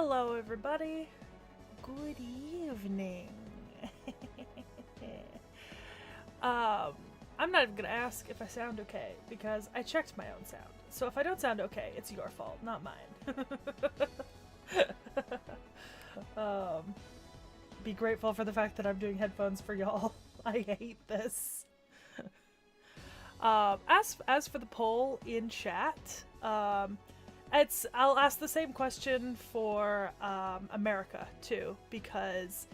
Hello, everybody. Good evening. I'm not even gonna ask if I sound okay because I checked my own sound. So if I don't sound okay, it's your fault, not mine. Be grateful for the fact that I'm doing headphones for y'all. I hate this. As for the poll in chat, I'll ask the same question for America too, because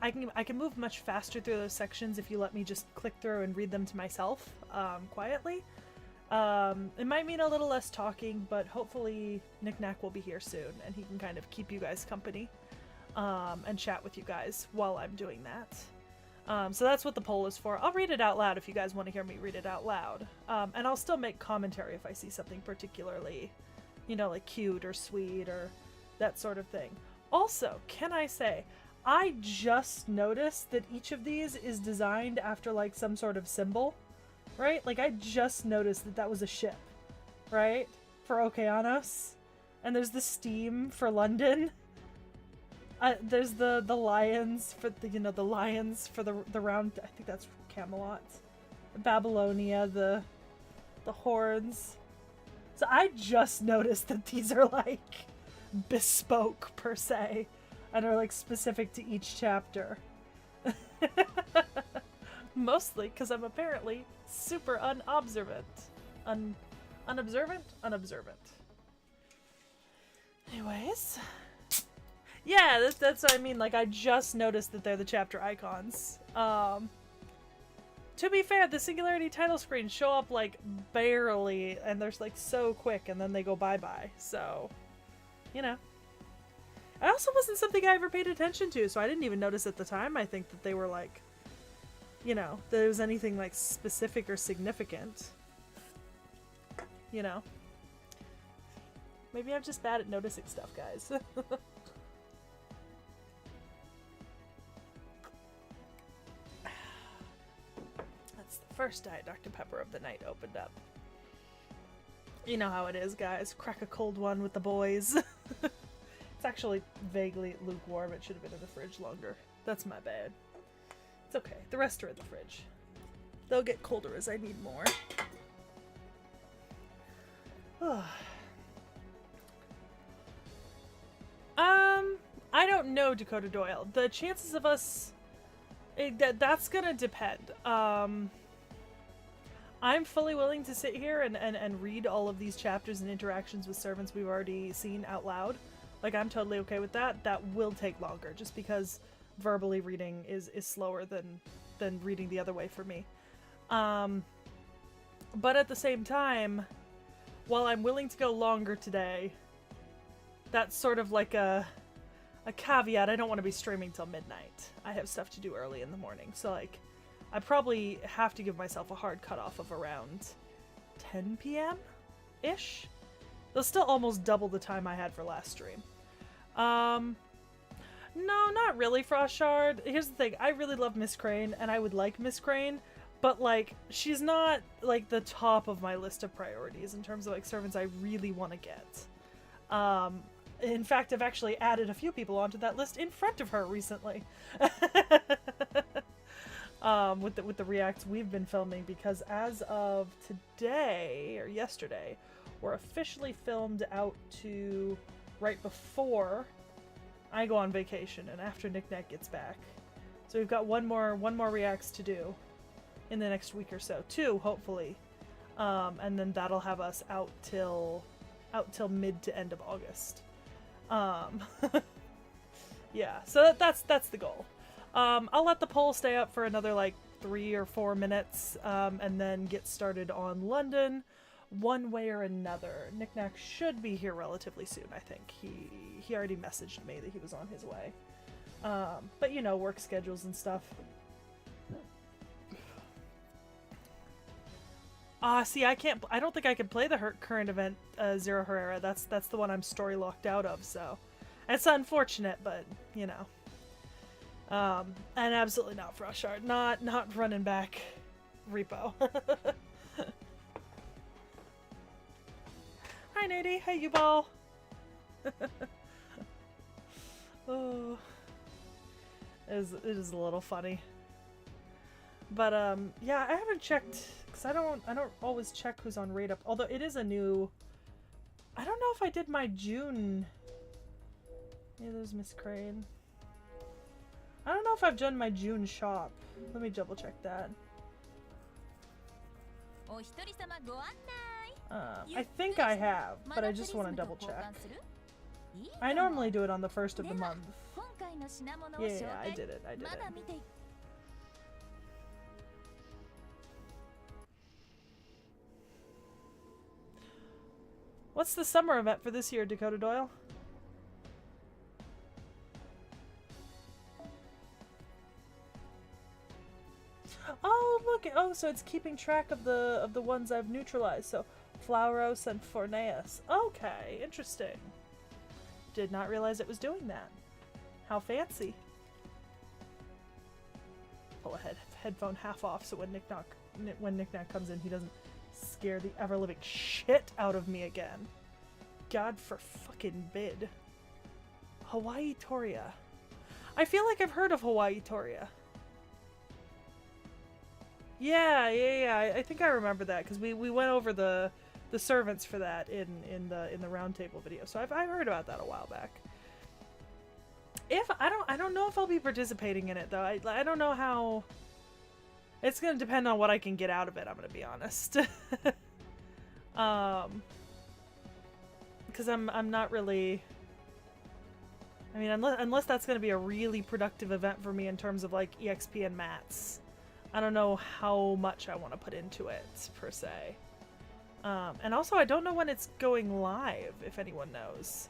I can move much faster through those sections if you let me just click through and read them to myself quietly. It might mean a little less talking, but hopefully Knick-Knack will be here soon and he can kind of keep you guys company and chat with you guys while I'm doing that. So that's what the poll is for. I'll read it out loud if you guys want to hear me read it out loud. And I'll still make commentary if I see something particularly, you know, like cute or sweet or that sort of thing. Also, can I say, I just noticed that each of these is designed after like some sort of symbol, right? Like I just noticed that that was a ship, right? For Okeanos. And there's the steam for London. There's the lions for the, you know, the lions for the round, I think that's Camelot. Babylonia, the horns. So I just noticed that these are like bespoke per se and are like specific to each chapter. Mostly because I'm apparently super unobservant. Unobservant? Unobservant. Anyways. Yeah, that's what I mean. Like, I just noticed that they're the chapter icons. To be fair, the Singularity title screens show up, like, barely, and they're, like, so quick, and then they go bye-bye. So, you know. It also wasn't something I ever paid attention to, so I didn't even notice at the time. I think that they were, like, you know, that there was anything, like, specific or significant. You know. Maybe I'm just bad at noticing stuff, guys. First Diet Dr. Pepper of the night opened up. You know how it is, guys. Crack a cold one with the boys. It's actually vaguely lukewarm. It should have been in the fridge longer. That's my bad. It's okay. The rest are in the fridge. They'll get colder as I need more. I don't know, Dakota Doyle. The chances of us... that's gonna depend. I'm fully willing to sit here and read all of these chapters and interactions with servants we've already seen out loud. Like, I'm totally okay with that. That will take longer, just because verbally reading is slower than reading the other way for me. But at the same time, while I'm willing to go longer today, that's sort of like a caveat. I don't want to be streaming till midnight. I have stuff to do early in the morning, so like, I probably have to give myself a hard cutoff of around 10 p.m.-ish. They'll still almost double the time I had for last stream. No, not really, Frostshard. Here's the thing. I really love Miss Crane, and I would like Miss Crane, but, like, she's not, like, the top of my list of priorities in terms of, like, servants I really want to get. In fact, I've actually added a few people onto that list in front of her recently. With the reacts we've been filming, because as of today, or yesterday, we're officially filmed out to right before I go on vacation and after Knick-Knack gets back. So we've got one more reacts to do in the next week or so. 2, hopefully. And then that'll have us out till mid to end of August. Yeah, so that's the goal. I'll let the poll stay up for another like 3 or 4 minutes, and then get started on London one way or another. Knick-Knack should be here relatively soon, I think. He already messaged me that he was on his way. But you know, work schedules and stuff. See, I don't think I can play the current event, Zero Herrera. That's the one I'm story locked out of, so. It's unfortunate, but, you know. And absolutely not Frostshard. Not running back repo. Hi, Nady. Hey, you ball. Oh, it is a little funny. But yeah, I haven't checked because I don't always check who's on rate up. Although it is a new. I don't know if I did my June. Yeah, there's Miss Crane. I don't know if I've done my June shop. Let me double check that. I think I have, but I just want to double check. I normally do it on the 1st of the month. Yeah, I did it. What's the summer event for this year, Dakota Doyle? Oh, look! Oh, so it's keeping track of the ones I've neutralized. So, Flauros and Forneus. Okay, interesting. Did not realize it was doing that. How fancy. Pull a headphone half off so when Knick-Knack comes in, he doesn't scare the ever-living shit out of me again. God for fucking bid. Hawaii Toria. I feel like I've heard of Hawaii Toria. Yeah. I think I remember that because we went over the servants for that in the roundtable video. So I've heard about that a while back. If I don't know if I'll be participating in it though. I don't know how. It's gonna depend on what I can get out of it. I'm gonna be honest. Because I'm not really. I mean, unless that's gonna be a really productive event for me in terms of like EXP and mats. I don't know how much I want to put into it, per se. And also, I don't know when it's going live, if anyone knows.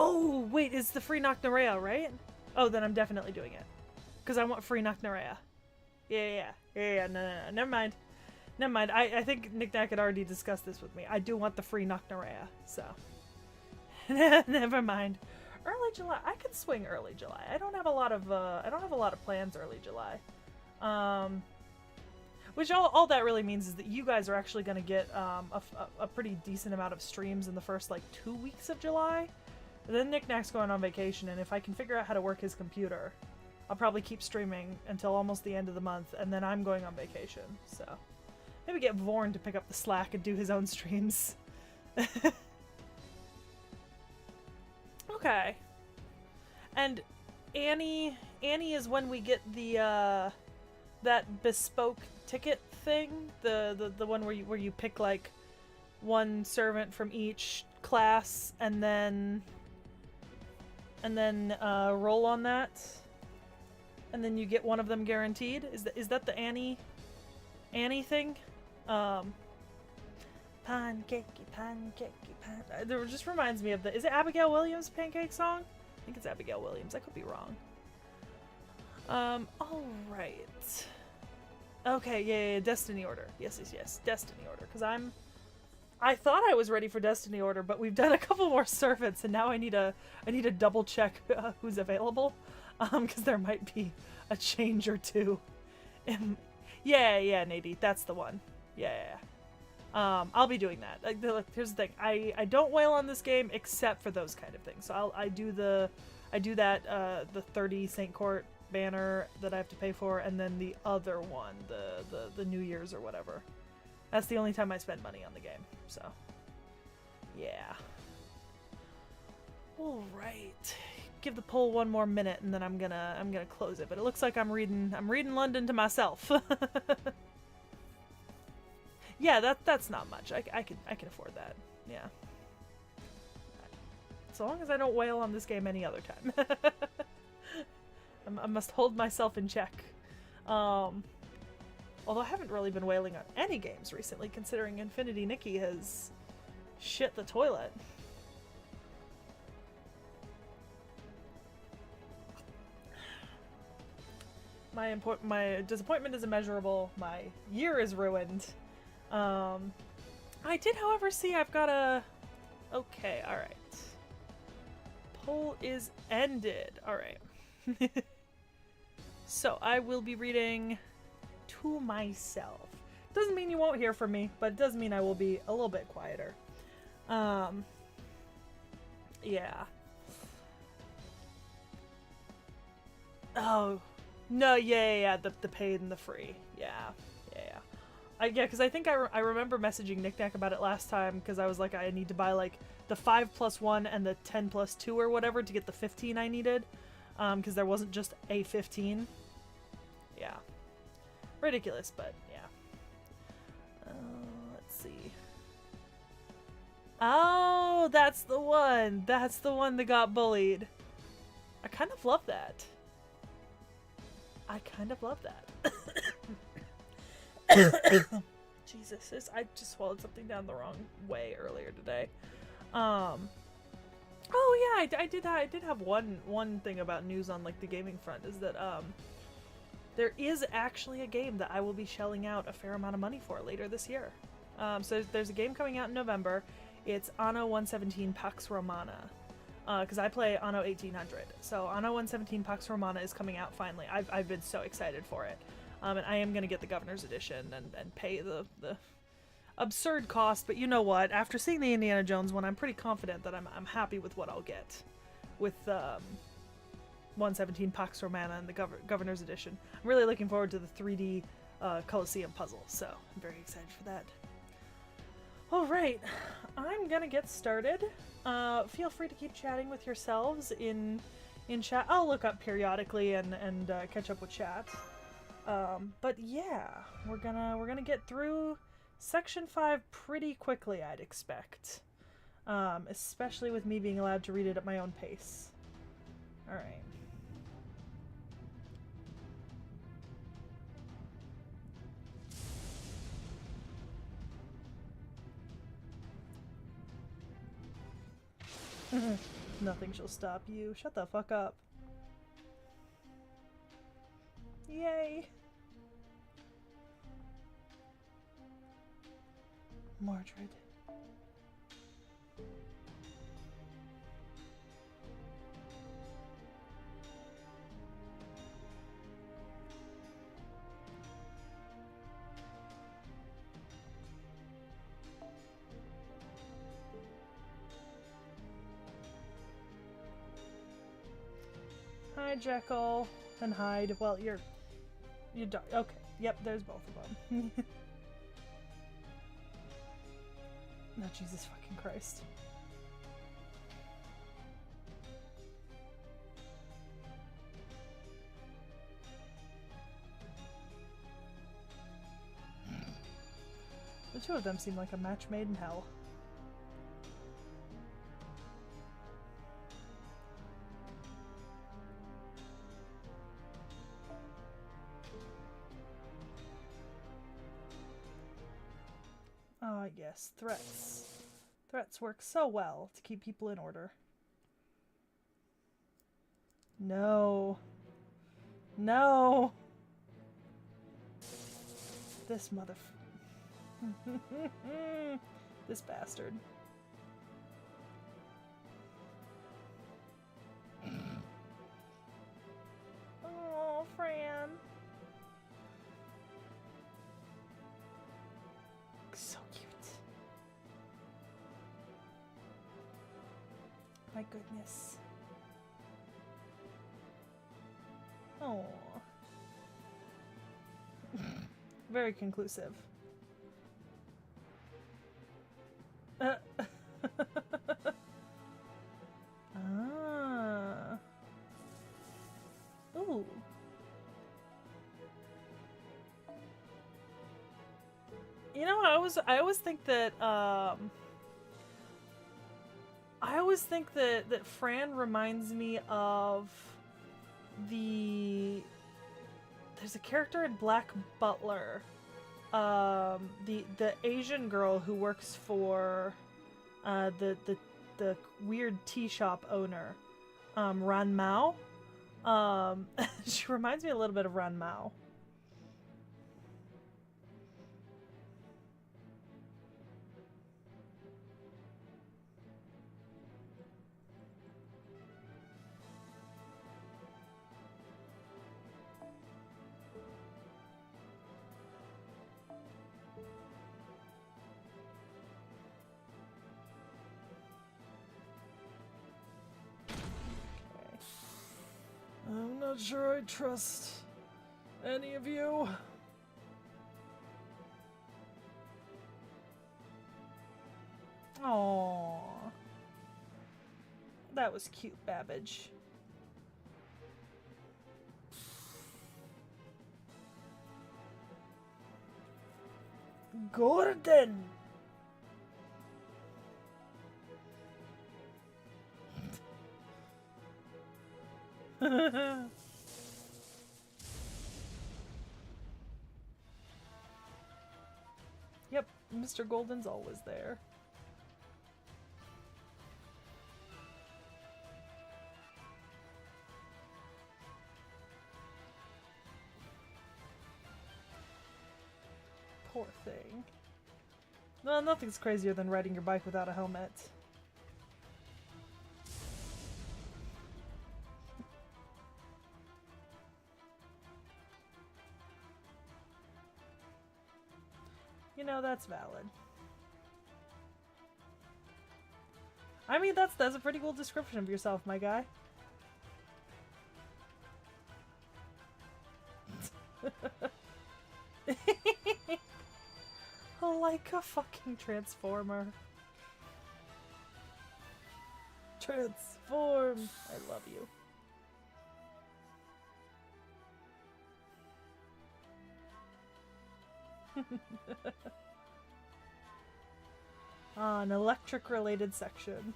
Oh, wait, it's the free Noctnarea, right? Oh, then I'm definitely doing it. Because I want free Noctnarea. Yeah, no, never mind. I think Knick-Knack had already discussed this with me. I do want the free Noctnarea, so. Never mind. Early July. I could swing early July. I don't have a lot of plans early July. Which all that really means is that you guys are actually going to get a pretty decent amount of streams in the first like 2 weeks of July. And then Knick-Knack's going on vacation, and if I can figure out how to work his computer, I'll probably keep streaming until almost the end of the month, and then I'm going on vacation. So maybe get Vorn to pick up the slack and do his own streams. Okay. And Annie is when we get the that bespoke ticket thing, the one where you pick like one servant from each class and then roll on that, and then you get one of them guaranteed. Is that the Annie thing? Pancakey, it just reminds me of is it Abigail Williams' pancake song? I think it's Abigail Williams. I could be wrong. Alright. Okay, yeah, Destiny Order. Yes, Destiny Order. Because I thought I was ready for Destiny Order, but we've done a couple more servants, and now I need to double check who's available. Because there might be a change or two. Yeah, Nadie, that's the one. Yeah. I'll be doing that. Look, here's the thing. I don't wail on this game except for those kind of things. So I do that the 30 St. Court banner that I have to pay for, and then the other one, the New Year's or whatever. That's the only time I spend money on the game. So yeah. All right. Give the poll one more minute, and then I'm gonna close it. But it looks like I'm reading London to myself. Yeah, that's not much. I can afford that. Yeah. So long as I don't wail on this game any other time. I must hold myself in check. Although I haven't really been wailing on any games recently, considering Infinity Nikki has shit the toilet. My disappointment is immeasurable. My year is ruined. I did, however, see I've got a... Okay, alright. Poll is ended. Alright. So, I will be reading to myself. Doesn't mean you won't hear from me, but it does mean I will be a little bit quieter. Yeah. Oh, no, yeah. The paid and the free. Yeah. Yeah, because I think I remember messaging Nick Nack about it last time because I was like, I need to buy like the 5+1 and the 10+2 or whatever to get the 15 I needed. Because there wasn't just a 15. Yeah. Ridiculous, but yeah. Let's see. Oh, that's the one. That's the one that got bullied. I kind of love that. Jesus, I just swallowed something down the wrong way earlier today. Oh yeah, I did have one thing about news on like the gaming front is that there is actually a game that I will be shelling out a fair amount of money for later this year. So there's a game coming out in November. It's Anno 117 Pax Romana. Because I play Anno 1800. So Anno 117 Pax Romana is coming out finally. I've been so excited for it. And I am going to get the Governor's Edition and pay the absurd cost. But you know what? After seeing the Indiana Jones one, I'm pretty confident that I'm happy with what I'll get with 117 Pax Romana and the Governor's Edition. I'm really looking forward to the 3D Colosseum puzzle. So I'm very excited for that. Alright, I'm gonna get started. Feel free to keep chatting with yourselves in chat. I'll look up periodically and catch up with chat. But yeah, we're gonna get through section 5 pretty quickly, I'd expect. Especially with me being allowed to read it at my own pace. Alright. Nothing shall stop you. Shut the fuck up. Yay. Mordred. Hi, Jekyll. And hide. Well, you're okay. Yep, there's both of them. No, Jesus fucking Christ. The two of them seem like a match made in hell. Yes, threats. Threats work so well to keep people in order. No. No! This this bastard. Oh, Fran. So cute. My goodness. Oh. Very conclusive. Ah. Ooh. You know, I always think that that Fran reminds me of there's a character in Black Butler, the Asian girl who works for the weird tea shop owner, Ran Mao. She reminds me a little bit of Ran Mao. No, not sure I trust any of you. Aww. That was cute, Babbage. Gordon! Yep, Mr. Golden's always there. Poor thing. No, nothing's crazier than riding your bike without a helmet. You know, that's valid. I mean, that's a pretty cool description of yourself, my guy. Like a fucking transformer. Transform! I love you. An electric related section.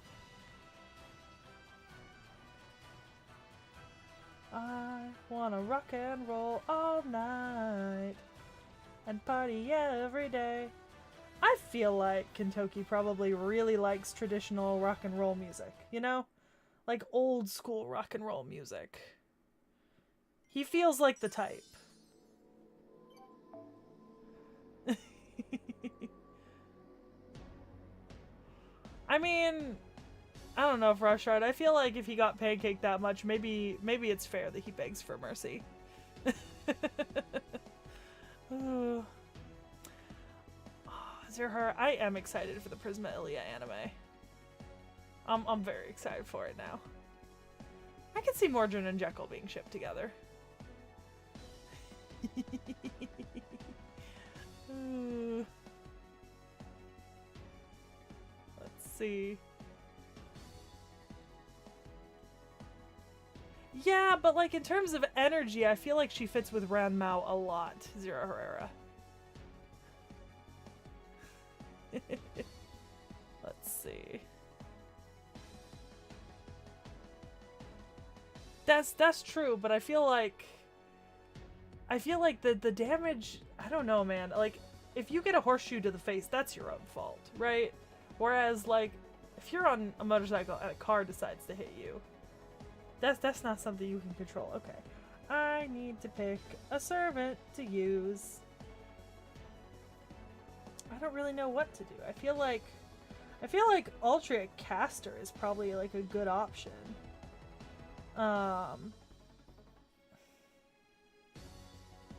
I wanna rock and roll all night and party every day. I feel like Kentucky probably really likes traditional rock and roll music, you know? Like old school rock and roll music. He feels like the type. I mean, I don't know if Rushard. I feel like if he got pancaked that much, maybe it's fair that he begs for mercy. Ooh. Her, I am excited for the Prisma Ilia anime. I'm very excited for it now. I can see Mordrin and Jekyll being shipped together. Let's see. Yeah, but like in terms of energy, I feel like she fits with Ranmao a lot, Zero Herrera. Let's see. That's true, but I feel like the damage, I don't know, man. Like if you get a horseshoe to the face, that's your own fault, right? Whereas like if you're on a motorcycle and a car decides to hit you, that's not something you can control. Okay. I need to pick a servant to use. I don't really know what to do. I feel like Altria Caster is probably like a good option.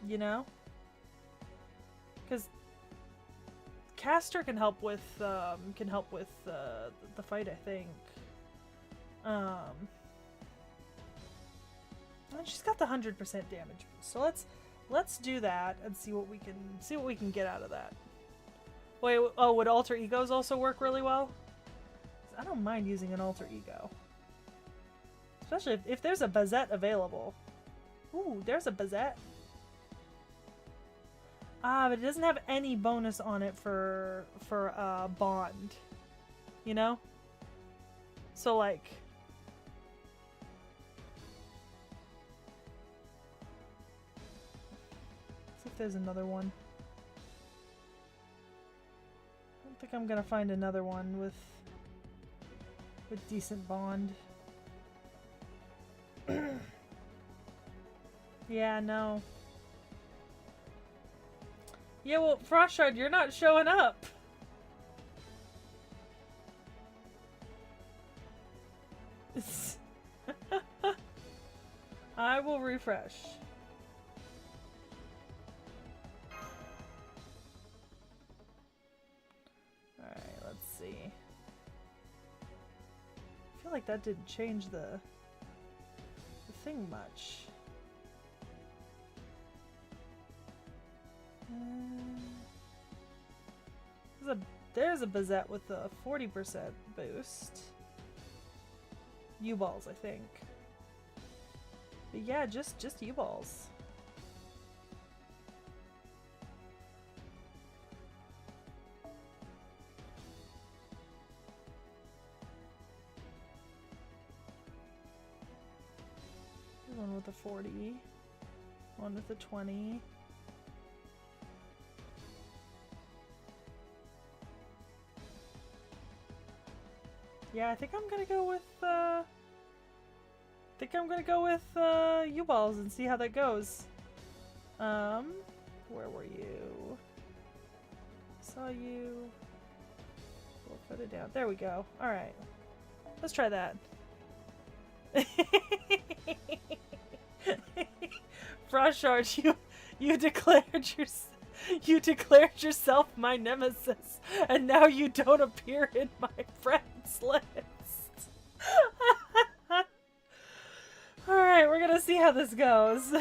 You know? Cuz Caster can help with the fight, I think. And she's got the 100% damage boost. So let's do that and see what we can get out of that. Wait, oh, would alter egos also work really well? I don't mind using an alter ego. Especially if there's a Bazette available. Ooh, there's a Bazette. Ah, but it doesn't have any bonus on it for Bond. You know? So like... see if there's another one. I don't think I'm gonna find another one with decent Bond. Yeah, no. Yeah, well, Frostshard, you're not showing up. I will refresh. Alright, let's see. I feel like that didn't change the thing much. There's a Bazette with a 40% boost. U-balls, I think. But yeah, just U-balls. One with a 40. One with a 20. Yeah, I think I'm gonna go with U-balls and see how that goes. Where were you? Saw you. We'll put it down. There we go. All right, let's try that. Frost Charge, you declared yourself my nemesis, and now you don't appear in my friends list. Alright, we're gonna see how this goes.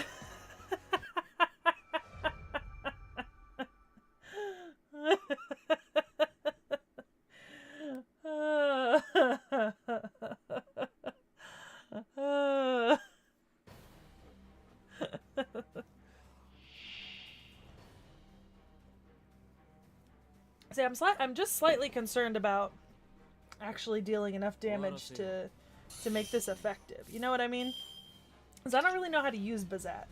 See, I'm just slightly concerned about actually dealing enough damage to make this effective. You know what I mean? Because I don't really know how to use Bazette.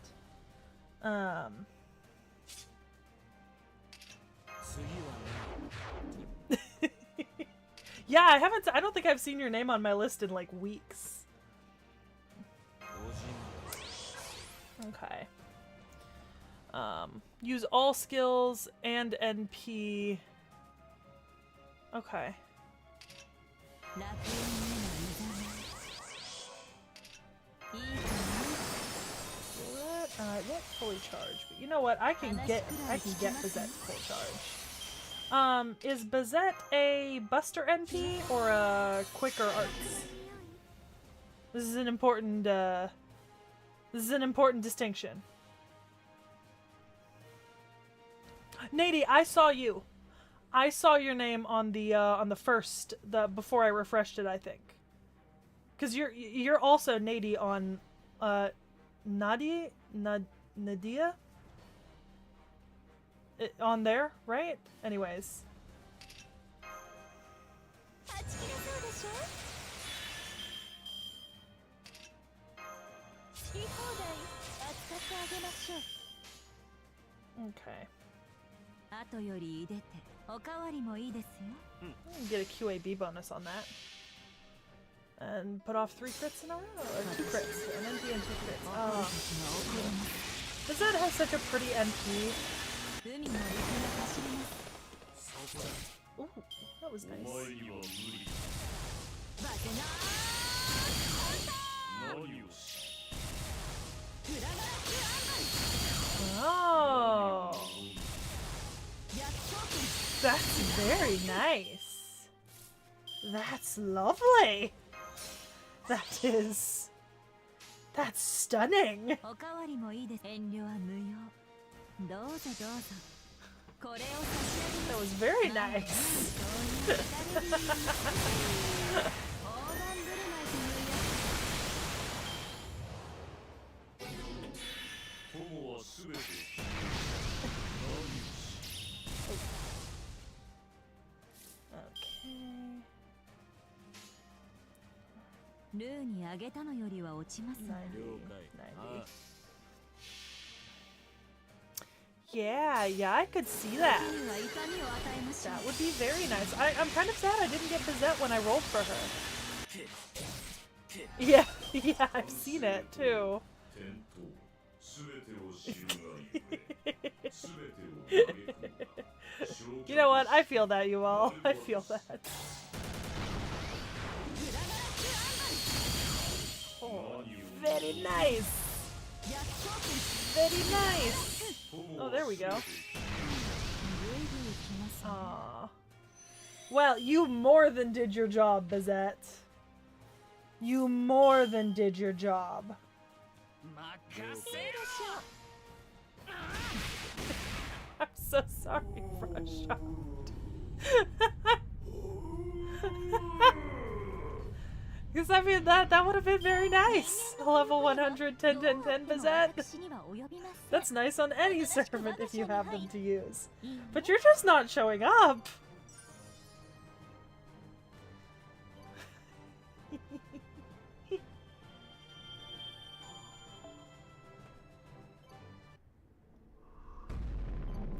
Yeah, I don't think I've seen your name on my list in like weeks. Okay. Use all skills and NP. Okay. It won't fully charge, but you know what? I can get Bazette to full charge. Is Bazette a Buster NP or a Quicker Arts? This is an important distinction. Nady, I saw you. I saw your name on the first before I refreshed it, I think. Cause you're also Nady on Nadia on there, right? Anyways. Okay. Get a QAB bonus on that. And put off 3 crits in a row. Or 2 crits. An NP and 2 crits. Oh. Bazette has such a pretty NP. Ooh, that was nice. Oh. That's very nice. That's lovely. That's stunning. That was very nice. Okay. 90. Yeah, I could see that. That would be very nice. I'm kind of sad I didn't get Bazette when I rolled for her. Yeah, I've seen it too. You know what? I feel that, you all. I feel that. Oh, very nice. Very nice. Oh, there we go. Aww. Well, you more than did your job, Bazette. You more than did your job. I'm so sorry, Frashard. Because I mean that would have been very nice. Level 100, 10, 10, 10%. That's nice on any servant if you have them to use. But you're just not showing up.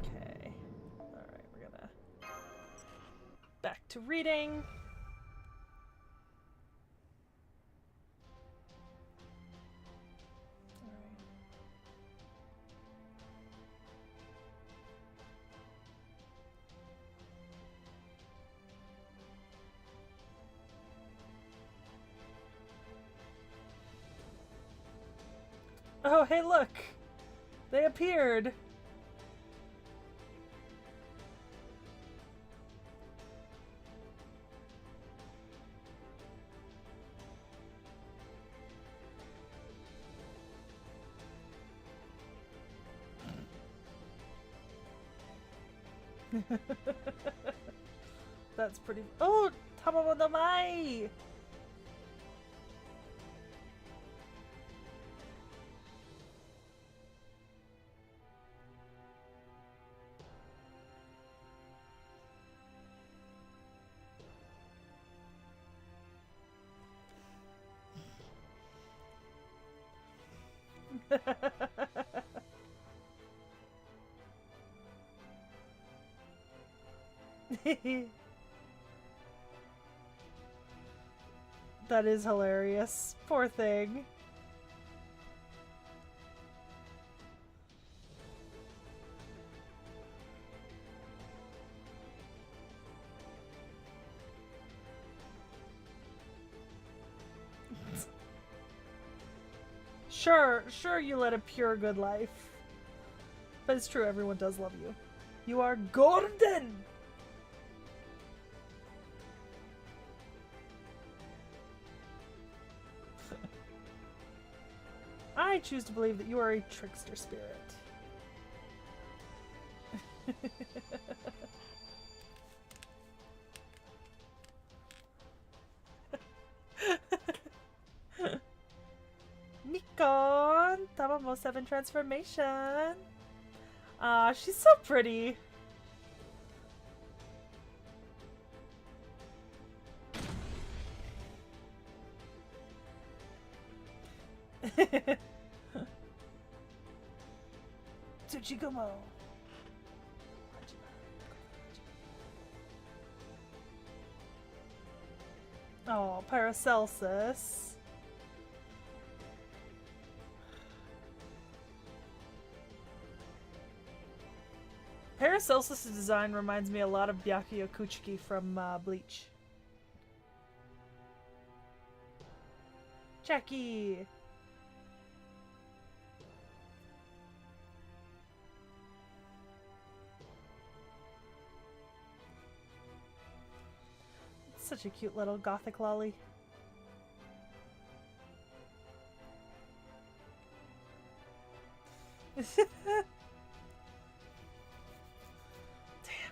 Okay. Alright, we're gonna back to reading. Oh, hey, look! They appeared! That's pretty. Oh! Tamamo no Mai! That is hilarious. Poor thing. Sure you led a pure good life. But it's true, everyone does love you. You are golden! I choose to believe that you are a trickster spirit. Mikon! Tamamo 7 transformation! She's so pretty. Tsuchigumo. Oh, Paracelsus. Paracelsus' design reminds me a lot of Byakuya Kuchiki from Bleach. Jackie! Such a cute little gothic lolly. Damn,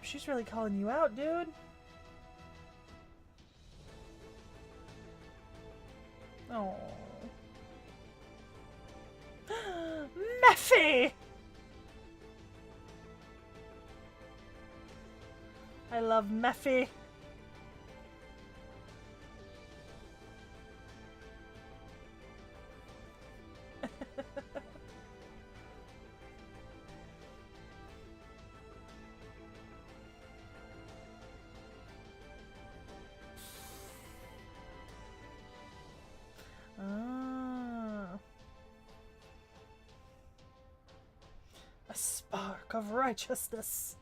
she's really calling you out, dude. Oh. Meffy! I love Meffy. A spark of righteousness.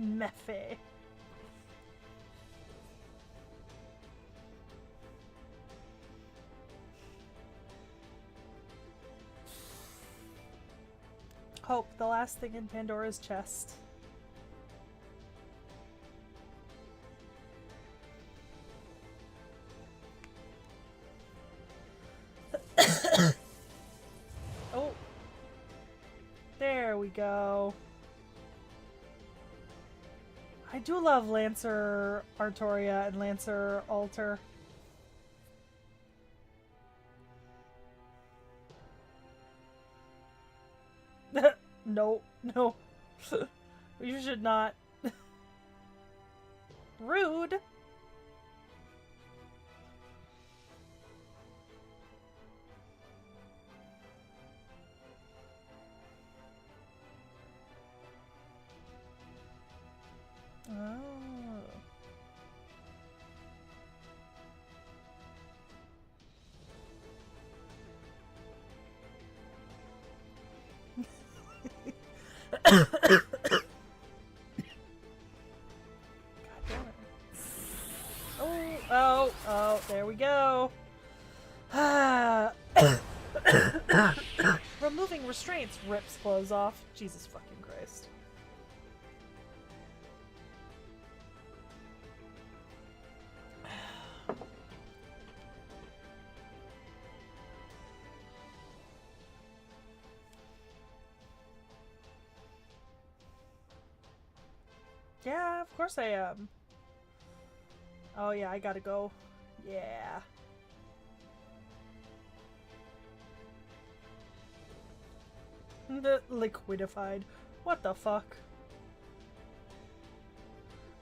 Meffy. Hope, the last thing in Pandora's chest. go. I do love Lancer Artoria and Lancer Alter. No, no. You should not. Rude. Oh. God damn it. Oh, there we go. Removing restraints rips clothes off. Jesus fucking Christ. Yeah, of course I am. Oh yeah, I gotta go. Yeah. The liquidified. What the fuck?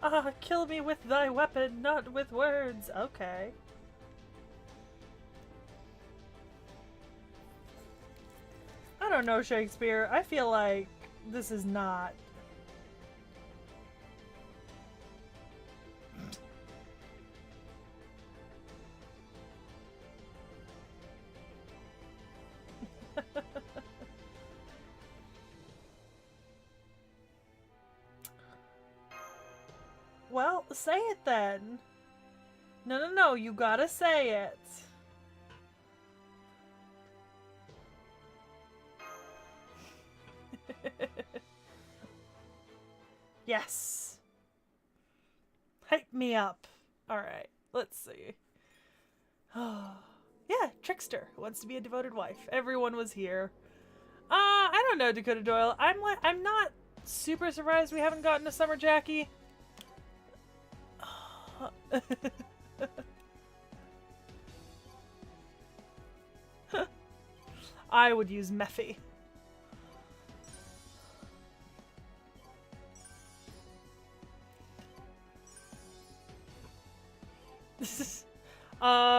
Ah, kill me with thy weapon, not with words. Okay. I don't know, Shakespeare. I feel like this is not... Well, say it then. No, you gotta say it. Yes. Hype me up. Alright, let's see. Yeah, Trickster who wants to be a devoted wife. Everyone was here. I don't know, Dakota Doyle. I'm not super surprised we haven't gotten a Summer Jackie. I would use Mephi.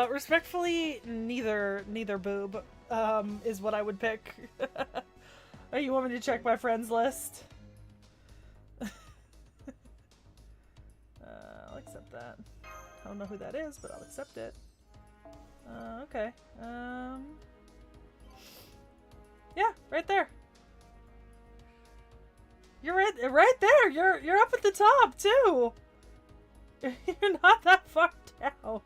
Respectfully, neither boob, is what I would pick. Oh, you want me to check my friends list? I'll accept that. I don't know who that is, but I'll accept it. Okay. Yeah, right there. You're right there. You're up at the top too. You're not that far down.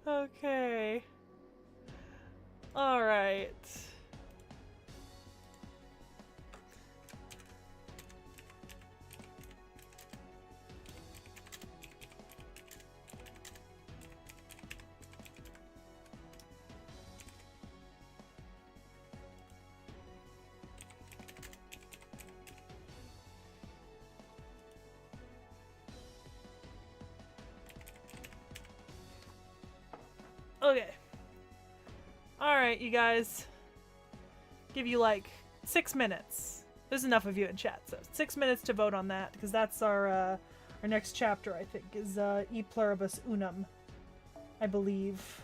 Okay. All right. Okay. Alright, you guys. Give you like 6 minutes. There's enough of you in chat, so 6 minutes to vote on that, because that's our next chapter, I think, is E Pluribus Unum, I believe.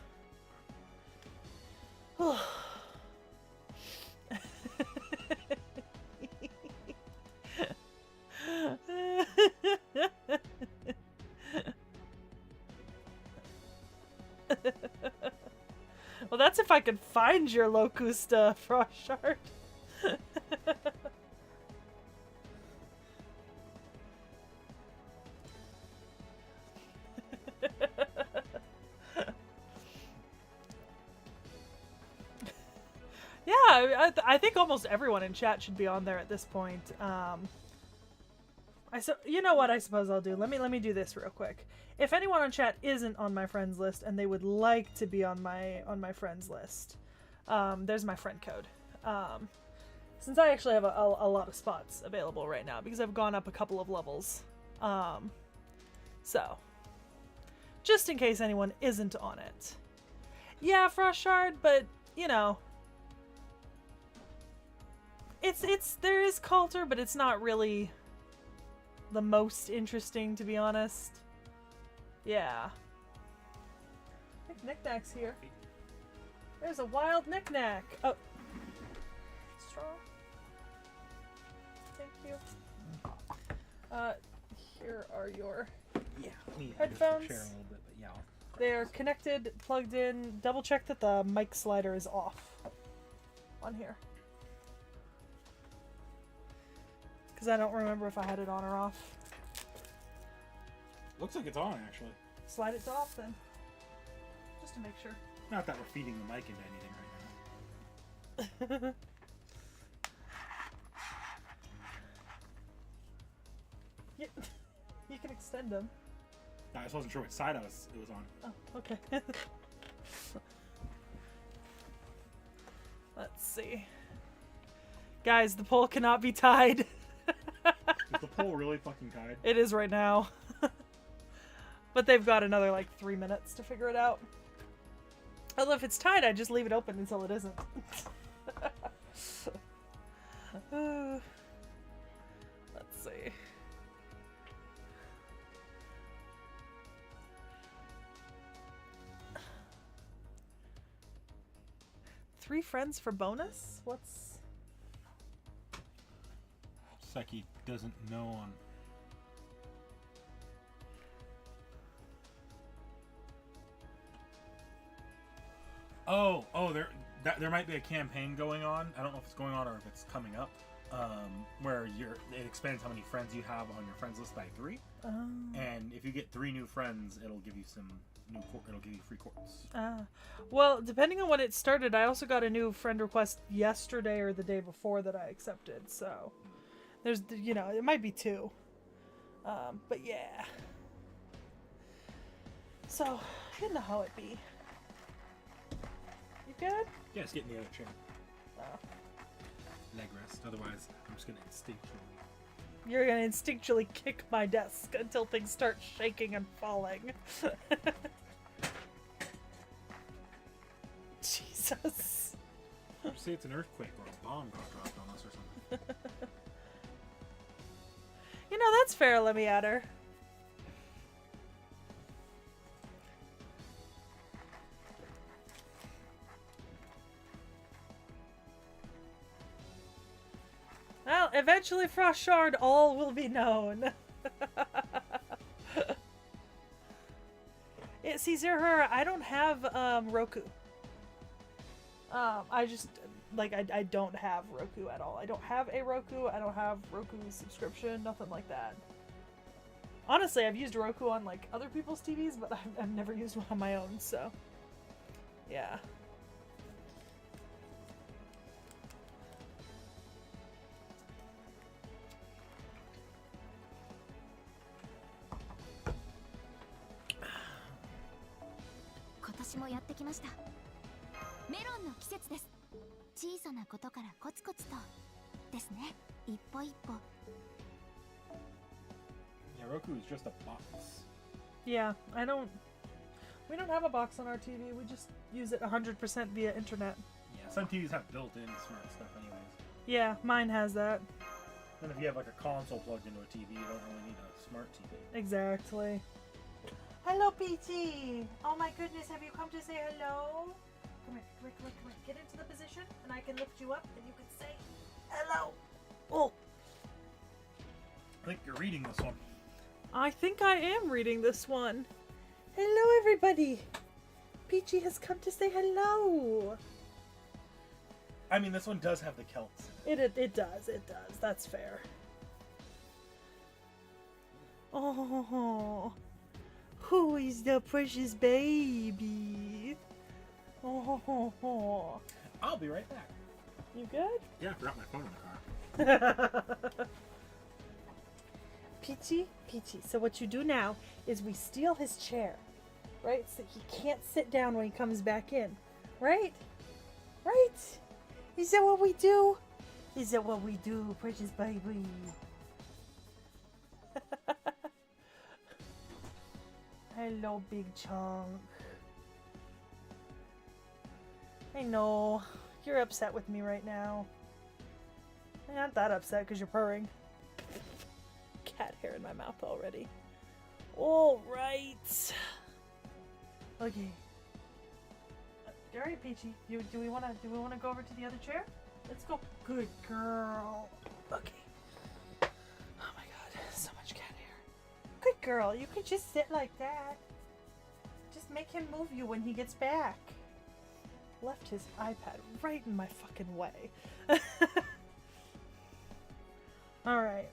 Well, that's if I could find your Locusta Frost Shard. Yeah, I think almost everyone in chat should be on there at this point. You know what I suppose I'll do? Let me do this real quick. If anyone on chat isn't on my friends list and they would like to be on my friends list, there's my friend code. Since I actually have a lot of spots available right now because I've gone up a couple of levels. So, just in case anyone isn't on it. Yeah, Frost Shard, but, you know, there is Coulter, but it's not really the most interesting, to be honest. Yeah. I think Knick-Knack's here. There's a wild Knick-Knack. Oh. Straw. Thank you. Here are your headphones. Share a little bit, but yeah. They're connected, plugged in. Double check that the mic slider is off on here. Because I don't remember if I had it on or off. Looks like it's on, actually. Slide it to off then. Just to make sure. Not that we're feeding the mic into anything right now. You can extend them. I just wasn't sure which side it was on. Oh, okay. Let's see. Guys, the pole cannot be tied. Is the pole really fucking tied? It is right now. But they've got another, like, 3 minutes to figure it out. Although if it's tied, I just leave it open until it isn't. Let's see. Three friends for bonus? What's... Seki doesn't know on... there might be a campaign going on. I don't know if it's going on or if it's coming up. Where it expands how many friends you have on your friends list by 3. And if you get 3 new friends, it'll give you it'll give you free quartz. Well, depending on when it started, I also got a new friend request yesterday or the day before that I accepted. So there's, you know, it might be 2. But yeah. So, you know how it be. You good? Yeah, just get in the other chair. Oh. Leg rest. Otherwise, I'm just gonna instinctually. You're gonna instinctually kick my desk until things start shaking and falling. Jesus. Just say it's an earthquake or a bomb got dropped on us or something. You know, that's fair, let me add her. Well, eventually, Frost Shard, all will be known. See, Zerher, I don't have Roku. I just, like, I don't have Roku at all. I don't have a Roku. I don't have Roku subscription. Nothing like that. Honestly, I've used Roku on, like, other people's TVs, but I've never used one on my own, so. Yeah. Yeah, Roku is just a box. Yeah, we don't have a box on our TV. We just use it 100% via internet. Yeah, some TVs have built-in smart stuff anyways. Yeah, mine has that. And if you have like a console plugged into a TV, you don't really need a smart TV. Exactly. Hello, PT! Oh my goodness, have you come to say hello? Come here, come here, come here, come here. Get into the position, and I can lift you up, and you can say hello. Oh! I think you're reading this one. I think I am reading this one. Hello, everybody! Peachy has come to say hello! I mean, this one does have the Celts. It does, it does. That's fair. Oh, who is the precious baby? Oh, I'll be right back. You good? Yeah, I forgot my phone in the car. Peachy, Peachy. So what you do now is we steal his chair, right? So he can't sit down when he comes back in, right? Right? Is that what we do? Is that what we do, precious baby? Hello, big chunk. I know. You're upset with me right now. I'm not that upset because you're purring. Cat hair in my mouth already. Alright. Okay. Alright, Peachy. Do we wanna go over to the other chair? Let's go. Good girl. Okay. Oh my god, so much cat hair. Good girl, you could just sit like that. Just make him move you when he gets back. Left his iPad right in my fucking way. Alright.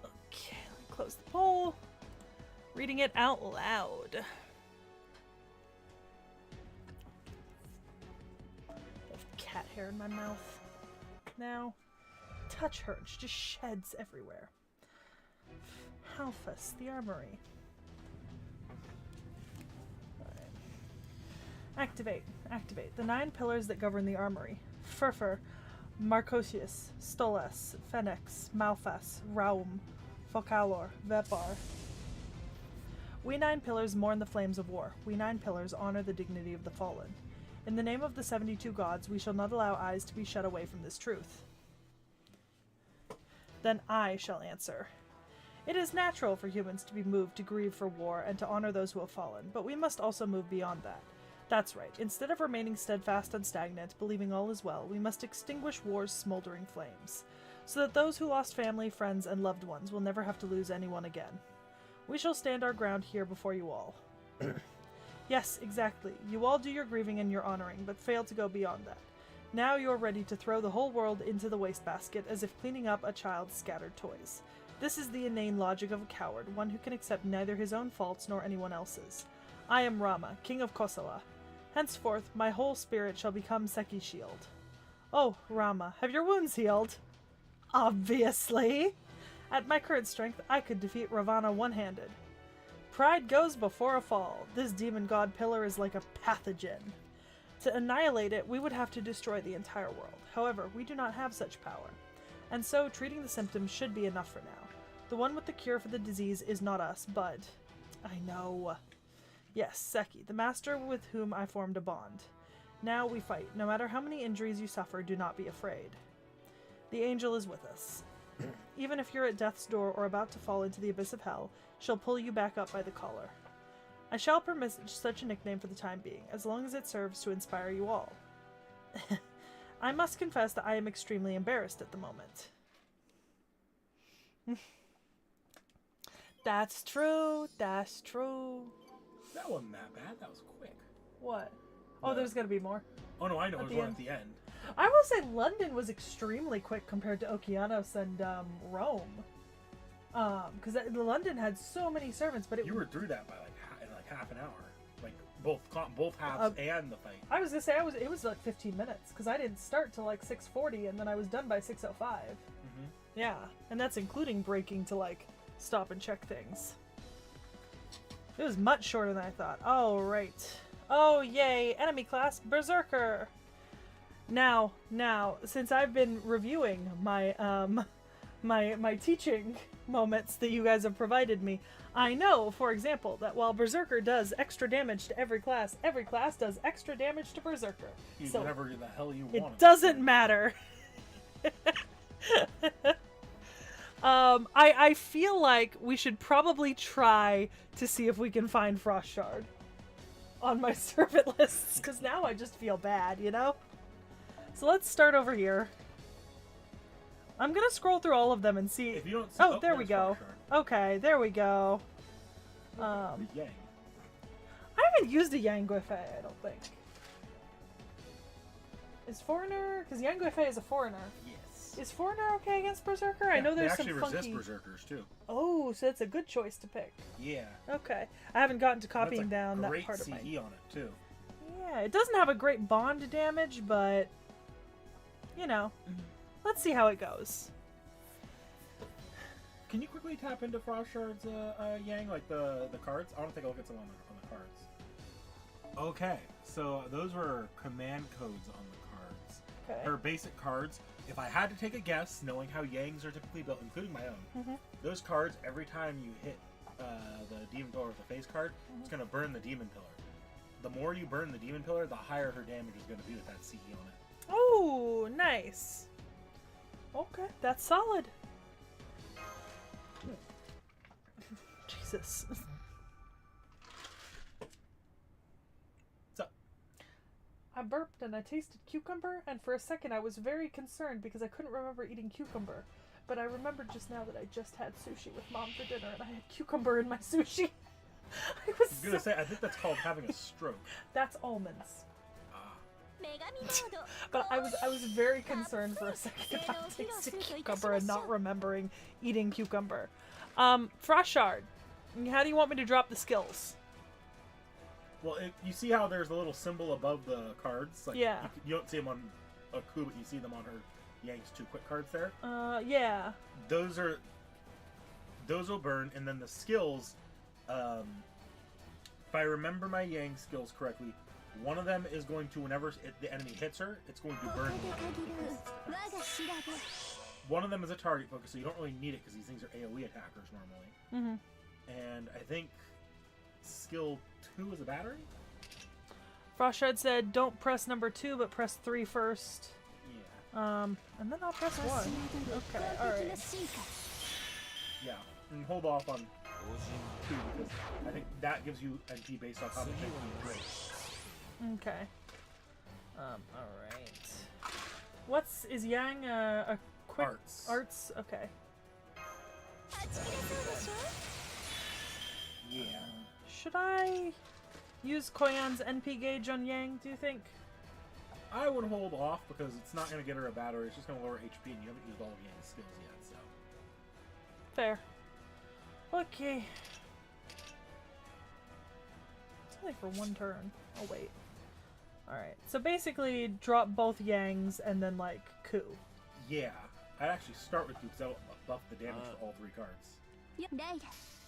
Okay, let me close the poll. Reading it out loud. I have cat hair in my mouth. Now, touch her. It just sheds everywhere. Halphus, the armory. Activate. Activate. The 9 pillars that govern the armory. Furfur, Marcosius, Stolas, Phoenix, Malphas, Raum, Focalor, Vepar. We 9 pillars mourn the flames of war. We 9 pillars honor the dignity of the fallen. In the name of the 72 gods, we shall not allow eyes to be shut away from this truth. Then I shall answer. It is natural for humans to be moved to grieve for war and to honor those who have fallen, but we must also move beyond that. That's right. Instead of remaining steadfast and stagnant, believing all is well, we must extinguish war's smoldering flames, so that those who lost family, friends, and loved ones will never have to lose anyone again. We shall stand our ground here before you all. Yes, exactly. You all do your grieving and your honoring, but fail to go beyond that. Now you're ready to throw the whole world into the wastebasket as if cleaning up a child's scattered toys. This is the inane logic of a coward, one who can accept neither his own faults nor anyone else's. I am Rama, king of Kosala. Henceforth, my whole spirit shall become Seki's shield. Oh, Rama, have your wounds healed? Obviously! At my current strength, I could defeat Ravana one-handed. Pride goes before a fall. This demon god pillar is like a pathogen. To annihilate it, we would have to destroy the entire world. However, we do not have such power. And so, treating the symptoms should be enough for now. The one with the cure for the disease is not us, but... I know... Yes, Seki, the master with whom I formed a bond. Now we fight. No matter how many injuries you suffer, do not be afraid. The angel is with us. Even if you're at death's door or about to fall into the abyss of hell, she'll pull you back up by the collar. I shall permit such a nickname for the time being, as long as it serves to inspire you all. I must confess that I am extremely embarrassed at the moment. That's true. That's true. That wasn't that bad. That was quick. What? Oh, there's gonna be more. Oh no, I know. At There's the one end. at the end. I will say London was extremely quick compared to Okeanos and Rome. Because London had so many servants, but You were through that by in half an hour. Like both halves and the fight. I was gonna say it was like 15 minutes because I didn't start till like 6:40 and then I was done by 6:05. Mm-hmm. Yeah, and that's including breaking to like stop and check things. It was much shorter than I thought. Oh, right. Oh, yay. Enemy class, Berserker. Now, since I've been reviewing my, my teaching moments that you guys have provided me, I know, for example, that while Berserker does extra damage to every class does extra damage to Berserker. So whatever the hell you want. It doesn't matter. I feel like we should probably try to see if we can find Frost Shard on my servant lists, because now I just feel bad, you know? So let's start over here. I'm gonna scroll through all of them and see... If you don't see, oh, there we go. Okay, there we go. The Yang. I haven't used a Yanguifei, I don't think. Is Foreigner... Because Yanguifei is a foreigner. Yes. Is Foreigner okay against Berserker? Yeah, I know there's some funky... They actually resist Berserkers, too. Oh, so it's a good choice to pick. Yeah. Okay. I haven't gotten to copying down that part of my... CE on it, too. Yeah, it doesn't have a great bond damage, but... You know. Let's see how it goes. Can you quickly tap into Frost Shard's Yang, like the cards? I want to take a look at some on the cards. Okay, so those were command codes on the cards. Okay. They're basic cards. If I had to take a guess, knowing how Yangs are typically built, including my own, those cards, every time you hit the Demon Pillar with a face card, it's going to burn the Demon Pillar. The more you burn the Demon Pillar, the higher her damage is going to be with that CE on it. Oh, nice. Okay, that's solid. Jesus. What's up? I burped and I tasted cucumber, and for a second I was very concerned because I couldn't remember eating cucumber. But I remembered just now that I just had sushi with Mom for dinner, and I had cucumber in my sushi. I was gonna say, I think that's called having a stroke. That's almonds. But I was very concerned for a second about tasting cucumber and not remembering eating cucumber. Frost Shard, how do you want me to drop the skills? Well, you see how there's a little symbol above the cards? Like, yeah. You don't see them on Aku, but you see them on her Yang's 2 quick cards there. Yeah. Those will burn, and then the skills, if I remember my Yang skills correctly, one of them is going to, whenever the enemy hits her, it's going to burn one of them is a target focus, so you don't really need it because these things are AoE attackers normally. And I think skill 2 is a battery? Frost Shard said, don't press number 2, but press 3 first. Yeah. And then I'll press 1. Okay, alright. Yeah, and hold off on 2 because I think that gives you NP based on how much NP you drink. Okay. Alright. Is Yang a quick... Arts. Arts? Okay. Yeah. Should I use Koyan's NP gauge on Yang, do you think? I would hold off because it's not going to get her a battery. It's just going to lower HP, and you haven't used all of Yang's skills yet, so. Fair. Okay. It's only for 1 turn. Oh, wait. Alright. So basically, drop both Yangs and then, like, coup. Yeah. I'd actually start with you because that'll buff the damage for all 3 cards.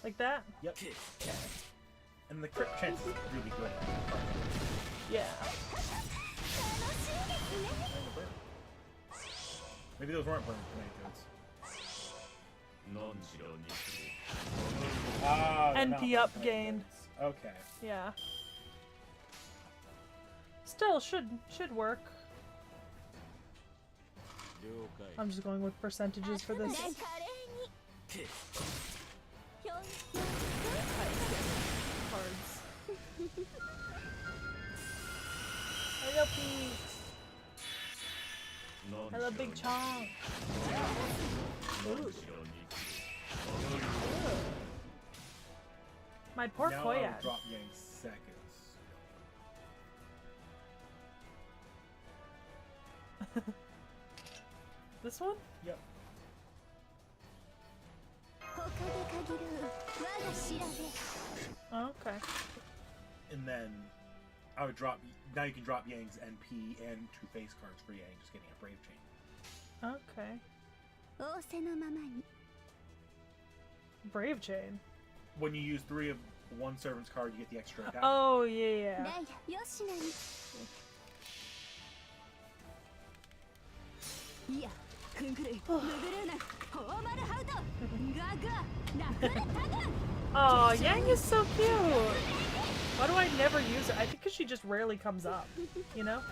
Like that? Yep. And the crit chance is really good. Yeah. Maybe those weren't burning command codes. NP up gain. Okay. Yeah. Still, should work. I'm just going with percentages for this. Cards. Hello, Pete. Hello, Big Chong. Ooh. My poor now Koyan. I'll drop Yang seconds. This one? Yep. Oh, okay. And then I would drop. Now you can drop Yang's NP and 2 face cards for Yang, just getting a Brave Chain. Okay. Brave Chain. When you use 3 of one servant's card, you get the extra attack. Oh, yeah. Oh, Yang is so cute. Why do I never use it? I think because she just rarely comes up, you know?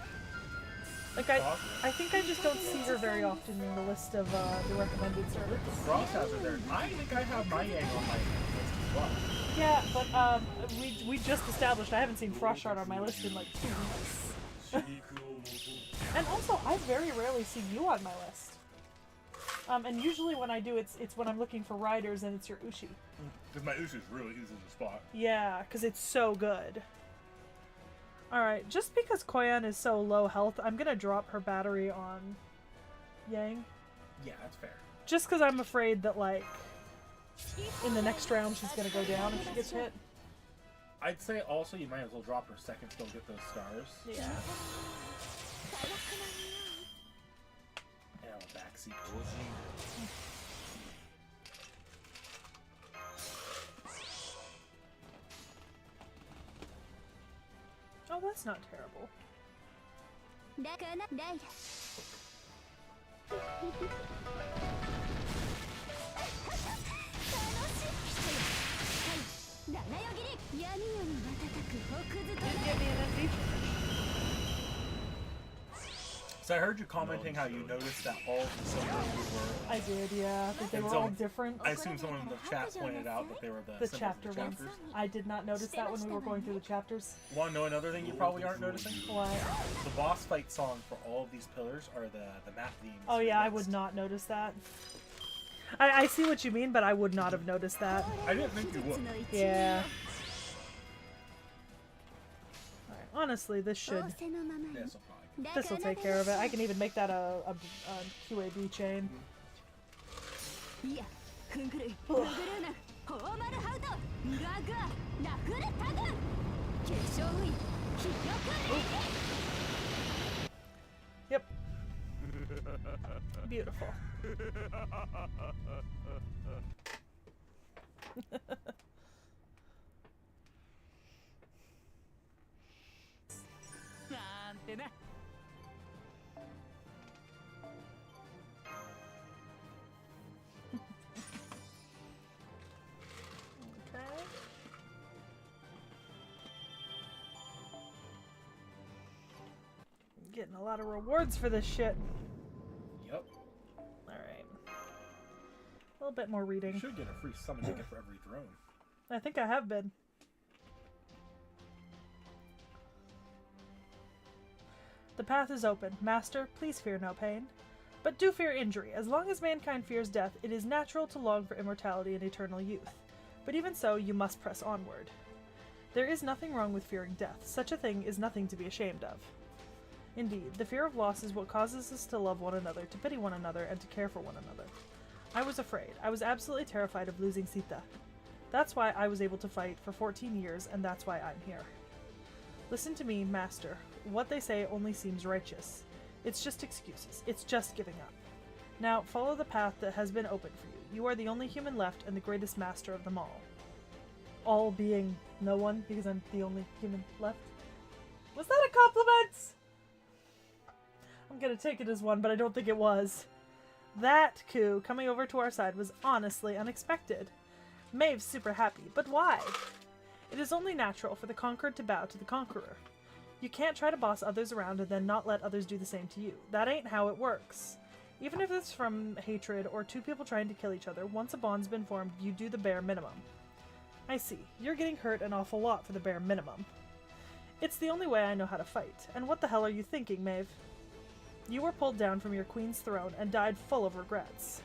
Like, I think I just don't see her very often in the list of the recommended servers. Frost has her there. I think I have my Yang on my list as well. Yeah, but we just established I haven't seen Frost Shard on my list in like 2 weeks. And also, I very rarely see you on my list. And usually when I do, it's when I'm looking for riders and it's your Ushi. Because my Ushi is really easy to spot. Yeah, because it's so good. Alright, just because Koyan is so low health, I'm gonna drop her battery on Yang. Yeah, that's fair. Just because I'm afraid that, like, in the next round she's gonna go down if she gets hit. I'd say also you might as well drop her second, still get those stars. Yeah. And backseat. that's not terrible. Give me an impeachment. So I heard you commenting how you noticed that all the symbols were... I did, yeah. That they And were all different. I assume someone in the chat pointed out that they were the symbols chapter of the ones. chapters. I did not notice that when we were going through the chapters. Want to know another thing you probably aren't noticing? What? The boss fight song for all of these pillars are the map themes. Oh yeah, I would not notice that. I see what you mean, but I would not have noticed that. I didn't think you would. Yeah. Alright, honestly, this should... This will take care of it. I can even make that a QAB chain. Yep. Beautiful. Getting a lot of rewards for this shit. Yep. Alright. A little bit more reading. You should get a free summon ticket for every throne. I think I have been. The path is open. Master, please fear no pain. But do fear injury. As long as mankind fears death, it is natural to long for immortality and eternal youth. But even so, you must press onward. There is nothing wrong with fearing death. Such a thing is nothing to be ashamed of. Indeed, the fear of loss is what causes us to love one another, to pity one another, and to care for one another. I was afraid. I was absolutely terrified of losing Sita. That's why I was able to fight for 14 years, and that's why I'm here. Listen to me, Master. What they say only seems righteous. It's just excuses. It's just giving up. Now, follow the path that has been opened for you. You are the only human left and the greatest master of them all. All being no one, because I'm the only human left? Was that a compliment? I'm gonna take it as one, but I don't think it was. That coup coming over to our side was honestly unexpected. Maeve's super happy, but why? It is only natural for the conquered to bow to the conqueror. You can't try to boss others around and then not let others do the same to you. That ain't how it works. Even if it's from hatred or two people trying to kill each other, once a bond's been formed, you do the bare minimum. I see. You're getting hurt an awful lot for the bare minimum. It's the only way I know how to fight. And what the hell are you thinking, Maeve? You were pulled down from your queen's throne and died full of regrets.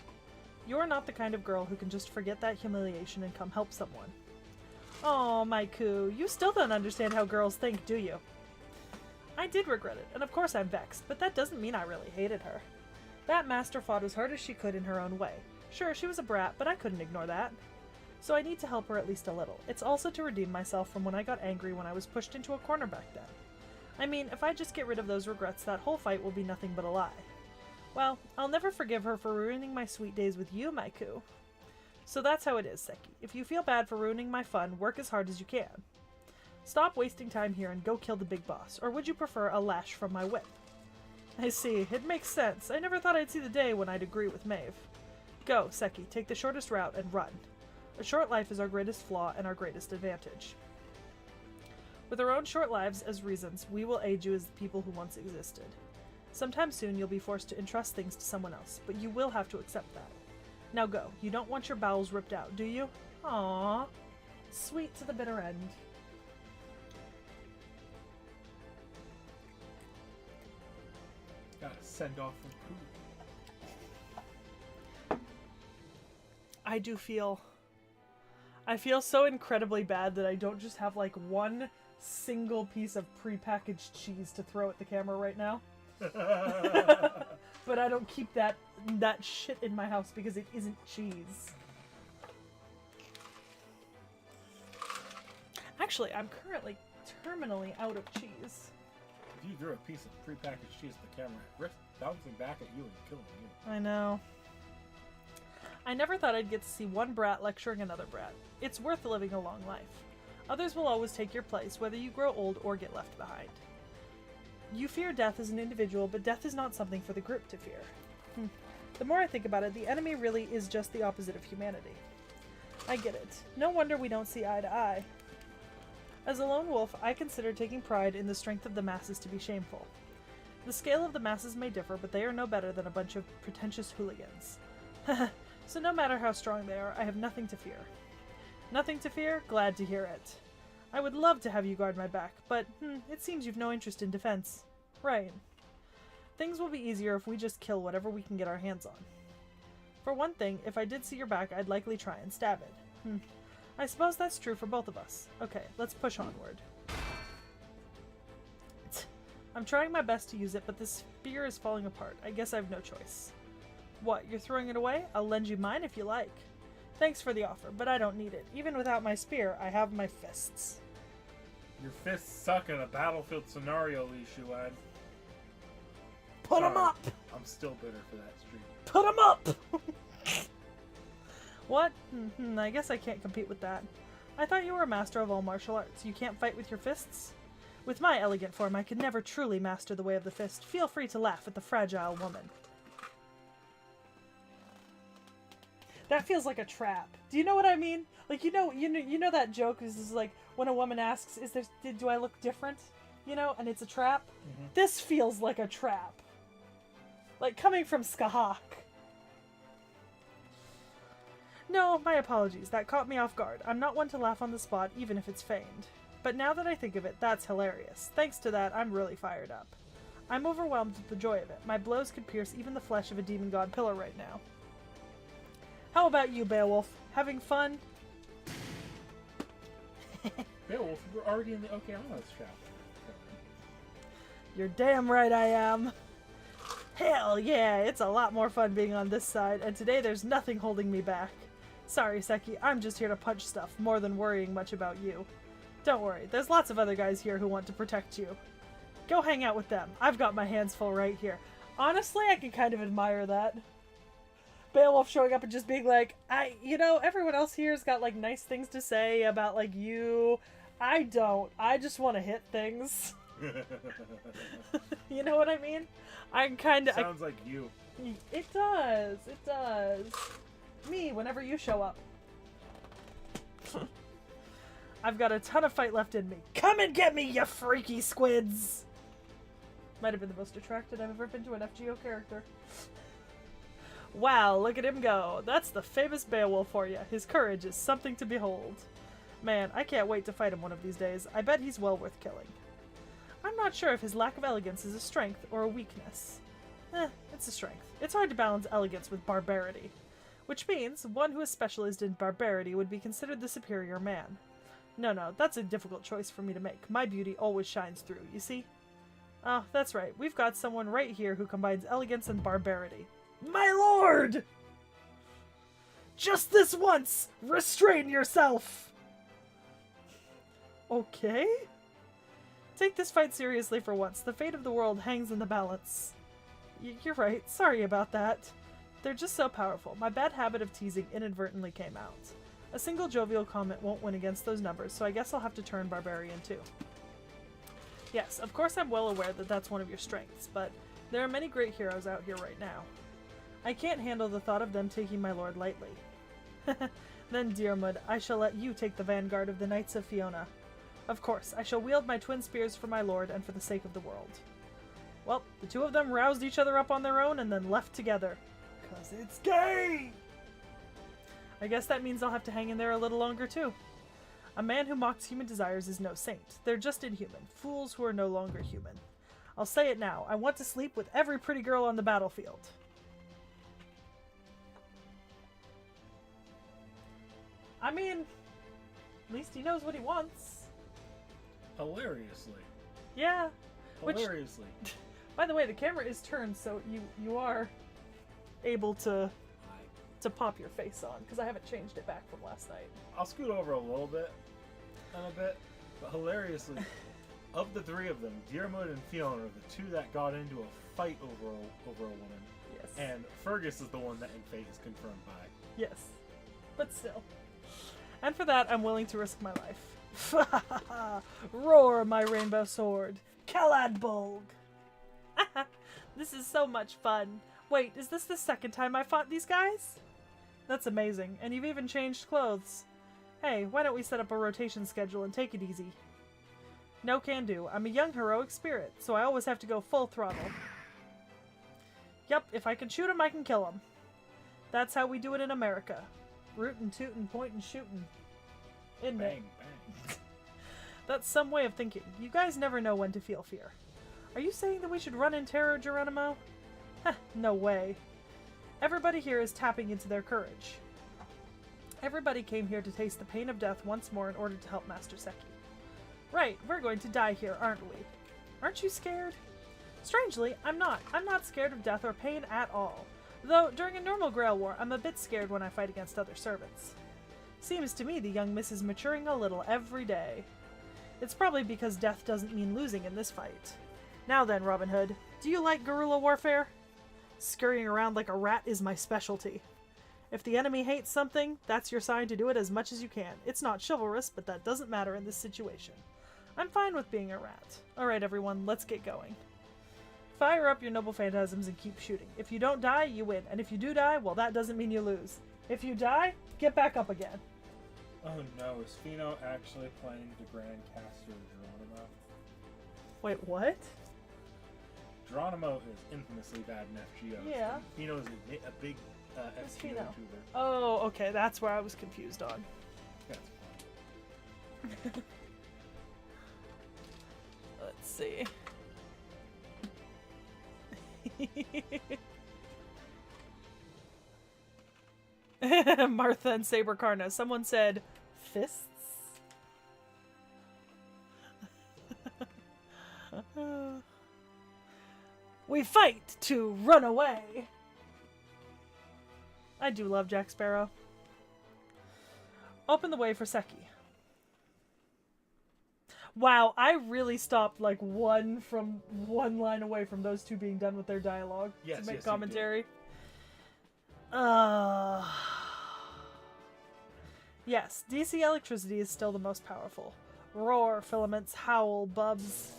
You're not the kind of girl who can just forget that humiliation and come help someone. Oh, my coup, you still don't understand how girls think, do you? I did regret it, and of course I'm vexed, but that doesn't mean I really hated her. That master fought as hard as she could in her own way. Sure, she was a brat, but I couldn't ignore that. So I need to help her at least a little. It's also to redeem myself from when I got angry when I was pushed into a corner back then. I mean, if I just get rid of those regrets, that whole fight will be nothing but a lie. Well, I'll never forgive her for ruining my sweet days with you, my coup. So that's how it is, Seki. If you feel bad for ruining my fun, work as hard as you can. Stop wasting time here and go kill the big boss, or would you prefer a lash from my whip? I see. It makes sense. I never thought I'd see the day when I'd agree with Maeve. Go, Seki, take the shortest route and run. A short life is our greatest flaw and our greatest advantage. With our own short lives as reasons, we will aid you as the people who once existed. Sometime soon you'll be forced to entrust things to someone else, but you will have to accept that. Now go. You don't want your bowels ripped out, do you? Aww. Sweet to the bitter end. Gotta send off from Pooh. I feel so incredibly bad that I don't just have like one single piece of prepackaged cheese to throw at the camera right now. But I don't keep that shit in my house because it isn't cheese. Actually, I'm currently terminally out of cheese. If you threw a piece of prepackaged cheese at the camera, risk bouncing back at you and killing you. I know. I never thought I'd get to see one brat lecturing another brat. It's worth living a long life. Others will always take your place, whether you grow old or get left behind. You fear death as an individual, but death is not something for the group to fear. The more I think about it, the enemy really is just the opposite of humanity. I get it. No wonder we don't see eye to eye. As a lone wolf, I consider taking pride in the strength of the masses to be shameful. The scale of the masses may differ, but they are no better than a bunch of pretentious hooligans. So no matter how strong they are, I have nothing to fear. Nothing to fear? Glad to hear it. I would love to have you guard my back, but it seems you've no interest in defense. Right. Things will be easier if we just kill whatever we can get our hands on. For one thing, if I did see your back, I'd likely try and stab it. I suppose that's true for both of us. Okay, let's push onward. I'm trying my best to use it, but this spear is falling apart. I guess I have no choice. What, you're throwing it away? I'll lend you mine if you like. Thanks for the offer, but I don't need it. Even without my spear, I have my fists. Your fists suck in a battlefield scenario, Lishu lad. Put them up! I'm still bitter for that streak. Put them up! What? I guess I can't compete with that. I thought you were a master of all martial arts. You can't fight with your fists? With my elegant form, I could never truly master the way of the fist. Feel free to laugh at the fragile woman. That feels like a trap. Do you know what I mean? Like, you know that joke is like when a woman asks, do I look different? You know, and it's a trap. This feels like a trap. Like coming from Skahak. No, my apologies. That caught me off guard. I'm not one to laugh on the spot, even if it's feigned. But now that I think of it, that's hilarious. Thanks to that, I'm really fired up. I'm overwhelmed with the joy of it. My blows could pierce even the flesh of a demon god pillar right now. How about you, Beowulf? Having fun? Beowulf, we're already in the Okeanos chapter. You're damn right I am. Hell yeah, it's a lot more fun being on this side, and today there's nothing holding me back. Sorry, Seki, I'm just here to punch stuff, more than worrying much about you. Don't worry, there's lots of other guys here who want to protect you. Go hang out with them. I've got my hands full right here. Honestly, I can kind of admire that. Beowulf showing up and just being like, everyone else here's got, like, nice things to say about, like, you. I don't. I just want to hit things. You know what I mean? I'm kind of... Sounds like you. It does. It does. Me, whenever you show up. I've got a ton of fight left in me. Come and get me, you freaky squids! Might have been the most attracted I've ever been to an FGO character. Wow, look at him go. That's the famous Beowulf for you. His courage is something to behold. Man, I can't wait to fight him one of these days. I bet he's well worth killing. I'm not sure if his lack of elegance is a strength or a weakness. It's a strength. It's hard to balance elegance with barbarity. Which means, one who is specialized in barbarity would be considered the superior man. No, that's a difficult choice for me to make. My beauty always shines through, you see? Oh, that's right. We've got someone right here who combines elegance and barbarity. My lord! Just this once! Restrain yourself! Okay? Take this fight seriously for once. The fate of the world hangs in the balance. You're right. Sorry about that. They're just so powerful. My bad habit of teasing inadvertently came out. A single jovial comment won't win against those numbers, so I guess I'll have to turn barbarian too. Yes, of course I'm well aware that that's one of your strengths, but there are many great heroes out here right now. I can't handle the thought of them taking my lord lightly. Then, Dearmud, I shall let you take the vanguard of the Knights of Fiona. Of course, I shall wield my twin spears for my lord and for the sake of the world. Well, the two of them roused each other up on their own and then left together. 'Cause it's gay! I guess that means I'll have to hang in there a little longer too. A man who mocks human desires is no saint. They're just inhuman. Fools who are no longer human. I'll say it now. I want to sleep with every pretty girl on the battlefield. I mean, at least he knows what he wants. Hilariously. Yeah. Hilariously. Which, by the way, the camera is turned, so you are able to pop your face on, because I haven't changed it back from last night. I'll scoot over a little bit, and a bit, but hilariously, of the three of them, Dearmud and Fiona are the two that got into a fight over a woman. Yes. And Fergus is the one that in fate is confirmed by. Yes. But still. And for that, I'm willing to risk my life. Roar, my rainbow sword. Caladbolg. This is so much fun. Wait, is this the second time I fought these guys? That's amazing, and you've even changed clothes. Hey, why don't we set up a rotation schedule and take it easy? No can do. I'm a young heroic spirit, so I always have to go full throttle. Yep, if I can shoot him, I can kill him. That's how we do it in America. Rootin', tootin', pointin', shootin'. Isn't it? Bang, bang. That's some way of thinking. You guys never know when to feel fear. Are you saying that we should run in terror, Geronimo? Heh, no way. Everybody here is tapping into their courage. Everybody came here to taste the pain of death once more in order to help Master Seki. Right, we're going to die here, aren't we? Aren't you scared? Strangely, I'm not. I'm not scared of death or pain at all. Though, during a normal Grail War, I'm a bit scared when I fight against other servants. Seems to me the young miss is maturing a little every day. It's probably because death doesn't mean losing in this fight. Now then, Robin Hood, do you like guerrilla warfare? Scurrying around like a rat is my specialty. If the enemy hates something, that's your sign to do it as much as you can. It's not chivalrous, but that doesn't matter in this situation. I'm fine with being a rat. Alright everyone, let's get going. Fire up your noble phantasms and keep shooting. If you don't die, you win. And if you do die, well, that doesn't mean you lose. If you die, get back up again. Oh no, is Fino actually playing the Grand Caster Geronimo? Wait, what? Geronimo is infamously bad in FGO. Yeah. Fino is a big Who's FGO Fino? tuber. Oh, okay, that's where I was confused on. That's fine. Let's see. Martha and Saber Karna. Someone said fists? We fight to run away. I do love Jack Sparrow. Open the way for Seki. Wow, I really stopped like one line away from those two being done with their dialogue Yes, to make yes, commentary. Yes, DC electricity is still the most powerful. Roar, filaments, howl, bulbs.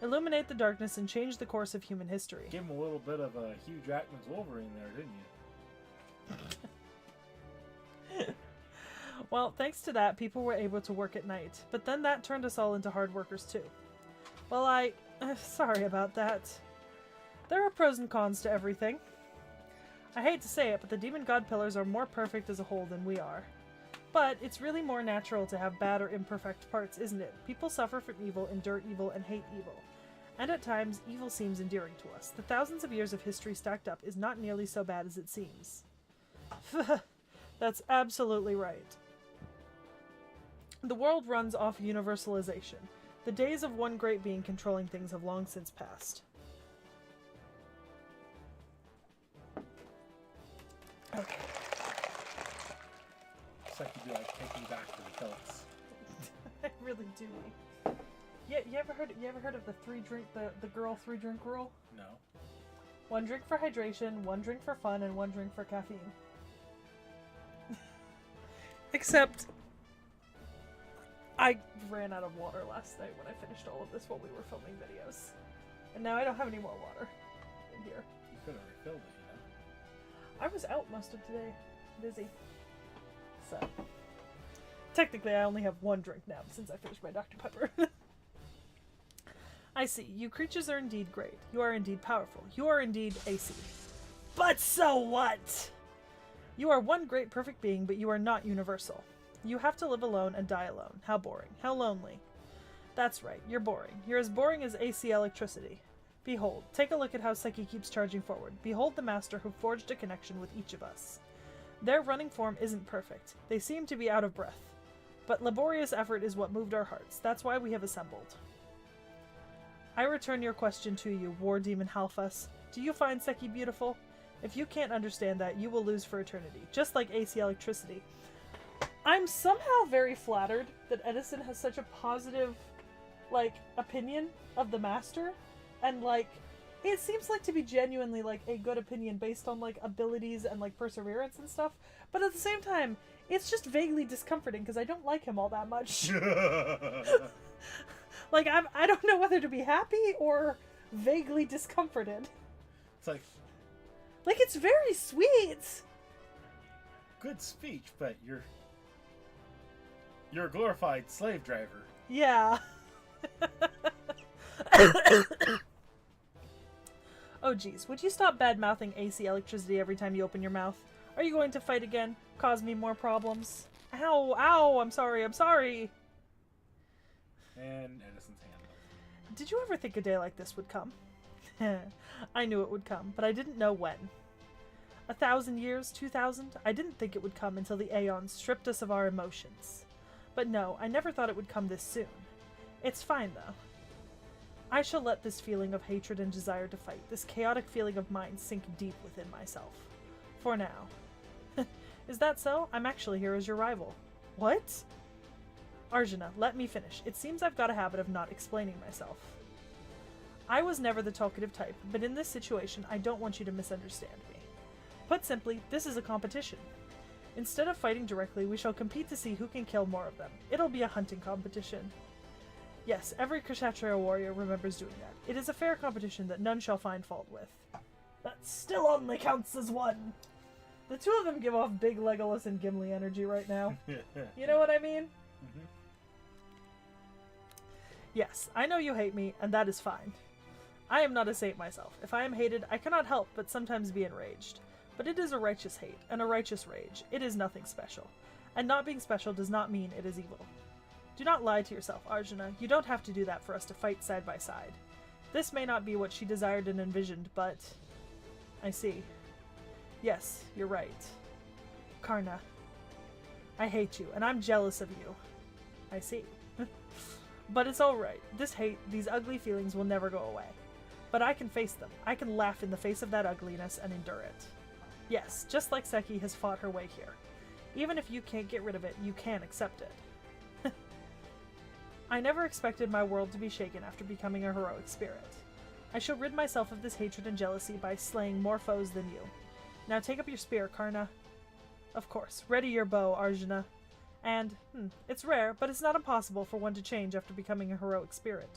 Illuminate the darkness and change the course of human history. Give him a little bit of Hugh Jackman's Wolverine there, didn't you? Well, thanks to that, people were able to work at night. But then that turned us all into hard workers too. Well, sorry about that. There are pros and cons to everything. I hate to say it, but the Demon God Pillars are more perfect as a whole than we are. But it's really more natural to have bad or imperfect parts, isn't it? People suffer from evil, endure evil, and hate evil. And at times, evil seems endearing to us. The thousands of years of history stacked up is not nearly so bad as it seems. That's absolutely right. The world runs off universalization. The days of one great being controlling things have long since passed. Okay. It's like you'd be like, take me back to the kilts. I really do. Yeah, you ever heard of the the girl 3-drink rule? No. 1 drink for hydration, 1 drink for fun, and 1 drink for caffeine. Except I ran out of water last night when I finished all of this while we were filming videos. And now I don't have any more water in here. You could have refilled it, you know? I was out most of today. Busy. So. Technically, I only have 1 drink now since I finished my Dr. Pepper. I see. You creatures are indeed great. You are indeed powerful. You are indeed AC. But so what? You are one great perfect being, but you are not universal. You have to live alone and die alone. How boring. How lonely. That's right. You're boring. You're as boring as AC electricity. Behold. Take a look at how Seki keeps charging forward. Behold the master who forged a connection with each of us. Their running form isn't perfect. They seem to be out of breath. But laborious effort is what moved our hearts. That's why we have assembled. I return your question to you, War Demon Halfus. Do you find Seki beautiful? If you can't understand that, you will lose for eternity. Just like AC electricity. I'm somehow very flattered that Edison has such a positive, opinion of the Master. And, it seems to be genuinely, a good opinion based on, abilities and, perseverance and stuff. But at the same time, It's just vaguely discomforting because I don't like him all that much. Like, I don't know whether to be happy or vaguely discomforted. It's like it's very sweet. Good speech, but you're a glorified slave driver. Yeah. Oh geez, would you stop bad-mouthing AC electricity every time you open your mouth? Are you going to fight again? Cause me more problems? Ow, ow, I'm sorry. And Edison's hand. Did you ever think a day like this would come? I knew it would come, but I didn't know when. 1,000 years, 2,000? I didn't think it would come until the aeons stripped us of our emotions. But no, I never thought it would come this soon. It's fine, though. I shall let this feeling of hatred and desire to fight, this chaotic feeling of mine, sink deep within myself. For now. Is that so? I'm actually here as your rival. What? Arjuna, let me finish. It seems I've got a habit of not explaining myself. I was never the talkative type, but in this situation, I don't want you to misunderstand me. Put simply, this is a competition. Instead of fighting directly, we shall compete to see who can kill more of them. It'll be a hunting competition. Yes, every Kshatriya warrior remembers doing that. It is a fair competition that none shall find fault with. That still only counts as one. The two of them give off big Legolas and Gimli energy right now. You know what I mean? Mm-hmm. Yes, I know you hate me, and that is fine. I am not a saint myself. If I am hated, I cannot help but sometimes be enraged. But it is a righteous hate, and a righteous rage. It is nothing special. And not being special does not mean it is evil. Do not lie to yourself, Arjuna. You don't have to do that for us to fight side by side. This may not be what she desired and envisioned, but... I see. Yes, you're right. Karna. I hate you, and I'm jealous of you. I see. But it's alright. This hate, these ugly feelings will never go away. But I can face them. I can laugh in the face of that ugliness and endure it. Yes, just like Seki has fought her way here. Even if you can't get rid of it, you can accept it. I never expected my world to be shaken after becoming a heroic spirit. I shall rid myself of this hatred and jealousy by slaying more foes than you. Now take up your spear, Karna. Of course, ready your bow, Arjuna. And, it's rare, but it's not impossible for one to change after becoming a heroic spirit.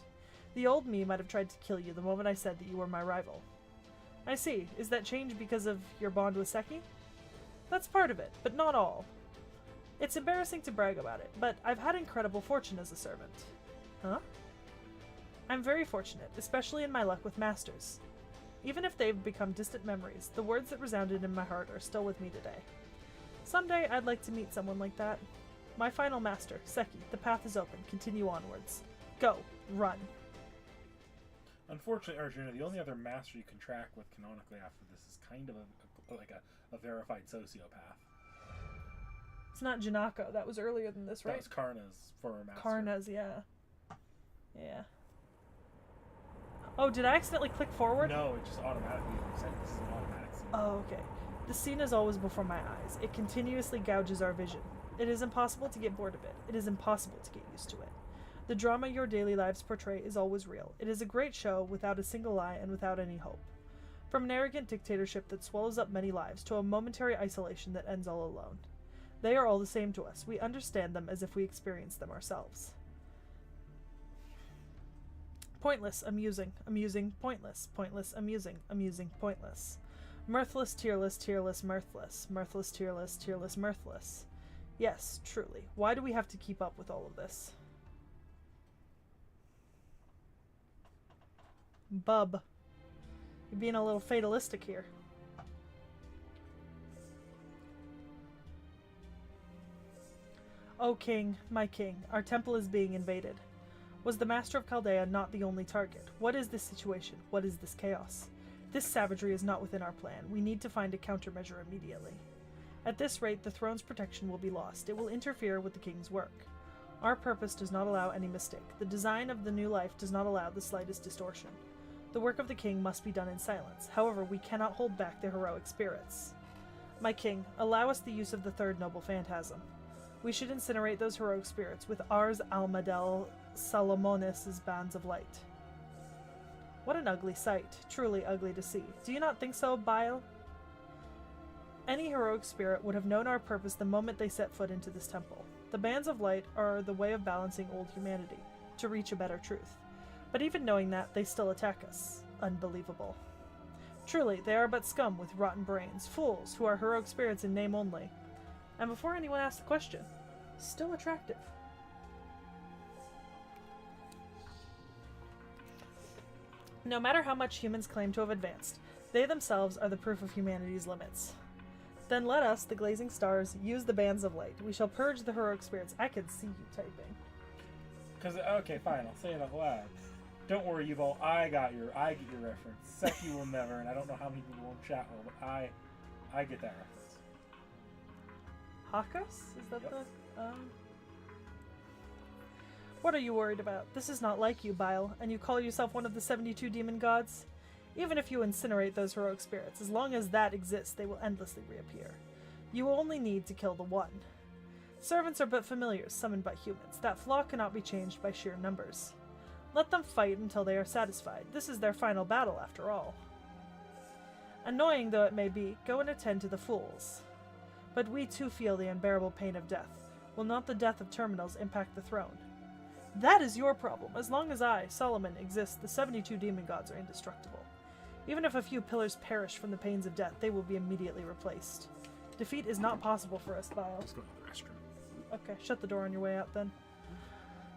The old me might have tried to kill you the moment I said that you were my rival. I see. Is that change because of your bond with Seki? That's part of it, but not all. It's embarrassing to brag about it, but I've had incredible fortune as a servant. Huh? I'm very fortunate, especially in my luck with masters. Even if they've become distant memories, the words that resounded in my heart are still with me today. Someday I'd like to meet someone like that. My final master, Seki, the path is open. Continue onwards. Go. Run. Unfortunately, Arjuna, the only other master you can track with canonically after this is kind of a verified sociopath. It's not Janako. That was earlier than this, right? That was Karna's former master. Karna's, yeah. Yeah. Oh, did I accidentally click forward? No, it just automatically said this is an automatic scene. Oh, okay. The scene is always before my eyes. It continuously gouges our vision. It is impossible to get bored of it. It is impossible to get used to it. The drama your daily lives portray is always real. It is a great show without a single lie and without any hope. From an arrogant dictatorship that swallows up many lives to a momentary isolation that ends all alone. They are all the same to us. We understand them as if we experienced them ourselves. Pointless, amusing, amusing, pointless, pointless, amusing, amusing, pointless. Mirthless, tearless, tearless, mirthless, mirthless, tearless, tearless, mirthless. Yes, truly. Why do we have to keep up with all of this? Bub. You're being a little fatalistic here. O king, my king, our temple is being invaded. Was the master of Chaldea not the only target? What is this situation? What is this chaos? This savagery is not within our plan. We need to find a countermeasure immediately. At this rate, the throne's protection will be lost. It will interfere with the king's work. Our purpose does not allow any mistake. The design of the new life does not allow the slightest distortion. The work of the king must be done in silence. However, we cannot hold back the heroic spirits. My king, allow us the use of the third noble phantasm. We should incinerate those heroic spirits with Ars Almadel Salomonis' bands of light. What an ugly sight. Truly ugly to see. Do you not think so, Bile? Any heroic spirit would have known our purpose the moment they set foot into this temple. The bands of light are the way of balancing old humanity, to reach a better truth. But even knowing that, they still attack us. Unbelievable. Truly, they are but scum with rotten brains, fools who are heroic spirits in name only. And before anyone asks the question, still attractive. No matter how much humans claim to have advanced, they themselves are the proof of humanity's limits. Then let us, the glazing stars, use the bands of light. We shall purge the heroic spirits. I can see you typing. Okay, fine, I'll say it out loud. Don't worry, Yuval, I get your reference. Seki will never, and I don't know how many people in chat will, but I get that reference. Hakos? Is that Yep. the... What are you worried about? This is not like you, Bile, and you call yourself one of the 72 demon gods? Even if you incinerate those heroic spirits, as long as that exists, they will endlessly reappear. You only need to kill the one. Servants are but familiars, summoned by humans. That flaw cannot be changed by sheer numbers. Let them fight until they are satisfied. This is their final battle, after all. Annoying though it may be, go and attend to the fools. But we too feel the unbearable pain of death. Will not the death of terminals impact the throne? That is your problem. As long as I, Solomon, exist, the 72 demon gods are indestructible. Even if a few pillars perish from the pains of death, they will be immediately replaced. Defeat is not possible for us, Bile. Let's go to the restroom. Okay, shut the door on your way out then.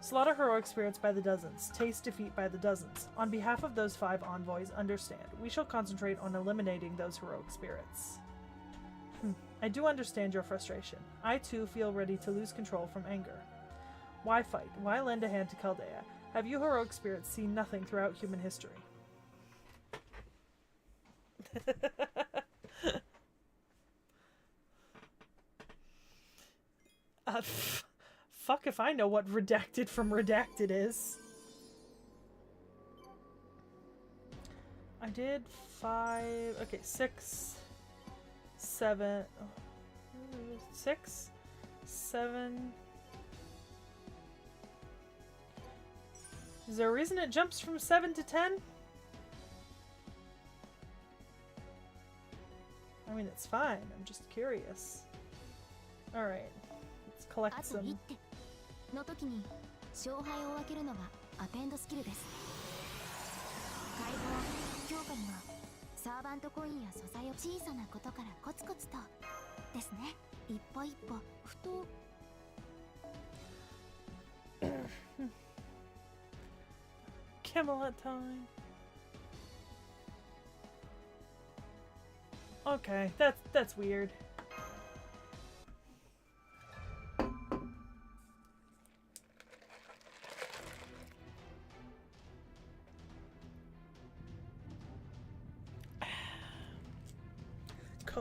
Slaughter heroic spirits by the dozens. Taste defeat by the dozens. On behalf of those 5 envoys, understand. We shall concentrate on eliminating those heroic spirits. I do understand your frustration. I too feel ready to lose control from anger. Why fight? Why lend a hand to Chaldea? Have you heroic spirits seen nothing throughout human history? Fuck if I know what redacted from redacted is. I did 5... Okay, 6... 7... 6... 7... Is there a reason it jumps from 7 to 10? I mean, it's fine. I'm just curious. Alright. Let's collect some. の時に勝敗を分けるのがアテンドスキルです。解放強化にはサーバントコインや素材を小さなことからコツコツとですね。一歩一歩ふと Camelot time. Okay, that's weird.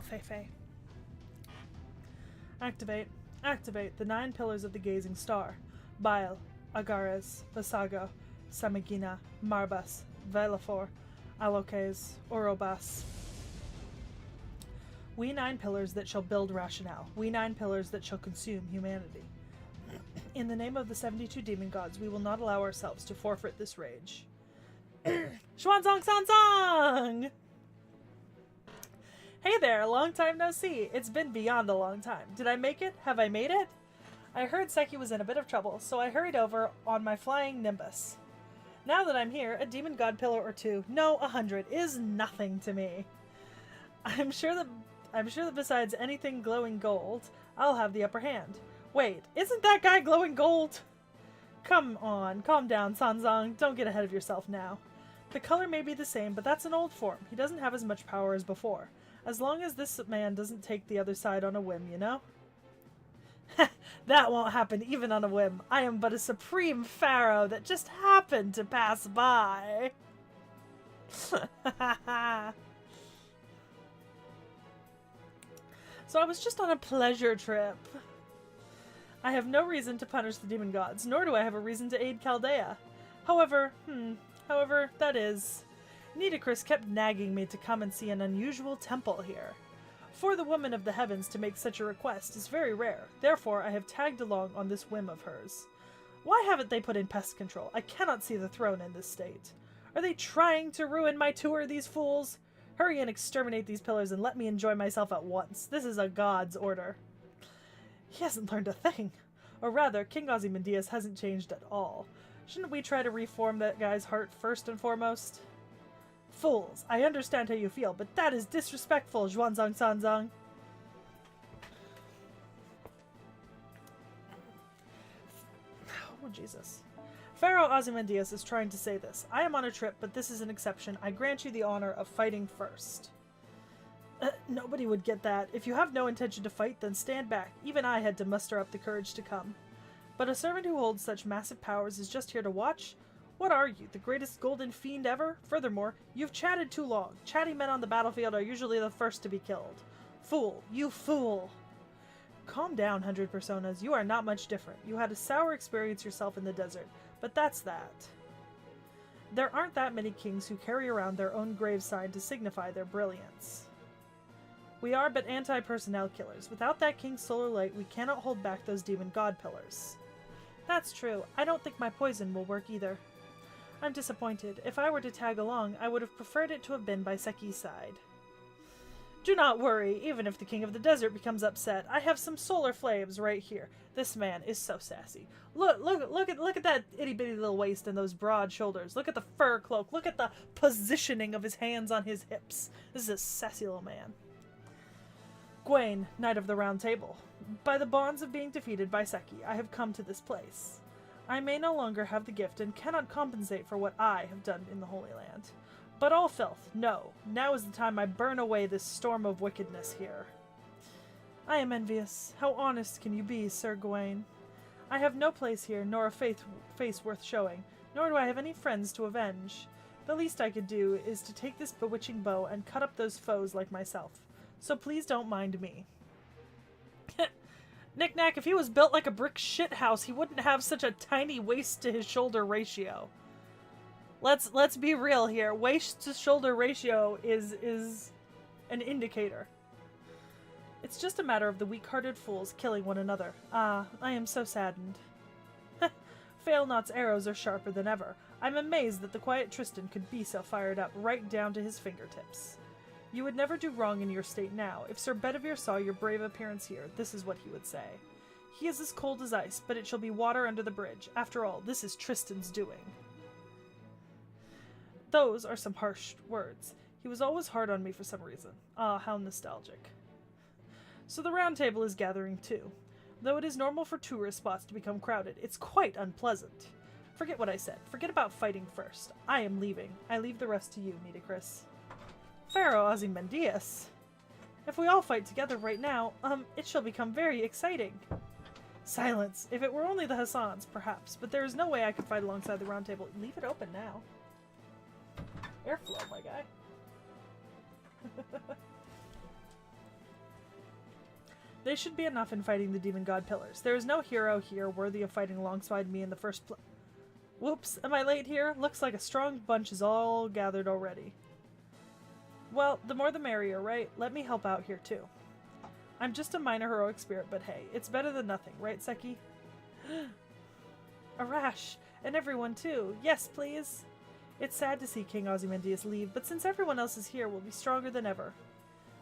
Feefee. Activate. Activate the 9 pillars of the gazing star. Bile, Agares, Vasago, Samagina, Marbas, Velafor, Alokes, Orobas. We 9 pillars that shall build rationale. We 9 pillars that shall consume humanity. In the name of the 72 demon gods, we will not allow ourselves to forfeit this rage. Xuanzong Sanzong! Hey there, long time no see. It's been beyond a long time. Did I make it? Have I made it? I heard Seki was in a bit of trouble, so I hurried over on my flying Nimbus. Now that I'm here, a demon god pillar or 2, no, 100, is nothing to me. I'm sure that besides anything glowing gold, I'll have the upper hand. Wait, isn't that guy glowing gold? Come on, calm down, Sanzong. Don't get ahead of yourself now. The color may be the same, but that's an old form. He doesn't have as much power as before. As long as this man doesn't take the other side on a whim, you know? That won't happen even on a whim. I am but a supreme pharaoh that just happened to pass by. So I was just on a pleasure trip. I have no reason to punish the demon gods, nor do I have a reason to aid Chaldea. However, that is... Nitocris kept nagging me to come and see an unusual temple here. For the woman of the heavens to make such a request is very rare, therefore I have tagged along on this whim of hers. Why haven't they put in pest control? I cannot see the throne in this state. Are they trying to ruin my tour, these fools? Hurry and exterminate these pillars and let me enjoy myself at once. This is a god's order. He hasn't learned a thing. Or rather, King Ozymandias hasn't changed at all. Shouldn't we try to reform that guy's heart first and foremost? Fools, I understand how you feel, but that is disrespectful, Zhuanzang Sanzang. Oh, Jesus. Pharaoh Ozymandias is trying to say this. I am on a trip, but this is an exception. I grant you the honor of fighting first. Nobody would get that. If you have no intention to fight, then stand back. Even I had to muster up the courage to come. But a servant who holds such massive powers is just here to watch? What are you, the greatest golden fiend ever? Furthermore, you've chatted too long. Chatty men on the battlefield are usually the first to be killed. Fool, you fool! Calm down, 100 Personas. You are not much different. You had a sour experience yourself in the desert, but that's that. There aren't that many kings who carry around their own graveside to signify their brilliance. We are but anti-personnel killers. Without that king's solar light, we cannot hold back those demon god pillars. That's true. I don't think my poison will work either. I'm disappointed. If I were to tag along, I would have preferred it to have been by Seki's side. Do not worry, even if the king of the desert becomes upset. I have some solar flames right here. This man is so sassy. Look at that itty-bitty little waist and those broad shoulders. Look at the fur cloak. Look at the positioning of his hands on his hips. This is a sassy little man. Gwaine, Knight of the Round Table. By the bonds of being defeated by Seki, I have come to this place. I may no longer have the gift and cannot compensate for what I have done in the Holy Land. But all filth, no. Now is the time I burn away this storm of wickedness here. I am envious. How honest can you be, Sir Gawain? I have no place here, nor a face worth showing, nor do I have any friends to avenge. The least I could do is to take this bewitching bow and cut up those foes like myself. So please don't mind me. Knick-knack, if he was built like a brick shithouse, he wouldn't have such a tiny waist to his shoulder ratio. Let's be real here. Waist to shoulder ratio is an indicator. It's just a matter of the weak-hearted fools killing one another. Ah, I am so saddened. Failnaugh's arrows are sharper than ever. I'm amazed that the quiet Tristan could be so fired up, right down to his fingertips. You would never do wrong in your state now. If Sir Bedivere saw your brave appearance here, this is what he would say. He is as cold as ice, but it shall be water under the bridge. After all, this is Tristan's doing. Those are some harsh words. He was always hard on me for some reason. Ah, how nostalgic. So the round table is gathering too. Though it is normal for tourist spots to become crowded, it's quite unpleasant. Forget what I said. Forget about fighting first. I am leaving. I leave the rest to you, Nitocris. Pharaoh Ozymandias. If we all fight together right now, it shall become very exciting. Silence. If it were only the Hassans, perhaps, but there is no way I could fight alongside the round table. Leave it open now. Airflow, my guy. They should be enough in fighting the demon god pillars. There is no hero here worthy of fighting alongside me in the first place. Whoops, am I late here? Looks like a strong bunch is all gathered already. Well, the more the merrier, right? Let me help out here too. I'm just a minor heroic spirit, but hey, it's better than nothing, right, Seki? Arash, and everyone too. Yes, please. It's sad to see King Ozymandias leave, but since everyone else is here, we'll be stronger than ever.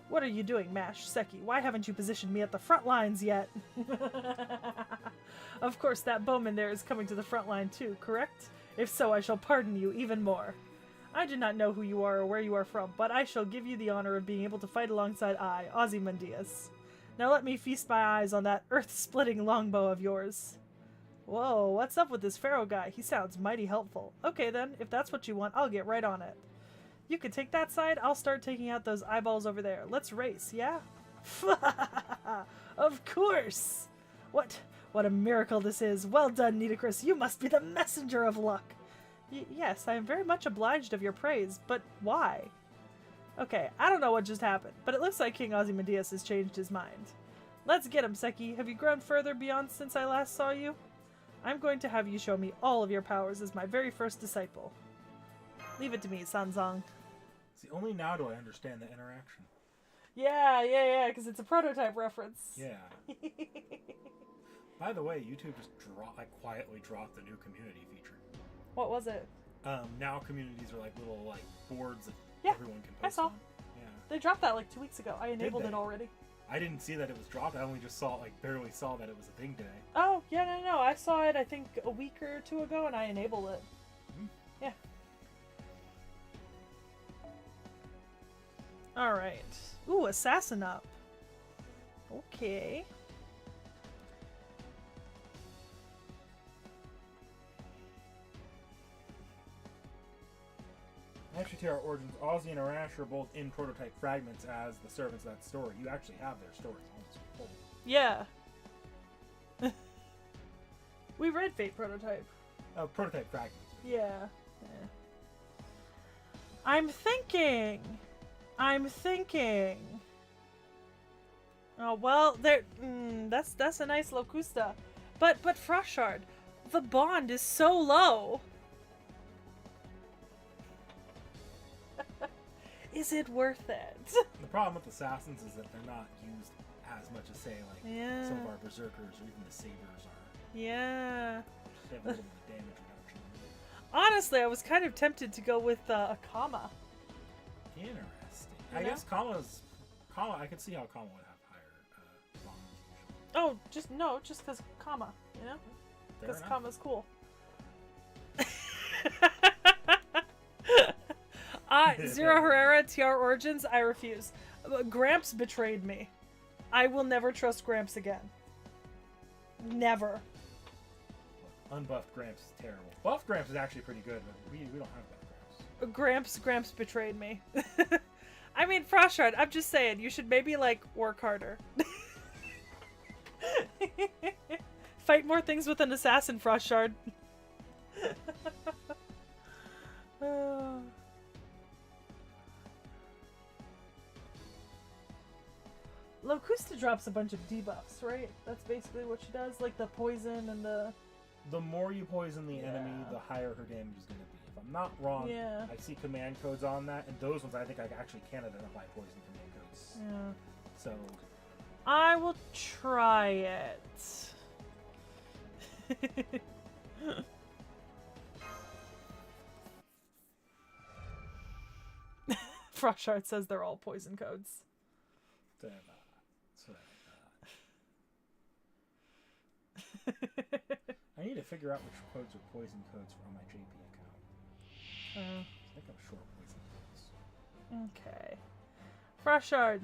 What are you doing, Mash? Seki, why haven't you positioned me at the front lines yet? Of course, that bowman there is coming to the front line too, correct? If so, I shall pardon you even more. I do not know who you are or where you are from, but I shall give you the honor of being able to fight alongside I, Ozymandias. Now let me feast my eyes on that earth-splitting longbow of yours. Whoa, what's up with this Pharaoh guy? He sounds mighty helpful. Okay then, if that's what you want, I'll get right on it. You can take that side, I'll start taking out those eyeballs over there. Let's race, yeah? Of course! What a miracle this is. Well done, Nitocris. You must be the messenger of luck. Yes, I am very much obliged of your praise, but why? Okay, I don't know what just happened, but it looks like King Ozymandias has changed his mind. Let's get him, Seki. Have you grown further beyond since I last saw you? I'm going to have you show me all of your powers as my very first disciple. Leave it to me, Sanzang. See, only now do I understand the interaction. Yeah, because it's a prototype reference. Yeah. By the way, YouTube just quietly dropped the new community feature. What was it? Now communities are like little boards that Yeah, everyone can I post saw. on. They dropped that like 2 weeks ago. I enabled they? it already. I didn't see that it was dropped. I only just saw, like, barely saw that it was a thing today. Oh, yeah, no. I saw it, I think, a week or two ago, and I enabled it. Hmm. Yeah. Alright. Ooh, assassin up. Okay. Actually, to our origins, Ozzy and Arash are both in prototype fragments as the servants of that story. You actually have their stories almost full. Yeah. We read Fate prototype. Prototype fragments. Yeah. I'm thinking. Oh well, there. That's a nice Locusta, but Frostshard, the bond is so low. Is it worth it? The problem with assassins is that they're not used as much as, say, like some of our berserkers or even the sabers are. Yeah. They have a little bit of damage reduction. Honestly, I was kind of tempted to go with a Kama. Interesting. You I know? guess Kama. I could see how Kama would have higher bonds. Oh, just because Kama, you know? Fair Because enough. Kama's cool. Zero Herrera, T.H.E. Origins, I refuse. Gramps betrayed me. I will never trust Gramps again. Never. Unbuffed Gramps is terrible. Buffed Gramps is actually pretty good, but we don't have buffed Gramps. Gramps betrayed me. I mean, Frostshard, I'm just saying, you should maybe, like, work harder. Fight more things with an assassin, Frostshard. Locusta drops a bunch of debuffs, right? That's basically what she does, like the poison and the... The more you poison the enemy, the higher her damage is going to be. If I'm not wrong, I see command codes on that, and those ones I think I actually can identify poison command codes. Yeah. So... I will try it. Frostshard says they're all poison codes. I need to figure out which codes are poison codes on my JP account. I think I'm short poison codes. Okay. Frostshard.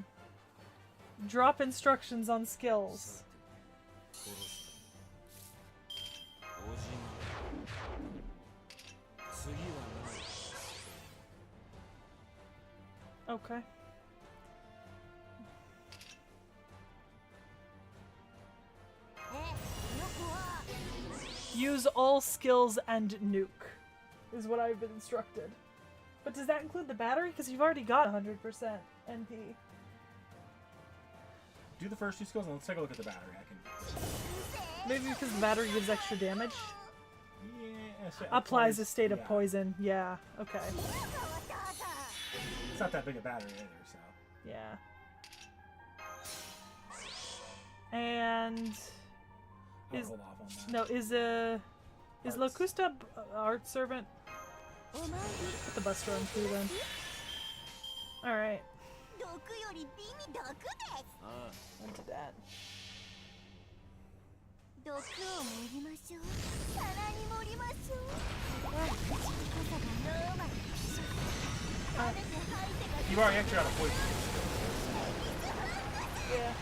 Drop instructions on skills. Okay. Use all skills and nuke, is what I've been instructed. But does that include the battery? Because you've already got 100% NP. Do the first two skills and let's take a look at the battery. Maybe because the battery gives extra damage? Yeah. So Applies a state of poison. Yeah, okay. It's not that big a battery either, so... Yeah. And... Hold off on that. No, is Locusta art servant? Put the bus run through then. Alright. Into that. You've already actually got a poison. Yeah.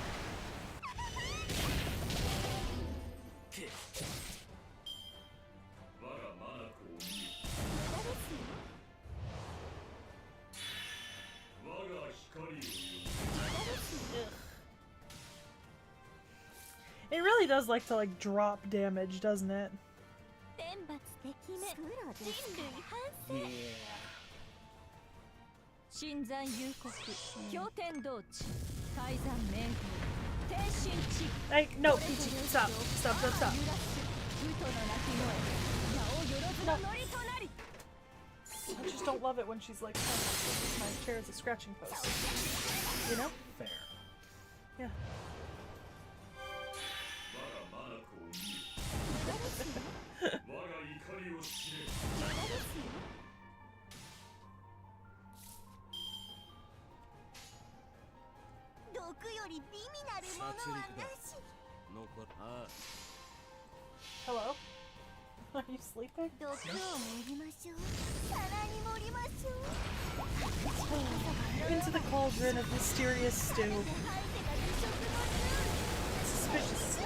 It really does like to drop damage, doesn't it? Yeah. Hey, no, Peachy, stop. No. I just don't love it when she's like, oh, my chair is a scratching post. You know? Fair. Yeah. Hello? Are you sleeping? Into the cauldron of mysterious stew. Suspicious stew.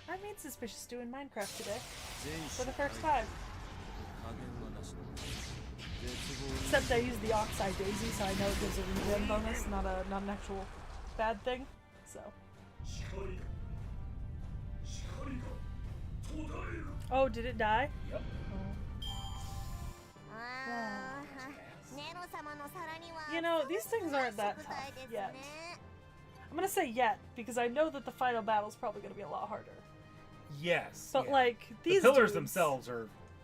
I made suspicious stew in Minecraft today. For the first time. Except I used the Oxide Daisy, so I know it gives a regen bonus, not an actual bad thing. So. Oh, did it die? Yep. You know, these things aren't that tough yet. I'm gonna say yet, because I know that the final battle's probably gonna be a lot harder. Yes. But yeah. like, these the pillars dudes, themselves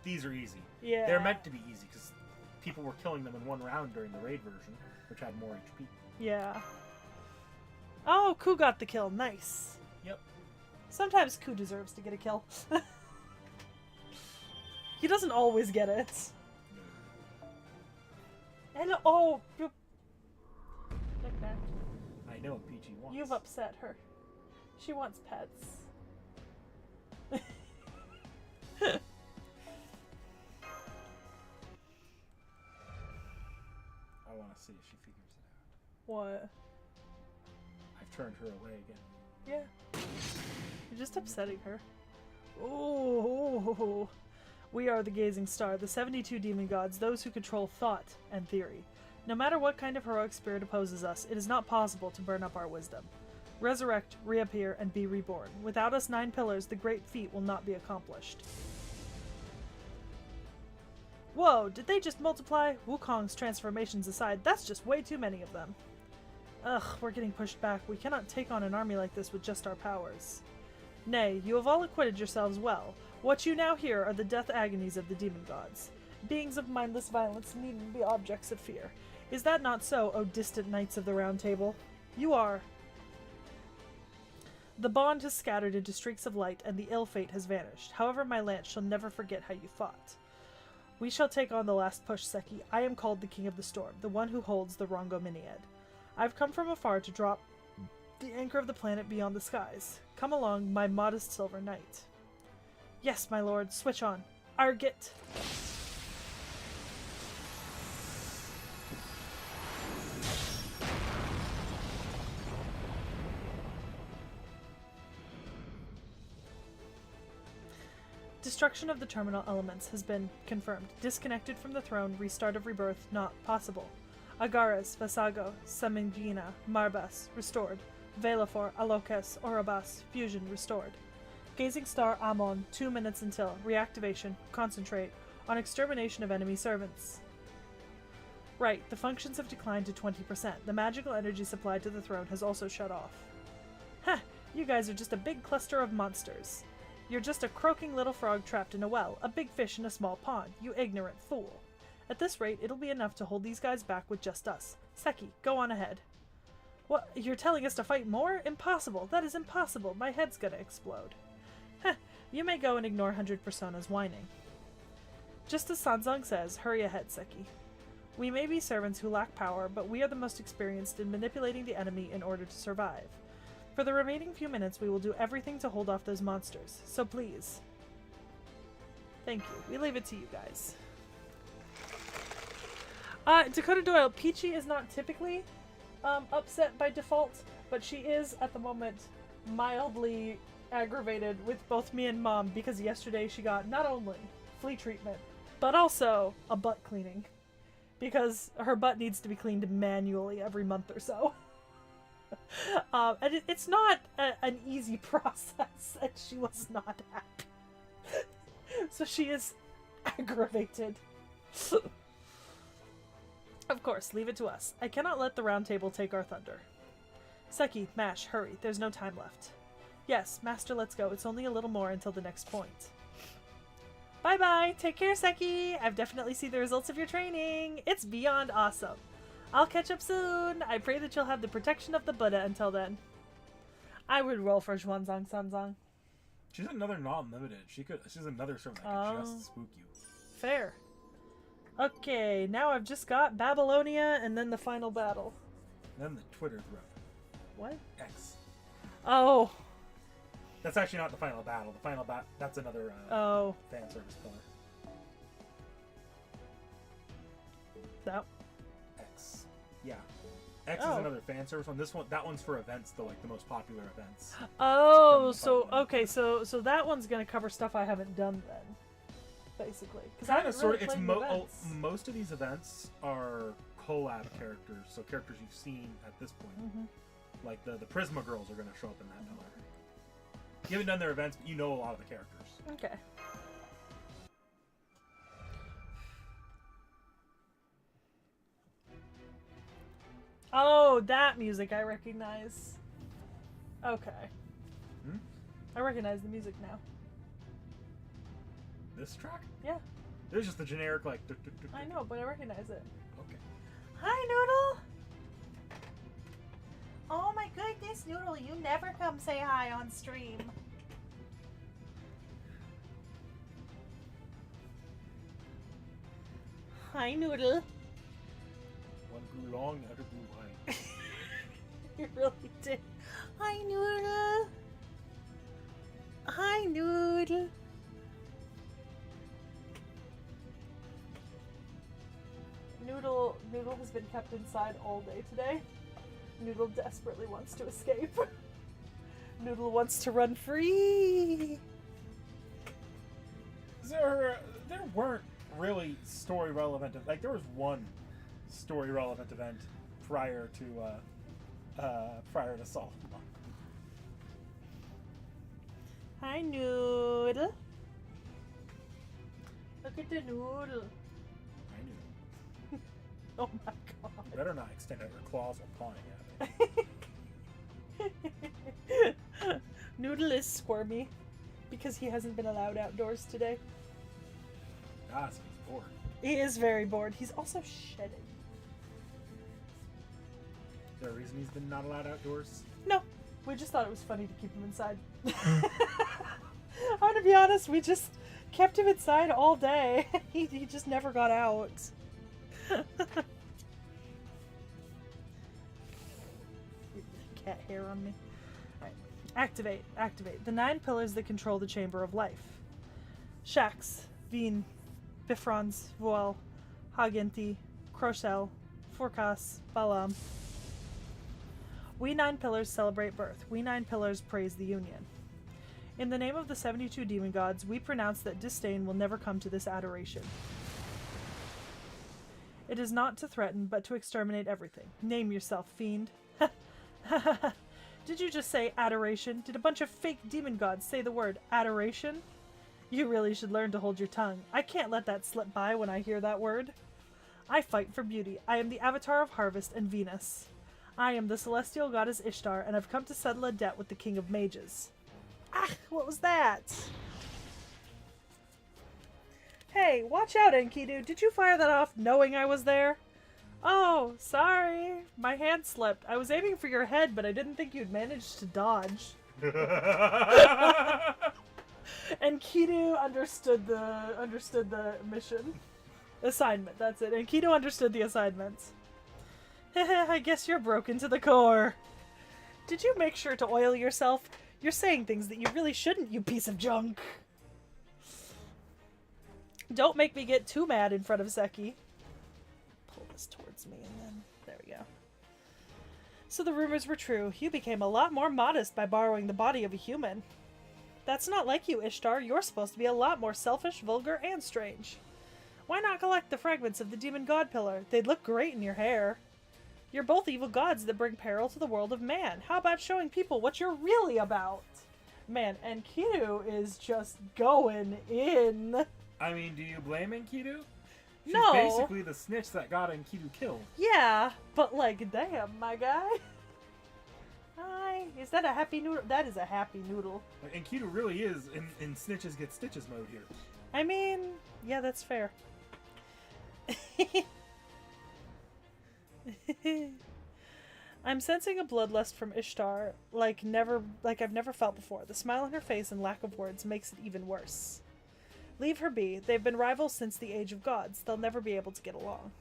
these are easy. Yeah. They're meant to be easy, because people were killing them in one round during the raid version, which had more HP. Yeah. Oh, Ku got the kill. Nice. Yep. Sometimes Ku deserves to get a kill. He doesn't always get it. Hello. Oh. Knick-knack. I know what Peachy wants. You've upset her. She wants pets. I want to see if she figures it out. What? I've turned her away again. Yeah. You're just upsetting her. Oh. We are the Gazing Star, the 72 demon gods, those who control thought and theory. No matter what kind of heroic spirit opposes us, it is not possible to burn up our wisdom. Resurrect, reappear, and be reborn. Without us 9 pillars, the great feat will not be accomplished. Whoa, did they just multiply? Wukong's transformations aside, that's just way too many of them. Ugh, we're getting pushed back. We cannot take on an army like this with just our powers. Nay, you have all acquitted yourselves well. What you now hear are the death agonies of the demon gods. Beings of mindless violence needn't be objects of fear. Is that not so, O distant knights of the Round Table? You are. The bond has scattered into streaks of light, and the ill fate has vanished. However, my lance shall never forget how you fought. We shall take on the last push, Seki. I am called the King of the Storm, the one who holds the Rongo-Miniad. I've come from afar to drop the anchor of the planet beyond the skies. Come along, my modest silver knight. Yes, my lord, switch on. Argit! Destruction of the terminal elements has been confirmed. Disconnected from the throne, restart of rebirth not possible. Agares, Vasago, Samingina, Marbas, restored. Velafor, Alokes, Orobas, fusion restored. Gazing Star Amon, 2 minutes until. Reactivation. Concentrate. On extermination of enemy servants. Right, the functions have declined to 20%. The magical energy supplied to the throne has also shut off. Heh, you guys are just a big cluster of monsters. You're just a croaking little frog trapped in a well, a big fish in a small pond, you ignorant fool. At this rate, it'll be enough to hold these guys back with just us. Seki, go on ahead. What, you're telling us to fight more? Impossible, that is impossible, my head's gonna explode. Heh, you may go and ignore 100 Personas whining. Just as Sanzang says, hurry ahead, Seki. We may be servants who lack power, but we are the most experienced in manipulating the enemy in order to survive. For the remaining few minutes, we will do everything to hold off those monsters, so please. Thank you. We leave it to you guys. Dakota Doyle, Peachy is not typically upset by default, but she is, at the moment, mildly aggravated with both me and Mom because yesterday she got not only flea treatment, but also a butt cleaning. Because her butt needs to be cleaned manually every month or so. And it's not an easy process, and she was not happy. So she is aggravated. Of course, leave it to us. I cannot let the Round Table take our thunder. Seki, Mash, hurry. There's no time left. Yes, Master, let's go. It's only a little more until the next point. Bye-bye. Take care, Seki. I've definitely seen the results of your training. It's beyond awesome. I'll catch up soon. I pray that you'll have the protection of the Buddha until then. I would roll for Xuanzang Sanzang. She's another non-limited. She's another servant that could just spook you. Fair. Okay, now I've just got Babylonia and then the final battle. then the Twitter thread. What? X. Oh. That's actually not the final battle. The final that's another fan service pillar. That. X. Yeah. X is another fan service one. That one's for events, the most popular events. Oh, so okay, so that one's gonna cover stuff I haven't done then, basically. Kind of, sort of. It's most of these events are collab characters, so characters you've seen at this point. Mm-hmm. Like the Prisma girls are gonna show up in that pillar. You haven't done their events, but you know a lot of the characters. Okay. Oh, that music I recognize. Okay. Hmm? I recognize the music now. This track? Yeah. There's just the generic, like... I know, but I recognize it. Okay. Hi, Noodle! Oh my goodness, Noodle, you never come say hi on stream. Hi, Noodle. One grew long, the other grew wide. You really did. Hi, Noodle. Hi, Noodle. Noodle has been kept inside all day today. Noodle desperately wants to escape. Noodle wants to run free. There weren't really story relevant. Like there was one story relevant event prior to Saul. Hi, Noodle. Look at the noodle. I knew. Oh my god. You better not extend out your claws while pawing at me. Noodle is squirmy because he hasn't been allowed outdoors today. Ah, so he's bored. He is very bored. He's also shedding. Is there a reason he's been not allowed outdoors? No, we just thought it was funny to keep him inside. I'm gonna be honest, we just kept him inside all day. He just never got out. Cat hair on me. Alright. Activate. The 9 pillars that control the chamber of life. Shax, Veen, Bifrons, Voel, Hagenti, Crochel, Forkas, Balam. We 9 pillars celebrate birth. We 9 pillars praise the union. In the name of the 72 demon gods, we pronounce that disdain will never come to this adoration. It is not to threaten, but to exterminate everything. Name yourself, fiend. Did you just say adoration? Did a bunch of fake demon gods say the word adoration? You really should learn to hold your tongue. I can't let that slip by when I hear that word. I fight for beauty. I am the avatar of harvest and Venus. I am the celestial goddess Ishtar, and I've come to settle a debt with the king of mages. Ah, what was that? Hey, watch out, Enkidu. Did you fire that off knowing I was there? Oh, sorry. My hand slipped. I was aiming for your head, but I didn't think you'd manage to dodge. Enkidu understood the mission. Assignment, that's it. Enkidu understood the assignment. I guess you're broken to the core. Did you make sure to oil yourself? You're saying things that you really shouldn't, you piece of junk. Don't make me get too mad in front of Seki. Pull this towards me and then... There we go. So the rumors were true. You became a lot more modest by borrowing the body of a human. That's not like you, Ishtar. You're supposed to be a lot more selfish, vulgar, and strange. Why not collect the fragments of the demon god pillar? They'd look great in your hair. You're both evil gods that bring peril to the world of man. How about showing people what you're really about? Man, Enkidu is just going in. I mean, do you blame Enkidu? She's No. basically the snitch that got Enkidu killed. Yeah, but like, damn, my guy. Hi. Is that a happy noodle? That is a happy noodle. Like, Enkidu really is in Snitches Get Stitches mode here. I mean, yeah, that's fair. I'm sensing a bloodlust from Ishtar like I've never felt before. The smile on her face and lack of words makes it even worse. Leave her be. They've been rivals since the age of gods. They'll never be able to get along.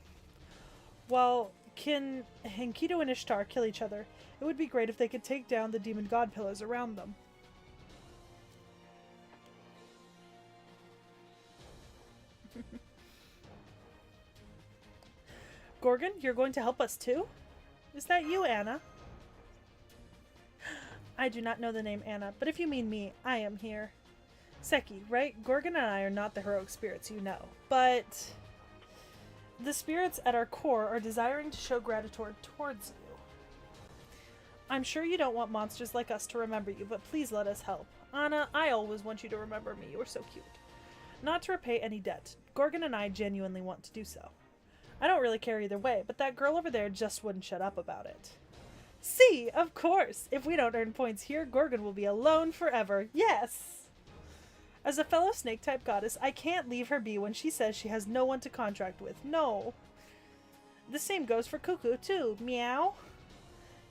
While Can Enkidu and Ishtar kill each other? It would be great if they could take down the demon god pillars around them. Gorgon, you're going to help us too? Is that you, Anna? I do not know the name Anna, but if you mean me, I am here. Seki, right? Gorgon and I are not the heroic spirits, you know. But the spirits at our core are desiring to show gratitude towards you. I'm sure you don't want monsters like us to remember you, but please let us help. Anna, I always want you to remember me. You were so cute. Not to repay any debt. Gorgon and I genuinely want to do so. I don't really care either way, but that girl over there just wouldn't shut up about it. See, of course! If we don't earn points here, Gorgon will be alone forever. Yes! As a fellow snake-type goddess, I can't leave her be when she says she has no one to contract with. No. The same goes for Cuckoo, too. Meow?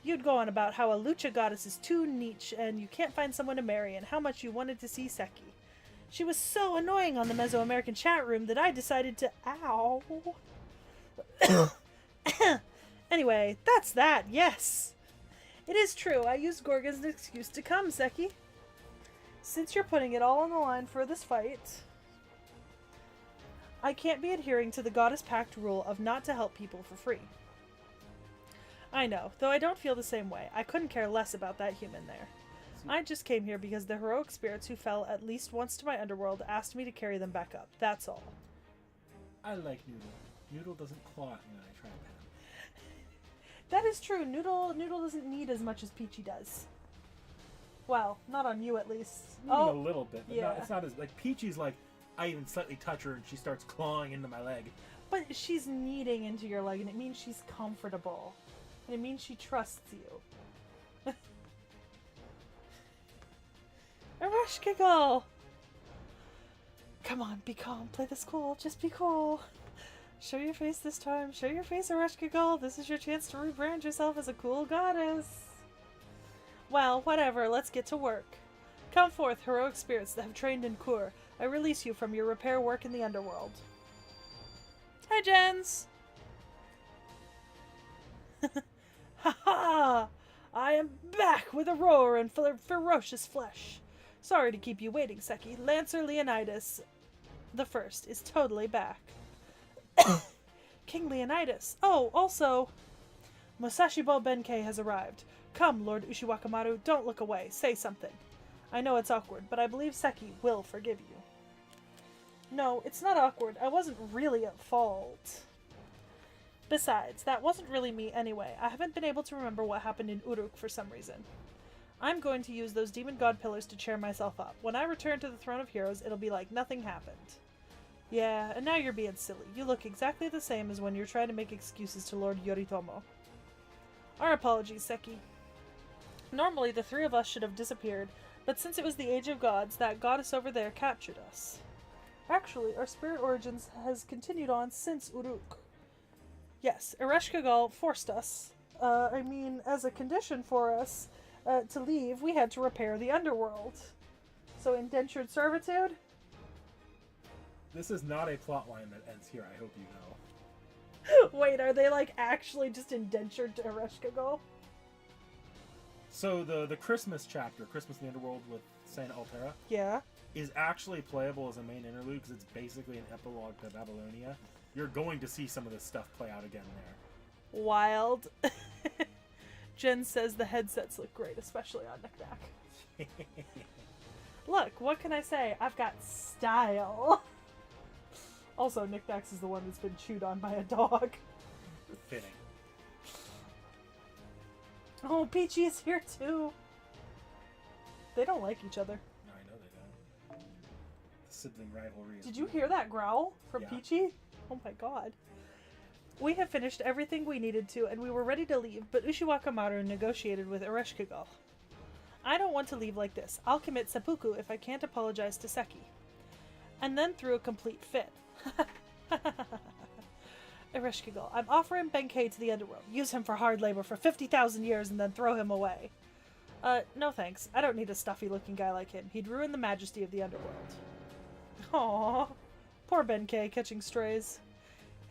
You'd go on about how a lucha goddess is too niche and you can't find someone to marry and how much you wanted to see Seki. She was so annoying on the Mesoamerican chat room that I decided to... Ow. Anyway, that's that, yes. It is true, I used Gorgon as an excuse to come, Seki. Since you're putting it all on the line for this fight, I can't be adhering to the Goddess Pact rule of not to help people for free. I know, though I don't feel the same way. I couldn't care less about that human there. I just came here because the heroic spirits who fell at least once to my underworld asked me to carry them back up. That's all. I like Noodle. Noodle doesn't claw at me when I try and pet him. That is true. Noodle doesn't need as much as Peachy does. Well, not on you at least. Maybe a little bit, but yeah. it's not as... Like, Peachy's like, I even slightly touch her and she starts clawing into my leg. But she's kneading into your leg and it means she's comfortable. And it means she trusts you. A rush giggle! Come on, be calm. Play this cool. Just be cool. Show your face this time. Show your face, a rush giggle. This is your chance to rebrand yourself as a cool goddess. Well, whatever. Let's get to work. Come forth, heroic spirits that have trained in Kur. I release you from your repair work in the underworld. Hi, Jens! Ha ha! I am back with a roar and ferocious flesh. Sorry to keep you waiting, Seki. Lancer Leonidas the First is totally back. King Leonidas. Oh, also, Musashibo Benkei has arrived. Come, Lord Ushiwakamaru, don't look away. Say something. I know it's awkward, but I believe Seki will forgive you. No, it's not awkward. I wasn't really at fault. Besides, that wasn't really me anyway. I haven't been able to remember what happened in Uruk for some reason. I'm going to use those demon god pillars to cheer myself up. When I return to the Throne of Heroes, it'll be like nothing happened. Yeah, and now you're being silly. You look exactly the same as when you're trying to make excuses to Lord Yoritomo. Our apologies, Seki. Normally, the three of us should have disappeared, but since it was the Age of Gods, that goddess over there captured us. Actually, our spirit origins has continued on since Uruk. Yes, Ereshkigal forced us. As a condition for us to leave, we had to repair the underworld. So indentured servitude? This is not a plot line that ends here, I hope you know. Wait, are they like actually just indentured to Ereshkigal? So the Christmas chapter, Christmas in the Underworld with Saint Altera, Yeah. is actually playable as a main interlude because it's basically an epilogue to Babylonia. You're going to see some of this stuff play out again there. Wild. Jen says the headsets look great, especially on Knick-Knack. Look, what can I say? I've got style. Also, Knick-Knacks is the one that's been chewed on by a dog. Fitting. Oh, Peachy is here too. They don't like each other. No, I know they don't. The sibling rivalry is Did you hear that growl from Yeah. Peachy? Oh my god. We have finished everything we needed to, and we were ready to leave, but Ushiwakamaru negotiated with Ereshkigal. I don't want to leave like this. I'll commit seppuku if I can't apologize to Seki. And then threw a complete fit. Ereshkigal, I'm offering Benkei to the underworld. Use him for hard labor for 50,000 years and then throw him away. No thanks. I don't need a stuffy-looking guy like him. He'd ruin the majesty of the underworld. Aww. Poor Benkei catching strays.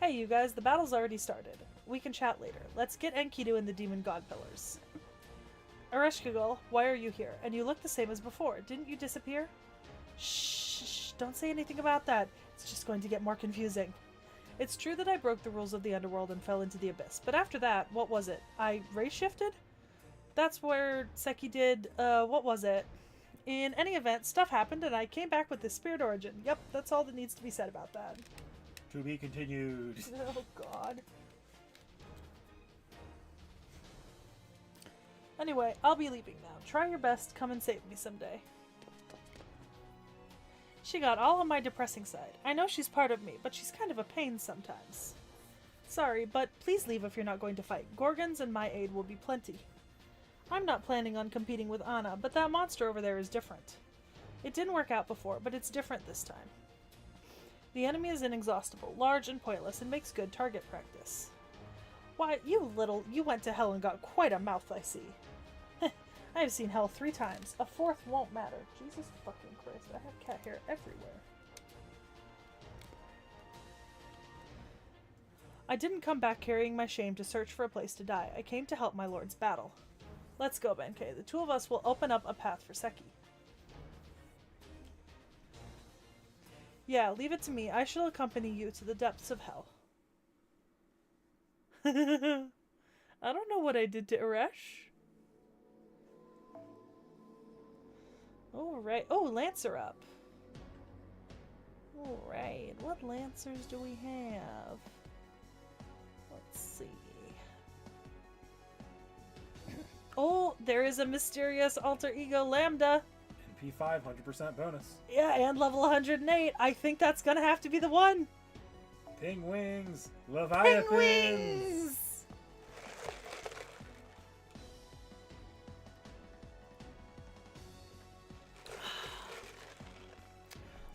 Hey, you guys, the battle's already started. We can chat later. Let's get Enkidu and the Demon God Pillars. Ereshkigal, why are you here? And you look the same as before. Didn't you disappear? Shh, don't say anything about that. It's just going to get more confusing. It's true that I broke the rules of the underworld and fell into the abyss, but after that, what was it? I race shifted? That's where Seki did, what was it? In any event, stuff happened and I came back with this spirit origin. Yep, that's all that needs to be said about that. To be continued. Oh, God. Anyway, I'll be leaving now. Try your best, come and save me someday. She got all on my depressing side. I know she's part of me, but she's kind of a pain sometimes. Sorry, but please leave if you're not going to fight. Gorgons and my aid will be plenty. I'm not planning on competing with Anna, but that monster over there is different. It didn't work out before, but it's different this time. The enemy is inexhaustible, large and pointless, and makes good target practice. Why, you went to hell and got quite a mouth, I see. I have seen hell 3 times. A 4th won't matter. Jesus fucking Christ, I have cat hair everywhere. I didn't come back carrying my shame to search for a place to die. I came to help my lord's battle. Let's go, Benkei. The 2 of us will open up a path for Seki. Yeah, leave it to me. I shall accompany you to the depths of hell. I don't know what I did to Eresh. Alright. Oh, Lancer up. Alright. What Lancers do we have? Let's see. Oh, there is a mysterious alter ego Lambda. And P5, 100% bonus. Yeah, and level 108. I think that's gonna have to be the one. Ping wings! Leviathans! Ping wings!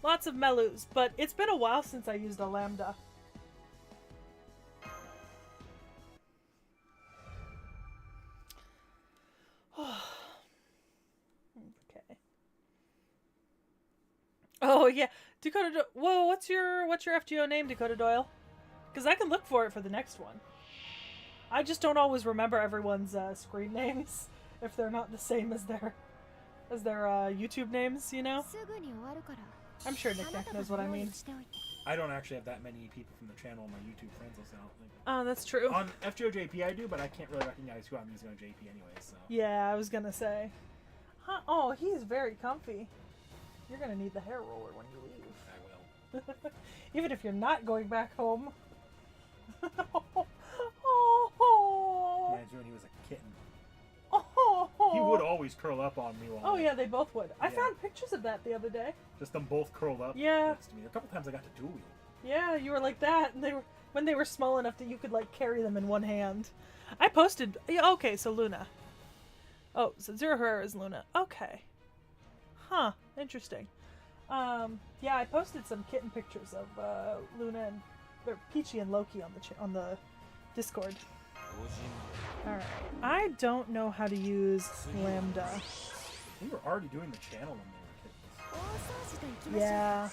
Lots of Melus, but it's been a while since I used a Lambda. Okay. Oh yeah, Dakota. Whoa, what's your FGO name, Dakota Doyle? Because I can look for it for the next one. I just don't always remember everyone's screen names if they're not the same as their YouTube names, you know. I'm sure Nick knows what I mean. I don't actually have that many people from the channel on my YouTube friends list. I don't think. Oh, that's true. On FGOJP I do, but I can't really recognize who I'm using on JP anyway, so. Yeah, I was gonna say. Huh? Oh, he's very comfy. You're gonna need the hair roller when you leave. I will. Even if you're not going back home. Reminds me when he was a kitten. He would always curl up on me while. Oh yeah, they both would. I Yeah. found pictures of that the other day. Just them both curled up Yeah. next to me. A couple times I got to dual wheel. Yeah, you were like that, and when they were small enough that you could like carry them in one hand. I posted. Yeah, okay, so Luna. Oh, so Zero Herrera is Luna. Okay. Huh. Interesting. Yeah, I posted some kitten pictures of Luna and or Peachy and Loki on the Discord. All right. I don't know how to use Lambda. We were already doing the channel when they were kittens. Yeah.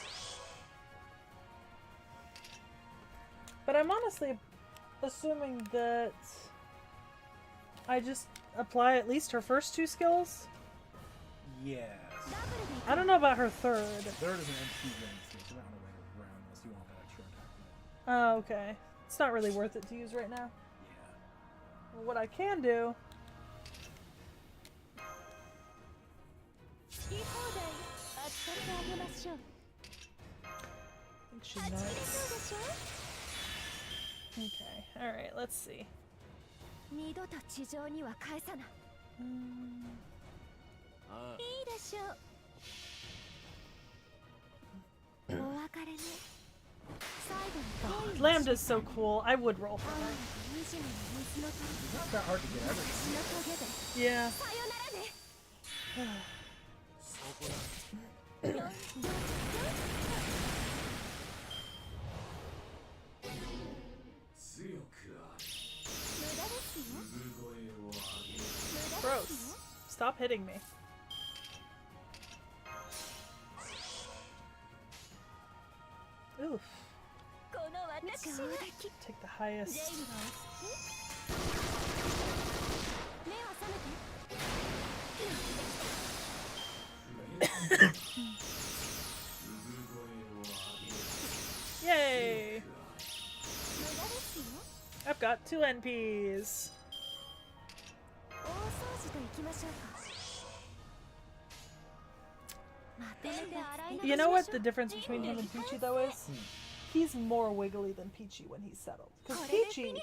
But I'm honestly assuming that I just apply at least her first 2 skills. Yes. I don't know about her third. Third is an MP game, so you're not gonna wait around unless you want that extra attack. Oh, okay. It's not really worth it to use right now. Yeah. Well, what I can do... I think she knows. Okay, alright, let's see. Lambda's so cool. I would roll for her. It's not that hard to get everything. Yeah. Gross. Stop hitting me. Oof. Take the highest. ジェイムがお好き？目を覚めて。 Yay! 無駄ですよ。 I've got 2 NPs. 大掃除と行きましょうか。まとめて洗い流しましょう。 You know what the difference between him and Peachy though is? He's more wiggly than Peachy when he's settled. Because Peachy,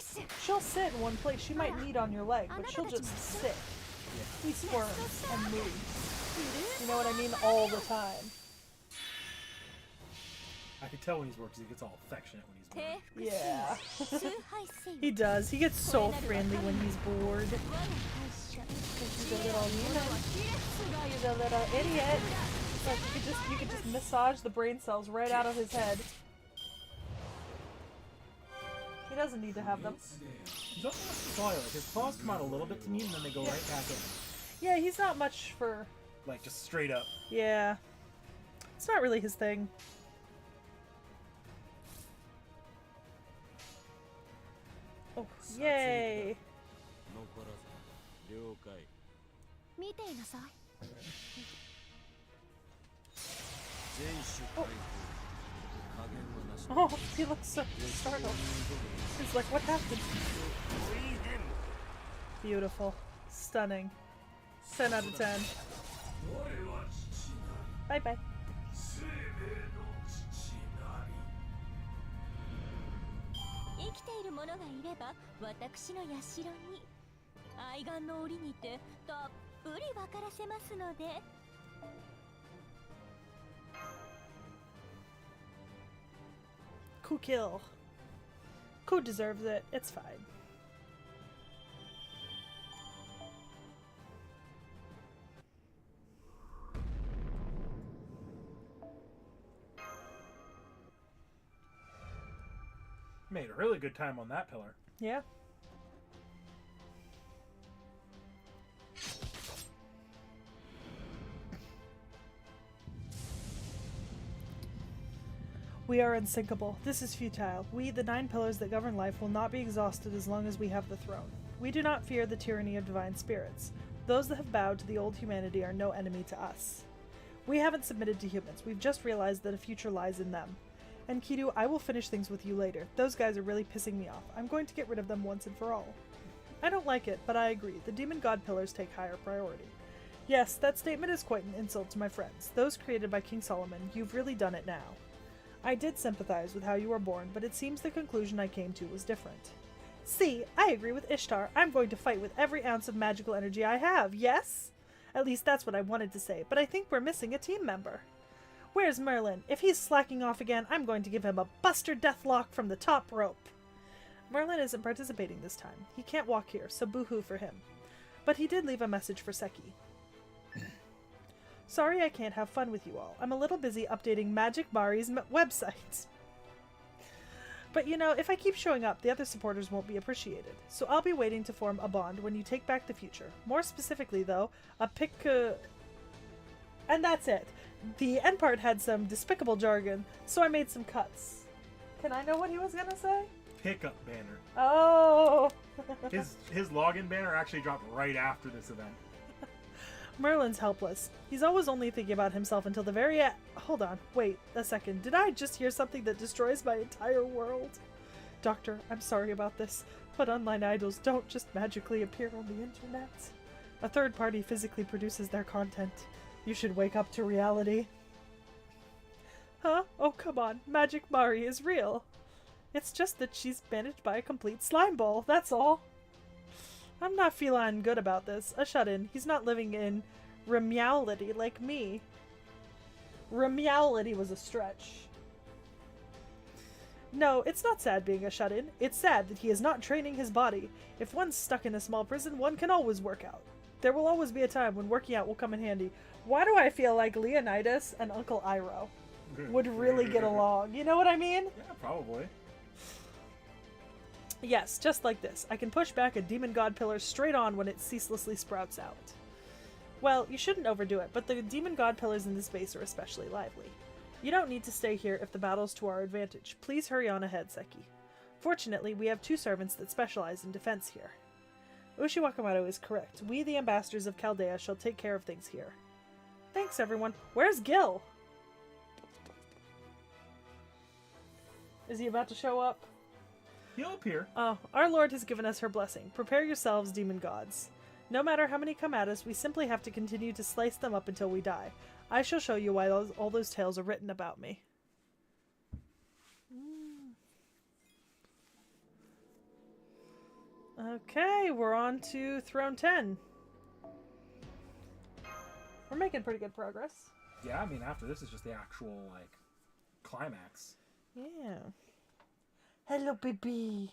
she'll sit in one place. She might knead on your leg, but she'll just sit. He squirms and moves. You know what I mean? All the time. I can tell when he's worked because he gets all affectionate when he's bored. Yeah. 崇拝せよ。 He does. He gets so friendly when he's bored. 我が会社。 He's a little human. He's a little idiot. Like you could just massage the brain cells right out of his head. He doesn't need to have them. He's also like the Twilight. His claws come out a little bit to me and then they go right back in. Yeah, he's not much for... Like, just straight up. Yeah. It's not really his thing. Oh, yay! 見ていなさい。 Oh, he looks so startled. He's like, what happened? Beautiful. Stunning. 10 out of 10. Bye bye. 生きている者がいれば私の社に愛玩の折にてたっぷり分からせますので。 Cool kill. Cool deserves it. It's fine. Made a really good time on that pillar. Yeah. We are unsinkable. This is futile. We, the 9 pillars that govern life, will not be exhausted as long as we have the throne. We do not fear the tyranny of divine spirits. Those that have bowed to the old humanity are no enemy to us. We haven't submitted to humans. We've just realized that a future lies in them. And Kidu, I will finish things with you later. Those guys are really pissing me off. I'm going to get rid of them once and for all. I don't like it, but I agree. The demon god pillars take higher priority. Yes, that statement is quite an insult to my friends. Those created by King Solomon, you've really done it now. I did sympathize with how you were born, but it seems the conclusion I came to was different. See, I agree with Ishtar. I'm going to fight with every ounce of magical energy I have, yes? At least that's what I wanted to say, but I think we're missing a team member. Where's Merlin? If he's slacking off again, I'm going to give him a Buster Deathlock from the top rope. Merlin isn't participating this time. He can't walk here, so boo-hoo for him. But he did leave a message for Seki. Sorry I can't have fun with you all. I'm a little busy updating Magic Mari's website. But you know, if I keep showing up, the other supporters won't be appreciated. So I'll be waiting to form a bond when you take back the future. More specifically, though, a pick... And that's it. The end part had some despicable jargon, so I made some cuts. Can I know what he was gonna say? Pickup banner. Oh! His login banner actually dropped right after this event. Merlin's helpless. He's always only thinking about himself until the very end. Hold on, wait a second. Did I just hear something that destroys my entire world? Doctor, I'm sorry about this, but online idols don't just magically appear on the internet. A third party physically produces their content. You should wake up to reality. Huh? Oh, come on. Magic Mari is real. It's just that she's managed by a complete slime ball, that's all. I'm not feeling good about this. A shut-in. He's not living in reality like me. Reality was a stretch. No, it's not sad being a shut-in. It's sad that he is not training his body. If one's stuck in a small prison, one can always work out. There will always be a time when working out will come in handy. Why do I feel like Leonidas and Uncle Iroh would really get along? You know what I mean? Yeah, probably. Yes, just like this. I can push back a demon god pillar straight on when it ceaselessly sprouts out. Well, you shouldn't overdo it, but the demon god pillars in this base are especially lively. You don't need to stay here if the battle's to our advantage. Please hurry on ahead, Seki. Fortunately, we have 2 servants that specialize in defense here. Ushi Wakamoto is correct. We, the ambassadors of Chaldea, shall take care of things here. Thanks, everyone. Where's Gil? Is he about to show up? He'll appear. Oh, our Lord has given us her blessing. Prepare yourselves, demon gods. No matter how many come at us, we simply have to continue to slice them up until we die. I shall show you why all those tales are written about me. Okay, we're on to Throne 10. We're making pretty good progress. Yeah, I mean, after this is just the actual, like, climax. Yeah. Hello, baby.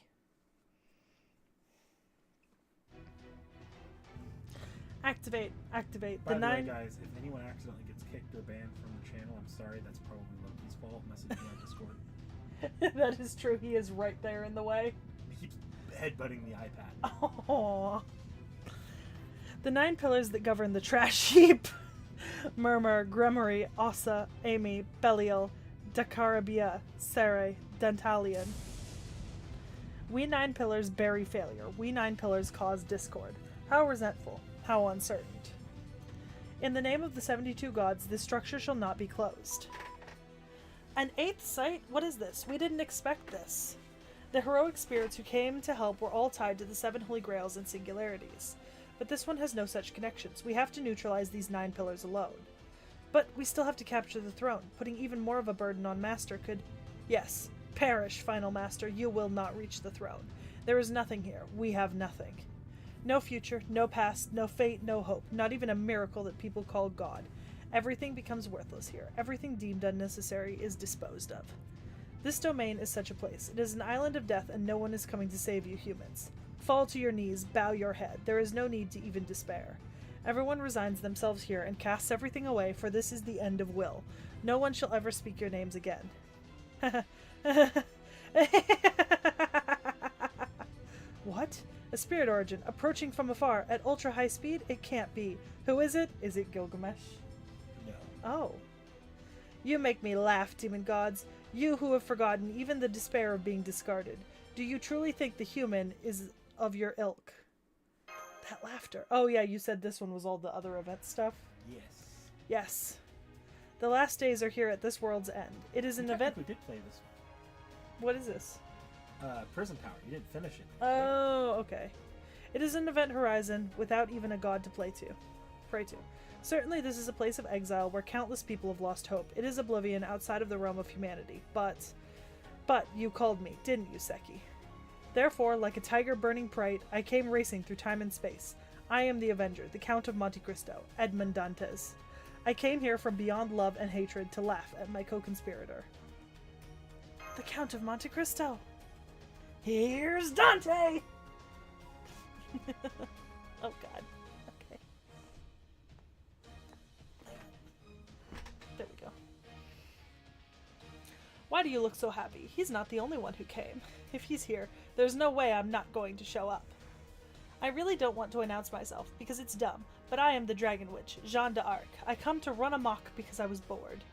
Activate. By the way, guys, if anyone accidentally gets kicked or banned from the channel, I'm sorry. That's probably Loki's fault. Message me on Discord. That is true. He is right there in the way. He keeps headbutting the iPad. Aww. The 9 pillars that govern the trash heap. Murmur, Grummery, Ossa, Amy, Belial, Dakarabia, Sere, Dentalian. We 9 pillars bury failure. We 9 pillars cause discord. How resentful. How uncertain. In the name of the 72 gods, this structure shall not be closed. An 8th site? What is this? We didn't expect this. The heroic spirits who came to help were all tied to the 7 holy grails and singularities. But this one has no such connections. We have to neutralize these 9 pillars alone. But we still have to capture the throne. Putting even more of a burden on Master could... Yes, perish, final Master. You will not reach the throne. There is nothing here. We have nothing. No future, no past, no fate, no hope. Not even a miracle that people call God. Everything becomes worthless here. Everything deemed unnecessary is disposed of. This domain is such a place. It is an island of death, and no one is coming to save you humans. Fall to your knees, bow your head. There is no need to even despair. Everyone resigns themselves here and casts everything away, for this is the end of will. No one shall ever speak your names again. What? A spirit origin, approaching from afar, at ultra-high speed? It can't be. Who is it? Is it Gilgamesh? No. Oh. You make me laugh, demon gods. You who have forgotten even the despair of being discarded. Do you truly think the human is of your ilk? That laughter. Oh yeah, you said this one was all the other event stuff? Yes. Yes. The last days are here at this world's end. It is an event... We did play this one. What is this? Prison Tower. You didn't finish it. Oh, okay. It is an event horizon without even a god to pray to. Certainly this is a place of exile where countless people have lost hope. It is oblivion outside of the realm of humanity. But you called me, didn't you, Seki? Therefore, like a tiger burning pride, I came racing through time and space. I am the Avenger, the Count of Monte Cristo, Edmond Dantes. I came here from beyond love and hatred to laugh at my co-conspirator. The Count of Monte Cristo! Here's Dante! Oh god. Okay. There we go. Why do you look so happy? He's not the only one who came. If he's here, there's no way I'm not going to show up. I really don't want to announce myself, because it's dumb, but I am the Dragon Witch, Jeanne d'Arc. I come to run amok because I was bored.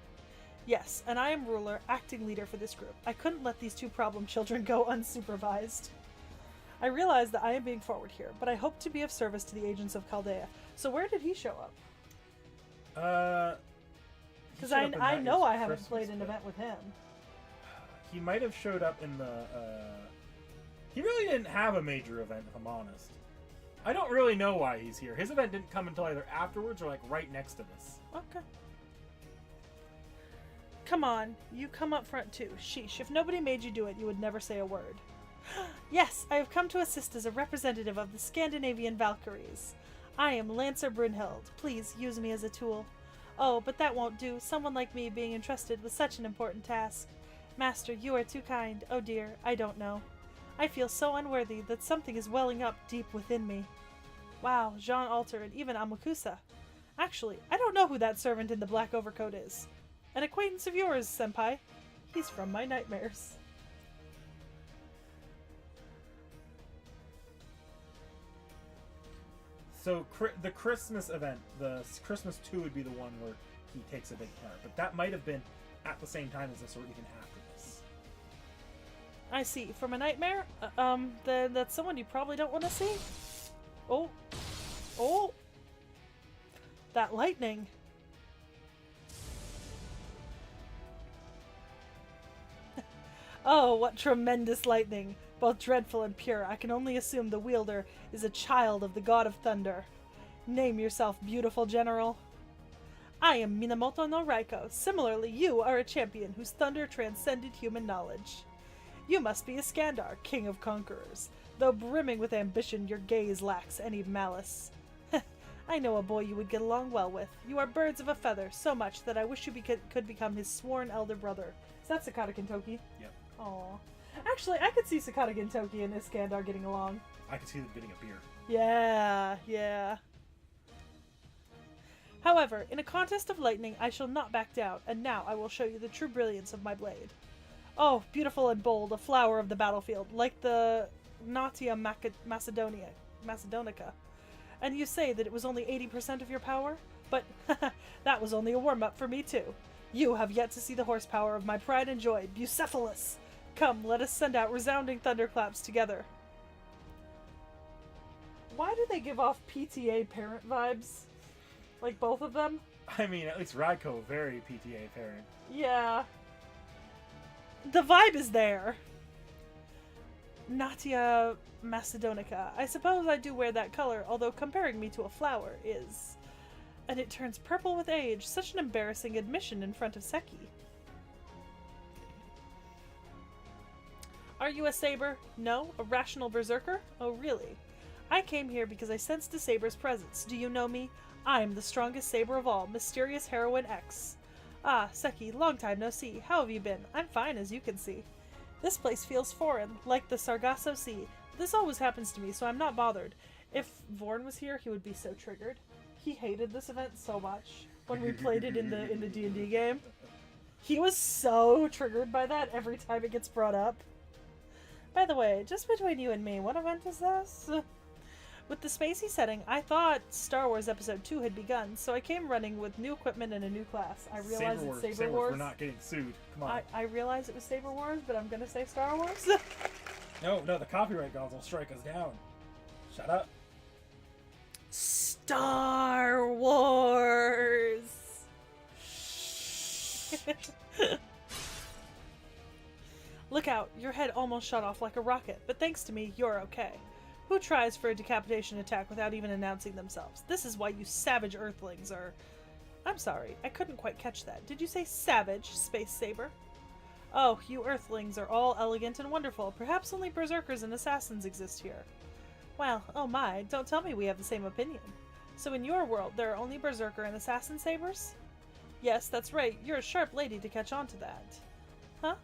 Yes, and I am ruler, acting leader for this group. I couldn't let these 2 problem children go unsupervised. I realize that I am being forward here, but I hope to be of service to the agents of Chaldea. So where did he show up? Because I know I haven't played an event with him. He might have showed up in the... He really didn't have a major event, if I'm honest. I don't really know why he's here. His event didn't come until either afterwards or like right next to this. Okay. Come on, you come up front too. Sheesh, if nobody made you do it, you would never say a word. Yes, I have come to assist as a representative of the Scandinavian Valkyries. I am Lancer Brunhild. Please use me as a tool. Oh, but that won't do. Someone like me being entrusted with such an important task. Master, you are too kind. Oh dear, I don't know. I feel so unworthy that something is welling up deep within me. Wow, Jean Alter and even Amakusa. Actually, I don't know who that servant in the black overcoat is. An acquaintance of yours, senpai. He's from my nightmares. So the Christmas event, the Christmas 2 would be the one where he takes a big part. But that might have been at the same time as this or even after this. I see. From a nightmare? Then that's someone you probably don't want to see? Oh. Oh! That lightning! Oh, what tremendous lightning! Both dreadful and pure. I can only assume the wielder is a child of the god of thunder. Name yourself, beautiful general. I am Minamoto no Raiko. Similarly, you are a champion whose thunder transcended human knowledge. You must be Iskandar, king of conquerors. Though brimming with ambition, your gaze lacks any malice. I know a boy you would get along well with. You are birds of a feather, so much that I wish you could become his sworn elder brother. Is that Sakata Gintoki? Yep. Aww. Actually, I could see Sakata Gintoki and Iskandar getting along. I could see them getting a beer. Yeah, yeah. However, in a contest of lightning, I shall not back down, and now I will show you the true brilliance of my blade. Oh, beautiful and bold, a flower of the battlefield, like the Natia Macedonica. And you say that it was only 80% of your power? But that was only a warm-up for me too. You have yet to see the horsepower of my pride and joy, Bucephalus. Come, let us send out resounding thunderclaps together. Why do they give off PTA parent vibes? Like both of them? I mean, at least Raiko, very PTA parent. Yeah. The vibe is there. Natia Macedonica. I suppose I do wear that color, although comparing me to a flower is... And it turns purple with age. Such an embarrassing admission in front of Seki. Are you a saber? No? A rational berserker? Oh, really? I came here because I sensed a saber's presence. Do you know me? I'm the strongest saber of all, Mysterious Heroine X. Ah, Seki, long time no see. How have you been? I'm fine, as you can see. This place feels foreign, like the Sargasso Sea. This always happens to me, so I'm not bothered. If Vorn was here, he would be so triggered. He hated this event so much when we played it in the D&D game. He was so triggered by that every time it gets brought up. By the way, just between you and me, what event is this? With the spacey setting, I thought Star Wars Episode 2 had begun, so I came running with new equipment and a new class. I realize it's Saber Wars. We're not getting sued. Come on. I realize it was Saber Wars, but I'm gonna say Star Wars. No, the copyright gods will strike us down. Shut up. Star Wars! Look out, your head almost shot off like a rocket, but thanks to me, you're okay. Who tries for a decapitation attack without even announcing themselves? This is why you savage earthlings are... I'm sorry, I couldn't quite catch that. Did you say savage, Space Saber? Oh, you earthlings are all elegant and wonderful. Perhaps only berserkers and assassins exist here. Well, oh my, don't tell me we have the same opinion. So in your world, there are only berserker and assassin sabers? Yes, that's right. You're a sharp lady to catch on to that. Huh?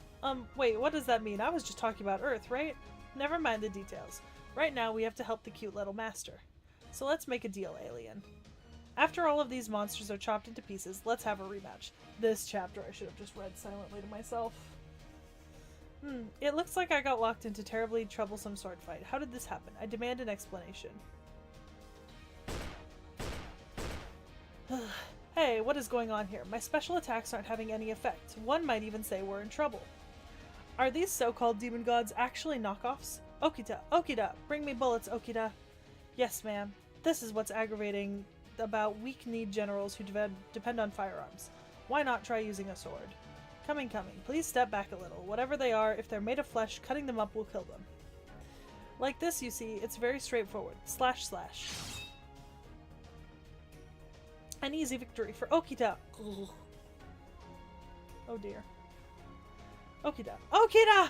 Wait, what does that mean? I was just talking about Earth, right? Never mind the details. Right now, we have to help the cute little master. So let's make a deal, alien. After all of these monsters are chopped into pieces, let's have a rematch. This chapter I should have just read silently to myself. It looks like I got locked into terribly troublesome sword fight. How did this happen? I demand an explanation. Hey, what is going on here? My special attacks aren't having any effect. One might even say we're in trouble. Are these so-called demon gods actually knockoffs? Okita, Okita, bring me bullets, Okita. Yes, ma'am. This is what's aggravating about weak-kneed generals who depend on firearms. Why not try using a sword? Coming. Please step back a little. Whatever they are, if they're made of flesh, cutting them up will kill them. Like this, you see, it's very straightforward. Slash, slash. An easy victory for Okita. Ugh. Oh dear. Okita. Okita!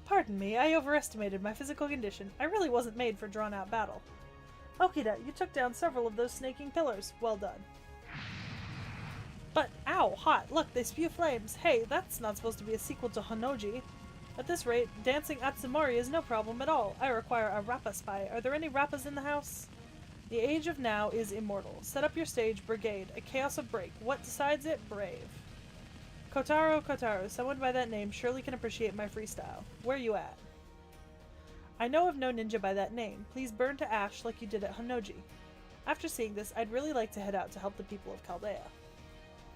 Pardon me, I overestimated my physical condition. I really wasn't made for drawn-out battle. Okita, you took down several of those snaking pillars. Well done. But, ow, hot. Look, they spew flames. Hey, that's not supposed to be a sequel to Honoji. At this rate, dancing Atsumori is no problem at all. I require a Rappa spy. Are there any Rappas in the house? The age of now is immortal. Set up your stage, brigade. A chaos of break. What decides it? Brave. Kotaro, someone by that name surely can appreciate my freestyle. Where you at? I know of no ninja by that name. Please burn to ash like you did at Honoji. After seeing this, I'd really like to head out to help the people of Chaldea.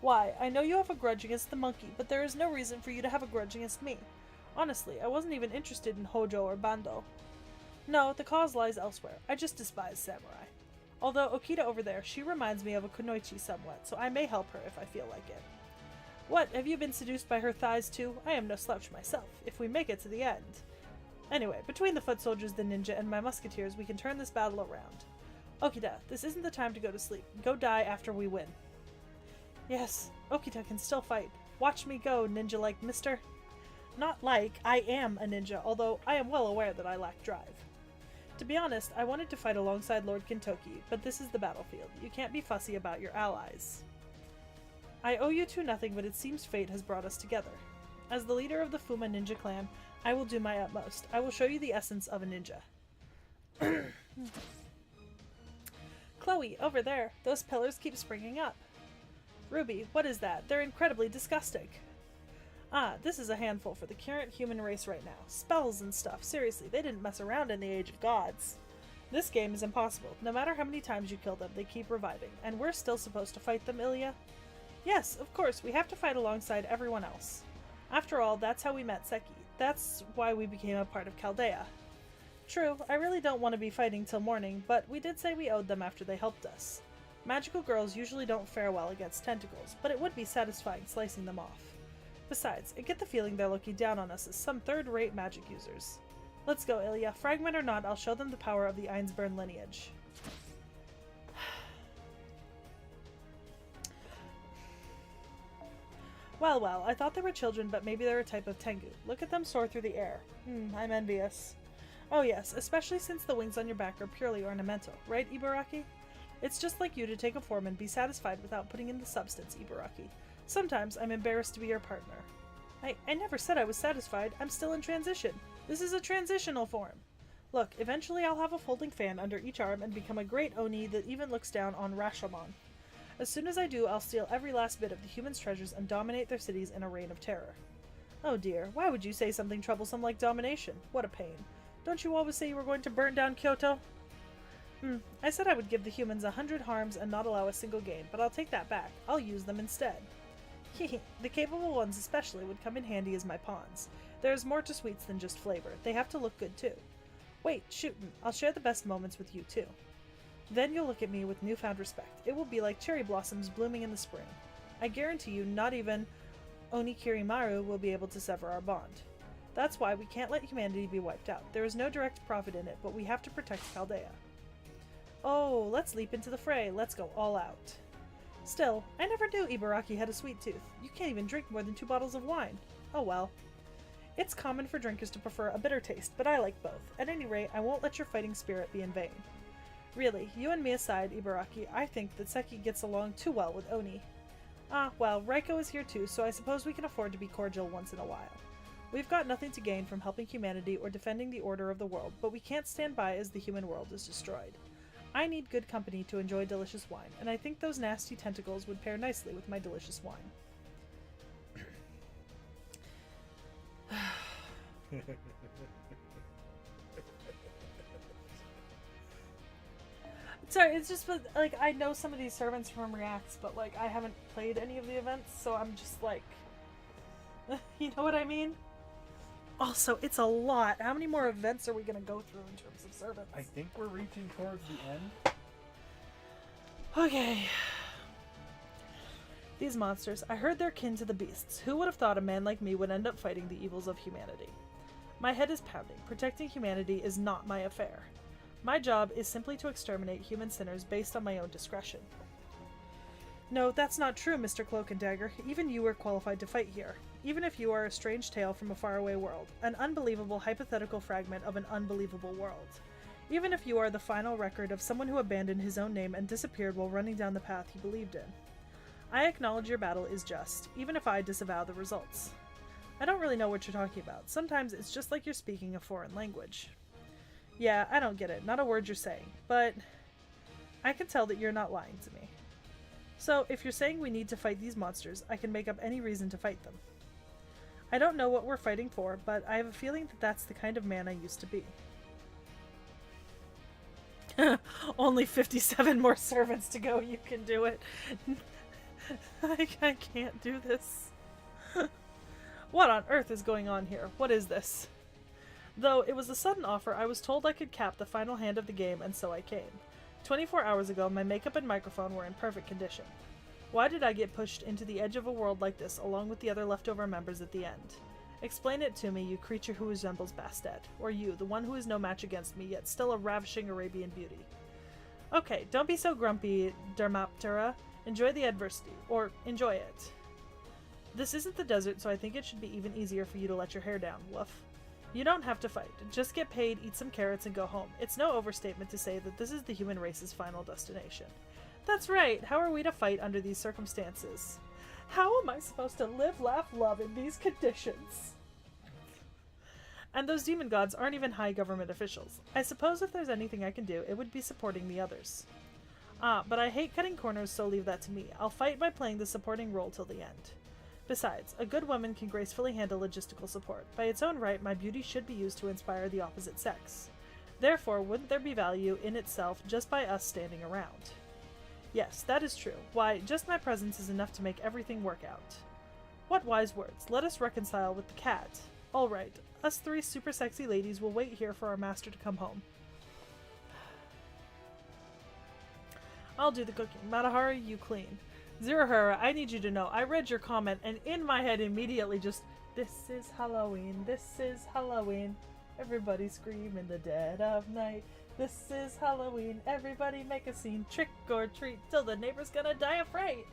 Why? I know you have a grudge against the monkey, but there is no reason for you to have a grudge against me. Honestly, I wasn't even interested in Hojo or Bando. No, the cause lies elsewhere. I just despise samurai. Although Okita over there, she reminds me of a kunoichi somewhat, so I may help her if I feel like it. What, have you been seduced by her thighs too? I am no slouch myself, if we make it to the end. Anyway, between the foot soldiers, the ninja, and my musketeers, we can turn this battle around. Okita, this isn't the time to go to sleep. Go die after we win. Yes, Okita can still fight. Watch me go, ninja-like mister. Not like, I am a ninja, although I am well aware that I lack drive. To be honest, I wanted to fight alongside Lord Kintoki, but this is the battlefield. You can't be fussy about your allies. I owe you two nothing, but it seems fate has brought us together. As the leader of the Fuma Ninja clan, I will do my utmost. I will show you the essence of a ninja. Chloe, over there. Those pillars keep springing up. Ruby, what is that? They're incredibly disgusting. Ah, this is a handful for the current human race right now. Spells and stuff. Seriously, they didn't mess around in the Age of Gods. This game is impossible. No matter how many times you kill them, they keep reviving. And we're still supposed to fight them, Ilya? Yes, of course, we have to fight alongside everyone else. After all, that's how we met Seki. That's why we became a part of Chaldea. True, I really don't want to be fighting till morning, but we did say we owed them after they helped us. Magical girls usually don't fare well against tentacles, but it would be satisfying slicing them off. Besides, I get the feeling they're looking down on us as some third-rate magic users. Let's go, Ilya. Fragment or not, I'll show them the power of the Einsburn lineage. Well, well, I thought they were children, but maybe they're a type of tengu. Look at them soar through the air. I'm envious. Oh yes, especially since the wings on your back are purely ornamental, right, Ibaraki? It's just like you to take a form and be satisfied without putting in the substance, Ibaraki. Sometimes I'm embarrassed to be your partner. I never said I was satisfied. I'm still in transition. This is a transitional form. Look, eventually I'll have a folding fan under each arm and become a great Oni that even looks down on Rashomon. As soon as I do, I'll steal every last bit of the humans' treasures and dominate their cities in a reign of terror. Oh dear, why would you say something troublesome like domination? What a pain. Don't you always say you were going to burn down Kyoto? I said I would give the humans 100 harms and not allow a single gain, but I'll take that back. I'll use them instead. The capable ones especially would come in handy as my pawns. There's more to sweets than just flavor. They have to look good too. Wait, shootin'. I'll share the best moments with you too. Then you'll look at me with newfound respect. It will be like cherry blossoms blooming in the spring. I guarantee you not even Onikirimaru will be able to sever our bond. That's why we can't let humanity be wiped out. There is no direct profit in it, but we have to protect Chaldea. Oh, let's leap into the fray. Let's go all out. Still, I never knew Ibaraki had a sweet tooth. You can't even drink more than 2 bottles of wine. Oh well. It's common for drinkers to prefer a bitter taste, but I like both. At any rate, I won't let your fighting spirit be in vain. Really, you and me aside, Ibaraki, I think that Seki gets along too well with Oni. Ah, well, Raiko is here too, so I suppose we can afford to be cordial once in a while. We've got nothing to gain from helping humanity or defending the order of the world, but we can't stand by as the human world is destroyed. I need good company to enjoy delicious wine, and I think those nasty tentacles would pair nicely with my delicious wine. Sorry, it's just, like, I know some of these servants from Reacts, but, like, I haven't played any of the events, so I'm just, like... you know what I mean? Also, it's a lot. How many more events are we going to go through in terms of servants? I think we're reaching towards the end. Okay. These monsters, I heard they're kin to the beasts. Who would have thought a man like me would end up fighting the evils of humanity? My head is pounding. Protecting humanity is not my affair. My job is simply to exterminate human sinners based on my own discretion. No, that's not true, Mr. Cloak and Dagger. Even you are qualified to fight here. Even if you are a strange tale from a faraway world. An unbelievable hypothetical fragment of an unbelievable world. Even if you are the final record of someone who abandoned his own name and disappeared while running down the path he believed in. I acknowledge your battle is just, even if I disavow the results. I don't really know what you're talking about. Sometimes it's just like you're speaking a foreign language. Yeah, I don't get it. Not a word you're saying. But I can tell that you're not lying to me. So, if you're saying we need to fight these monsters, I can make up any reason to fight them. I don't know what we're fighting for, but I have a feeling that that's the kind of man I used to be. Only 57 more servants to go. You can do it. I can't do this. What on earth is going on here? What is this? Though it was a sudden offer, I was told I could cap the final hand of the game, and so I came. 24 hours ago, my makeup and microphone were in perfect condition. Why did I get pushed into the edge of a world like this, along with the other leftover members at the end? Explain it to me, you creature who resembles Bastet. Or you, the one who is no match against me, yet still a ravishing Arabian beauty. Okay, don't be so grumpy, Dermaptera. Enjoy the adversity. Or, enjoy it. This isn't the desert, so I think it should be even easier for you to let your hair down, woof. You don't have to fight. Just get paid, eat some carrots, and go home. It's no overstatement to say that this is the human race's final destination. That's right. How are we to fight under these circumstances? How am I supposed to live, laugh, love in these conditions? And those demon gods aren't even high government officials. I suppose if there's anything I can do, it would be supporting the others. But I hate cutting corners, so leave that to me. I'll fight by playing the supporting role till the end. Besides, a good woman can gracefully handle logistical support. By its own right, my beauty should be used to inspire the opposite sex. Therefore, wouldn't there be value in itself just by us standing around? Yes, that is true. Why, just my presence is enough to make everything work out. What wise words. Let us reconcile with the cat. All right, us three super sexy ladies will wait here for our master to come home. I'll do the cooking. Matahari, you clean. Zerohara, I need you to know, I read your comment, and in my head immediately just, this is Halloween, this is Halloween. Everybody scream in the dead of night. This is Halloween, everybody make a scene, trick or treat, till the neighbor's gonna die of fright.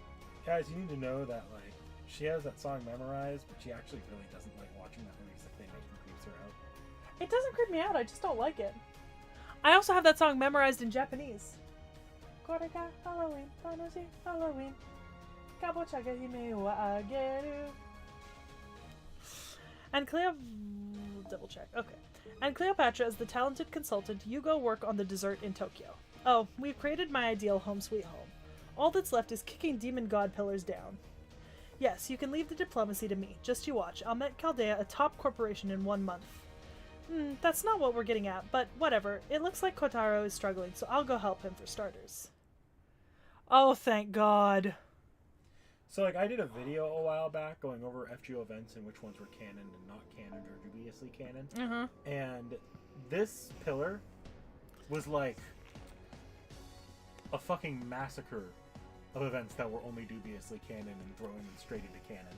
Guys, you need to know that, like, she has that song memorized, but she actually really doesn't like watching that movie because they make them creeps her out. It doesn't creep me out, I just don't like it. I also have that song memorized in Japanese. Korega Halloween, Tanoshi Halloween. Kabochaga hime wa ageru. And double check. Okay. And Cleopatra is the talented consultant. You go work on the dessert in Tokyo. Oh, we've created my ideal home sweet home. All that's left is kicking demon god pillars down. Yes, you can leave the diplomacy to me. Just you watch. I'll make Chaldea a top corporation in 1 month. That's not what we're getting at, but whatever. It looks like Kotaro is struggling, so I'll go help him for starters. Oh, thank God. So, like, I did a video a while back going over FGO events and which ones were canon and not canon or dubiously canon. Mm-hmm. And this pillar was like a fucking massacre of events that were only dubiously canon and throwing them straight into canon.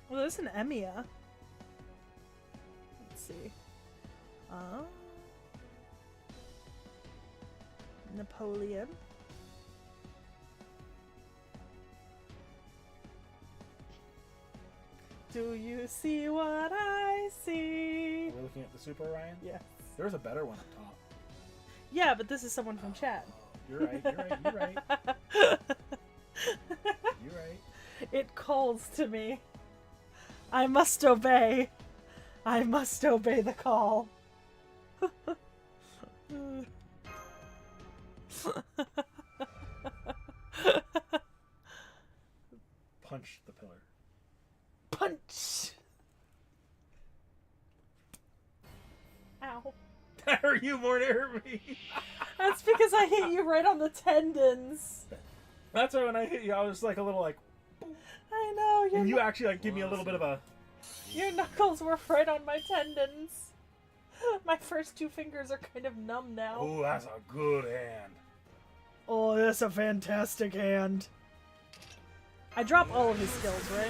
Well, there's an Emiya. Let's see. Napoleon. Do you see what I see? We're looking at the Super Orion? Yes. There's a better one up top. Yeah, but this is someone from chat. You're right. You're right. It calls to me. I must obey. I must obey the call. Punch the pillar. Punch! Ow. That hurt you more than it hurt me. That's because I hit you right on the tendons. That's why when I hit you, I was like a little like... I know. And you actually like give me a little bit of a... Your knuckles were right on my tendons. My first 2 fingers are kind of numb now. Oh, that's a good hand. Oh, that's a fantastic hand. I drop all of his skills, right?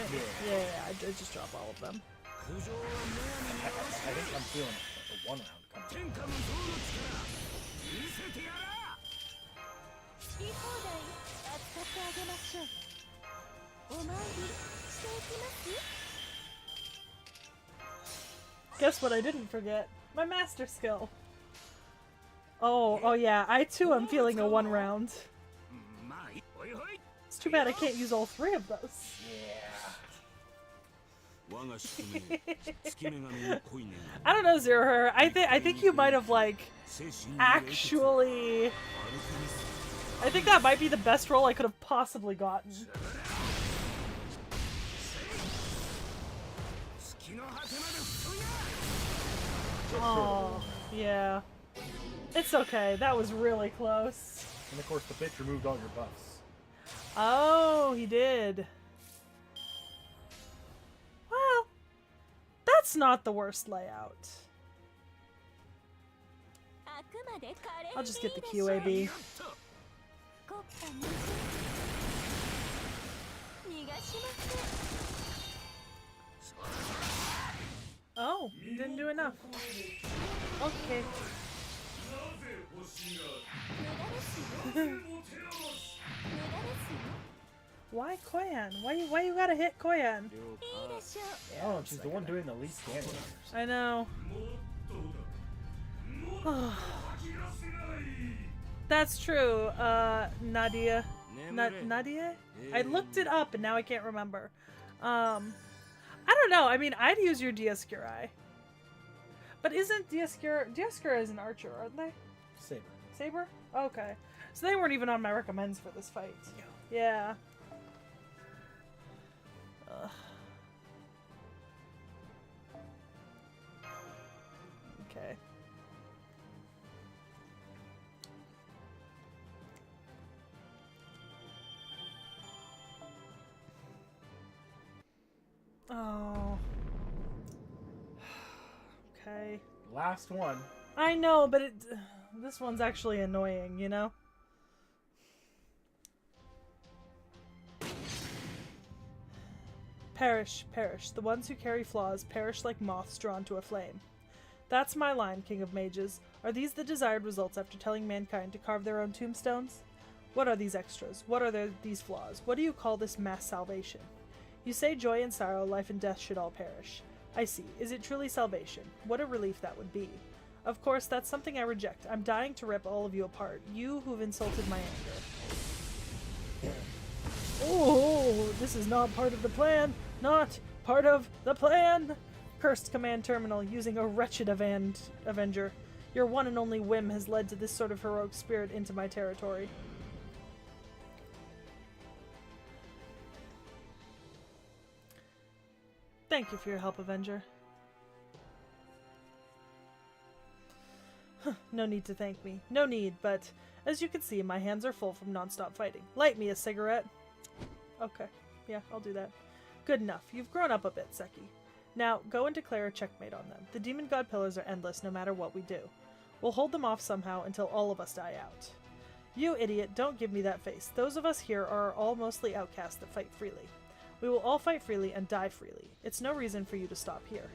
Yeah, I did just drop all of them. I think I'm feeling a 1 round coming. Guess what I didn't forget? My master skill. Oh yeah, I too am feeling a 1 round. It's too bad I can't use all 3 of those. I don't know, Zeroher. I think you might have like actually. I think that might be the best roll I could have possibly gotten. Oh, yeah. It's okay. That was really close. And of course, the bitch removed all your buffs. Oh, he did. Well, that's not the worst layout. I'll just get the QAB. Oh, didn't do enough. Okay. Why Koyan? Why you gotta hit Koyan? Oh, she's the one doing the least damage. I know. That's true, Nadia. Nadia? I looked it up and now I can't remember. I don't know. I mean, I'd use your Dioscuri. But isn't Dioscuri is an archer, aren't they? Saber. Saber? Okay. So they weren't even on my recommends for this fight. Yeah. Okay. Oh. Okay. Last one. I know, but this one's actually annoying, you know? Perish, perish. The ones who carry flaws perish like moths drawn to a flame. That's my line, King of Mages. Are these the desired results after telling mankind to carve their own tombstones? What are these extras? What are these flaws? What do you call this mass salvation? You say joy and sorrow, life and death should all perish. I see. Is it truly salvation? What a relief that would be. Of course, that's something I reject. I'm dying to rip all of you apart. You who've insulted my anger. Oh, this is not part of the plan. Not part of the plan. Cursed command terminal, using a wretched Avenger. Your one and only whim has led to this sort of heroic spirit into my territory. Thank you for your help, Avenger. No need to thank me. No need, but as you can see, my hands are full from non-stop fighting. Light me a cigarette. Okay. Yeah, I'll do that. Good enough. You've grown up a bit, Seki. Now, go and declare a checkmate on them. The Demon God Pillars are endless no matter what we do. We'll hold them off somehow until all of us die out. You idiot, don't give me that face. Those of us here are all mostly outcasts that fight freely. We will all fight freely and die freely. It's no reason for you to stop here.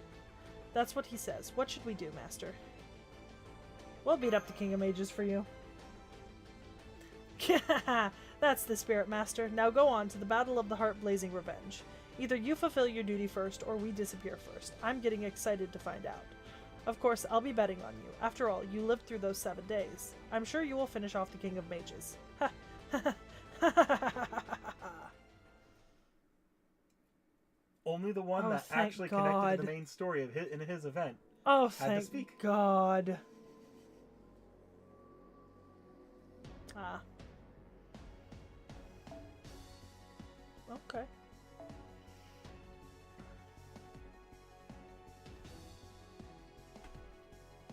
That's what he says. What should we do, Master? We'll beat up the King of Mages for you. That's the spirit, Master. Now go on to the Battle of the Heart-Blazing Revenge. Either you fulfill your duty first, or we disappear first. I'm getting excited to find out. Of course, I'll be betting on you. After all, you lived through those 7 days. I'm sure you will finish off the King of Mages. Only the one that actually connected to the main story of his event. Oh, thank God. Ah. Okay.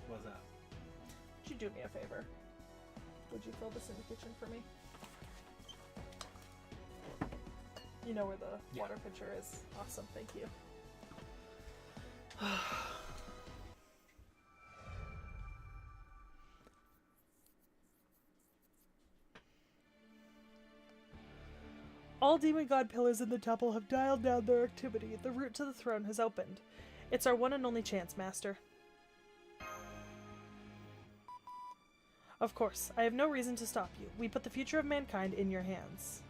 What's that? Would you do me a favor? Would you fill this in the kitchen for me? You know where the water pitcher is. Awesome, thank you. All demon god pillars in the temple have dialed down their activity. The route to the throne has opened. It's our one and only chance, Master. Of course, I have no reason to stop you. We put the future of mankind in your hands.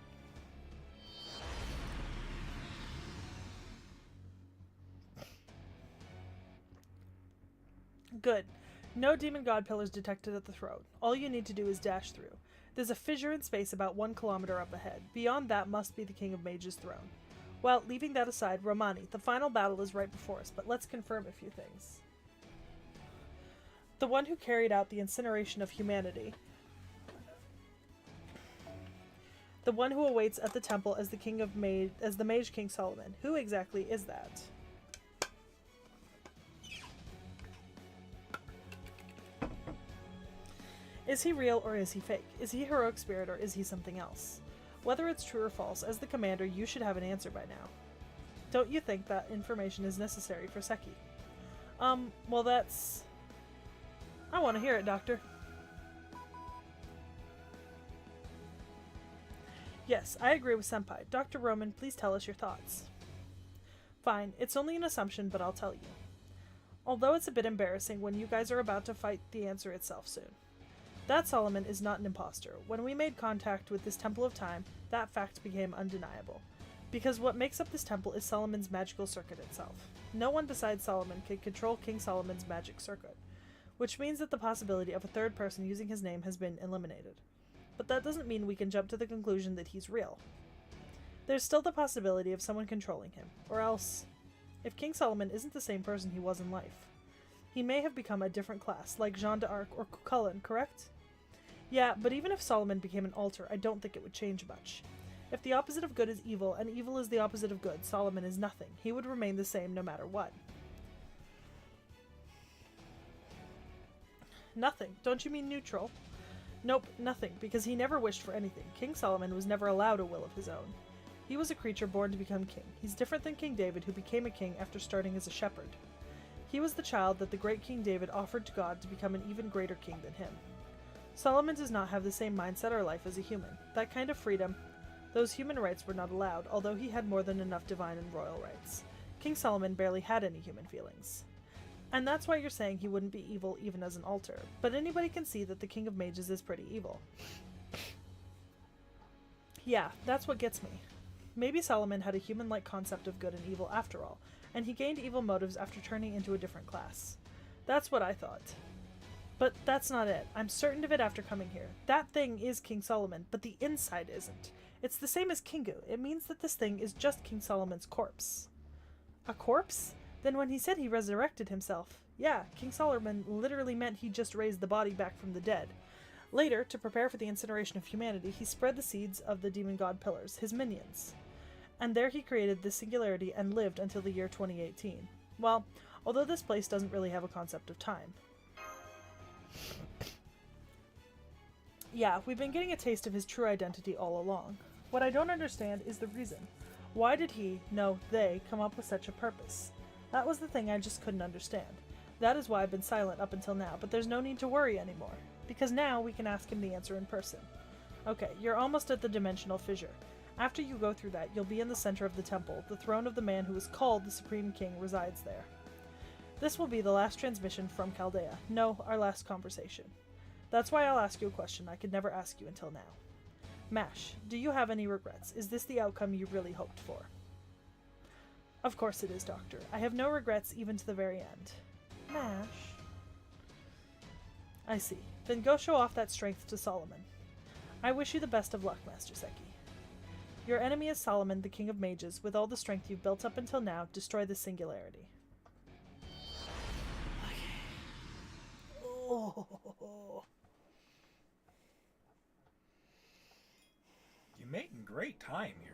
Good. No demon god pillars detected at the throne. All you need to do is dash through. There's a fissure in space about 1 kilometer up ahead. Beyond that must be the King of Mages' throne. Well, leaving that aside, Romani, the final battle is right before us, but let's confirm a few things. The one who carried out the incineration of humanity. The one who awaits at the temple as the Mage King Solomon. Who exactly is that? Is he real or is he fake? Is he a heroic spirit or is he something else? Whether it's true or false, as the commander, you should have an answer by now. Don't you think that information is necessary for Seki? Well that's... I want to hear it, Doctor. Yes, I agree with Senpai. Dr. Roman, please tell us your thoughts. Fine, it's only an assumption, but I'll tell you. Although it's a bit embarrassing when you guys are about to fight the answer itself soon. That Solomon is not an imposter. When we made contact with this Temple of Time, that fact became undeniable. Because what makes up this temple is Solomon's magical circuit itself. No one besides Solomon can control King Solomon's magic circuit, which means that the possibility of a third person using his name has been eliminated. But that doesn't mean we can jump to the conclusion that he's real. There's still the possibility of someone controlling him, or else, if King Solomon isn't the same person he was in life, he may have become a different class, like Jeanne d'Arc or Cuchulainn, correct? Yeah, but even if Solomon became an alter, I don't think it would change much. If the opposite of good is evil, and evil is the opposite of good, Solomon is nothing. He would remain the same no matter what. Nothing? Don't you mean neutral? Nope, nothing, because he never wished for anything. King Solomon was never allowed a will of his own. He was a creature born to become king. He's different than King David, who became a king after starting as a shepherd. He was the child that the great King David offered to God to become an even greater king than him. Solomon does not have the same mindset or life as a human. That kind of freedom, those human rights were not allowed, although he had more than enough divine and royal rights. King Solomon barely had any human feelings. And that's why you're saying he wouldn't be evil even as an alter. But anybody can see that the King of Mages is pretty evil. Yeah, that's what gets me. Maybe Solomon had a human-like concept of good and evil after all, and he gained evil motives after turning into a different class. That's what I thought. But that's not it. I'm certain of it after coming here. That thing is King Solomon, but the inside isn't. It's the same as Kingu. It means that this thing is just King Solomon's corpse. A corpse? Then when he said he resurrected himself, yeah, King Solomon literally meant he just raised the body back from the dead. Later, to prepare for the incineration of humanity, he spread the seeds of the demon god pillars, his minions. And there he created this singularity and lived until the year 2018. Well, although this place doesn't really have a concept of time. Yeah, we've been getting a taste of his true identity all along. What I don't understand is the reason. Why did he, no, they, come up with such a purpose? That was the thing I just couldn't understand. That is why I've been silent up until now, but there's no need to worry anymore. Because now we can ask him the answer in person. Okay, you're almost at the dimensional fissure. After you go through that, you'll be in the center of the temple. The throne of the man who is called the Supreme King resides there. This will be the last transmission from Chaldea. No, our last conversation. That's why I'll ask you a question I could never ask you until now. Mash, do you have any regrets? Is this the outcome you really hoped for? Of course it is, Doctor. I have no regrets even to the very end. Mash. I see. Then go show off that strength to Solomon. I wish you the best of luck, Master Seki. Your enemy is Solomon, the King of Mages. With all the strength you've built up until now, destroy the singularity. Okay. Oh. You're making great time here.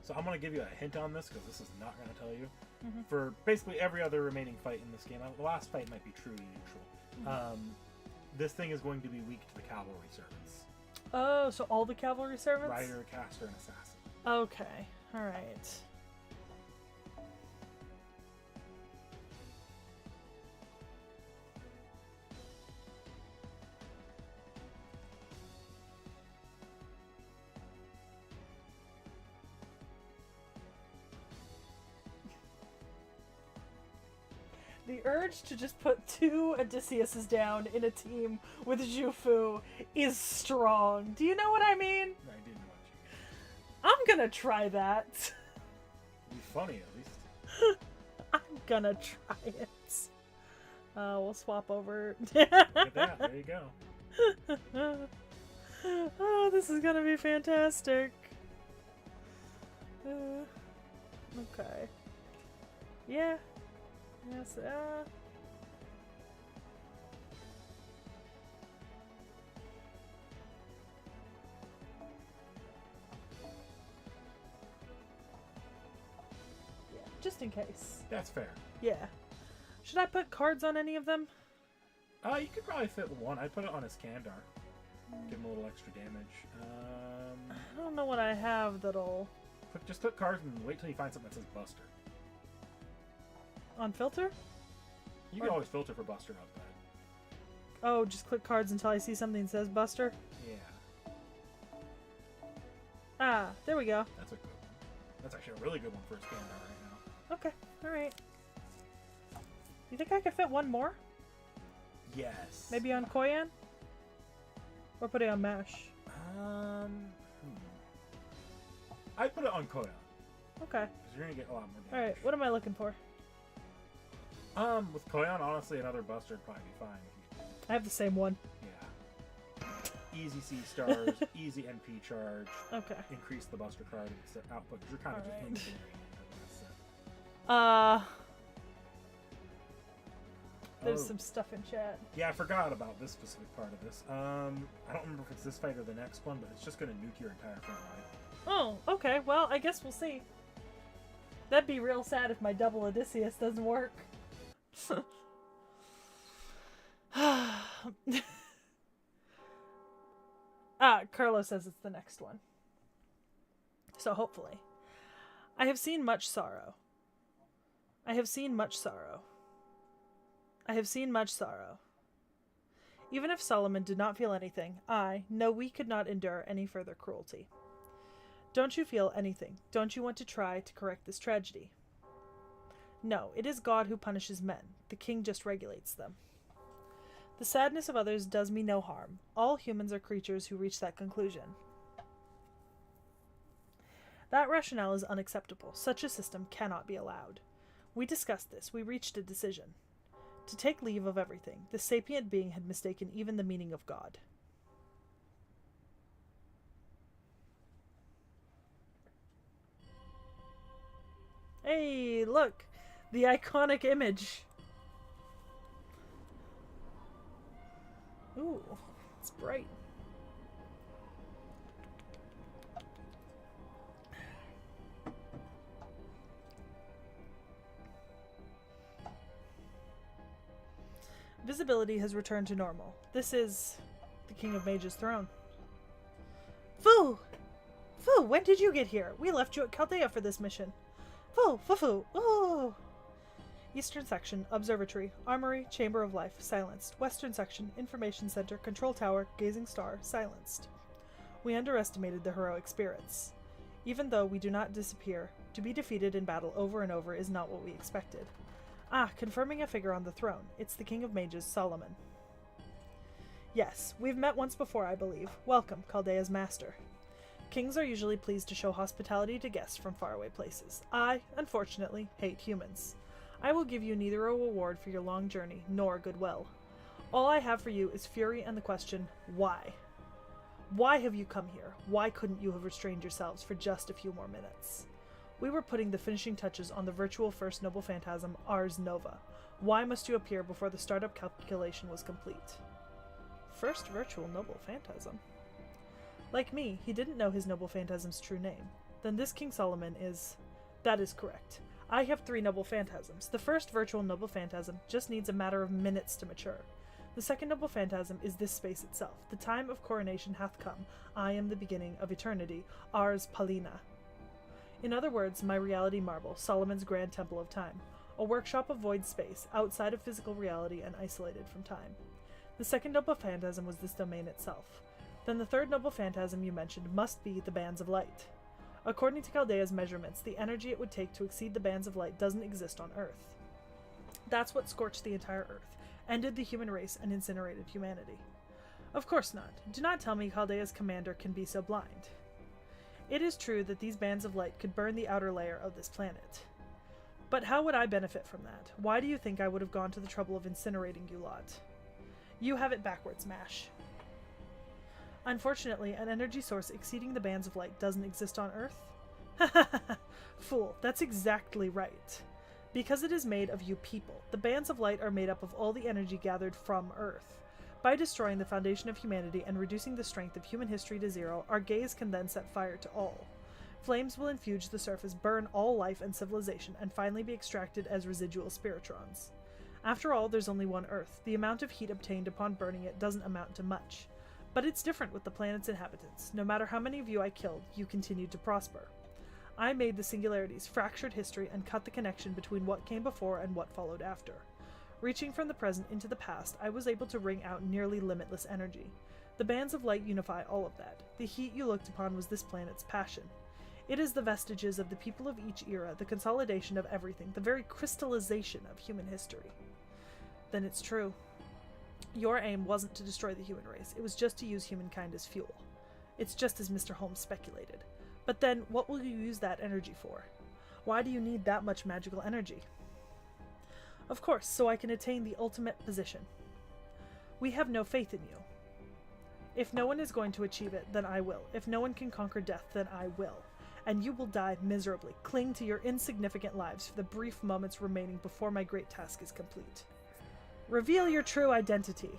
So I'm going to give you a hint on this because this is not going to tell you. Mm-hmm. For basically every other remaining fight in this game, the last fight might be truly neutral. Mm-hmm. This thing is going to be weak to the cavalry servants. Oh, so all the cavalry servants? Rider, caster, and assassin. Okay, alright. The urge to just put 2 Odysseus's down in a team with Jufu is strong. Do you know what I mean? I didn't know what you mean. I'm gonna try that. It'd be funny, at least. I'm gonna try it. We'll swap over. Look at that. There you go. Oh, this is gonna be fantastic. Okay. Yeah. Yes, just in case. That's fair. Yeah. Should I put cards on any of them? You could probably fit one. I'd put it on his Kandar. Give him a little extra damage. I don't know what I have that'll... Just put cards and wait till you find something that says Buster. On filter? You can always filter for Buster outside. Oh, just click cards until I see something that says Buster? Yeah. Ah, there we go. That's a good one. That's actually a really good one for his Kandar right now. Okay, alright. You think I could fit one more? Yes. Maybe on Koyan? Or put it on MASH? I'd put it on Koya. Okay. Because you're going to get a lot more damage. Alright, what am I looking for? With Koyan, honestly, another Buster would probably be fine. If you... I have the same one. Yeah. Easy C stars, easy NP charge. Okay. Increase the Buster card output, because you're kind of just Alright. inventorying it. There's some stuff in chat. Yeah, I forgot about this specific part of this. I don't remember if it's this fight or the next one, but it's just going to nuke your entire front line. Oh, okay. Well, I guess we'll see. That'd be real sad if my double Odysseus doesn't work. Carlos says it's the next one. So hopefully. I have seen much sorrow. I have seen much sorrow. I have seen much sorrow. Even if Solomon did not feel anything, we could not endure any further cruelty. Don't you feel anything? Don't you want to try to correct this tragedy? No, it is God who punishes men. The king just regulates them. The sadness of others does me no harm. All humans are creatures who reach that conclusion. That rationale is unacceptable. Such a system cannot be allowed. We discussed this. We reached a decision. To take leave of everything, the sapient being had mistaken even the meaning of God. Hey, look! The iconic image! Ooh, it's bright. Visibility has returned to normal. This is the King of Mage's throne. Fu! Fu, when did you get here? We left you at Chaldea for this mission. Fu! Fu! Fu! Ooh! Eastern section, Observatory, Armory, Chamber of Life, silenced. Western section, Information Center, Control Tower, Gazing Star, silenced. We underestimated the heroic spirits. Even though we do not disappear, to be defeated in battle over and over is not what we expected. Confirming a figure on the throne. It's the King of Mages, Solomon. Yes, we've met once before, I believe. Welcome, Chaldea's master. Kings are usually pleased to show hospitality to guests from faraway places. I, unfortunately, hate humans. I will give you neither a reward for your long journey, nor goodwill. All I have for you is fury and the question, why? Why have you come here? Why couldn't you have restrained yourselves for just a few more minutes? We were putting the finishing touches on the virtual first noble phantasm, Ars Nova. Why must you appear before the startup calculation was complete? First virtual noble phantasm? Like me, he didn't know his noble phantasm's true name. Then this King Solomon is... That is correct. I have 3 noble phantasms. The first virtual noble phantasm just needs a matter of minutes to mature. The second noble phantasm is this space itself. The time of coronation hath come. I am the beginning of eternity. Ars Palina. In other words, my reality marble, Solomon's grand temple of time. A workshop of void space, outside of physical reality and isolated from time. The second noble phantasm was this domain itself. Then the third noble phantasm you mentioned must be the bands of light. According to Chaldea's measurements, the energy it would take to exceed the bands of light doesn't exist on Earth. That's what scorched the entire Earth, ended the human race, and incinerated humanity. Of course not. Do not tell me Chaldea's commander can be so blind. It is true that these bands of light could burn the outer layer of this planet. But how would I benefit from that? Why do you think I would have gone to the trouble of incinerating you lot? You have it backwards, Mash. Unfortunately, an energy source exceeding the bands of light doesn't exist on Earth? Fool, that's exactly right. Because it is made of you people. The bands of light are made up of all the energy gathered from Earth. By destroying the foundation of humanity and reducing the strength of human history to 0, our gaze can then set fire to all. Flames will infuse the surface, burn all life and civilization, and finally be extracted as residual spiritrons. After all, there's only one Earth. The amount of heat obtained upon burning it doesn't amount to much. But it's different with the planet's inhabitants. No matter how many of you I killed, you continued to prosper. I made the singularities, fractured history, and cut the connection between what came before and what followed after. Reaching from the present into the past, I was able to wring out nearly limitless energy. The bands of light unify all of that. The heat you looked upon was this planet's passion. It is the vestiges of the people of each era, the consolidation of everything, the very crystallization of human history. Then it's true. Your aim wasn't to destroy the human race, it was just to use humankind as fuel. It's just as Mr. Holmes speculated. But then, what will you use that energy for? Why do you need that much magical energy? Of course, so I can attain the ultimate position. We have no faith in you. If no one is going to achieve it, then I will. If no one can conquer death, then I will. And you will die miserably. Cling to your insignificant lives for the brief moments remaining before my great task is complete. Reveal your true identity.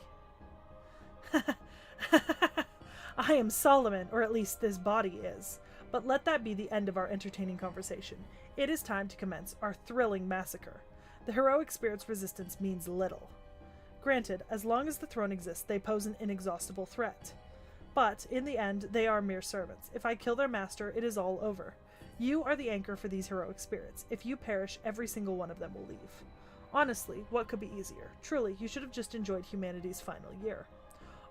I am Solomon, or at least this body is. But let that be the end of our entertaining conversation. It is time to commence our thrilling massacre. The heroic spirit's resistance means little. Granted, as long as the throne exists, they pose an inexhaustible threat. But, in the end, they are mere servants. If I kill their master, it is all over. You are the anchor for these heroic spirits. If you perish, every single one of them will leave. Honestly, what could be easier? Truly, you should have just enjoyed humanity's final year.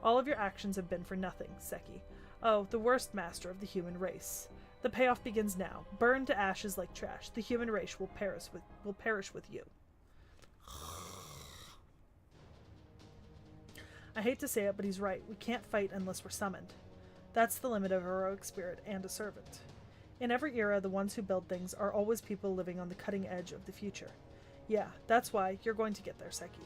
All of your actions have been for nothing, Seki. Oh, the worst master of the human race. The payoff begins now. Burned to ashes like trash, the human race will perish with you. I hate to say it, but he's right. We can't fight unless we're summoned. That's the limit of a heroic spirit and a servant. In every era, the ones who build things are always people living on the cutting edge of the future. Yeah, that's why you're going to get there, Seki.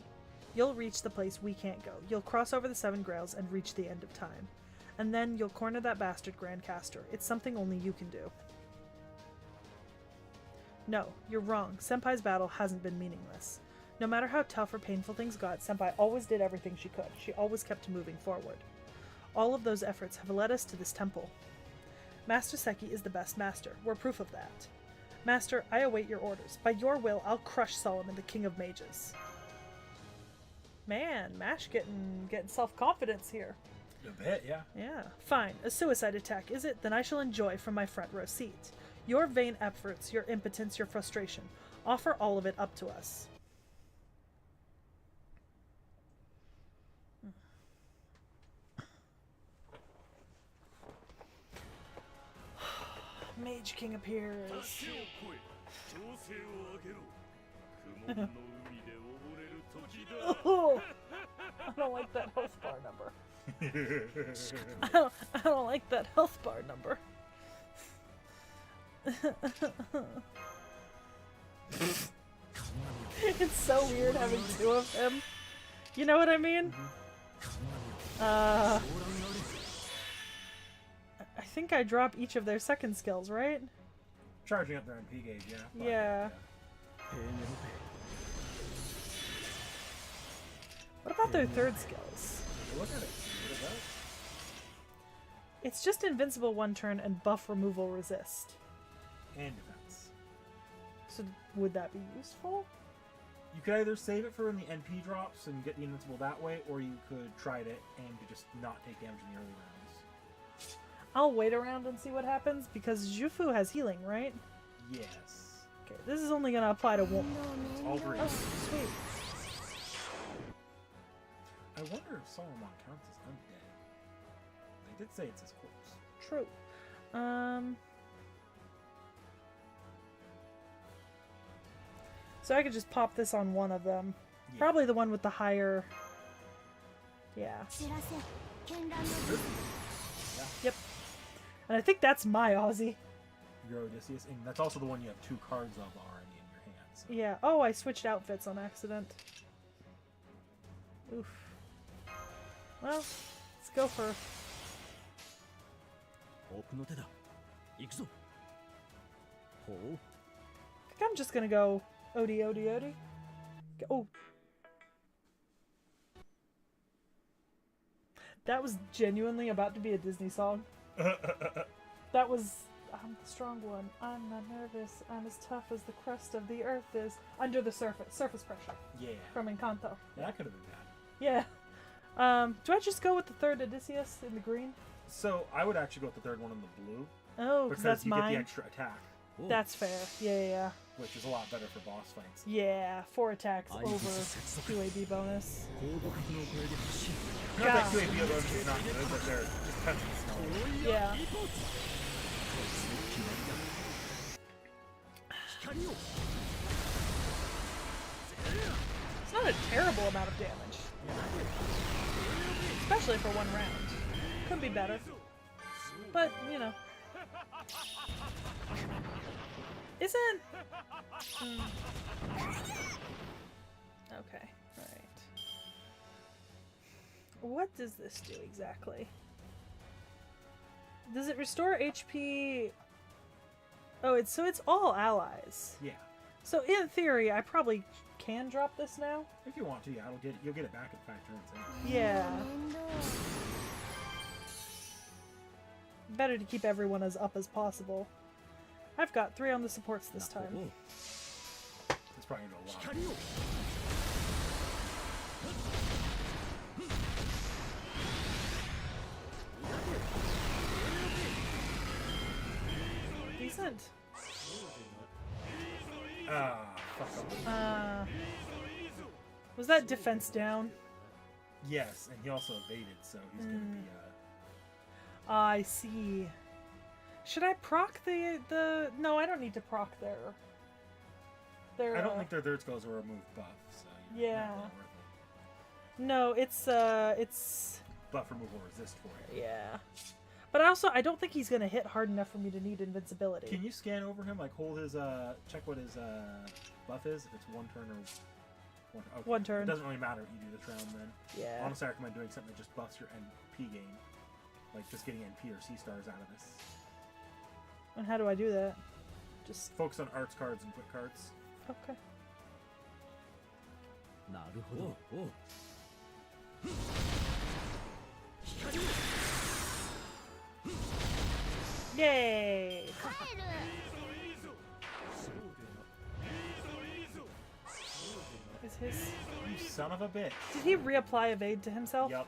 You'll reach the place we can't go. You'll cross over the Seven Grails and reach the end of time. And then you'll corner that bastard Grand Caster. It's something only you can do. No, you're wrong. Senpai's battle hasn't been meaningless. No matter how tough or painful things got, Senpai always did everything she could. She always kept moving forward. All of those efforts have led us to this temple. Master Seki is the best master. We're proof of that. Master, I await your orders. By your will, I'll crush Solomon, the King of Mages. Man, Mash getting self-confidence here. A bit, yeah. Yeah. Fine. A suicide attack, is it? Then I shall enjoy from my front row seat. Your vain efforts, your impotence, your frustration. Offer all of it up to us. Mage King appears. Oh, I don't like that health bar number. I don't like that health bar number. It's so weird having two of him. You know what I mean? I think I drop each of their second skills, right? Charging up their MP gauge, yeah. Yeah. What about their third skills? Look at it. What is that? It's just invincible one turn and buff removal resist. And defense. So would that be useful? You could either save it for when the NP drops and get the invincible that way, or you could try it and to just not take damage in the early rounds. I'll wait around and see what happens, because Jufu has healing, right? Yes. Okay, this is only going to apply to one. It's all green. Oh, sweet. I wonder if Solomon counts as undead. They did say it's his corpse. True. So I could just pop this on one of them. Yeah. Probably the one with the higher... Yeah. Yep. And I think that's my Aussie. Your Odysseus, and that's also the one you have two cards of already in your hand. So. Yeah. Oh, I switched outfits on accident. Oof. Well, let's go for... I think I'm just gonna go Odie, Odie, Odie. Oh. That was genuinely about to be a Disney song. That was I'm the strong one. I'm not nervous. I'm as tough as the crust of the earth is. Under the surface pressure. Yeah. From Encanto. Yeah, that could have been bad. Yeah. Do I just go with the third Odysseus in the green? So I would actually go with the third one in the blue. Oh, because that's you mine. get the extra attack. That's fair. Yeah. Which is a lot better for boss fights. Yeah, 4 attacks over QAB bonus. Not that QAB bonus is not good, but they're just peasants. Yeah. It's not a terrible amount of damage. Especially for one round. Could be better. But, you know. Isn't... Okay, alright. What does this do exactly? Does it restore HP? Oh, it's all allies. Yeah. So in theory, I probably can drop this now. If you want to, yeah, you'll get it back in 5 turns. Yeah. Better to keep everyone as up as possible. I've got 3 on the supports this time. It's probably gonna go a lot. Decent. Fuck up. Was that defense down? Yes, and he also evaded, so he's gonna be I see. Should I proc the No, I don't need to proc their I don't think their third spells are a remove buff, so yeah. not really worth it. No, it's buff removal resist for it. Yeah. But I don't think he's gonna hit hard enough for me to need invincibility. Can you scan over him, like hold his check what his buff is, if it's 1 turn or one turn. It doesn't really matter what you do this round then. Yeah. Honestly, I recommend doing something that just buffs your NP gain. Like just getting NP or C stars out of this. And how do I do that? Just focus on arts cards and quick cards. Okay. Yay! Is his... You son of a bitch. Did he reapply evade to himself? Yep.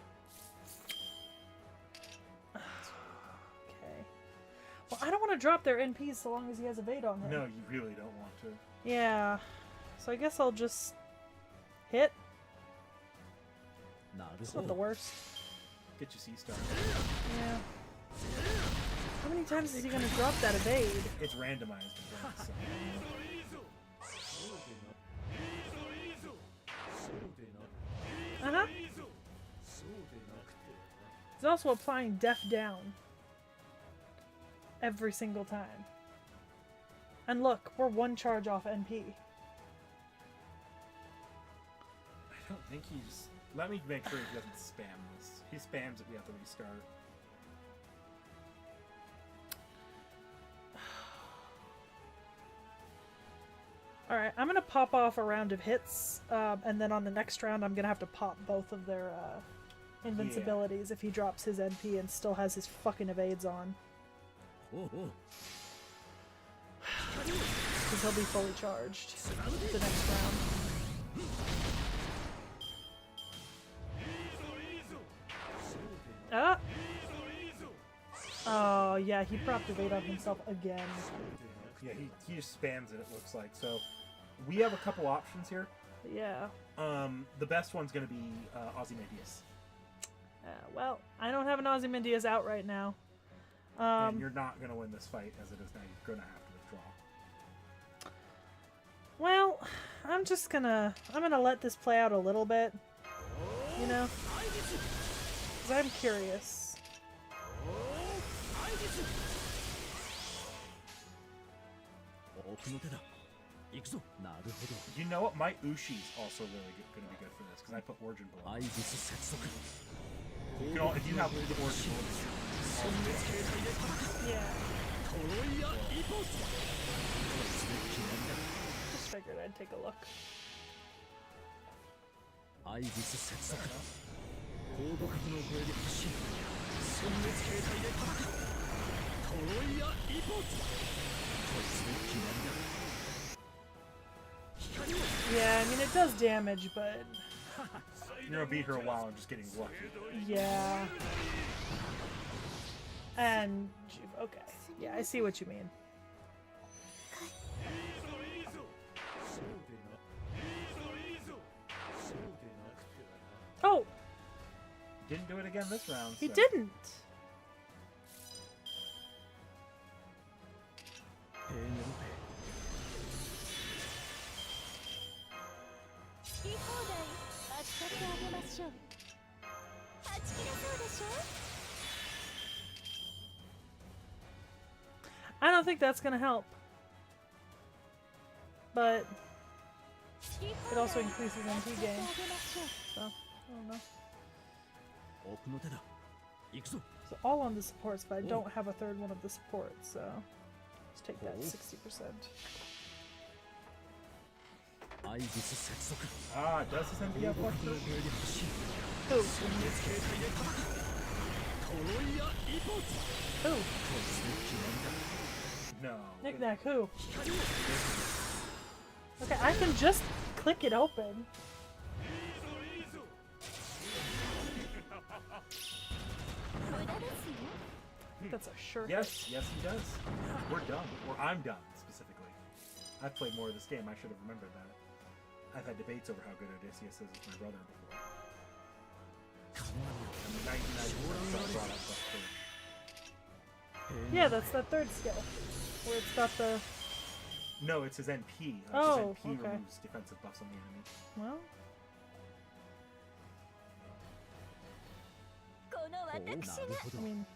Okay. Well, I don't want to drop their NPs so long as he has evade on him. No, you really don't want to. Yeah. So I guess I'll just hit. It's not the worst. Get your C star. Yeah. How many times is he going to drop that evade? It's randomized again, so. Uh-huh. He's also applying Def Down. Every single time. And look, we're 1 charge off NP. I don't think he's... Let me make sure he doesn't spam this. If he spams it, we have to restart. Alright, I'm gonna pop off a round of hits, and then on the next round I'm gonna have to pop both of their invincibilities if he drops his NP and still has his fucking evades on. Because he'll be fully charged the next round. Ah! Oh, yeah, he propped evade on himself again. Yeah, he just spams it, it looks like. So, we have a couple options here. Yeah. The best one's going to be Ozymandias. Well, I don't have an Ozymandias out right now. And you're not going to win this fight as it is now. You're going to have to withdraw. Well, I'm gonna let this play out a little bit. You know? Because I'm curious. You know what? My Ushi's also really going to be good for this because I put Origin below. If you have the Origin below. Yeah. Just figured I'd take a look. Yeah, I mean, it does damage, but... You're gonna beat her a while and just getting lucky. Yeah. And... Okay. Yeah, I see what you mean. Oh! Didn't do it again this round. He so. didn't! I don't think that's gonna help. But it also increases MP gain. So, I don't know. So all on the supports, but I don't have a third one of the supports, so let's take that 60%. Ah, does this MP have plus 2? Who? Who? No. Knick-knack, who? Okay, I can just click it open. That's a sure hit. Yes, yes he does. We're done. Or I'm done, specifically. I've played more of this game. I should have remembered that. I've had debates over how good Odysseus is with my brother before. And the 1990s brought up plus 3. Yeah, that's that third skill. Where it's got the... No, it's his NP. Oh, his NP okay. removes defensive buffs on the enemy. Well... I mean...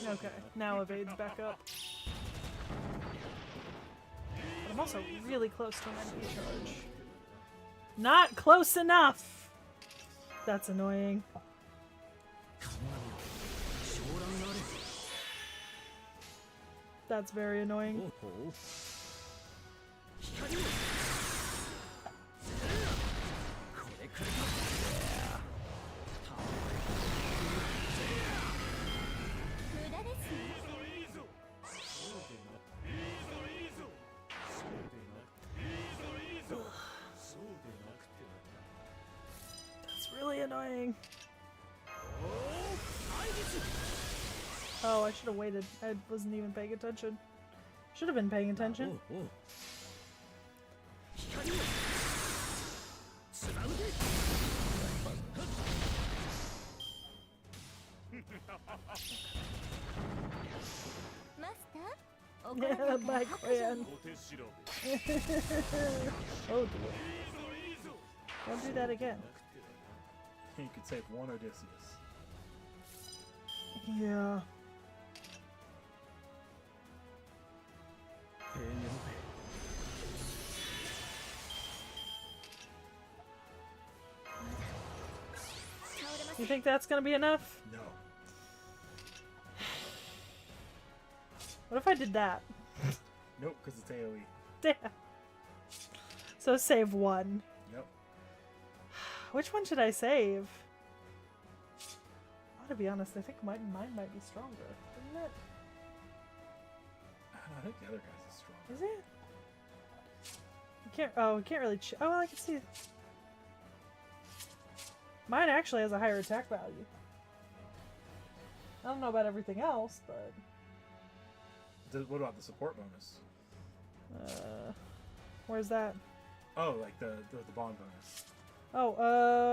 Okay, now evades back up. But I'm also really close to an NP charge. Not close enough! That's annoying. That's very annoying. That's really annoying. Oh, I should have waited. I wasn't even paying attention. Should have been paying attention. Yeah, my Cran. Oh dear. Don't do that again. You could save one Odysseus. Yeah. You think that's gonna be enough? No. What if I did that? Nope, because it's AoE. Damn. So save one. Yep. Which one should I save? I gotta be honest, I think mine might be stronger, isn't it? I think the other guy's is stronger. Is it? You can't. Oh, you can't really. Oh, I can see. Mine actually has a higher attack value. I don't know about everything else, but. What about the support bonus? Where's that? Oh, like the bond bonus. Oh,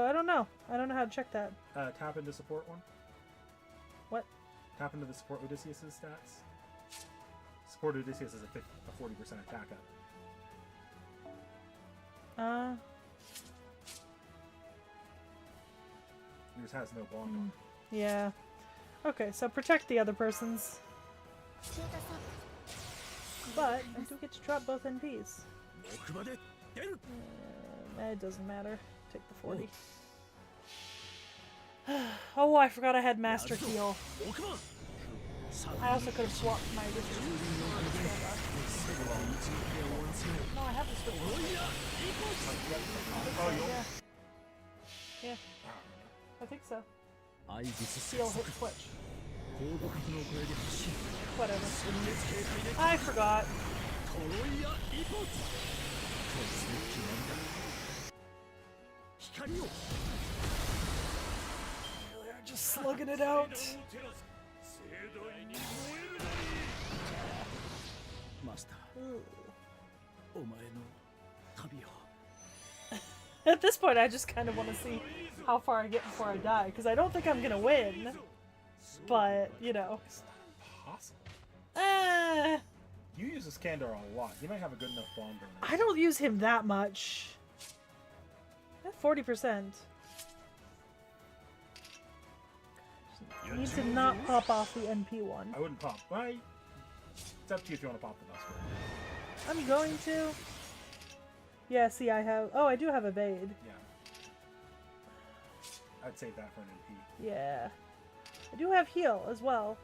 I don't know. I don't know how to check that. Tap into support one. What? Tap into the support Odysseus' stats. Support Odysseus is a 40% attack up. Yours has no bond on. Yeah. Okay, so protect the other person's. But I do get to drop both NPs. It doesn't matter. Take the 40. Oh, I forgot I had Master Heal. I also could have swapped my Richard. No, I have to switch. Oh, you'll. Yeah. I think so. アイビス Seal hit switch. 広告機の声で発信 Whatever. 殲滅形態で I forgot. トロイアイポツ突撃なんだ光を They're just slugging it out. マスターお前の旅を At this point, I just kind of want to see how far I get before I die, because I don't think I'm gonna win. But, you know. It's not possible. Eh, You use Iskandar a lot. You might have a good enough bond on it. I don't use him that much. 40%. Need to not pop off the NP one. I wouldn't pop. Why? It's up to you if you want to pop the bus one. I'm going to. Yeah, see, I have. Oh, I do have evade. Yeah. I'd save that for an NP. Yeah. I do have heal as well.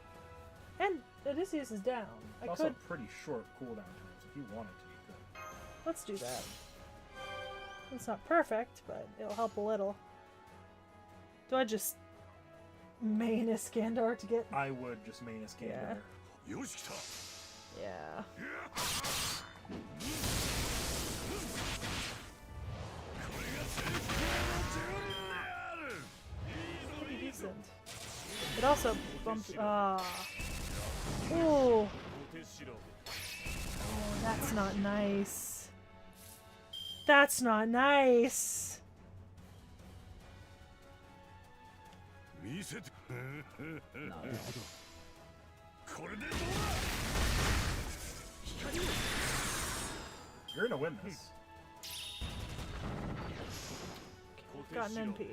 And Odysseus is down. I It's also could. a pretty short cooldown time, so if you wanted to, you could. Let's do that. It's not perfect, but it'll help a little. Do I just main Iskandar to get. I would just main Iskandar. Yeah. Yeah. Pretty decent. It also bumps. Ooh. Oh, that's not nice. That's not nice. 見せてなるほどこれで You're gonna win this. Got an NP.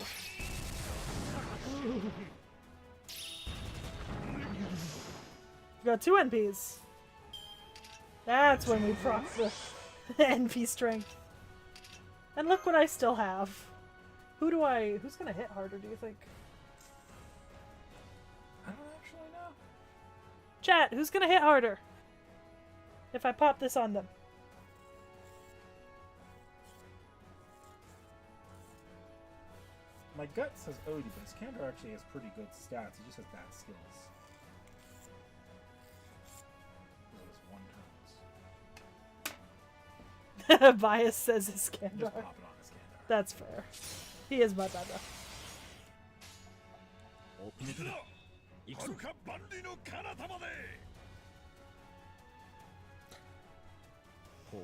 Got 2 NPs. That's when we proc the NP strength. And look what I still have. Who's gonna hit harder, do you think? I don't actually know. Chat, who's gonna hit harder? If I pop this on them. My gut says Odie, but Iskandar actually has pretty good stats. He just has bad skills. Those 1 turns. Bias says Just Iskandar. pop it on Iskandar. That's fair. He is my brother. おめでとう行くぞか万里の彼方までほ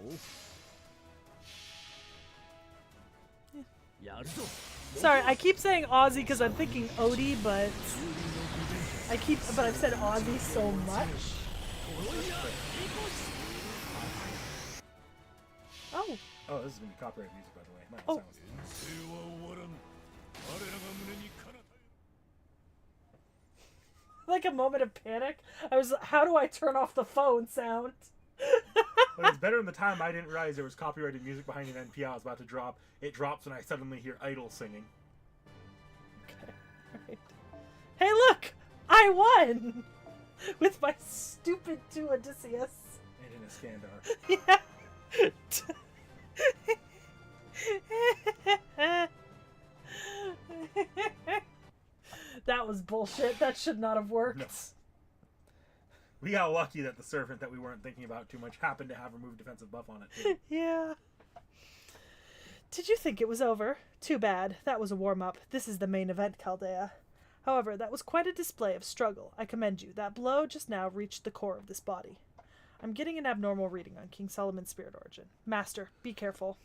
うやるぞ Sorry, I keep saying Aussie because I'm thinking Odie, but I've said Aussie so much. Oh, Oh, this is gonna be copyright music, by the way. Might Oh. not silence like a moment of panic. I was, how do I turn off the phone sound? But it's better than the time I didn't realize there was copyrighted music behind an NP I was about to drop. It drops and I suddenly hear Idol singing. Okay, alright. Hey, look! I won! With my stupid 2 Odysseus. And in Iskandar. Yeah. That was bullshit. That should not have worked. No. We got lucky that the servant that we weren't thinking about too much happened to have removed defensive buff on it too. Yeah. Did you think it was over? Too bad. That was a warm-up. This is the main event, Chaldea. However, that was quite a display of struggle. I commend you. That blow just now reached the core of this body. I'm getting an abnormal reading on King Solomon's spirit origin. Master, be careful.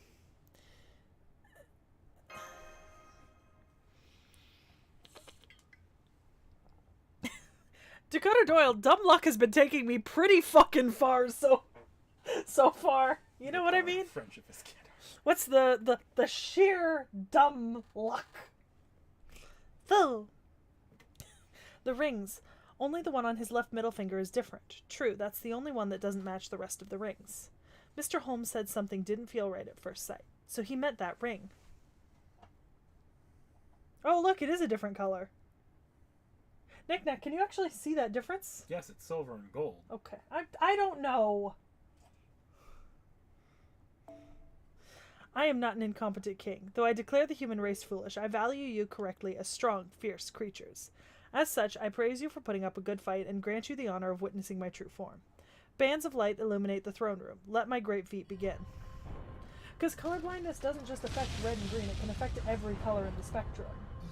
Dakota Doyle, dumb luck has been taking me pretty fucking far so far. You know what I mean? Friendship Iskandar. What's the sheer dumb luck? Though. The rings. Only the one on his left middle finger is different. True, that's the only one that doesn't match the rest of the rings. Mr. Holmes said something didn't feel right at first sight, so he meant that ring. Oh, look, it is a different color. Knick-Knack, can you actually see that difference? Yes, it's silver and gold. Okay. I don't know. I am not an incompetent king. Though I declare the human race foolish, I value you correctly as strong, fierce creatures. As such, I praise you for putting up a good fight and grant you the honor of witnessing my true form. Bands of light illuminate the throne room. Let my great feat begin. Because colorblindness doesn't just affect red and green, it can affect every color in the spectrum.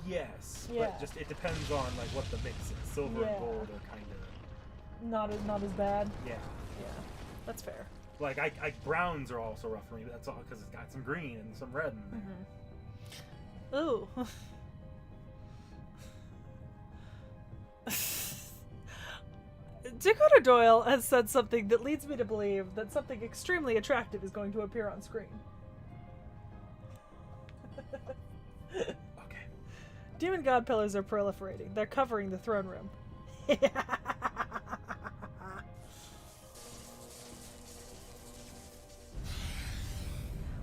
Yes, Yeah. but just it depends on like what the mix is. Silver and gold are kind of Not as bad. yeah. Yeah, that's fair. Like I browns are also rough for me. But that's all because it's got some green and some red in there. Ooh. Dakota Doyle has said something that leads me to believe that something extremely attractive is going to appear on screen. Okay. Demon god pillars are proliferating. They're covering the throne room.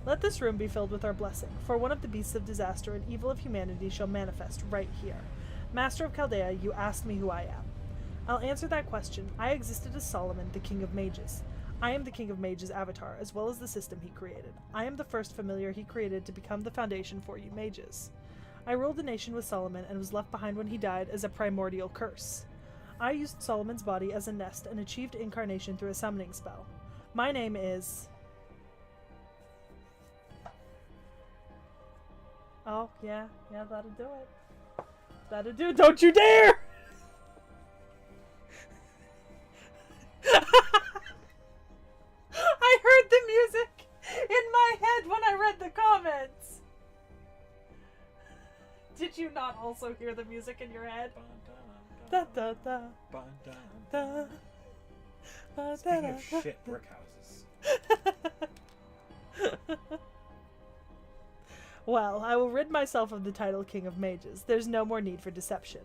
Let this room be filled with our blessing, for one of the beasts of disaster and evil of humanity shall manifest right here. Master of Chaldea, you asked me who I am. I'll answer that question. I existed as Solomon, the King of Mages. I am the King of Mages' avatar, as well as the system he created. I am the first familiar he created to become the foundation for you mages. I ruled the nation with Solomon and was left behind when he died as a primordial curse. I used Solomon's body as a nest and achieved incarnation through a summoning spell. My name is... Oh, yeah, that'll do it. That'll do it. Don't you dare! I heard the music in my head when I read the comments. Did you not also hear the music in your head? Da da da da. Speaking of shit brick houses. Well, I will rid myself of the title King of Mages. There's no more need for deception.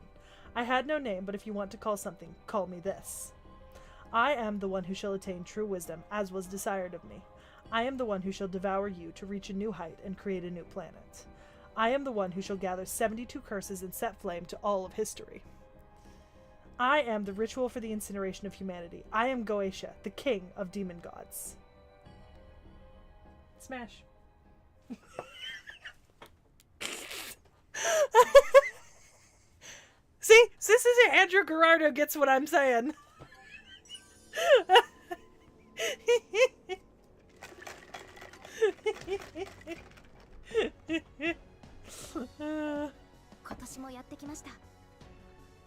I had no name, but if you want to call something, call me this. I am the one who shall attain true wisdom, as was desired of me. I am the one who shall devour you to reach a new height and create a new planet. I am the one who shall gather 72 curses and set flame to all of history. I am the ritual for the incineration of humanity. I am Goetia, the king of demon gods. Smash. See? This is it. Andrew Gerardo gets what I'm saying.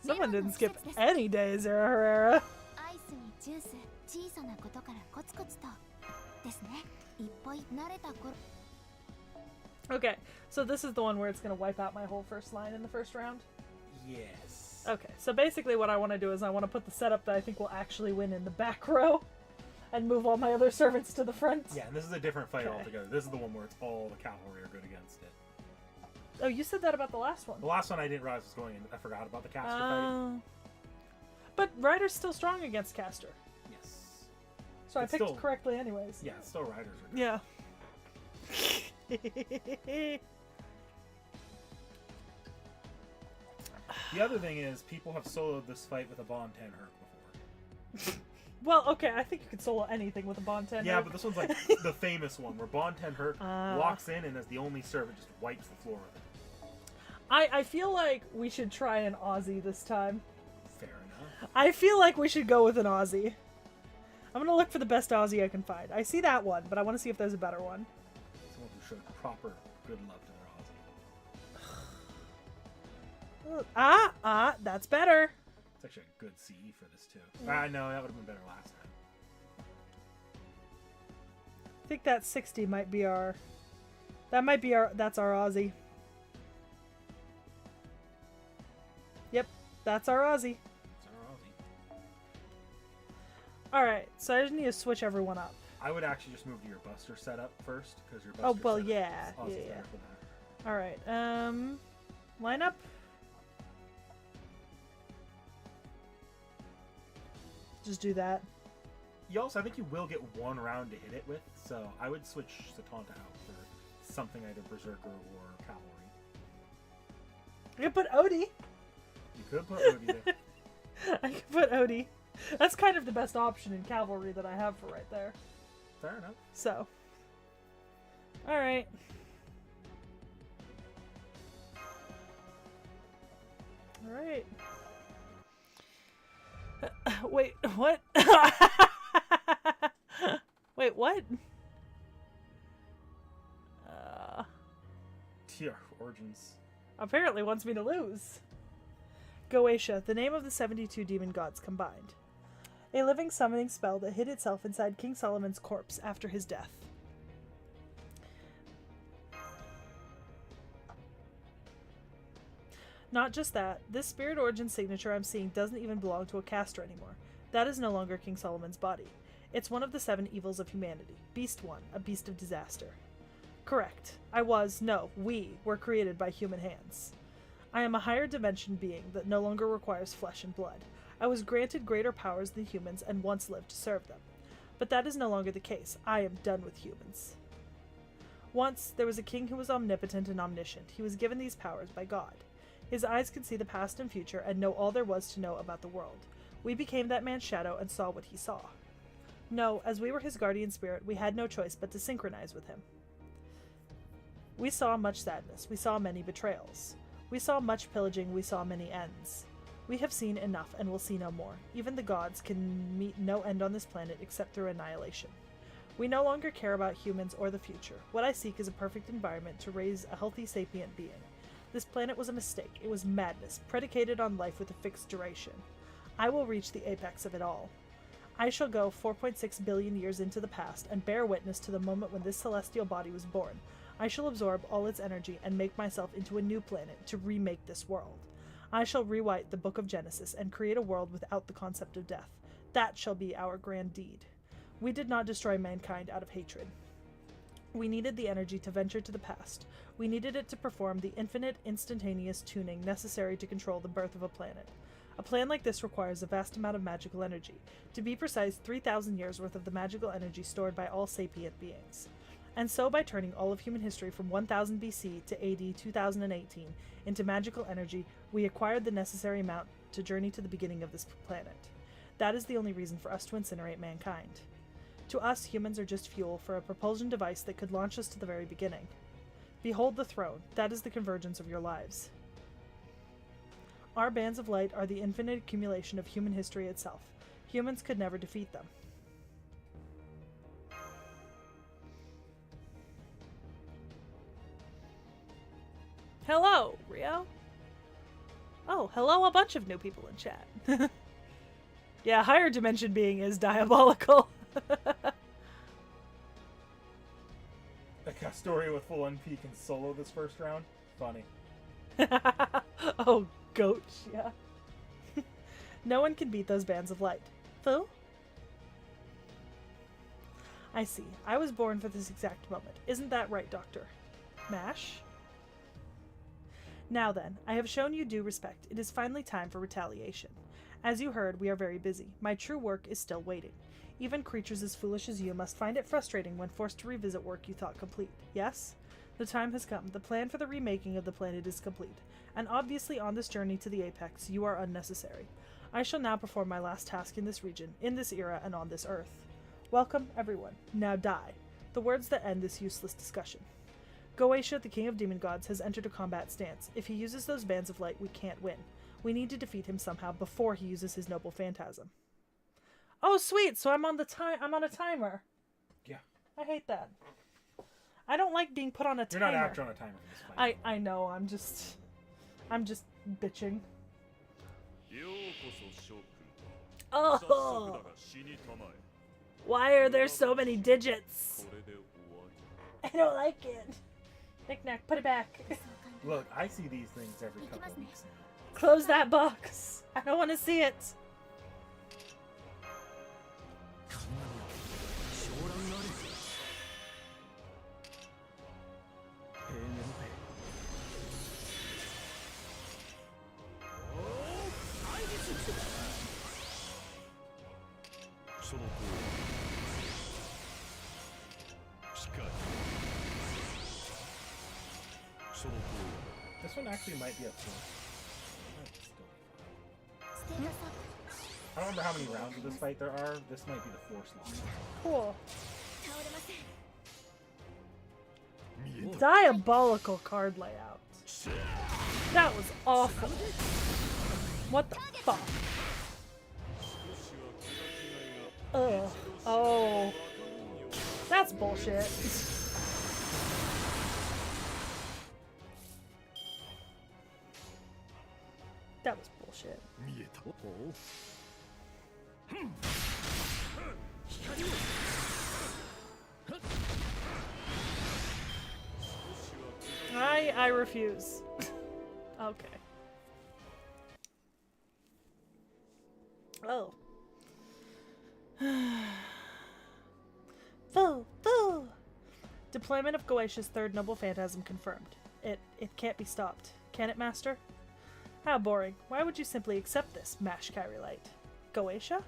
Someone didn't skip any days, Zara Herrera. Okay, so this is the one where it's going to wipe out my whole first line in the first round? Yes. Okay, so basically what I want to do is I want to put the setup that I think will actually win in the back row and move all my other servants to the front. Yeah, and this is a different fight altogether. This is the one where it's all the cavalry are good against it. Oh, you said that about the last one. The last one I didn't realize was going in. I forgot about the caster fight. But Ryder's still strong against caster. Yes. So It's I picked still- correctly anyways. Yeah, still riders are good. Yeah. The other thing is, people have soloed this fight with a Bon 10 Herc before. Well, okay, I think you could solo anything with a Bon 10. Yeah, but this one's like the famous one, where Bon 10 Herc walks in and as the only servant just wipes the floor with it. I feel like we should try an Aussie this time. Fair enough. I feel like we should go with an Aussie. I'm gonna look for the best Aussie I can find. I see that one, but I want to see if there's a better one. Someone who showed proper good love to their Aussie. That's better. It's actually a good CE for this too. No, that would have been better last time. I think that 60 might be our... That's our Aussie. Yep, that's our Aussie. It's our Aussie. Alright, so I just need to switch everyone up. I would actually just move to your Buster setup first, because your Buster Oh, well, setup yeah, is Aussie's yeah. better for that. Alright, line up. Just do that. You also, I think you will get one round to hit it with, so I would switch Satanta out for something either Berserker or Cavalry. I can put Odie. You could put Odie there. I can put Odie. That's kind of the best option in Cavalry that I have for right there. Fair enough. So. Alright. Alright. Wait, what? Wait, what? T.H.E, Origins. Apparently wants me to lose. Goetia, the name of the 72 demon gods combined. A living summoning spell that hid itself inside King Solomon's corpse after his death. Not just that, this spirit origin signature I'm seeing doesn't even belong to a caster anymore. That is no longer King Solomon's body. It's one of the 7 evils of humanity. Beast 1, a beast of disaster. Correct. We were created by human hands. I am a higher dimension being that no longer requires flesh and blood. I was granted greater powers than humans and once lived to serve them. But that is no longer the case. I am done with humans. Once, there was a king who was omnipotent and omniscient. He was given these powers by God. His eyes could see the past and future and know all there was to know about the world. We became that man's shadow and saw what he saw. No, as we were his guardian spirit, we had no choice but to synchronize with him. We saw much sadness. We saw many betrayals. We saw much pillaging. We saw many ends. We have seen enough and will see no more. Even the gods can meet no end on this planet except through annihilation. We no longer care about humans or the future. What I seek is a perfect environment to raise a healthy sapient being. This planet was a mistake. It was madness, predicated on life with a fixed duration. I will reach the apex of it all. I shall go 4.6 billion years into the past and bear witness to the moment when this celestial body was born. I shall absorb all its energy and make myself into a new planet to remake this world. I shall rewrite the book of Genesis and create a world without the concept of death. That shall be our grand deed. We did not destroy mankind out of hatred. We needed the energy to venture to the past. We needed it to perform the infinite, instantaneous tuning necessary to control the birth of a planet. A plan like this requires a vast amount of magical energy. To be precise, 3,000 years worth of the magical energy stored by all sapient beings. And so by turning all of human history from 1000 BC to AD 2018 into magical energy, we acquired the necessary amount to journey to the beginning of this planet. That is the only reason for us to incinerate mankind. To us, humans are just fuel for a propulsion device that could launch us to the very beginning. Behold the throne. That is the convergence of your lives. Our bands of light are the infinite accumulation of human history itself. Humans could never defeat them. Hello, Rio. Oh, hello, a bunch of new people in chat. Yeah, higher dimension being is diabolical. A Castoria with full NP can solo this first round? Funny. Oh, goat, yeah. No one can beat those bands of light. Fu? I see. I was born for this exact moment. Isn't that right, Doctor? Mash? Now then, I have shown you due respect. It is finally time for retaliation. As you heard, we are very busy. My true work is still waiting. Even creatures as foolish as you must find it frustrating when forced to revisit work you thought complete. Yes? The time has come. The plan for the remaking of the planet is complete. And obviously on this journey to the apex, you are unnecessary. I shall now perform my last task in this region, in this era, and on this earth. Welcome, everyone. Now die. The words that end this useless discussion. Goetia, the king of demon gods, has entered a combat stance. If he uses those bands of light, we can't win. We need to defeat him somehow before he uses his noble phantasm. Oh, sweet! So I'm on a timer. Yeah. I hate that. I don't like being put on a timer. You're not actually on a timer for this fight. I know. I'm just bitching. Oh. Why are there so many digits? I don't like it. Knick-knack, put it back. Look, I see these things every couple of weeks now. Close that box. I don't want to see it. This one actually might be a force. I don't remember how many rounds of this fight there are. This might be the force line. Cool. Diabolical card layout. That was awful. What the fuck? Ugh. Oh. That's bullshit. That was bullshit. I refuse. Okay. Oh. Foo! Deployment of Goetia's third noble phantasm confirmed. It can't be stopped. Can it, Master? How boring. Why would you simply accept this, Mash Kyrillite? Goetia?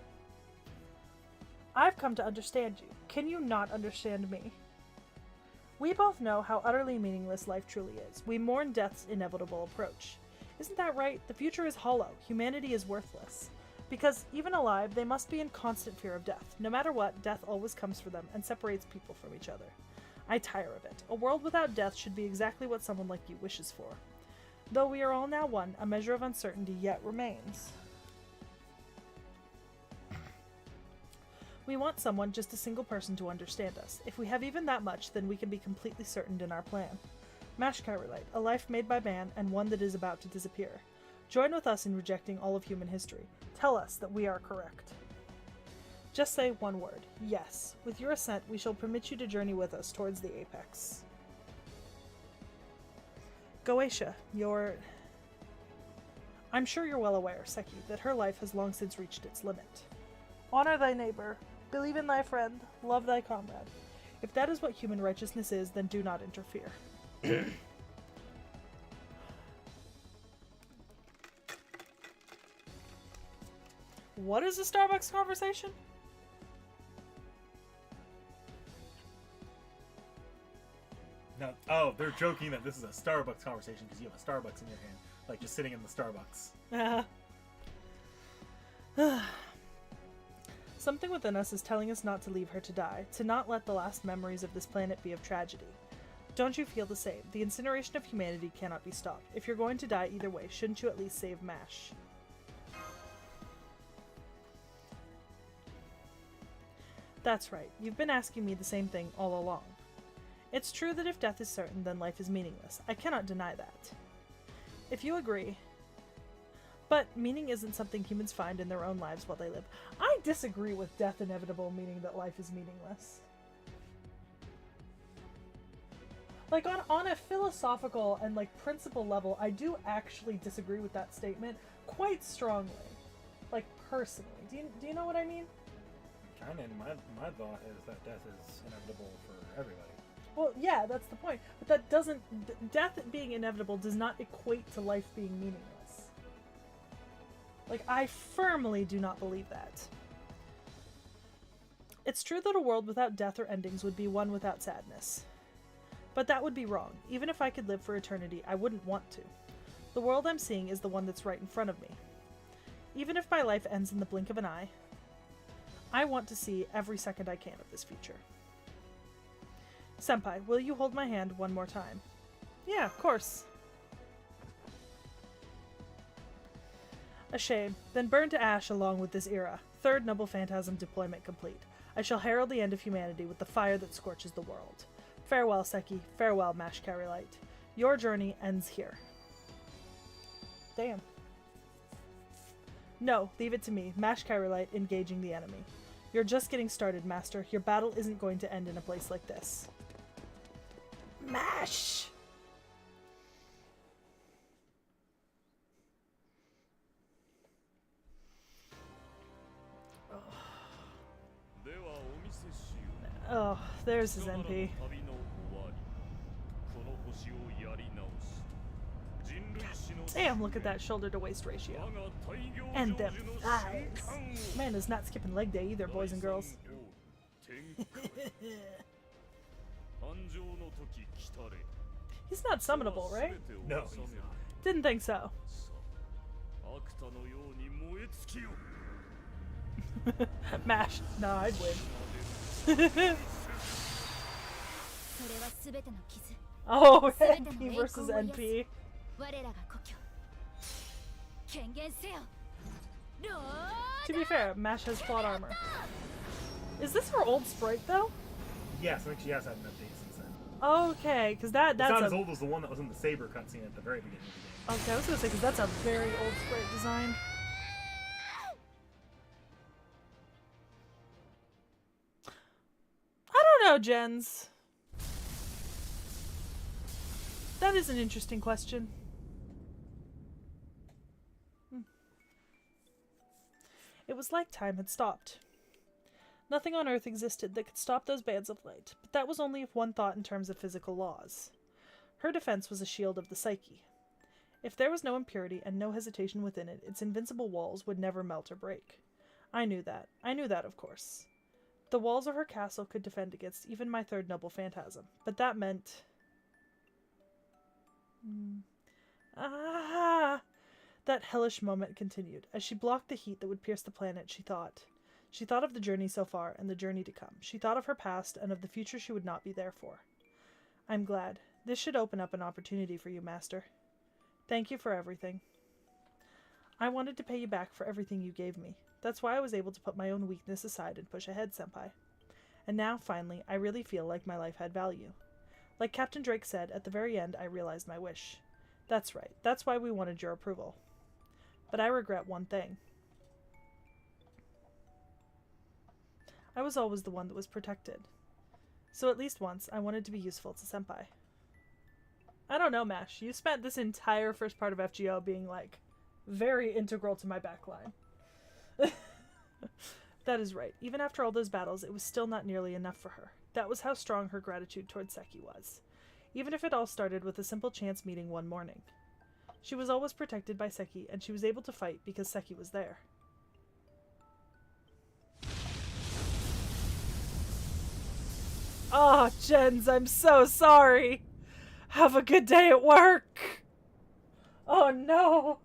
I've come to understand you. Can you not understand me? We both know how utterly meaningless life truly is. We mourn death's inevitable approach. Isn't that right? The future is hollow. Humanity is worthless. Because, even alive, they must be in constant fear of death. No matter what, death always comes for them and separates people from each other. I tire of it. A world without death should be exactly what someone like you wishes for. Though we are all now one, a measure of uncertainty yet remains. We want someone, just a single person, to understand us. If we have even that much, then we can be completely certain in our plan. Mash Kyrillite, a life made by man, and one that is about to disappear. Join with us in rejecting all of human history. Tell us that we are correct. Just say one word. Yes. With your assent, we shall permit you to journey with us towards the apex. Goetia, I'm sure you're well aware, Seki, that her life has long since reached its limit. Honor thy neighbor. Believe in thy friend. Love thy comrade. If that is what human righteousness is, then do not interfere. What is a Starbucks conversation? No, oh, they're joking that this is a Starbucks conversation because you have a Starbucks in your hand, like just sitting in the Starbucks. Something within us is telling us not to leave her to die, to not let the last memories of this planet be of tragedy. Don't you feel the same? The incineration of humanity cannot be stopped. If you're going to die either way, shouldn't you at least save Mash? That's right. You've been asking me the same thing all along. It's true that if death is certain, then life is meaningless. I cannot deny that. If you agree... But meaning isn't something humans find in their own lives while they live. I disagree with death inevitable, meaning that life is meaningless. Like, on a philosophical and, like, principle level, I do actually disagree with that statement quite strongly. Like, personally. Do you know what I mean? Kinda, my thought is that death is inevitable for everybody. Well, yeah, that's the point. But that doesn't... Death being inevitable does not equate to life being meaningless. Like, I firmly do not believe that. It's true that a world without death or endings would be one without sadness. But that would be wrong. Even if I could live for eternity, I wouldn't want to. The world I'm seeing is the one that's right in front of me. Even if my life ends in the blink of an eye, I want to see every second I can of this future. Senpai, will you hold my hand one more time? Yeah, of course. A shame. Then burn to ash along with this era. Third Noble Phantasm deployment complete. I shall herald the end of humanity with the fire that scorches the world. Farewell, Seki. Farewell, Mash Kyrillite. Your journey ends here. Damn. No, leave it to me. Mash Kyrillite engaging the enemy. You're just getting started, Master. Your battle isn't going to end in a place like this. Mash! Oh, there's his MP. Damn, look at that shoulder to waist ratio. And them thighs. Man is not skipping leg day either, boys and girls. He's not summonable, right? No, he's not. Didn't think so. Mash. No, I'd win. Oh, 全ての NP 栄 versus 光を癒す NP. 我らが故郷権限せよロ To be fair, Mash has plot armor. Is this her old sprite though? Yes, I think she has had an update since then. Okay, because that's It's not a... as old as the one that was in the Saber cutscene at the very beginning of the game. Okay, I was gonna say, because that's a very old sprite design. I don't know, Jens. That is an interesting question. It was like time had stopped. Nothing on Earth existed that could stop those bands of light, but that was only if one thought in terms of physical laws. Her defense was a shield of the psyche. If there was no impurity and no hesitation within it, its invincible walls would never melt or break. I knew that. I knew that, of course. The walls of her castle could defend against even my third noble phantasm, but that meant... That hellish moment continued. As she blocked the heat that would pierce the planet, she thought. She thought of the journey so far and the journey to come. She thought of her past and of the future she would not be there for. I'm glad. This should open up an opportunity for you, Master. Thank you for everything. I wanted to pay you back for everything you gave me. That's why I was able to put my own weakness aside and push ahead, Senpai. And now, finally, I really feel like my life had value. Like Captain Drake said, at the very end, I realized my wish. That's right. That's why we wanted your approval. But I regret one thing. I was always the one that was protected. So at least once, I wanted to be useful to Senpai. I don't know, Mash. You spent this entire first part of FGO being, like, very integral to my backline. That is right. Even after all those battles, it was still not nearly enough for her. That was how strong her gratitude toward Seki was. Even if it all started with a simple chance meeting one morning. She was always protected by Seki, and she was able to fight because Seki was there. Oh, Jens, I'm so sorry. Have a good day at work. Oh no.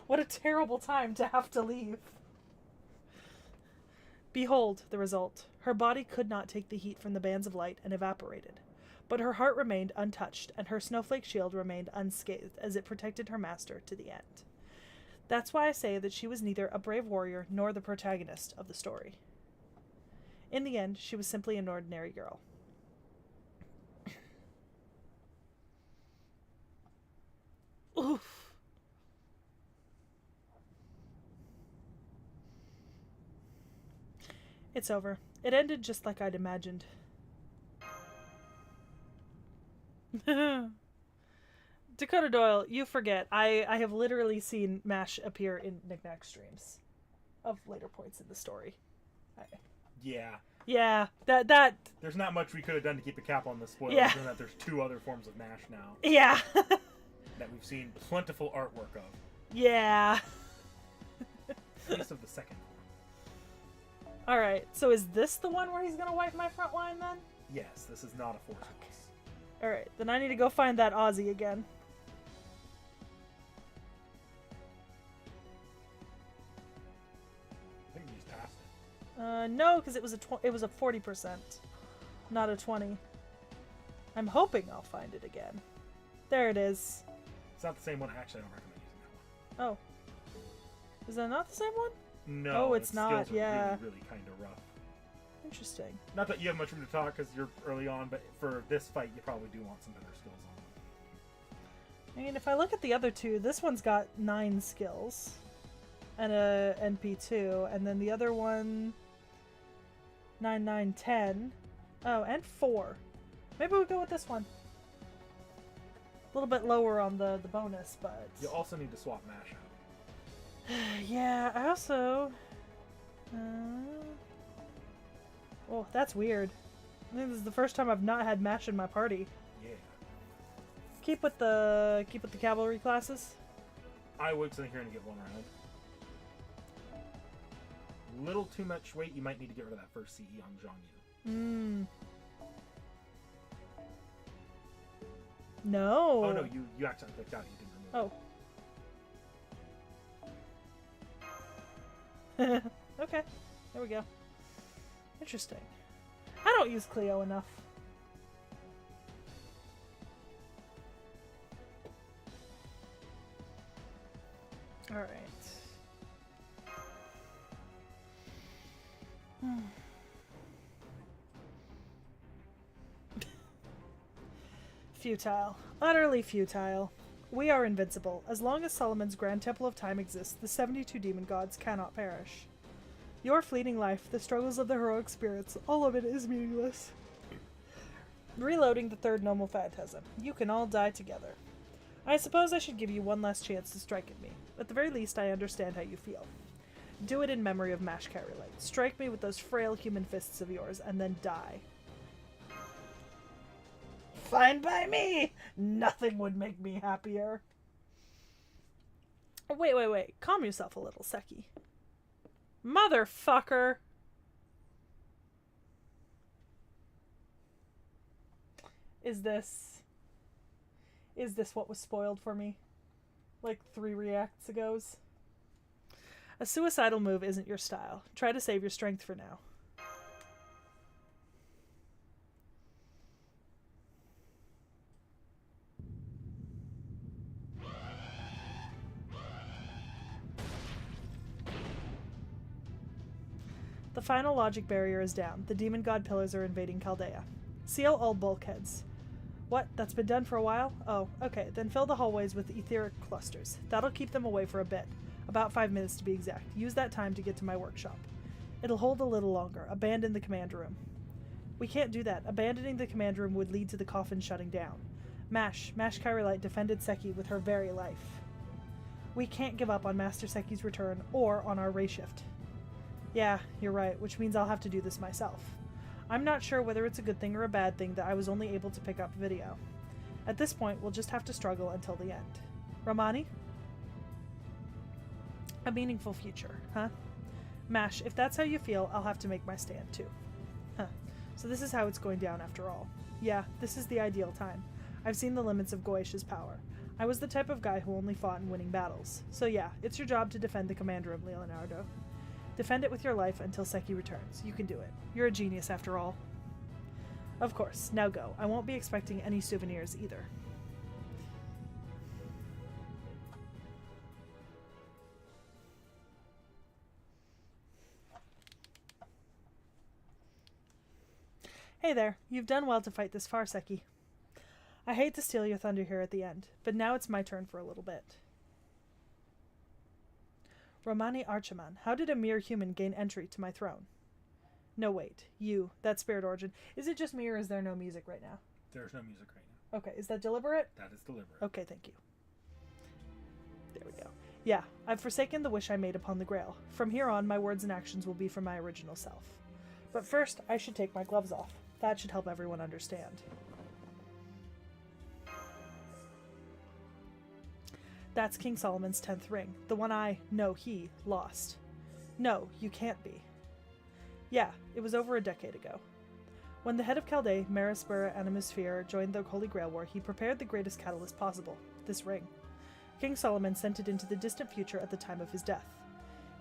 What a terrible time to have to leave. Behold the result. Her body could not take the heat from the bands of light and evaporated. But her heart remained untouched, and her snowflake shield remained unscathed as it protected her master to the end. That's why I say that she was neither a brave warrior nor the protagonist of the story. In the end, she was simply an ordinary girl. Oof. It's over. It ended just like I'd imagined. Dakota Doyle, you forget. I have literally seen MASH appear in Knickknack streams of later points in the story. Yeah. Yeah, that... There's not much we could have done to keep a cap on the spoilers, Yeah. given that there's two other forms of MASH now Yeah. that we've seen plentiful artwork of. Yeah. At least of the second form. Alright, so is this the one where he's gonna wipe my front line then? Yes, this is not a force. Alright, then I need to go find that Aussie again. I think he's past it. No, because it was a 40%, not a 20. I'm hoping I'll find it again. There it is. It's not the same one. Actually, I don't recommend using that one. Oh. Is that not the same one? No, Oh, it's its not, skills are yeah. really, really kind of rough. Interesting. Not that you have much room to talk because you're early on, but for this fight, you probably do want some better skills on. I mean, if I look at the other two, this one's got 9 skills. And a NP2. And then the other one... 9, 9, 10. Oh, and 4. Maybe we'll go with this one. A little bit lower on the bonus, but... You also need to swap MASH out. Yeah, I also... Oh, that's weird. I think this is the first time I've not had MASH in my party. Yeah. Keep with the cavalry classes. I would sit here and get one round. Little too much weight. You might need to get rid of that first CE on Zhongyu. No. Oh no, you accidentally clicked out. You didn't remove. Oh. Okay. There we go. Interesting. I don't use Cleo enough. Alright. Futile. Utterly futile. We are invincible. As long as Solomon's Grand Temple of Time exists, the 72 demon gods cannot perish. Your fleeting life, the struggles of the heroic spirits, all of it is meaningless. Reloading the third normal phantasm. You can all die together. I suppose I should give you one last chance to strike at me. At the very least, I understand how you feel. Do it in memory of Mash Carolite. Strike me with those frail human fists of yours, and then die. Fine by me! Nothing would make me happier. Wait. Calm yourself a little, Seki. Motherfucker! Is this what was spoiled for me? Like 3 reacts ago? A suicidal move isn't your style. Try to save your strength for now. The final logic barrier is down. The demon god pillars are invading Chaldea. Seal all bulkheads. What? That's been done for a while? Oh, okay. Then fill the hallways with etheric clusters. That'll keep them away for a bit. About 5 minutes to be exact. Use that time to get to my workshop. It'll hold a little longer. Abandon the command room. We can't do that. Abandoning the command room would lead to the coffin shutting down. Mash Kyrillite defended Seki with her very life. We can't give up on Master Seki's return or on our ray shift. Yeah, you're right, which means I'll have to do this myself. I'm not sure whether it's a good thing or a bad thing that I was only able to pick up video. At this point, we'll just have to struggle until the end. Romani? A meaningful future, huh? Mash, if that's how you feel, I'll have to make my stand too. Huh. So this is how it's going down after all. Yeah, this is the ideal time. I've seen the limits of Goish's power. I was the type of guy who only fought in winning battles. So yeah, it's your job to defend the command room, Leonardo. Defend it with your life until Seki returns. You can do it. You're a genius after all. Of course. Now go. I won't be expecting any souvenirs either. Hey there. You've done well to fight this far, Seki. I hate to steal your thunder here at the end, but now it's my turn for a little bit. Romani Archiman, how did a mere human gain entry to my throne? No, wait. You. That spirit origin. Is it just me or is there no music right now? There's no music right now. Okay, is that deliberate? That is deliberate. Okay, thank you. There we go. Yeah, I've forsaken the wish I made upon the Grail. From here on, my words and actions will be for my original self. But first, I should take my gloves off. That should help everyone understand. That's King Solomon's 10th ring, the one he lost. No, you can't be. Yeah, it was over a decade ago. When the head of Chaldea, Marispur Animusfear, joined the Holy Grail War, he prepared the greatest catalyst possible, this ring. King Solomon sent it into the distant future at the time of his death.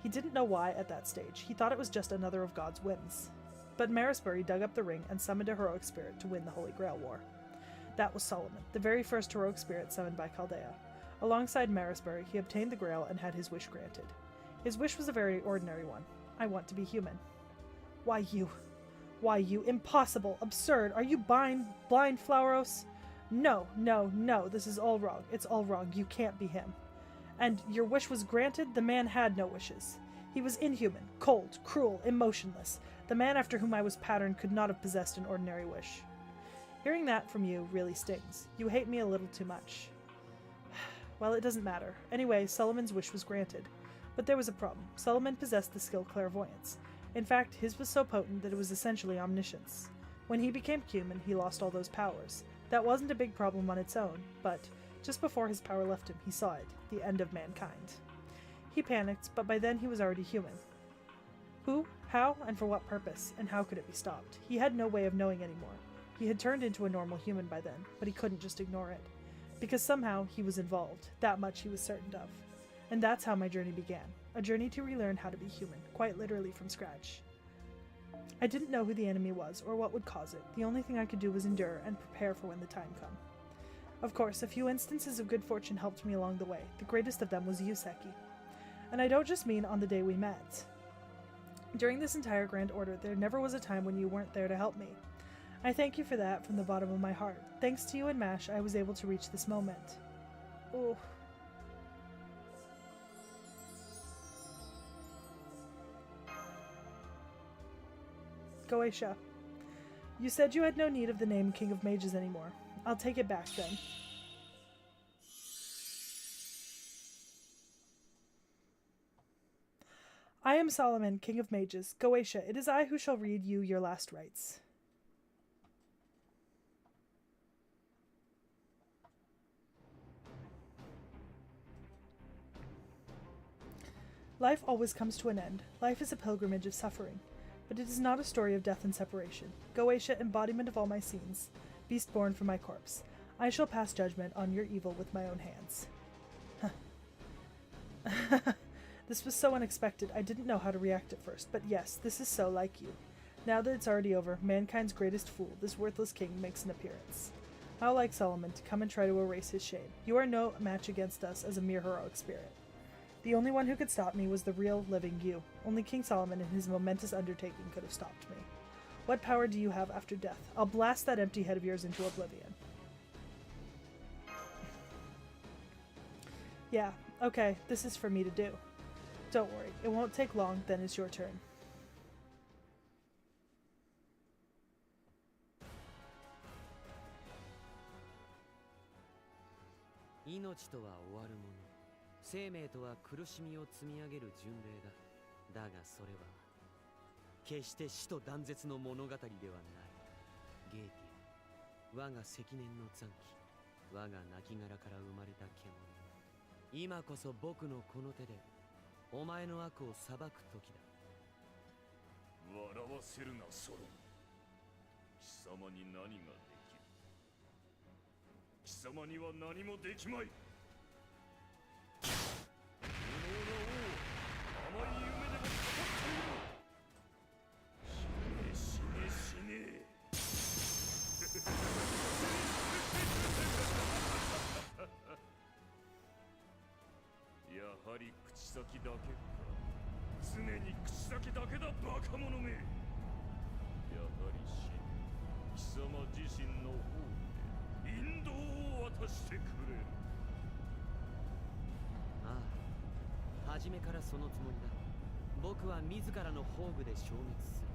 He didn't know why at that stage. He thought it was just another of God's whims. But Marispur dug up the ring and summoned a heroic spirit to win the Holy Grail War. That was Solomon, the very first heroic spirit summoned by Chaldea. Alongside Marispur, he obtained the Grail and had his wish granted. His wish was a very ordinary one. I want to be human. Why you? Why you? Impossible! Absurd! Are you blind, Flauros? No, this is all wrong. It's all wrong. You can't be him. And your wish was granted? The man had no wishes. He was inhuman, cold, cruel, emotionless. The man after whom I was patterned could not have possessed an ordinary wish. Hearing that from you really stings. You hate me a little too much. Well, it doesn't matter. Anyway, Solomon's wish was granted. But there was a problem. Solomon possessed the skill clairvoyance. In fact, his was so potent that it was essentially omniscience. When he became human, he lost all those powers. That wasn't a big problem on its own, but just before his power left him, he saw it, the end of mankind. He panicked, but by then he was already human. Who, how, and for what purpose, and how could it be stopped? He had no way of knowing anymore. He had turned into a normal human by then, but he couldn't just ignore it. Because somehow he was involved, that much he was certain of. And that's how my journey began, a journey to relearn how to be human, quite literally from scratch. I didn't know who the enemy was, or what would cause it. The only thing I could do was endure and prepare for when the time came. Of course, a few instances of good fortune helped me along the way. The greatest of them was you, Seki. And I don't just mean on the day we met. During this entire Grand Order, there never was a time when you weren't there to help me. I thank you for that from the bottom of my heart. Thanks to you and MASH, I was able to reach this moment. Ooh. Goetia. You said you had no need of the name King of Mages anymore. I'll take it back then. I am Solomon, King of Mages. Goetia, it is I who shall read you your last rites. Life always comes to an end. Life is a pilgrimage of suffering. But it is not a story of death and separation. Goetia, embodiment of all my scenes, beast born from my corpse. I shall pass judgment on your evil with my own hands. This was so unexpected, I didn't know how to react at first, but yes, this is so like you. Now that it's already over, mankind's greatest fool, this worthless king, makes an appearance. How like Solomon to come and try to erase his shame. You are no match against us as a mere heroic spirit. The only one who could stop me was the real, living you. Only King Solomon in his momentous undertaking could have stopped me. What power do you have after death? I'll blast that empty head of yours into oblivion. Yeah, okay, this is for me to do. Don't worry, it won't take long, then it's your turn. Inochi to wa owaru mono. 生命とは苦しみを積み上げる巡礼だ。だがそれは決して死と断絶の物語ではない。ゲーティア、我が積年の残機、我が亡骸から生まれた獣。今こそ僕のこの手でお前の悪を裁く時だ。笑わせるな、ソロン。貴様に何ができる？貴様には何もできまい。やはり口先だけか。常に口先だけだ、バカ者め。やはり死ぬ。貴様自身の方で引導を渡してくれる。ああ、初めからそのつもりだ。僕は自らの宝具で消滅する。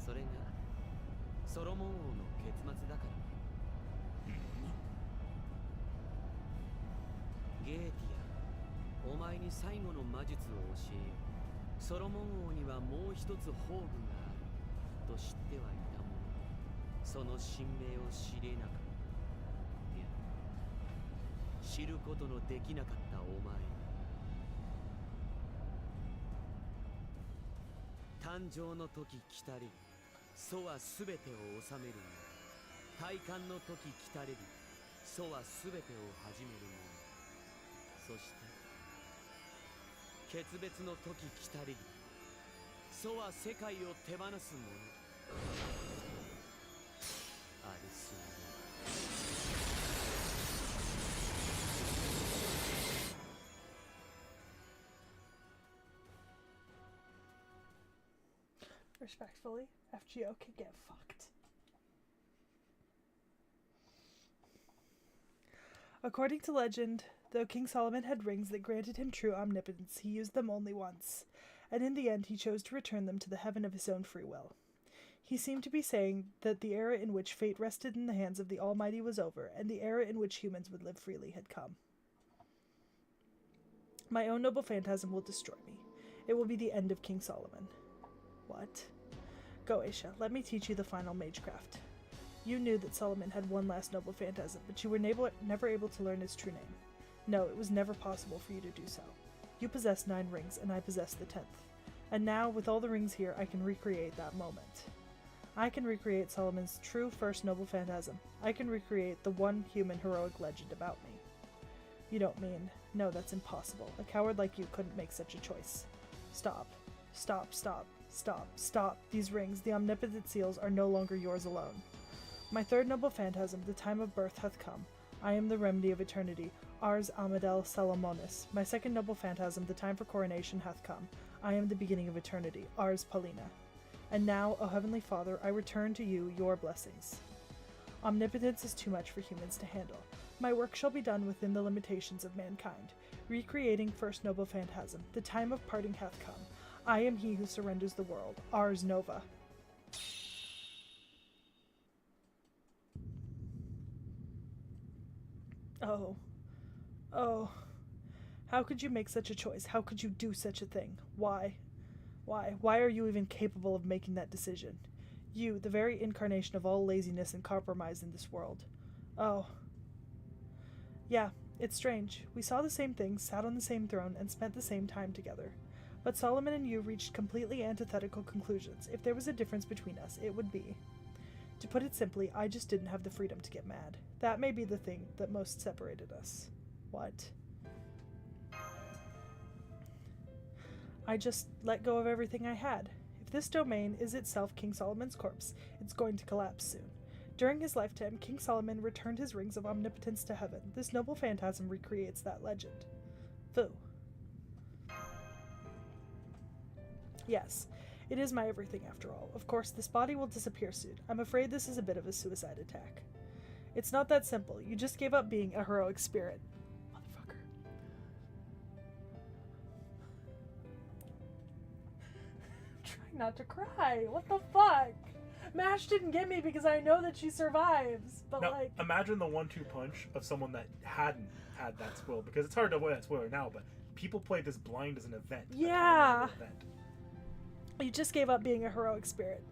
それがソロモン王の結末だからね。ゲーティア、お前に最後の魔術を教えよう。ソロモン王にはもう一つ宝具があると知ってはいたものの、その神明を知れなかった。いや、知ることのできなかったお前に。誕生の時来たれり、祖は全てを治めるもの。体感の時来たれり、祖は全てを始めるもの。そして決別の時来たれり、祖は世界を手放すもの。ありすぎる。Respectfully, FGO can get fucked. According to legend, though King Solomon had rings that granted him true omnipotence, he used them only once, and in the end he chose to return them to the heaven of his own free will. He seemed to be saying that the era in which fate rested in the hands of the Almighty was over, and the era in which humans would live freely had come. My own noble phantasm will destroy me. It will be the end of King Solomon. What? Goetia, let me teach you the final magecraft. You knew that Solomon had one last noble phantasm, but you were never able to learn his true name. No, it was never possible for you to do so. You possess 9 rings, and I possess the 10th. And now, with all the rings here, I can recreate that moment. I can recreate Solomon's true first noble phantasm. I can recreate the one human heroic legend about me. You don't mean... No, that's impossible. A coward like you couldn't make such a choice. Stop. Stop, stop, stop, stop. These rings, the omnipotent seals, are no longer yours alone. My third noble phantasm, the time of birth, hath come. I am the remedy of eternity. Ars Amadel Salomonis. My second noble phantasm, the time for coronation hath come. I am the beginning of eternity. Ars Paulina. And now, O Heavenly Father, I return to you your blessings. Omnipotence is too much for humans to handle. My work shall be done within the limitations of mankind. Recreating first noble phantasm, the time of parting hath come. I am he who surrenders the world. Ars Nova. Oh. Oh. How could you make such a choice? How could you do such a thing? Why? Why? Why are you even capable of making that decision? You, the very incarnation of all laziness and compromise in this world. Oh. Yeah, it's strange. We saw the same things, sat on the same throne, and spent the same time together. But Solomon and you reached completely antithetical conclusions. If there was a difference between us, it would be... To put it simply, I just didn't have the freedom to get mad. That may be the thing that most separated us. What? I just let go of everything I had. If this domain is itself King Solomon's corpse, it's going to collapse soon. During his lifetime, King Solomon returned his rings of omnipotence to heaven. This noble phantasm recreates that legend. Fu. Yes, it is my everything after all. Of course, this body will disappear soon. I'm afraid this is a bit of a suicide attack. It's not that simple. You just gave up being a heroic spirit. Motherfucker. I'm trying not to cry. What the fuck? Mash didn't get me because I know that she survives. But now, like... imagine the 1-2 punch of someone that hadn't had that spoiler. Because it's hard to avoid that spoiler now, but people played this blind as an event. Yeah. You just gave up being a heroic spirit.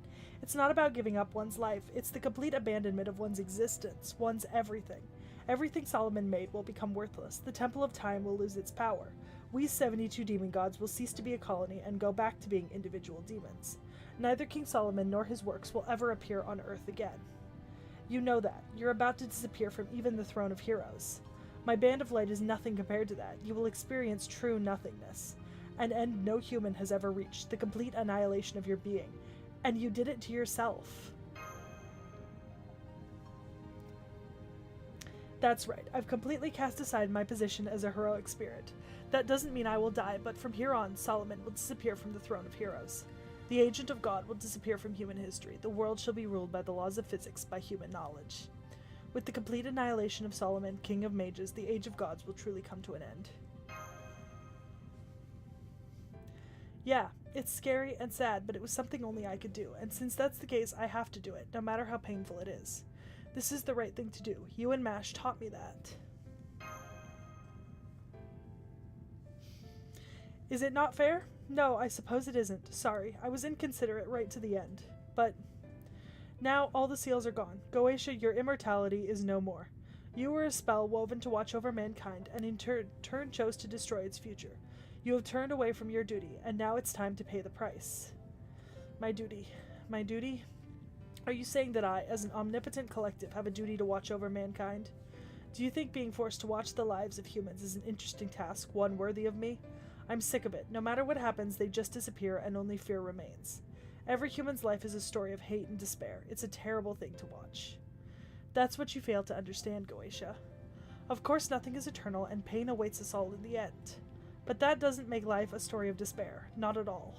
It's not about giving up one's life. It's the complete abandonment of one's existence, one's everything. Everything Solomon made will become worthless. The Temple of Time will lose its power. We 72 demon gods will cease to be a colony and go back to being individual demons. Neither King Solomon nor his works will ever appear on Earth again. You know that. You're about to disappear from even the throne of heroes. My band of light is nothing compared to that. You will experience true nothingness. An end no human has ever reached, the complete annihilation of your being. And you did it to yourself. That's right, I've completely cast aside my position as a heroic spirit. That doesn't mean I will die, but from here on, Solomon will disappear from the throne of heroes. The agent of God will disappear from human history. The world shall be ruled by the laws of physics, by human knowledge. With the complete annihilation of Solomon, king of mages, the age of gods will truly come to an end. Yeah, it's scary and sad, but it was something only I could do, and since that's the case, I have to do it, no matter how painful it is. This is the right thing to do. You and Mash taught me that. Is it not fair? No, I suppose it isn't. Sorry, I was inconsiderate right to the end. But now all the seals are gone. Goetia, your immortality is no more. You were a spell woven to watch over mankind, and in turn chose to destroy its future. You have turned away from your duty, and now it's time to pay the price. My duty. My duty? Are you saying that I, as an omnipotent collective, have a duty to watch over mankind? Do you think being forced to watch the lives of humans is an interesting task, one worthy of me? I'm sick of it. No matter what happens, they just disappear and only fear remains. Every human's life is a story of hate and despair. It's a terrible thing to watch. That's what you fail to understand, Goetia. Of course nothing is eternal, and pain awaits us all in the end. But that doesn't make life a story of despair. Not at all.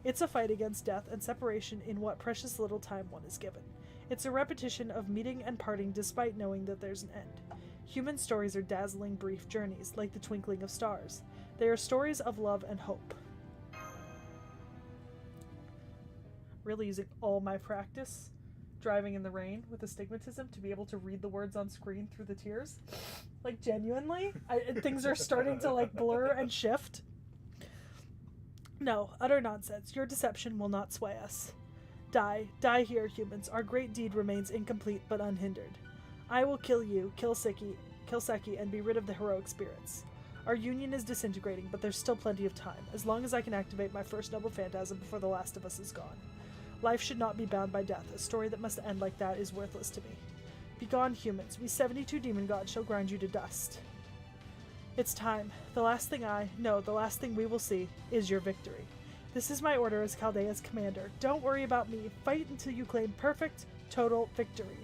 It's a fight against death and separation in what precious little time one is given. It's a repetition of meeting and parting despite knowing that there's an end. Human stories are dazzling, brief journeys, like the twinkling of stars. They are stories of love and hope. Really using all my practice driving in the rain with astigmatism to be able to read the words on screen through the tears. Like, genuinely, things are starting to, like, blur and shift. No, utter nonsense. Your deception will not sway us. Die here, humans. Our great deed remains incomplete but unhindered. I will kill you, kill Seki, and be rid of the heroic spirits. Our union is disintegrating, but there's still plenty of time, as long as I can activate my first noble phantasm before the last of us is gone. Life should not be bound by death. A story that must end like that is worthless to me. Begone, humans. We 72 demon gods shall grind you to dust. It's time. The last thing we will see is your victory. This is my order as Chaldea's commander. Don't worry about me. Fight until you claim perfect, total victory.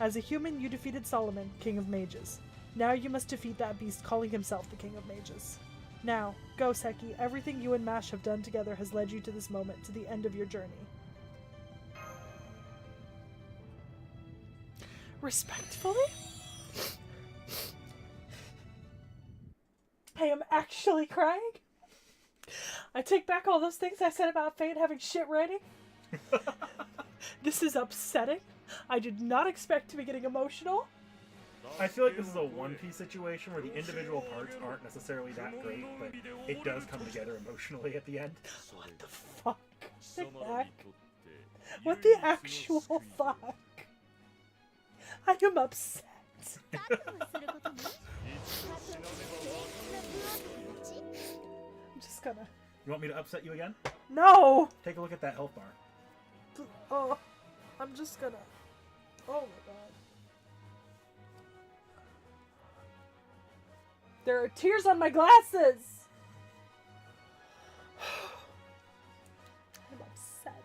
As a human, you defeated Solomon, king of mages. Now you must defeat that beast calling himself the king of mages. Now, go, Seki. Everything you and Mash have done together has led you to this moment, to the end of your journey. Respectfully? I am actually crying. I take back all those things I said about Fate having shit writing. This is upsetting. I did not expect to be getting emotional. I feel like this is a One Piece situation where the individual parts aren't necessarily that great, but it does come together emotionally at the end. What the fuck? What the actual fuck? I am upset. I'm just gonna... You want me to upset you again? No! Take a look at that health bar. Oh, I'm just gonna... Oh my god. There are tears on my glasses! I'm upset.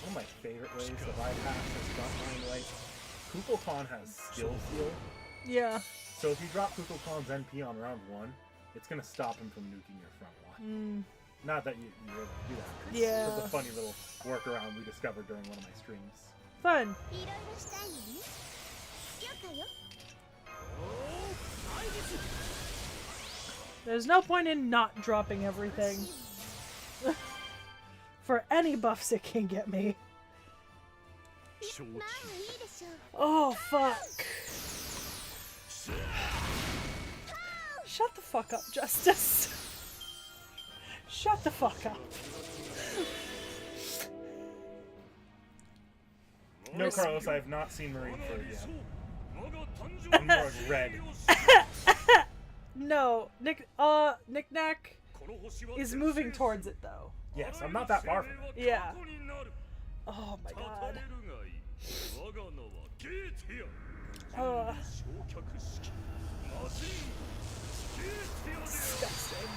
One of my favorite ways to bypass this frontline wipe. Kukulkan has skill seal. Yeah. So if you drop Kukulkan's NP on round 1, it's going to stop him from nuking your front line. Not that you really do that. Yeah. It's just a funny little workaround we discovered during one of my streams. Fun. There's no point in not dropping everything. For any buffs it can get me. Oh, fuck. Shut the fuck up, Justice. Shut the fuck up. No, Carlos, I have not seen Marineford yet. I'm more of red. No, Knick-Knack is moving towards it, though. Yes, I'm not that far from it. Yeah. Oh my god. Disgusting.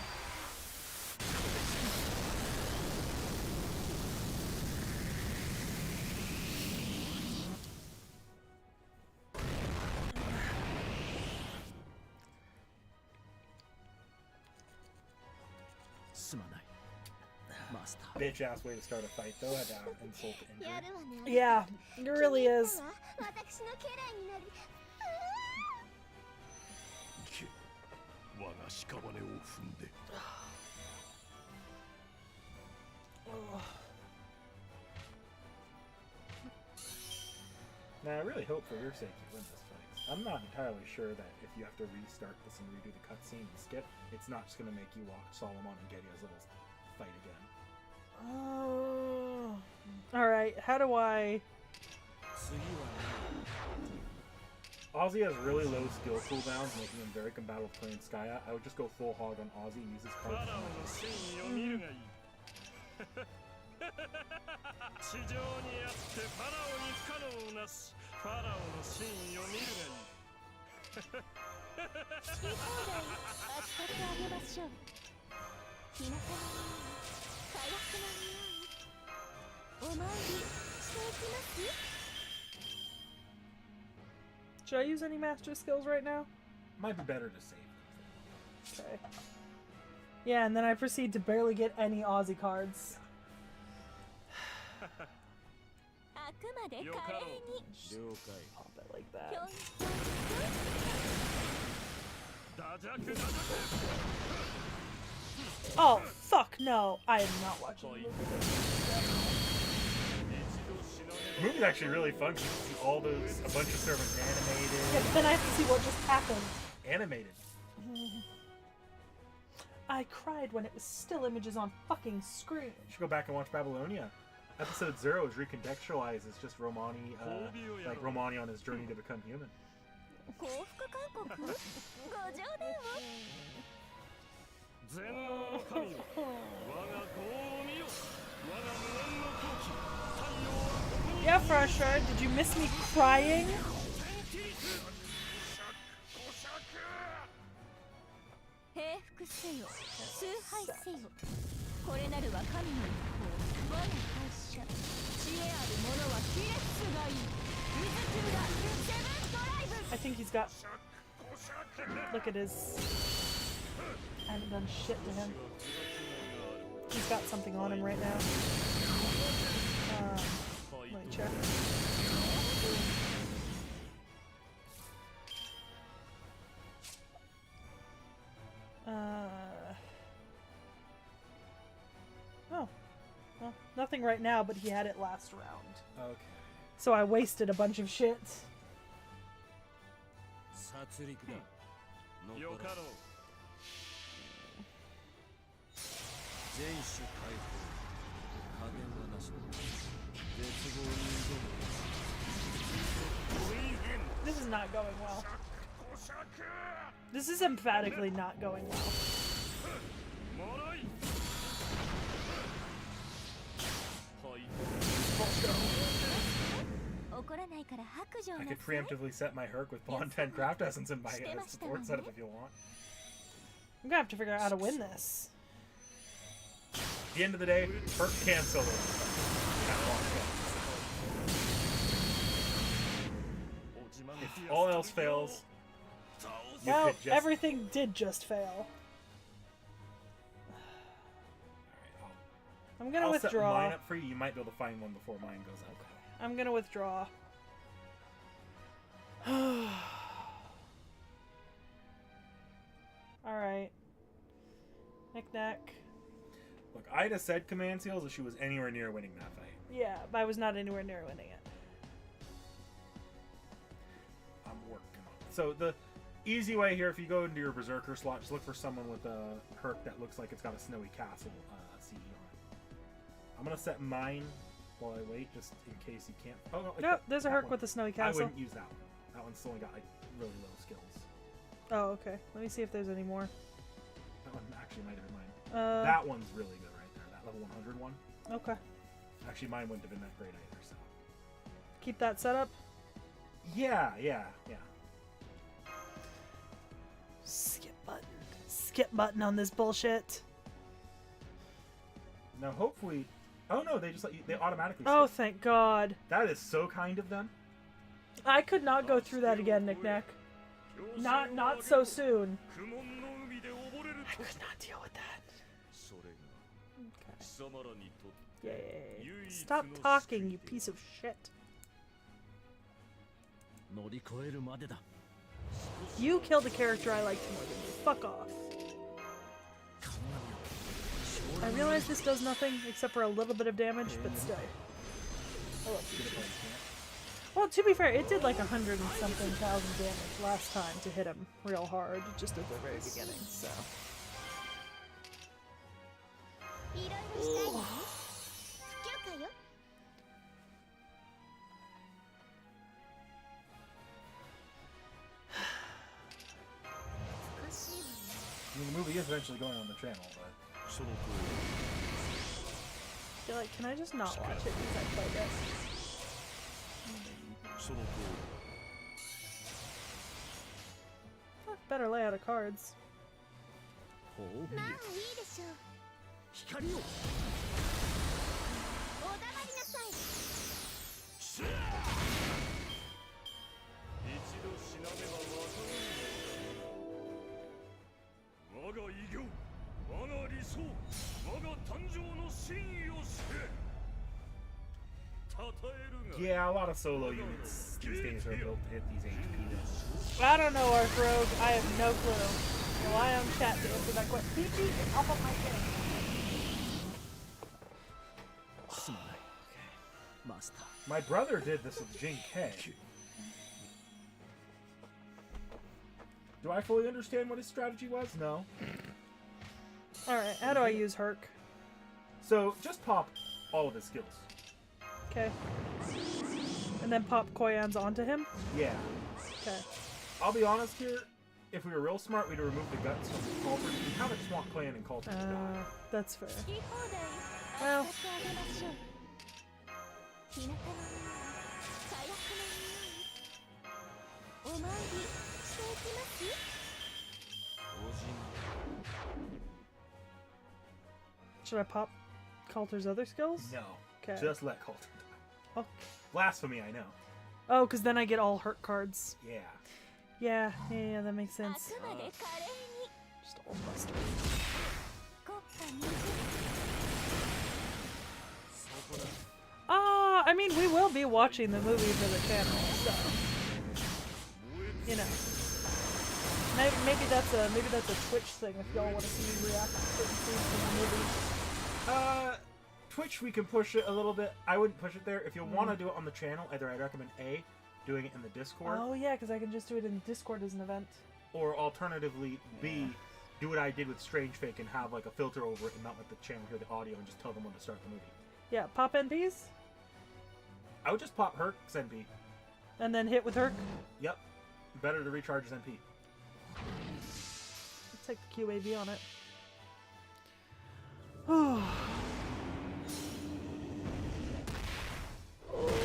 Bitch ass way to start a fight though, had to insult to injury. Yeah, it really is. Now I really hope for your sake you win this fight. I'm not entirely sure that if you have to restart this and redo the cutscene and skip, it's not just going to make you watch Solomon and Gedya's little fight again. Oh. Alright, how do I... Ozzy has really low skill cooldowns, making him very compatible with playing Skya. I would just go full hog on Ozzy and use his cards. Should I use any master skills right now? Might be better to save. Okay. Yeah, and then I proceed to barely get any Aussie cards. Pop it like that. Oh, fuck no. I am not watching the movie. The movie's actually really fun because you see all those, a bunch of servants animated. Yeah, but then I have to see what just happened. Animated. I cried when it was still images on fucking screen. You should go back and watch Babylonia. Episode 0 is recontextualized as just Romani, like Romani on his journey to become human. 全能の神よ我が業を見よ我が無縁の狂気太陽はここに Yeah, Frusher, did you miss me crying? 平服せよ崇拝せよこれなるは神の一方我が会社知恵ある者はひれつがいい水中だセブンドライブ I think he's got... Look at his... I haven't done shit to him. He's got something on him right now. Let me check. Oh. Well, nothing right now, but he had it last round. Okay. So I wasted a bunch of shit. 殺戮だよかろう全種解放加減はなし絶望に挑む This is not going well. This is emphatically not going well. もらい 怒らないから白状 I な could さい preemptively set my Herc with Bond 10 Craft Essence in my support setup if you want. I'm gonna have to figure out how to win this. At the end of the day, Herc can solo. If all else fails, you Well, could just... everything did just fail. I'm gonna I'll set withdraw. mine up for you. You might be able to find one before mine goes out. I'm gonna withdraw. Alright. Knick-knack. Look, I'd have said Command Seals if she was anywhere near winning that fight. Yeah, but I was not anywhere near winning it. I'm working on it. So the easy way here, if you go into your Berserker slot, just look for someone with a Herc that looks like it's got a Snowy Castle CE on it. I'm going to set mine while I wait, just in case you can't... Oh, no, Nope, there's a Herc with a Snowy I Castle. wouldn't use that one. That one's only got like really low skills. Oh, okay. Let me see if there's any more. That one actually might have been mine. That one's really good right there. That level 100 one. Okay. Actually, mine wouldn't have been that great either, so... Keep that set up. Yeah. Skip button. Skip button on this bullshit. Now, hopefully... Oh, no, they just let you... They automatically Oh, skip. thank God. That is so kind of them. I could not go through that again, Knick-knack. Not so soon. 苦悶の海で溺れる I と could not deal with that. それが貴様らにとって Yay. Stop talking, you piece of shit. 乗り越えるまでだ You killed a character I liked more than you. Fuck off. I realize this does nothing except for a little bit of damage, but still. I love you. Well, to be fair, it did like 100 and something thousand damage last time to hit him real hard, just at the very beginning, so. いろいろしたいのね不許可よ 難しいわね I mean, the movie is eventually going on the channel, but... その You're like, can I just not watch it because I play this? その Better layout of cards. ほうまあいいでしょう光をお黙りなさい一度死なねばわからぬ我が偉業我が理想我が誕生の真意を知れ称えるが Yeah, a lot of solo units these days are built to hit these HP. I don't know, Arc Rogue. I have no clue. Rely on chat to answer that question. PG, get off of my game. すまないマスター My brother did this with Jin K. Do I fully understand what his strategy was? No. Alright, how do I use Herc? So, just pop all of his skills. Okay. And then pop Koyans onto him? Yeah. Okay. I'll be honest here. if we were real smart, we'd remove the guts from the culprit. We kind of just want clan and culture to die. That's fair. 好き放題 Well, させてあげましょう日向の匂い火薬の匂いお参りしていきます should I pop Coulter's other skills? No. Okay. Just let culture die. Oh, Blasphemy, I know. oh, because then I get all hurt cards. Yeah. Yeah, that makes あ sense. くまで華麗に Just old buster. 国家に I mean, we will be watching the movie for the channel, so you know. Maybe that's a Twitch thing if y'all want to see me react to certain scenes in the movie. Twitch, we can push it a little bit. I wouldn't push it there. If you want to do it on the channel, either I'd recommend A, doing it in the Discord, Oh yeah, because I can just do it in Discord as an event. or alternatively, B, do what I did with Strange Fake and have like a filter over it and not let the channel hear the audio and just tell them when to start the movie. Yeah, pop NPs I would just pop Herc's NP. and then hit with Herc. Yep. Better to recharge his NP. Let's take the QAV on it. Oh.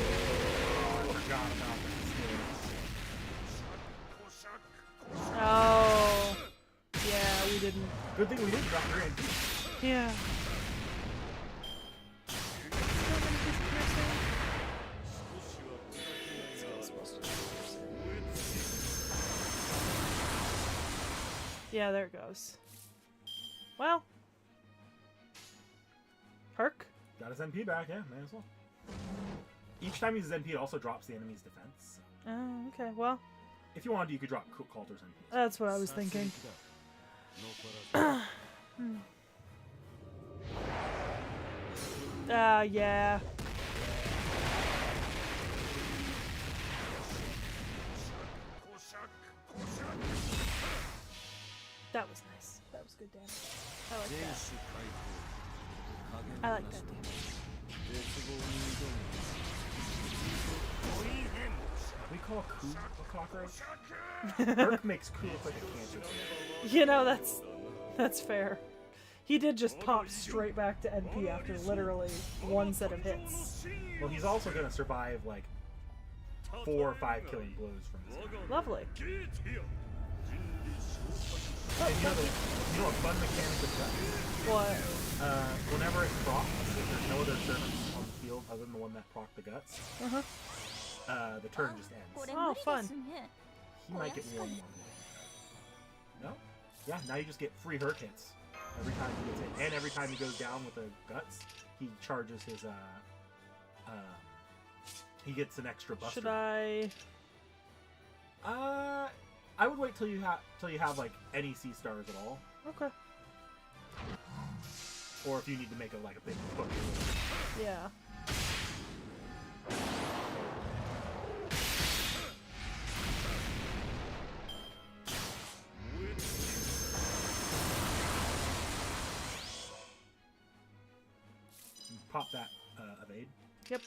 Forgot about that. Oh. Yeah, we didn't. Good thing we didn't drop your NP. Yeah. Yeah, there it goes. Well. Herc? Got his NP back, yeah, may as well. Each time he uses NP, it also drops the enemy's defense. Oh, okay, well. If you wanted, you could drop Coulter's NP. That's what I was thinking. Yeah. That was nice. That was good damage. I like that. I like that damage. We call Ku a cockroach? Herc makes Ku look like a cancer. You know, that's fair. He did just pop straight back to NP after literally one set of hits. Well, he's also going to survive like 4 or 5 killing blows from this guy. Lovely. And you know a fun mechanic with guts? What? Whenever it procs, if there's no other servants on the field other than the one that proc the guts, Uh-huh. the turn just こ ends. れ Oh, 無理 fun. ですね He might get one more. No? Yeah, now you just get free Herc hits every time he gets hit. And every time he goes down with the guts, he charges his, he gets an extra buster. Should I? I would wait till you have like any C stars at all, Okay. or if you need to make a big push. Yeah. Pop that evade. Yep.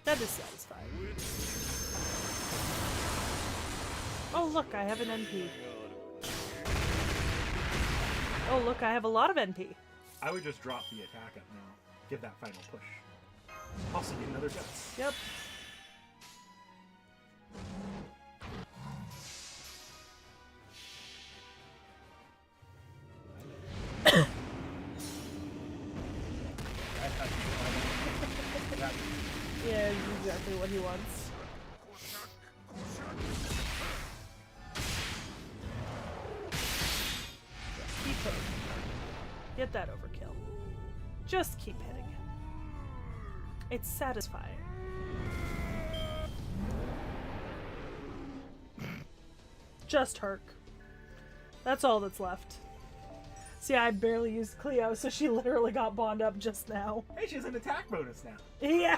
That is satisfying. Oh look, I have an NP. Oh look, I have a lot of NP. I would just drop the attack up now. Give that final push. Also get another guts. Yep. Yeah, exactly what he wants. Keep hitting. Get that overkill. Just keep hitting it. It's satisfying. Just Herc. That's all that's left. See, I barely used Cleo, so she literally got bond up just now. Hey, she has an attack bonus now. Yeah.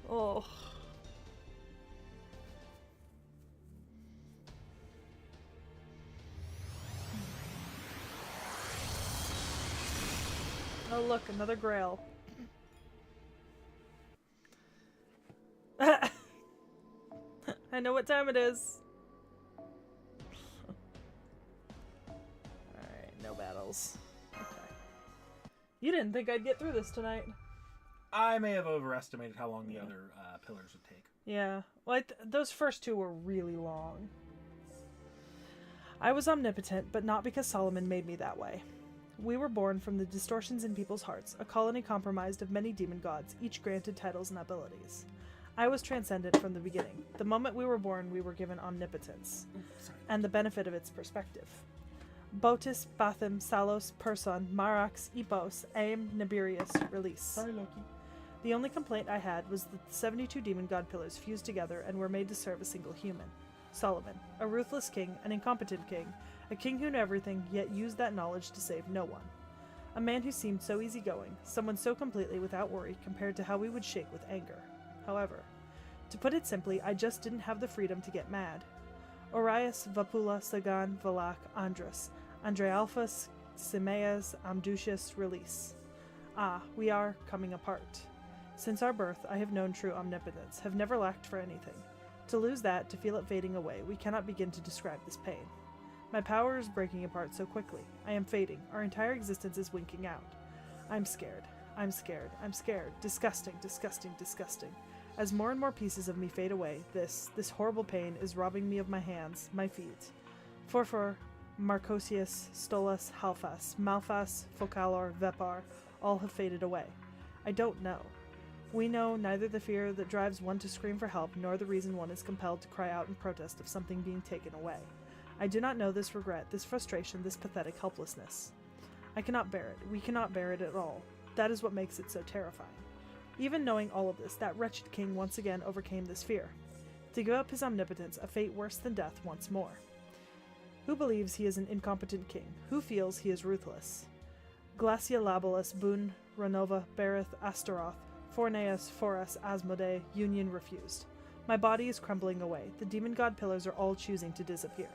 Oh. Oh, look, another grail. I know what time it is. Alright, no battles. Okay. You didn't think I'd get through this tonight. I may have overestimated how long the other pillars would take. Yeah. Well, those first two were really long. I was omnipotent, but not because Solomon made me that way. We were born from the distortions in people's hearts, a colony comprised of many demon gods, each granted titles and abilities. I was transcendent from the beginning. The moment we were born, we were given omnipotence, and the benefit of its perspective. Botis, Bathim, Salos, Person, Marax, Epos, Aim, Nibirius, release. Sorry, Loki. The only complaint I had was that the 72 demon god pillars fused together and were made to serve a single human. Solomon, a ruthless king, an incompetent king, a king who knew everything, yet used that knowledge to save no one. A man who seemed so easygoing, someone so completely without worry compared to how we would shake with anger. However, to put it simply, I just didn't have the freedom to get mad. Orias, Vapula, Sagan, Valak, Andras, Andrealphus, Simeas, Amdusius, release. Ah, we are coming apart. Since our birth, I have known true omnipotence, have never lacked for anything. To lose that, to feel it fading away, we cannot begin to describe this pain. My power is breaking apart so quickly. I am fading. Our entire existence is winking out. I'm scared. I'm scared. I'm scared. Disgusting, disgusting, disgusting. As more and more pieces of me fade away, this horrible pain is robbing me of my hands, my feet. Forfor, Marcosius, Stolas, Halfas, Malfas, Focalor, Vepar, all have faded away. I don't know. We know neither the fear that drives one to scream for help, nor the reason one is compelled to cry out in protest of something being taken away. I do not know this regret, this frustration, this pathetic helplessness. I cannot bear it. We cannot bear it at all. That is what makes it so terrifying. Even knowing all of this, that wretched king once again overcame this fear. To give up his omnipotence, a fate worse than death once more. Who believes he is an incompetent king? Who feels he is ruthless? Glacia Labalus, Boon, Renova, Berith, Astaroth, Forneus, Forus, Asmodee, Union refused. My body is crumbling away. The demon god pillars are all choosing to disappear.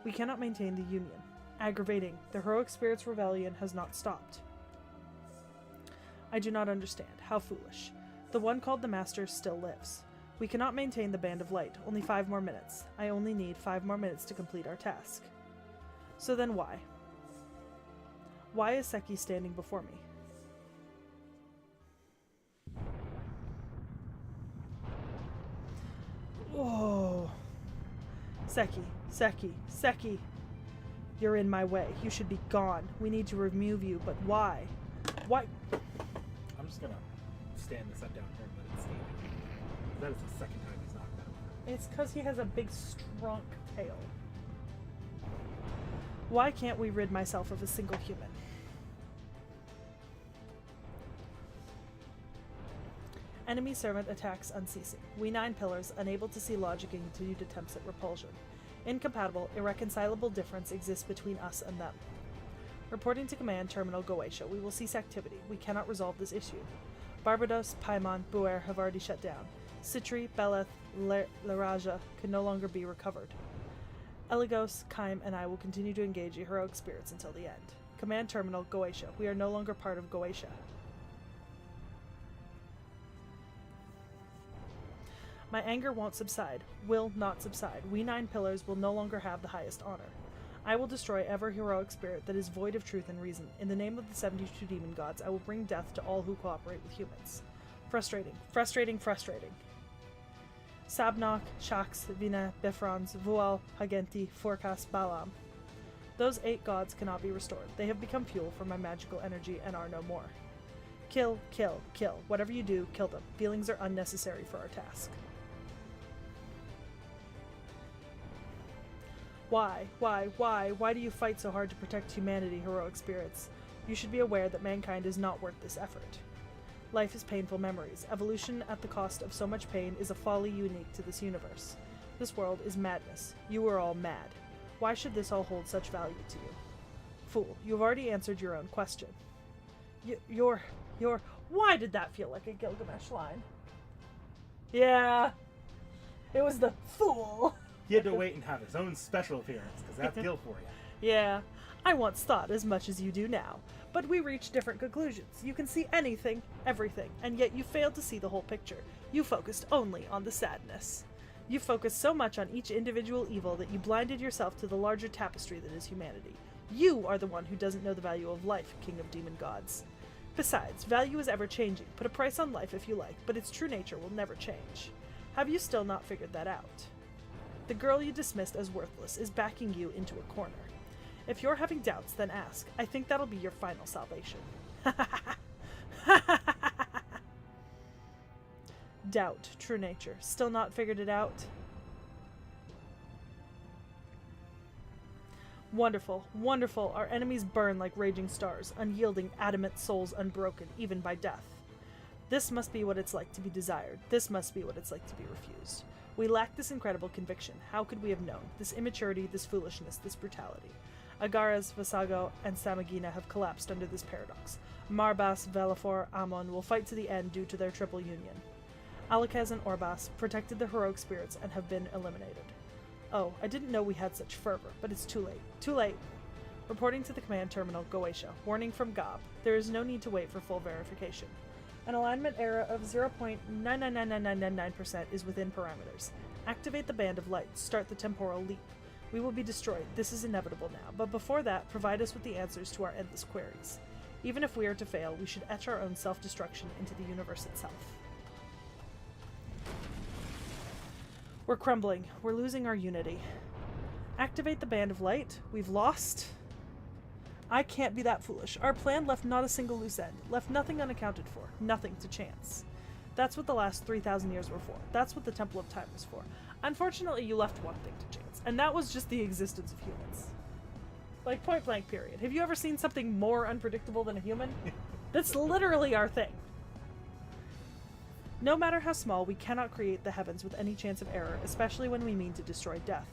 We cannot maintain the union. Aggravating. The heroic spirit's rebellion has not stopped. I do not understand. How foolish. The one called the Master still lives. We cannot maintain the Band of Light. Only 5 more minutes. I only need 5 more minutes to complete our task. So then why? Why is Seki standing before me? Whoa. Seki, Seki, Seki. You're in my way. You should be gone. We need to remove you, but why? Why? I'm just gonna stand this up down here and let it stay. That is the second time he's knocked out. It's because he has a big, strong tail. Why can't we rid myself of a single human? Enemy servant attacks unceasing. We 9 pillars, unable to see logic in continued attempts at repulsion. Incompatible, irreconcilable difference exists between us and them. Reporting to Command Terminal Goetia, we will cease activity. We cannot resolve this issue. Barbados, Paimon, Buer have already shut down. Citri, Beleth, Laraja can no longer be recovered. Eligos, Kaim, and I will continue to engage the heroic spirits until the end. Command Terminal Goetia, we are no longer part of Goetia. My anger won't subside, will not subside. We 9 pillars will no longer have the highest honor. I will destroy every heroic spirit that is void of truth and reason. In the name of the 72 demon gods, I will bring death to all who cooperate with humans. Frustrating, frustrating, frustrating. Sabnok, Shax, Vina, Befrons, Vual, Hagenti, Forkas, Balam. Those 8 gods cannot be restored. They have become fuel for my magical energy and are no more. Kill, kill, kill. Whatever you do, kill them. Feelings are unnecessary for our task. Why? Why do you fight so hard to protect humanity, heroic spirits? You should be aware that mankind is not worth this effort. Life is painful memories. Evolution at the cost of so much pain is a folly unique to this universe. This world is madness. You are all mad. Why should this all hold such value to you? Fool, you have already answered your own question. You're... Why did that feel like a Gilgamesh line? Yeah. It was the fool. He had to wait and have his own special appearance, because that's Gil for you. Yeah. I once thought as much as you do now. But we reach different conclusions. You can see anything, everything, and yet you failed to see the whole picture. You focused only on the sadness. You focused so much on each individual evil that you blinded yourself to the larger tapestry that is humanity. You are the one who doesn't know the value of life, King of Demon Gods. Besides, value is ever-changing. Put a price on life if you like, but its true nature will never change. Have you still not figured that out? The girl you dismissed as worthless is backing you into a corner. If you're having doubts, then ask. I think that'll be your final salvation. Doubt, true nature. Still not figured it out? Wonderful, wonderful. Our enemies burn like raging stars, unyielding, adamant souls unbroken, even by death. This must be what it's like to be desired. This must be what it's like to be refused. We lack this incredible conviction. How could we have known? This immaturity, this foolishness, this brutality. Agaras, Vasago, and Samagina have collapsed under this paradox. Marbas, Velafor, Amon will fight to the end due to their triple union. Alakaz and Orbas protected the heroic spirits and have been eliminated. Oh, I didn't know we had such fervor, but it's too late. Too late! Reporting to the command terminal, Goetia. Warning from Gob. There is no need to wait for full verification. An alignment error of 0.9999999% is within parameters. Activate the Band of Light. Start the temporal leap. We will be destroyed. This is inevitable now. But before that, provide us with the answers to our endless queries. Even if we are to fail, we should etch our own self-destruction into the universe itself. We're crumbling. We're losing our unity. Activate the Band of Light. We've lost. I can't be that foolish. Our plan left not a single loose end. Left nothing unaccounted for. Nothing to chance. That's what the last 3,000 years were for. That's what the Temple of Time was for. Unfortunately, you left one thing to chance. And that was just the existence of humans. Like, point blank period. Have you ever seen something more unpredictable than a human? That's literally our thing. No matter how small, we cannot create the heavens with any chance of error, especially when we mean to destroy death.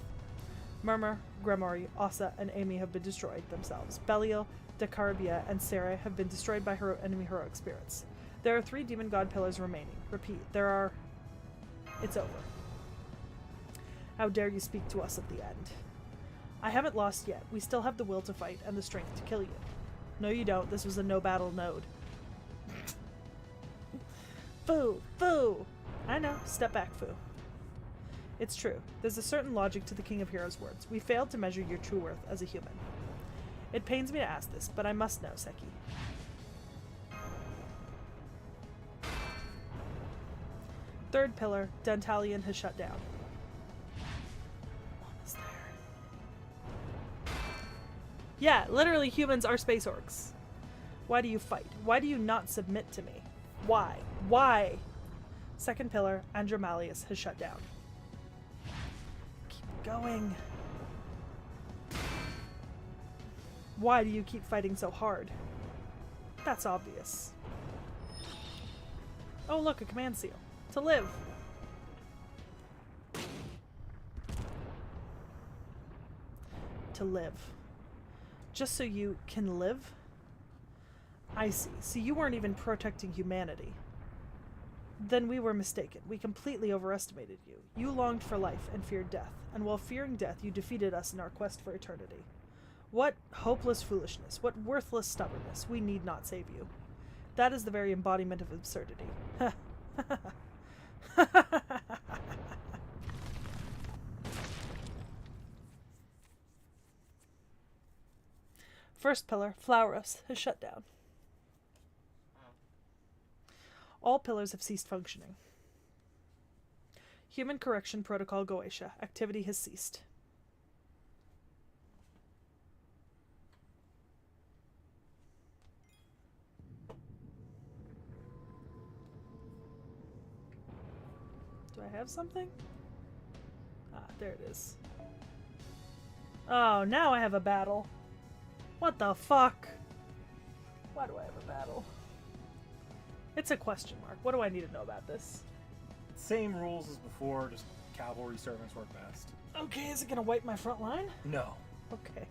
Murmur, Gremori, Ossa, and Amy have been destroyed themselves. Belial, Decarabia, and Sarah have been destroyed by enemy heroic spirits. There are 3 demon god pillars remaining. Repeat, there are... It's over. How dare you speak to us at the end? I haven't lost yet. We still have the will to fight and the strength to kill you. No, you don't. This was a no-battle node. Foo! Foo! I know. Step back, Foo. It's true. There's a certain logic to the King of Heroes' words. We failed to measure your true worth as a human. It pains me to ask this, but I must know, Seki. Third pillar, Dantalion has shut down. Almost there. Yeah, literally humans are space orcs. Why do you fight? Why do you not submit to me? Why? Why? Second pillar, Andromalius has shut down. Keep going. Why do you keep fighting so hard? That's obvious. Oh look, a command seal. To live. To live. Just so you can live? I see. So you weren't even protecting humanity. Then we were mistaken. We completely overestimated you. You longed for life and feared death, and while fearing death, you defeated us in our quest for eternity. What hopeless foolishness, what worthless stubbornness. We need not save you. That is the very embodiment of absurdity. First pillar, Flauros, has shut down. All pillars have ceased functioning. Human Correction Protocol Goetia. Activity has ceased. Do I have something? Ah, there it is. Oh, now I have a battle. What the fuck? Why do I have a battle? It's a question mark. What do I need to know about this? Same rules as before, just cavalry servants work best. Okay, is it gonna wipe my front line? No. Okay.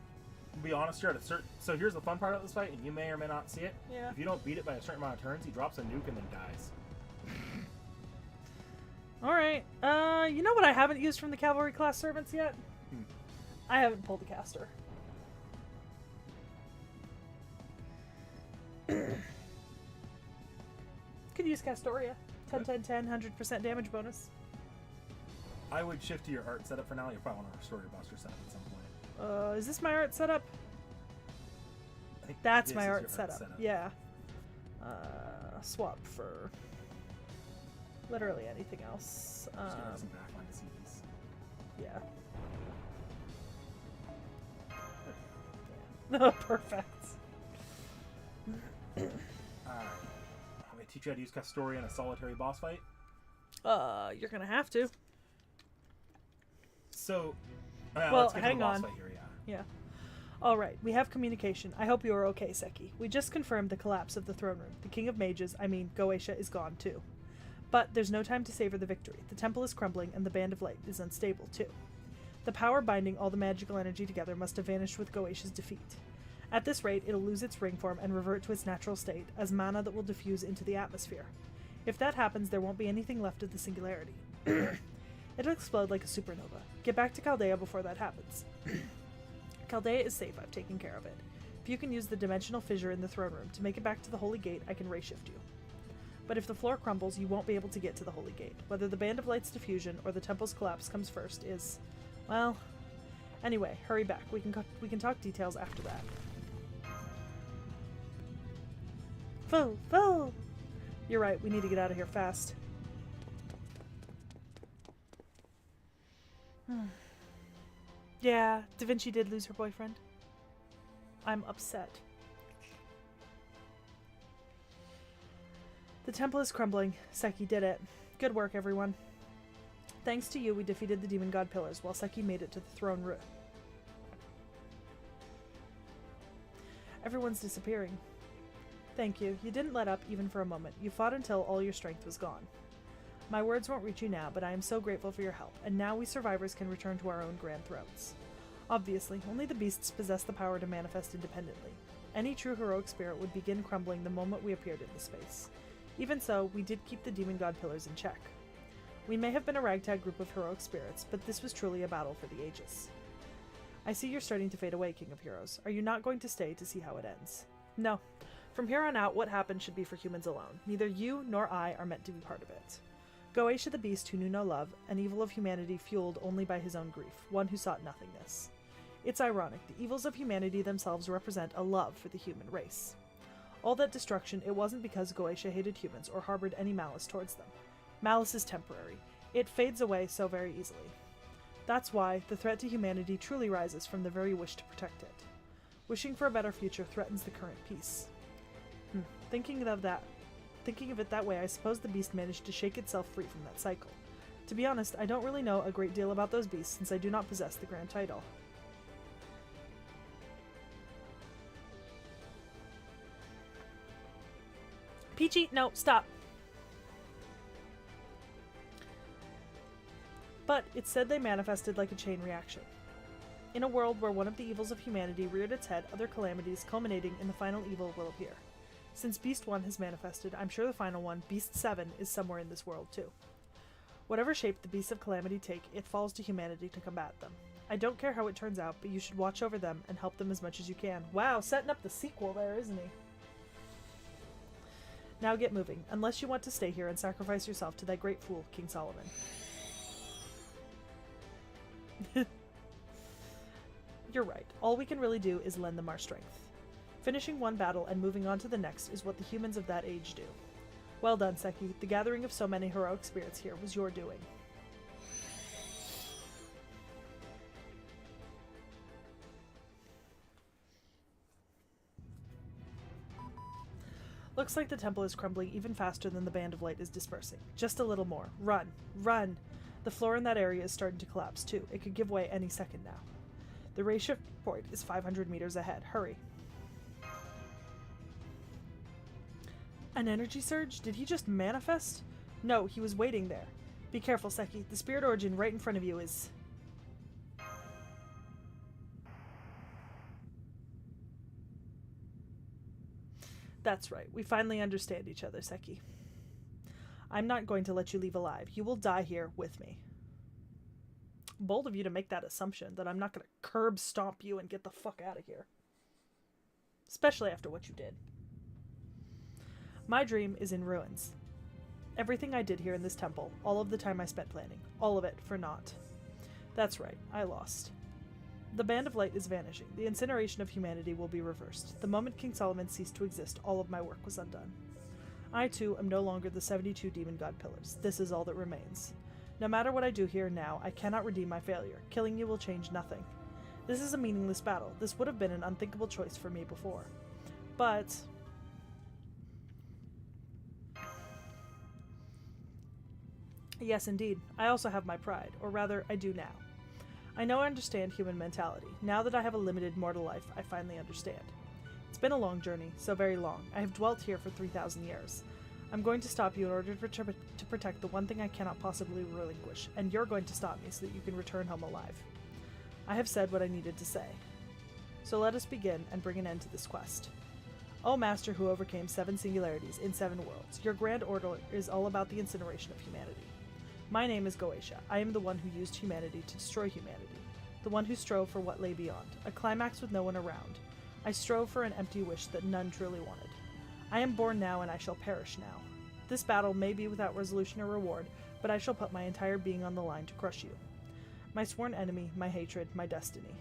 To be honest, you're at a certain... So here's the fun part of this fight, and you may or may not see it. Yeah. If you don't beat it by a certain amount of turns, he drops a nuke and then dies. Alright. You know what I haven't used from the cavalry class servants yet? I haven't pulled the caster. Could use Castoria. 10, 10, 10, 100% damage bonus. I would shift to your art setup for now. You'll probably want to restore your buster setup at some point. Is this my art setup? I think That's this my is art your setup. Yeah. Swap for literally anything else. Just gonna have some backline to see these. Yeah. Yeah. Perfect. Alright. I'm going to teach you how to use Castoria in a solitary boss fight. You're gonna have to. So, Well, let's get to hang the boss on. fight here, yeah. Yeah. Alright, we have communication. I hope you are okay, Seki. We just confirmed the collapse of the throne room. The King of Mages, Goetia, is gone too. But there's no time to savor the victory. The temple is crumbling and the Band of Light is unstable too. The power binding all the magical energy together must have vanished with Goetia's defeat. At this rate, it'll lose its ring form and revert to its natural state as mana that will diffuse into the atmosphere. If that happens, there won't be anything left of the singularity. It'll explode like a supernova. Get back to Chaldea before that happens. Chaldea is safe, I've taken care of it. If you can use the dimensional fissure in the throne room to make it back to the Holy Gate, I can ray shift you. But if the floor crumbles, you won't be able to get to the Holy Gate. Whether the Band of Light's diffusion or the temple's collapse comes first is... well... Anyway, hurry back. We can talk details after that. Fool! You're right, we need to get out of here fast. Yeah, Da Vinci did lose her boyfriend. I'm upset. The temple is crumbling. Seki did it. Good work, everyone. Thanks to you, we defeated the demon god pillars, while Seki made it to the throne room. Everyone's disappearing. Thank you. You didn't let up even for a moment. You fought until all your strength was gone. My words won't reach you now, but I am so grateful for your help, and now we survivors can return to our own grand thrones. Obviously, only the beasts possess the power to manifest independently. Any true heroic spirit would begin crumbling the moment we appeared in the space. Even so, we did keep the demon god pillars in check. We may have been a ragtag group of heroic spirits, but this was truly a battle for the ages. I see you're starting to fade away, King of Heroes. Are you not going to stay to see how it ends? No. From here on out, what happened should be for humans alone. Neither you nor I are meant to be part of it. Goetia the Beast who knew no love, an evil of humanity fueled only by his own grief, one who sought nothingness. It's ironic, the evils of humanity themselves represent a love for the human race. All that destruction, it wasn't because Goetia hated humans or harbored any malice towards them. Malice is temporary. It fades away so very easily. That's why the threat to humanity truly rises from the very wish to protect it. Wishing for a better future threatens the current peace. Thinking of it that way, I suppose the beast managed to shake itself free from that cycle. To be honest, I don't really know a great deal about those beasts since I do not possess the grand title. Peachy, no, stop. But it said they manifested like a chain reaction. In a world where one of the evils of humanity reared its head, other calamities culminating in the final evil will appear. Since Beast 1 has manifested, I'm sure the final one, Beast 7, is somewhere in this world too. Whatever shape the beasts of calamity take, it falls to humanity to combat them. I don't care how it turns out, but you should watch over them and help them as much as you can. Wow, setting up the sequel there, isn't he? Now get moving, unless you want to stay here and sacrifice yourself to that great fool, King Solomon. You're right. All we can really do is lend them our strength. Finishing one battle and moving on to the next is what the humans of that age do. Well done, Seki. The gathering of so many heroic spirits here was your doing. Looks like the temple is crumbling even faster than the Band of Light is dispersing. Just a little more. Run! Run! The floor in that area is starting to collapse too. It could give way any second now. The ray shift point is 500 meters ahead. Hurry. An energy surge? Did he just manifest? No, he was waiting there. Be careful, Seki. The spirit origin right in front of you is... That's right. We finally understand each other, Seki. I'm not going to let you leave alive. You will die here with me. Bold of you to make that assumption that I'm not going to curb stomp you and get the fuck out of here. Especially after what you did. My dream is in ruins. Everything I did here in this temple, all of the time I spent planning, all of it for naught. That's right, I lost. The Band of Light is vanishing. The incineration of humanity will be reversed. The moment King Solomon ceased to exist, all of my work was undone. I, too, am no longer the 72 demon god pillars. This is all that remains. No matter what I do here now, I cannot redeem my failure. Killing you will change nothing. This is a meaningless battle. This would have been an unthinkable choice for me before. But... yes, indeed. I also have my pride. Or rather, I do now. I know I understand human mentality. Now that I have a limited mortal life, I finally understand. It's been a long journey, so very long. I have dwelt here for 3,000 years. I'm going to stop you in order to protect the one thing I cannot possibly relinquish, and you're going to stop me so that you can return home alive. I have said what I needed to say. So let us begin and bring an end to this quest. O Master who overcame 7 singularities in 7 worlds, your grand order is all about the incineration of humanity. My name is Goetia. I am the one who used humanity to destroy humanity, the one who strove for what lay beyond, a climax with no one around. I strove for an empty wish that none truly wanted. I am born now and I shall perish now. This battle may be without resolution or reward, but I shall put my entire being on the line to crush you. My sworn enemy, my hatred, my destiny.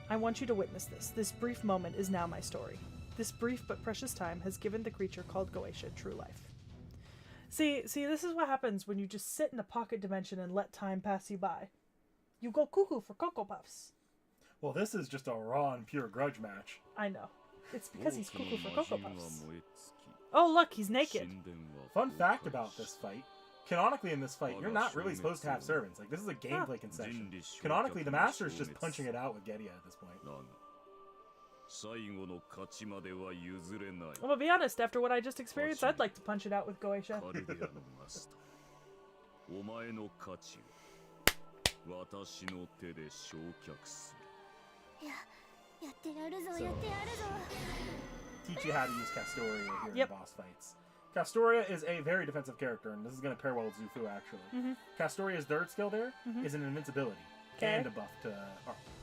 I want you to witness this. This brief moment is now my story. This brief but precious time has given the creature called Goetia true life. See, this is what happens when you just sit in a pocket dimension and let time pass you by. You go cuckoo for Cocoa Puffs. Well, this is just a raw and pure grudge match. I know. It's because he's cuckoo for Cocoa Puffs. Oh, look, he's naked. Fun fact about this fight. Canonically in this fight, you're not really supposed to have servants. Like, this is a gameplay concession. Canonically, the Master is just punching it out with Getia at this point. I'm gonna be honest, after what I just experienced, I'd like to punch it out with Goetia. やってやるぞ、やってやるぞ。 Teach you how to use Castoria here Yep. in boss fights. Castoria is a very defensive character, and this is going to pair well with Zufu, actually. Castoria's third skill there is an invincibility and a buff to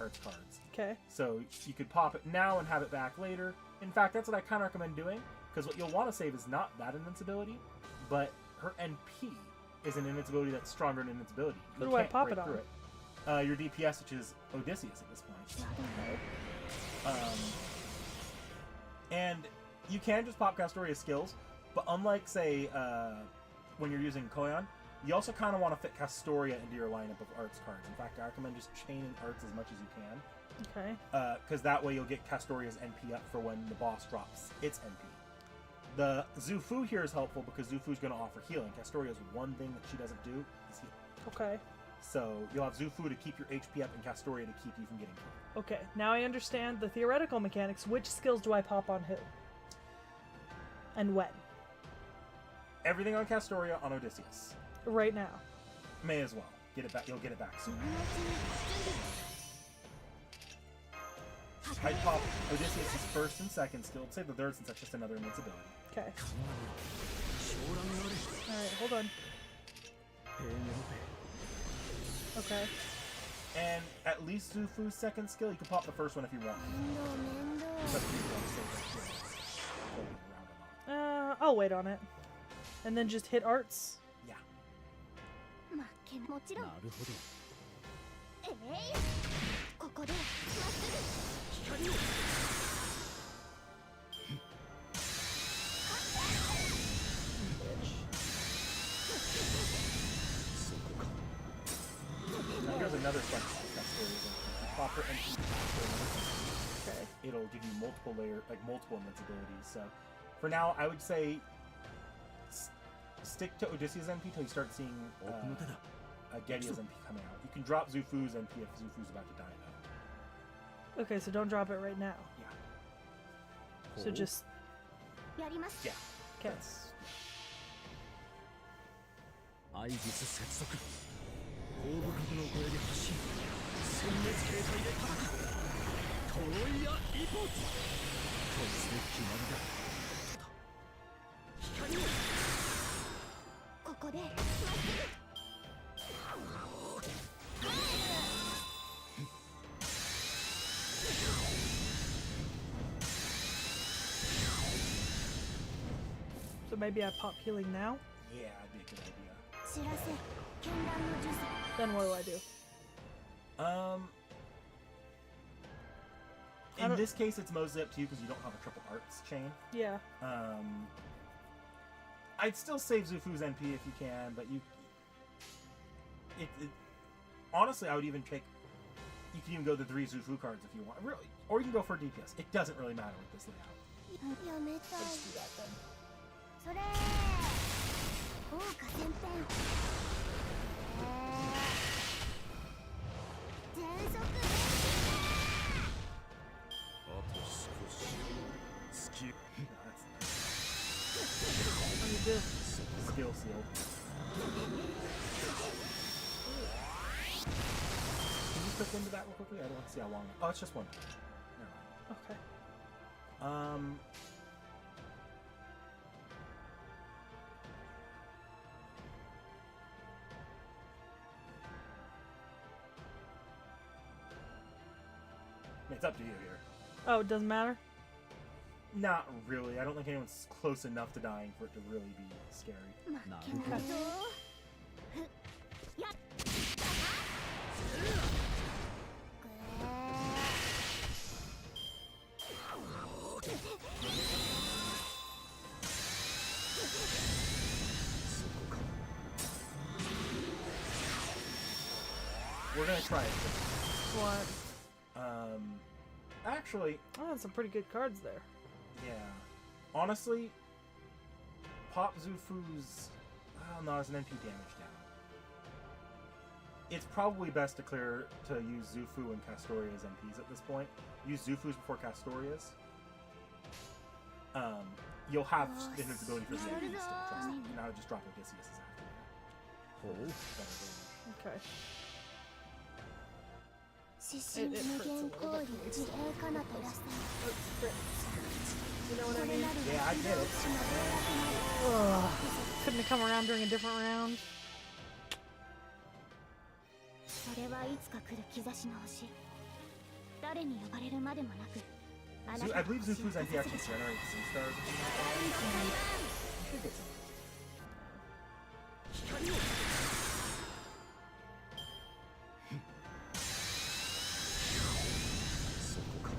Arts cards. Okay. So you could pop it now and have it back later. In fact, that's what I kind of recommend doing, because what you'll want to save is not that invincibility, but her NP is an invincibility that's stronger than invincibility. Who You do I can't pop break it on? through your DPS, which is Odysseus at this point. And you can just pop Castoria's skills, but unlike, say, when you're using Koyan, you also kind of want to fit Castoria into your lineup of arts cards. In fact, I recommend just chaining arts as much as you can. Okay. Because that way you'll get Castoria's NP up for when the boss drops its NP. The Zufu here is helpful because Zufu's going to offer healing. Castoria's one thing that she doesn't do is heal. Okay. So you'll have Zufu to keep your HP up and Castoria to keep you from getting killed. Okay. Now I understand the theoretical mechanics. Which skills do I pop on who? And when? Everything on Castoria on Odysseus. Right now. May as well. Get it back. You'll get it back soon. I'd pop Odysseus' first and second skill. Say the third since that's just another invincibility. Okay. Alright, hold on. Okay. And at least Zufu's second skill, you can pop the first one if you want. Except if you want to save that skill. I'll wait on it. And then just hit arts. Yeah. 負けもちろん。なるほど。ここでまっすぐ。光を。 Now here's another fun Castoria. Pop her NP. Okay. It'll give you multiple multiple invincibilities. So, for now, I would say stick to Odysseus' NP till you start seeing Getia's NP coming out. You can drop Zufu's NP if Zufu's about to die, though. Okay, so don't drop it right now. Yeah. So just... やります。 Yeah. Okay. That's... アイギス接続後部角の声で発進殲滅形態で叩くトロイアリポートこいつで決まりだ光をここでまっすぐ。 Now maybe I pop healing now? Yeah, that'd be a good idea. 知らせ絢爛の呪詛 Then what do I do? I In don't- this case, it's mostly up to you because you don't have a triple arts chain. Yeah. I'd still save Zufu's NP if you can, but honestly, I would even take. You can even go the 3 Zufu cards if you want, really, or you can go for DPS. It doesn't really matter with this layout. やめたい Let's do that then. それ豪華旋変全速前あと少しスキル No, that's What do you do? skill seal. Can you click into that real quickly? I don't want to see how long. Oh, it's just one. Never Okay. mind. It's up to you here. Oh, it doesn't matter? Not really. I don't think anyone's close enough to dying for it to really be scary. 負けないぞやっ We're gonna try it. What? Actually, Oh, that's some pretty good cards there. yeah. Honestly, pop Zufu's. Oh no, it's an NP damage down. It's probably best to use Zufu and Castoria's NPs at this point. Use Zufu's before Castoria's. You'll have invincibility for the NPs still. Trust me. Now just drop Odysseus's after that. Better damage. Okay. 指針無限降臨自衛かなたらさ Let's crit. You know what こ I れ mean? なる Yeah, I get it. 私の暴落 Ugh. Couldn't it come around during a different round? それはいつか来る兆しの星誰に呼ばれるまでもなくあなた I believe の星を Zufu's NP 出 actually させて generates Z stars. You should get some. そこか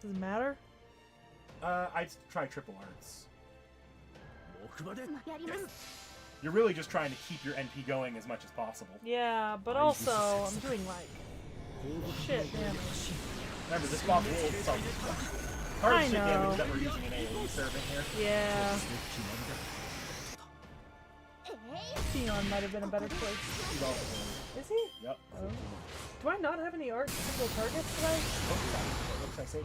Does it matter? I'd try triple arts. 奥までやります You're really just trying to keep your NP going as much as possible. Yeah, but also I'm doing like shit damage. Remember, this Bob will self-destruct. Hard I shit know. damage that we're using an AoE servant here. Yeah, えい Theon might have been a better choice. He's also doing Is he? it. Yep. Oh. Do I not have any art single targets today? What did I say?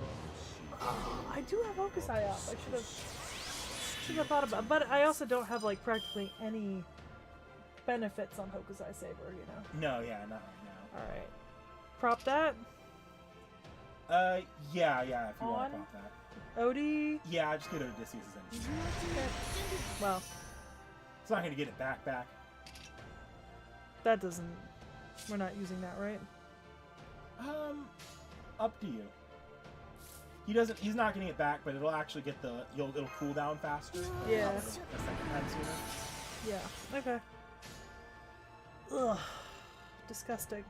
I do have Hokusai up. I should have thought about, but I also don't have like practically any benefits on Hokusai Saber, you know. No, yeah, not right All right, prop that. now. Yeah, if you want On? to pop that. Odie. Yeah, just get Odysseus's NP. Well, It's not going to get it back. that doesn't. We're not using that, right? Up to you. He's not getting it back, but it'll actually get it'll cool down faster. Yeah. A second time sooner. Yeah. Okay. Ugh. Disgusting.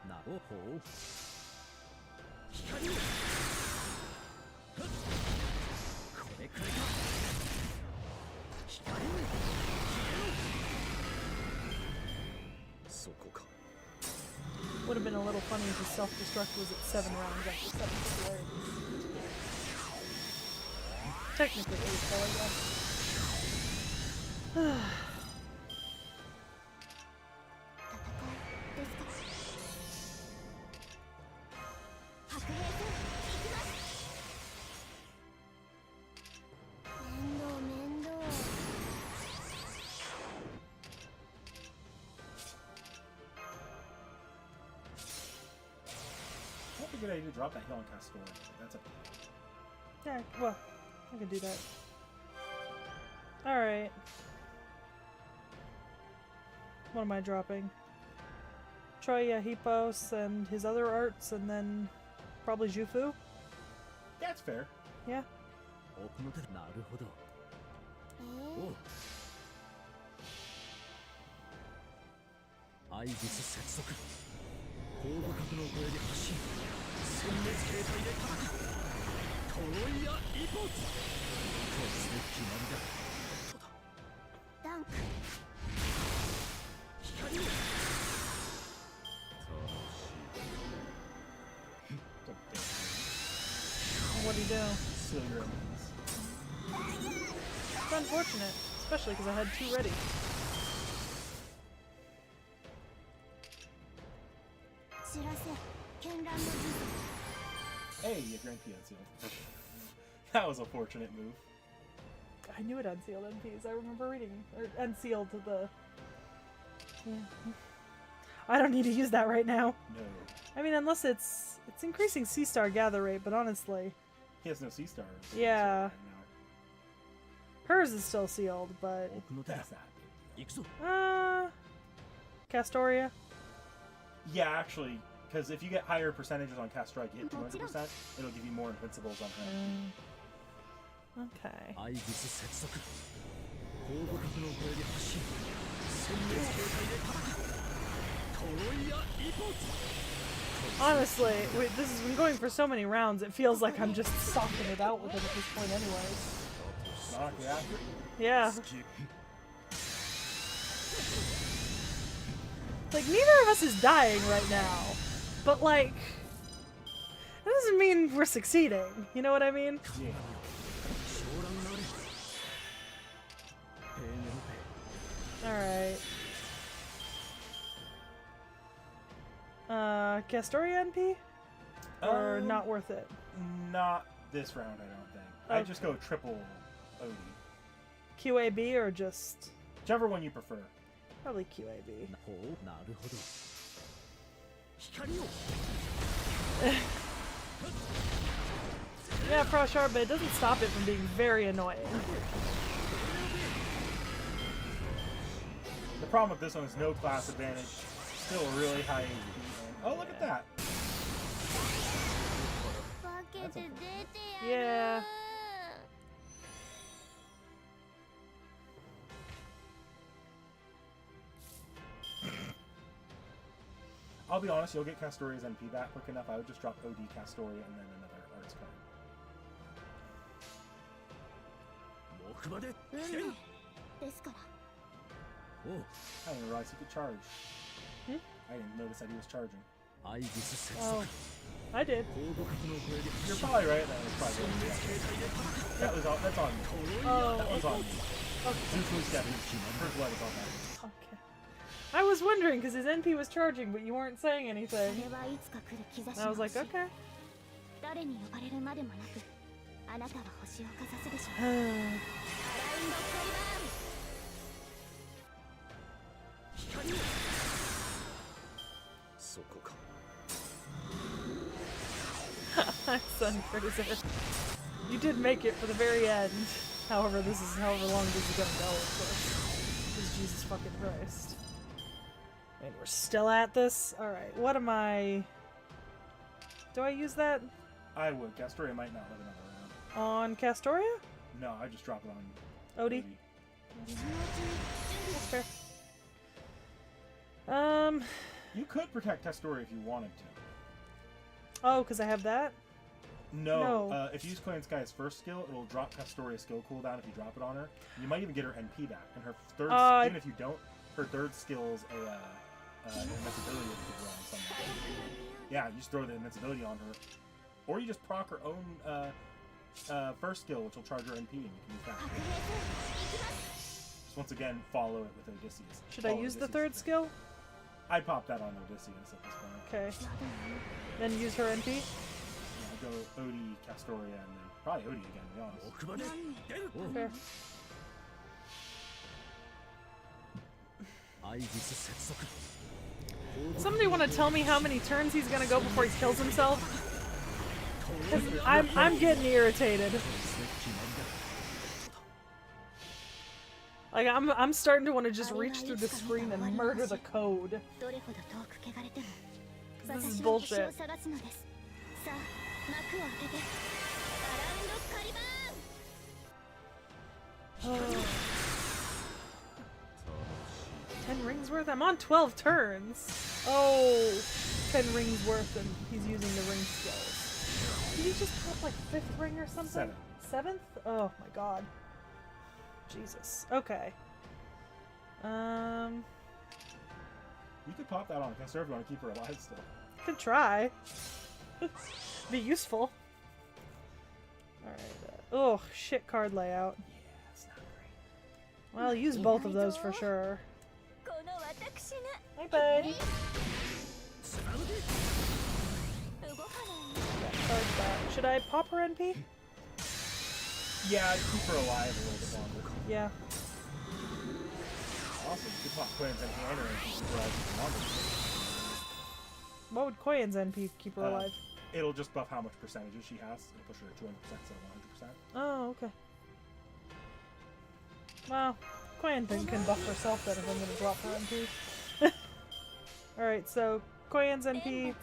なるほど そこか Would have been a little funny if his self-destruct was at 7 rounds after 7 singularities. Technically 8, though, I guess. 戦いですから白兵戦行きます面倒面倒 That's a good idea to drop that heal on Castor. That's a Yeah, well, I can do that. What am I dropping? Troya, Hippos, and his other arts, and then probably Jufu? That's fair. Yeah. 奥の手なるほど。おう。アイギス接続。後部角の声で発進。殲滅形態で叩く。トロイアイポーツ。こいつで決まりだ。そうだ。ダンク。光を。 What'd he do? Seal your enemies. It's unfortunate, especially because I had 2 ready. Hey, you grant the unsealed. That was a fortunate move. I knew it unsealed NPs. I remember reading or unsealed the. Yeah. I don't need to use that right now. No. I mean, unless it's increasing C-star gather rate, but honestly, He has no sea stars. Yeah. Right hers is still sealed. But 奥の手 now. だ That's。that.行くぞ。 Castoria. Yeah, actually, because if you get higher percentages on cast strike, you hit 200%, it'll give you more invincibles on him. Okay. アイギス接続。後部角の声で発進。殲滅形態で叩く。トロイアイポーツ。 Honestly, this has been going for so many rounds. It feels like I'm just stalking it out with it at this point, anyways. Knock, yeah. Yeah. Like, neither of us is dying right now, but like, that doesn't mean we're succeeding. You know what I mean? Yeah. 昇乱なれ。ペーネロペ。 All right. Castoria NP? Or not worth it? Not this round, I don't think. Okay. I just go triple OD. QAB or just Whichever one you prefer. probably QAB? ほう、なるほど。光を。 Yeah, Frost Sharp, but it doesn't stop it from being very annoying. The problem with this one is no class advantage. Still a really high HP. And, oh, look at that. Yeah. I'll be honest, you'll get Castoria's MP back quick enough. I would just drop OD Castoria and then another arts card. 木馬で。ですから。おう。 I didn't realize he could charge. Hmm? I didn't notice that he was charging. アイギス接 Oh, 続。 I did. 後部角の声で You're 発進。 probably right. That was probably 殲滅形態で叩く。 that was all. That's on me. Oh, That was on me. okay. Zufu's definitely First blood is on that. Okay. I was wondering because his NP was charging, but you weren't saying そ anything. れはいつか来る兆し And I was が like, 欲しい okay. 誰に呼ばれるまでもなくあなたは星をかざすでしょう All アラウンドカリバーン 光を。そこか。 Sun Cruiser. You did make it for the very end. However, this is however long this is gonna go, of course. Because Jesus fucking Christ. And we're still at this? Alright, what am I... Do I use that I would. Castoria might not live another round. on Castoria? No, I just drop it on Odie?水のうちに準備 That's fair. You could protect Castoria if you wanted to. Oh, because I have that? No. No. If you use Clan Sky's first skill, it'll drop Castoria's skill cooldown if you drop it on her. You might even get her NP back. And her third, even if you don't, her third skill's an invincibility that you could throw on someone. Yeah, you just throw the invincibility on her. Or you just proc her own first skill, which will charge her NP, and you can use that. 白兵戦行きます Just once again, follow it with Odysseus. Should I Follow use the Odysseus' third thing. skill? I'd pop that on Odysseus at this point. Okay. Then use her NP? Yeah, go Odie, Castoria, and then probably Odie again, to be honest. 木馬で。出る。 Fair. アイギス接続。 Somebody want to tell me how many turns he's gonna go before he kills himself? 'Cause I'm getting irritated. Like, I'm starting to want to just reach through the screen and murder the code. どれほど遠く汚れても This is 私は星 bullshit. を探すのです。さあ、幕を開けて。アラウンドカリバーン。 10 rings worth? I'm on 12 turns. Oh, 10 rings worth, and he's using the ring skills. Did he just pop like 5th ring or something? 7th? Oh my god. Jesus. Okay. You could pop that on Cancer if you want to keep her alive still. Could try. Be useful. Alright. Oh, shit card layout. Yeah, it's not great. Well, use both of those for sure. この私が Hi, bud. 動かない。 Card back. Should I pop her NP? Yeah, keep her alive a little bit longer. Yeah. Also, you could pop Quinn's and Hannah and keep her alive even longer. What would Koyan's NP keep her alive? It'll just buff how much percentages she has. It'll push her to 200% instead of 100%. Oh, okay. Well, Koyan can buff herself then if I'm gonna drop her NP. Alright, so Koyan's NP,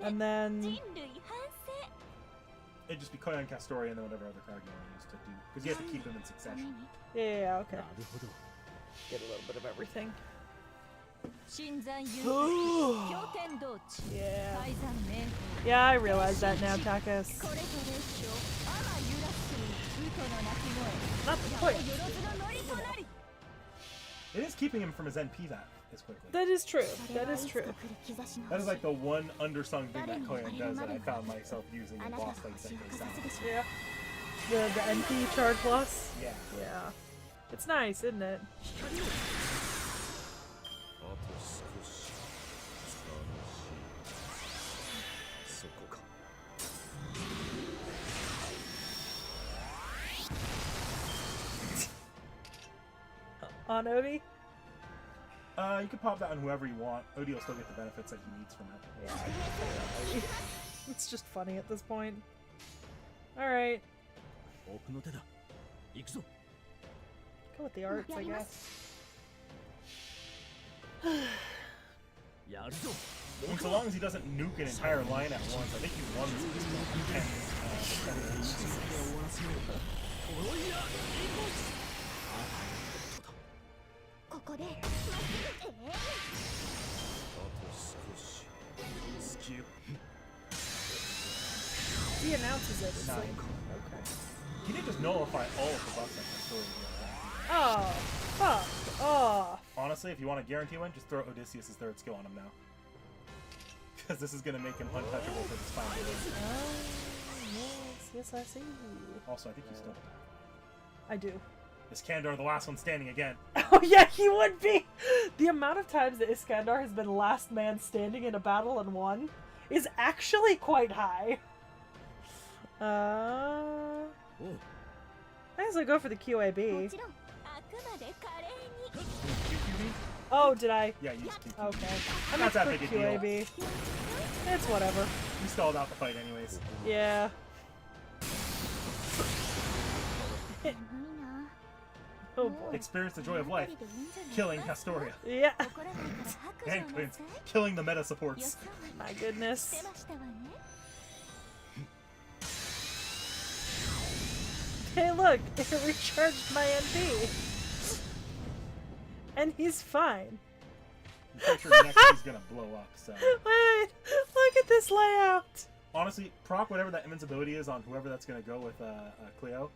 and then... 人類反省。 It'd just be Koyan, Castoria, and then whatever other card you want to use to do. Because you have to keep them in succession. Yeah, okay. なるほど Get a little bit of everything. 新山幽Oh. 経天道地 Yeah. 改ざん明法 Yeah, I realize that now, Takas. これぞ列強あま揺らす嘘の鳴き声 Not the 矢 point. をよろずの乗りとなり It is keeping him from his NP that as quickly. That is true. That is そ true. れはいつか来る兆しの That is 星 like the one undersung thing that Koyan does that I found myself using in boss fights that goes down. Yeah. The NP charge plus? Yeah. Yeah. It's nice, isn't it? あと少し楽しいそこか On Odie? You can pop that on whoever you want. Odie will still get the benefits that he needs from it. Yeah, I can put it on Odie. It's just funny at this point. Alright. 奥の手だ行くぞ Go with the arts, I guess. やるぞ And so long as he doesn't nuke an entire line at once, I think he won this game. ここでまっすぐあと少しスキル He announces it. It's No. like, okay. He did just nullify all of the buffs that Castoria did. Oh, fuck off. Honestly, if you want to guarantee one, just throw Odysseus' third skill on him now. Because this is going to make him untouchable for this final game. Yes, I see. Also, I think he's still. I do. Is Kandor the last one standing again? Oh yeah, he would be! The amount of times that Iskandar has been last man standing in a battle and won is actually quite high. I guess I'll go for the も QAB. ちろんあくまで華麗に QQB? Oh, did I? Yeah, you just QQB. Okay. I Not meant that for big a deal. QAB. It's whatever. You stalled out the fight anyways. Yeah. 寒いな Oh boy. Experience the joy of life. でいいんじゃない Killing Castoria. Yeah. 怒らないから白状 And な Quince. さい Killing the meta 予 supports. 想 My し goodness. てましたわね Hey, look! It recharged my MP! And he's fine. I'm pretty sure next he's gonna blow up, so. Wait! Look at this layout! Honestly, proc whatever that invincibility is on whoever that's gonna go with Cleo.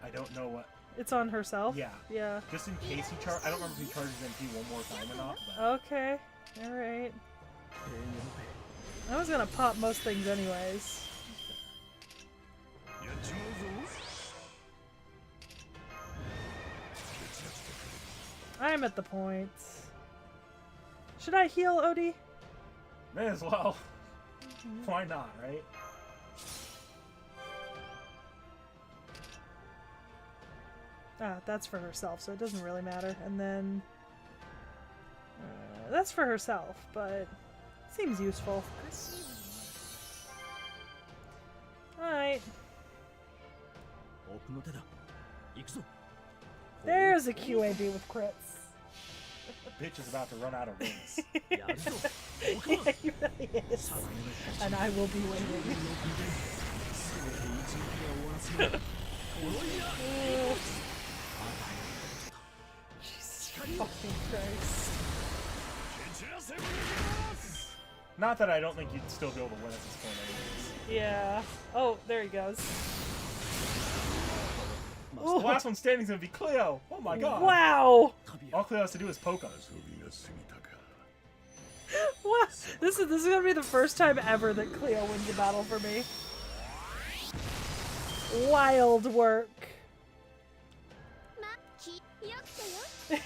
I don't know what. It's on herself? Yeah. Yeah. Just in case he I don't remember if he charges MP one more time or not, but. Okay. Alright. I was gonna pop most things anyways. やっちまうぞ I'm at the point. Should I heal Odie? May as well. Why not, right? Ah, that's for herself, so it doesn't really matter. And then... that's for herself, but... seems useful. Alright. 奥の手だ行くぞ There's a QAD with crits. Bitch is about to run out of rings. Yeah, he really is. And I will be waiting. Jesus fucking Christ. Not that I don't think you'd still be able to win at this point anyways. Yeah. Oh, there he goes. The last one standing is going to be Cleo. Oh my god. Wow. All Cleo has to do is poke him. What? This is gonna be the first time ever that Cleo wins a battle for me. Wild work. Do you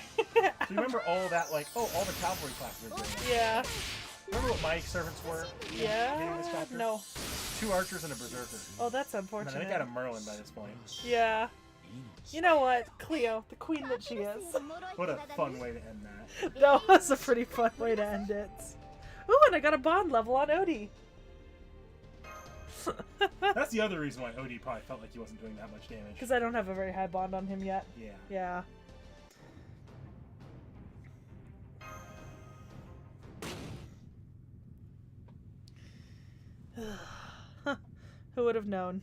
remember all that, like, all the cavalry classes are doing that? Yeah. Remember what my servants were? Yeah. Beginning of this chapter? No. 2 archers and a berserker. Oh, that's And I unfortunate. think I had a Merlin by this point. Yeah. You know what? Cleo, the queen that she is. What a fun way to end that. That was a pretty fun way to end it. Ooh, and I got a bond level on Odie. That's the other reason why Odie probably felt like he wasn't doing that much damage. Because I don't have a very high bond on him yet. Yeah. Yeah. Who would have known?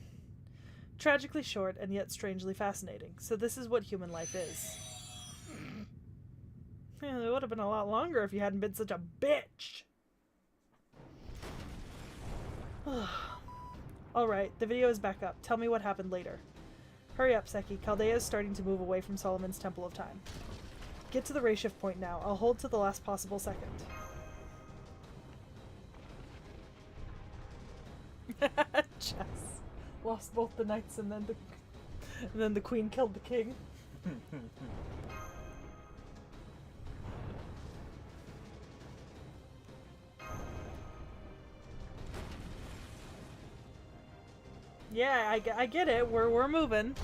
Tragically short and yet strangely fascinating. So this is what human life is. Yeah, it would have been a lot longer if you hadn't been such a bitch. Alright, the video is back up. Tell me what happened later. Hurry up, Seki. Chaldea is starting to move away from Solomon's Temple of Time. Get to the ray shift point now. I'll hold to the last possible second. Chess. Lost both the knights and then the queen killed the king. Yeah, I get it. We're moving.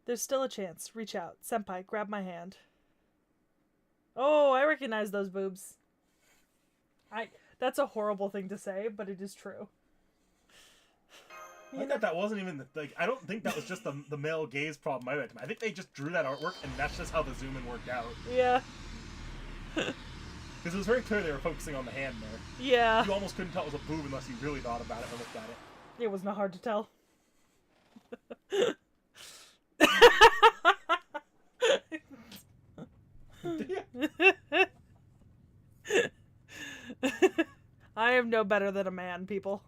There's still a chance. Reach out. Senpai, grab my hand. Oh, I recognize those boobs. That's a horrible thing to say, but it is true. I thought that wasn't even I don't think that was just the male gaze problem. I think they just drew that artwork, and that's just how the zoom in worked out. Yeah. Because it was very clear they were focusing on the hand there. Yeah. You almost couldn't tell it was a boob unless you really thought about it and looked at it. It was not hard to tell. I am no better than a man, people.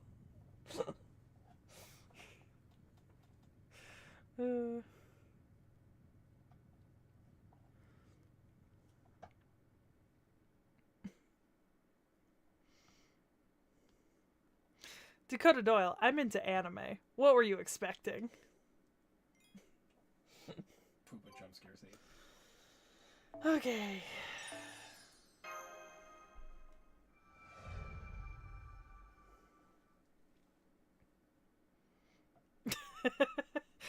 Dakota Doyle, I'm into anime. What were you expecting? Poop a jump scare save. Okay.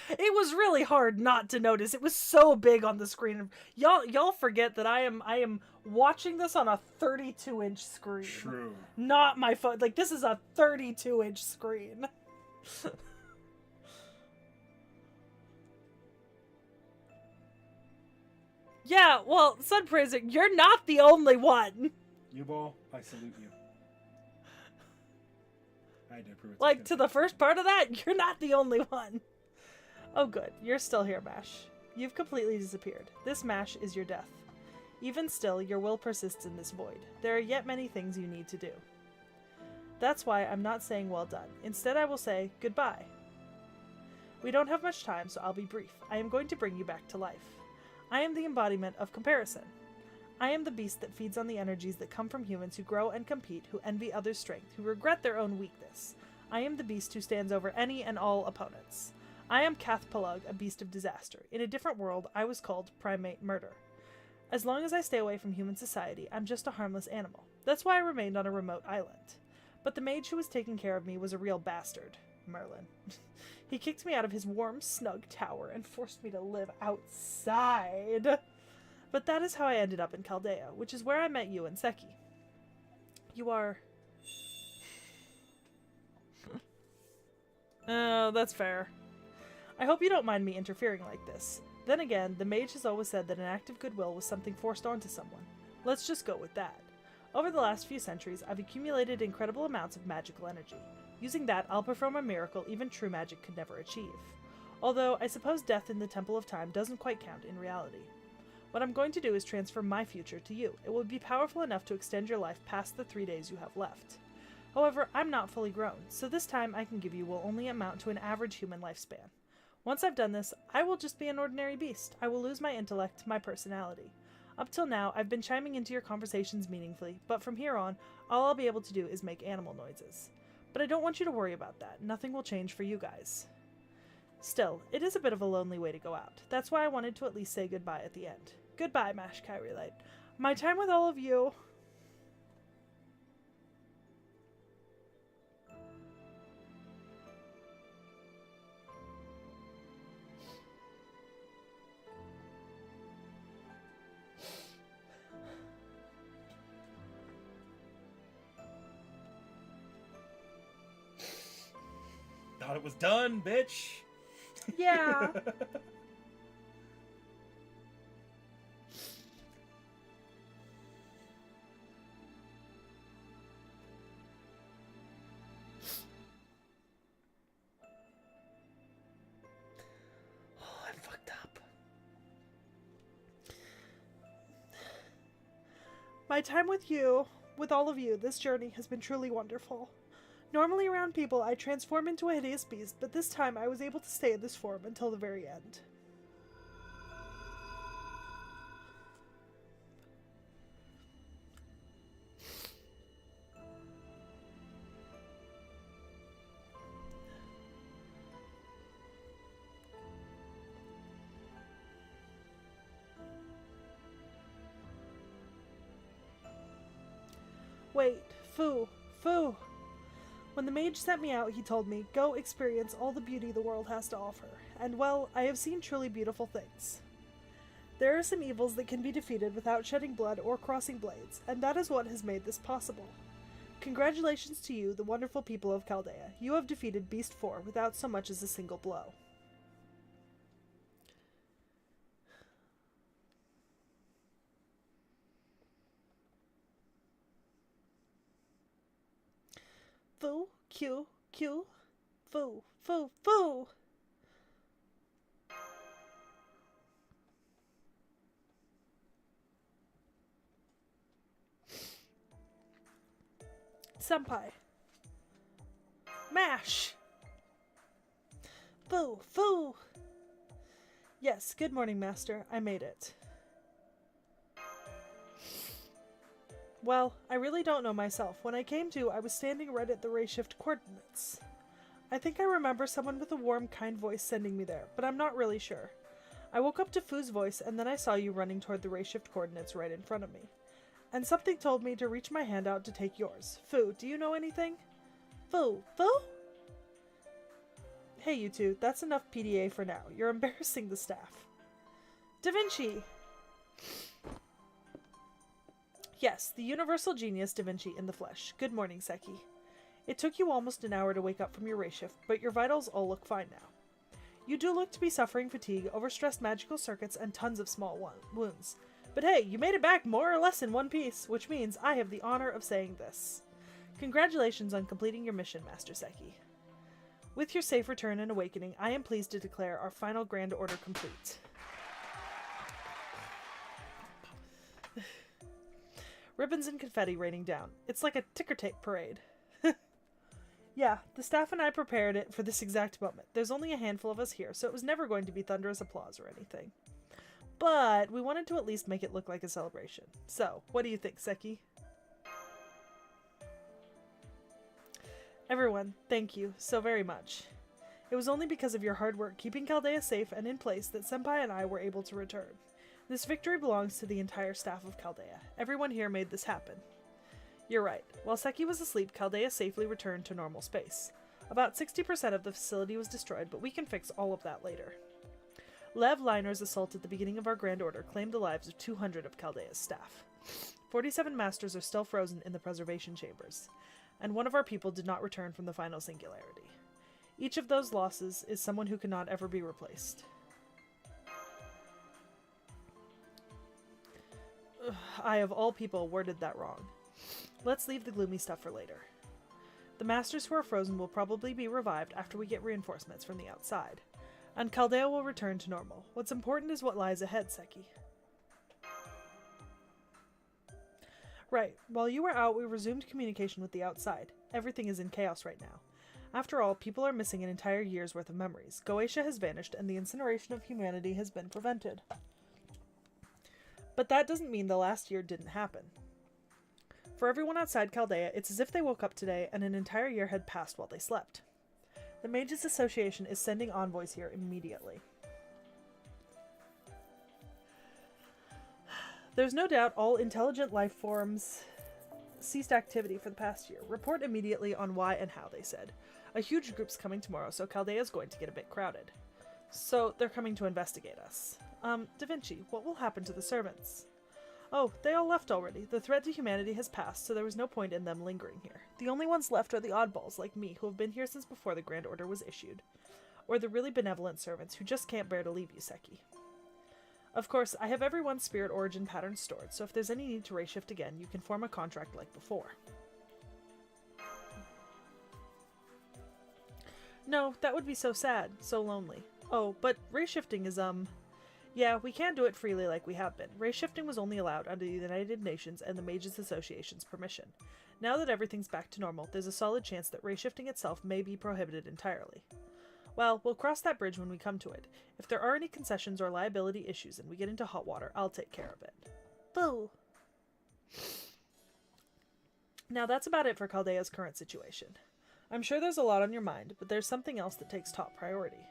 It was really hard not to notice. It was so big on the screen. Y'all forget that I am watching this on a 32-inch screen. True. Not my phone. Like, this is a 32-inch screen. Yeah, well, Sun Praiser, you're not the only one. Yubo, I salute you. I had to approve it. Like, to the first part of that, you're not the only one. Oh good, you're still here, Mash. You've completely disappeared. This Mash is your death. Even still, your will persists in this void. There are yet many things you need to do. That's why I'm not saying well done. Instead, I will say goodbye. We don't have much time, so I'll be brief. I am going to bring you back to life. I am the embodiment of comparison. I am the beast that feeds on the energies that come from humans who grow and compete, who envy others' strength, who regret their own weakness. I am the beast who stands over any and all opponents. I am Epilogue, a beast of disaster. In a different world, I was called Primate Murder. As long as I stay away from human society, I'm just a harmless animal. That's why I remained on a remote island. But the mage who was taking care of me was a real bastard, Merlin. He kicked me out of his warm, snug tower and forced me to live outside. But that is how I ended up in Chaldea, which is where I met you and Seki. You are... Oh, that's fair. I hope you don't mind me interfering like this. Then again, the mage has always said that an act of goodwill was something forced onto someone. Let's just go with that. Over the last few centuries, I've accumulated incredible amounts of magical energy. Using that, I'll perform a miracle even true magic could never achieve. Although, I suppose death in the Temple of Time doesn't quite count in reality. What I'm going to do is transfer my future to you. It will be powerful enough to extend your life past the 3 days you have left. However, I'm not fully grown, so this time I can give you will only amount to an average human lifespan. Once I've done this, I will just be an ordinary beast. I will lose my intellect, my personality. Up till now, I've been chiming into your conversations meaningfully, but from here on, all I'll be able to do is make animal noises. But I don't want you to worry about that. Nothing will change for you guys. Still, it is a bit of a lonely way to go out. That's why I wanted to at least say goodbye at the end. Goodbye, Mash Kyrieite. My time with all of you... Thought it was done, bitch. Yeah. Oh, I'm fucked up. My time with you, with all of you, this journey has been truly wonderful. Normally around people, I transform into a hideous beast, but this time I was able to stay in this form until the very end. Wait, Foo. When the mage sent me out, he told me, go experience all the beauty the world has to offer. And well, I have seen truly beautiful things. There are some evils that can be defeated without shedding blood or crossing blades, and that is what has made this possible. Congratulations to you, the wonderful people of Chaldea. You have defeated Beast 4 without so much as a single blow. Foo, Q, Foo. Senpai. Mash. Foo. Yes, good morning, Master. I made it. Well, I really don't know myself. When I came to, I was standing right at the ray shift coordinates. I think I remember someone with a warm, kind voice sending me there, but I'm not really sure. I woke up to Foo's voice, and then I saw you running toward the ray shift coordinates right in front of me. And something told me to reach my hand out to take yours. Foo, do you know anything? Foo? Hey, you two, that's enough PDA for now. You're embarrassing the staff. Da Vinci! Yes, the universal genius Da Vinci in the flesh. Good morning, Seki. It took you almost an hour to wake up from your ray shift, but your vitals all look fine now. You do look to be suffering fatigue, overstressed magical circuits, and tons of small wounds. But hey, you made it back more or less in one piece, which means I have the honor of saying this. Congratulations on completing your mission, Master Seki. With your safe return and awakening, I am pleased to declare our final grand order complete. Ribbons and confetti raining down. It's like a ticker tape parade. Yeah, the staff and I prepared it for this exact moment. There's only a handful of us here, so it was never going to be thunderous applause or anything. But we wanted to at least make it look like a celebration. So, what do you think, Seki? Everyone, thank you so very much. It was only because of your hard work keeping Chaldea safe and in place that Senpai and I were able to return. This victory belongs to the entire staff of Chaldea. Everyone here made this happen. You're right. While Seki was asleep, Chaldea safely returned to normal space. About 60% of the facility was destroyed, but we can fix all of that later. Lev Liner's assault at the beginning of our Grand Order claimed the lives of 200 of Chaldea's staff. 47 masters are still frozen in the preservation chambers, and one of our people did not return from the final singularity. Each of those losses is someone who cannot ever be replaced. Ugh, I, of all people, worded that wrong. Let's leave the gloomy stuff for later. The masters who are frozen will probably be revived after we get reinforcements from the outside, and Chaldea will return to normal. What's important is what lies ahead, Seki. Right. While you were out, we resumed communication with the outside. Everything is in chaos right now. After all, people are missing an entire year's worth of memories. Goetia has vanished, and the incineration of humanity has been prevented. But that doesn't mean the last year didn't happen. For everyone outside Chaldea, it's as if they woke up today and an entire year had passed while they slept. The Mages Association is sending envoys here immediately. There's no doubt all intelligent life forms ceased activity for the past year. Report immediately on why and how, they said. A huge group's coming tomorrow, so Chaldea is going to get a bit crowded. So they're coming to investigate us. Da Vinci, what will happen to the servants? Oh, they all left already. The threat to humanity has passed, so there was no point in them lingering here. The only ones left are the oddballs, like me, who have been here since before the Grand Order was issued. Or the really benevolent servants who just can't bear to leave you, Seki. Of course, I have everyone's spirit origin patterns stored, so if there's any need to ray shift again, you can form a contract like before. No, that would be so sad, so lonely. Oh, but ray shifting is, yeah, we can't do it freely like we have been. Ray shifting was only allowed under the United Nations and the Mages Association's permission. Now that everything's back to normal, there's a solid chance that ray shifting itself may be prohibited entirely. Well, we'll cross that bridge when we come to it. If there are any concessions or liability issues and we get into hot water, I'll take care of it. Boo! Now that's about it for Chaldea's current situation. I'm sure there's a lot on your mind, but there's something else that takes top priority.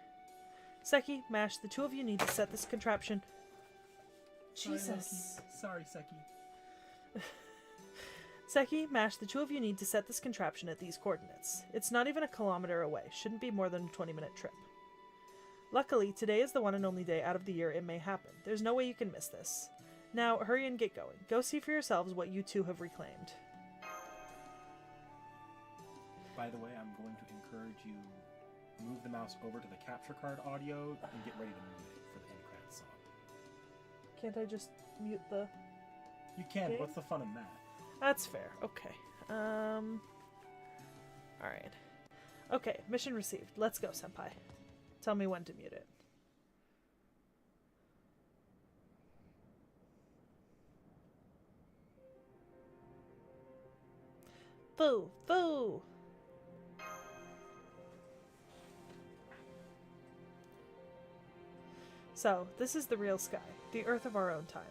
Seki, Mash, the two of you need to set this contraption... Jesus. Sorry, Seki. Seki, Mash, the two of you need to set this contraption at these coordinates. It's not even a kilometer away. Shouldn't be more than a 20-minute trip. Luckily, today is the one and only day out of the year it may happen. There's no way you can miss this. Now, hurry and get going. Go see for yourselves what you two have reclaimed. By the way, I'm going to encourage you move the mouse over to the capture card audio and get ready to move it for the end credits song. Can't I just mute the... You can, Okay. but what's the fun in that? That's fair. Okay. Alright. Okay, mission received. Let's go, Senpai. Tell me when to mute it. Foo! Foo! So, this is the real sky, the Earth of our own time.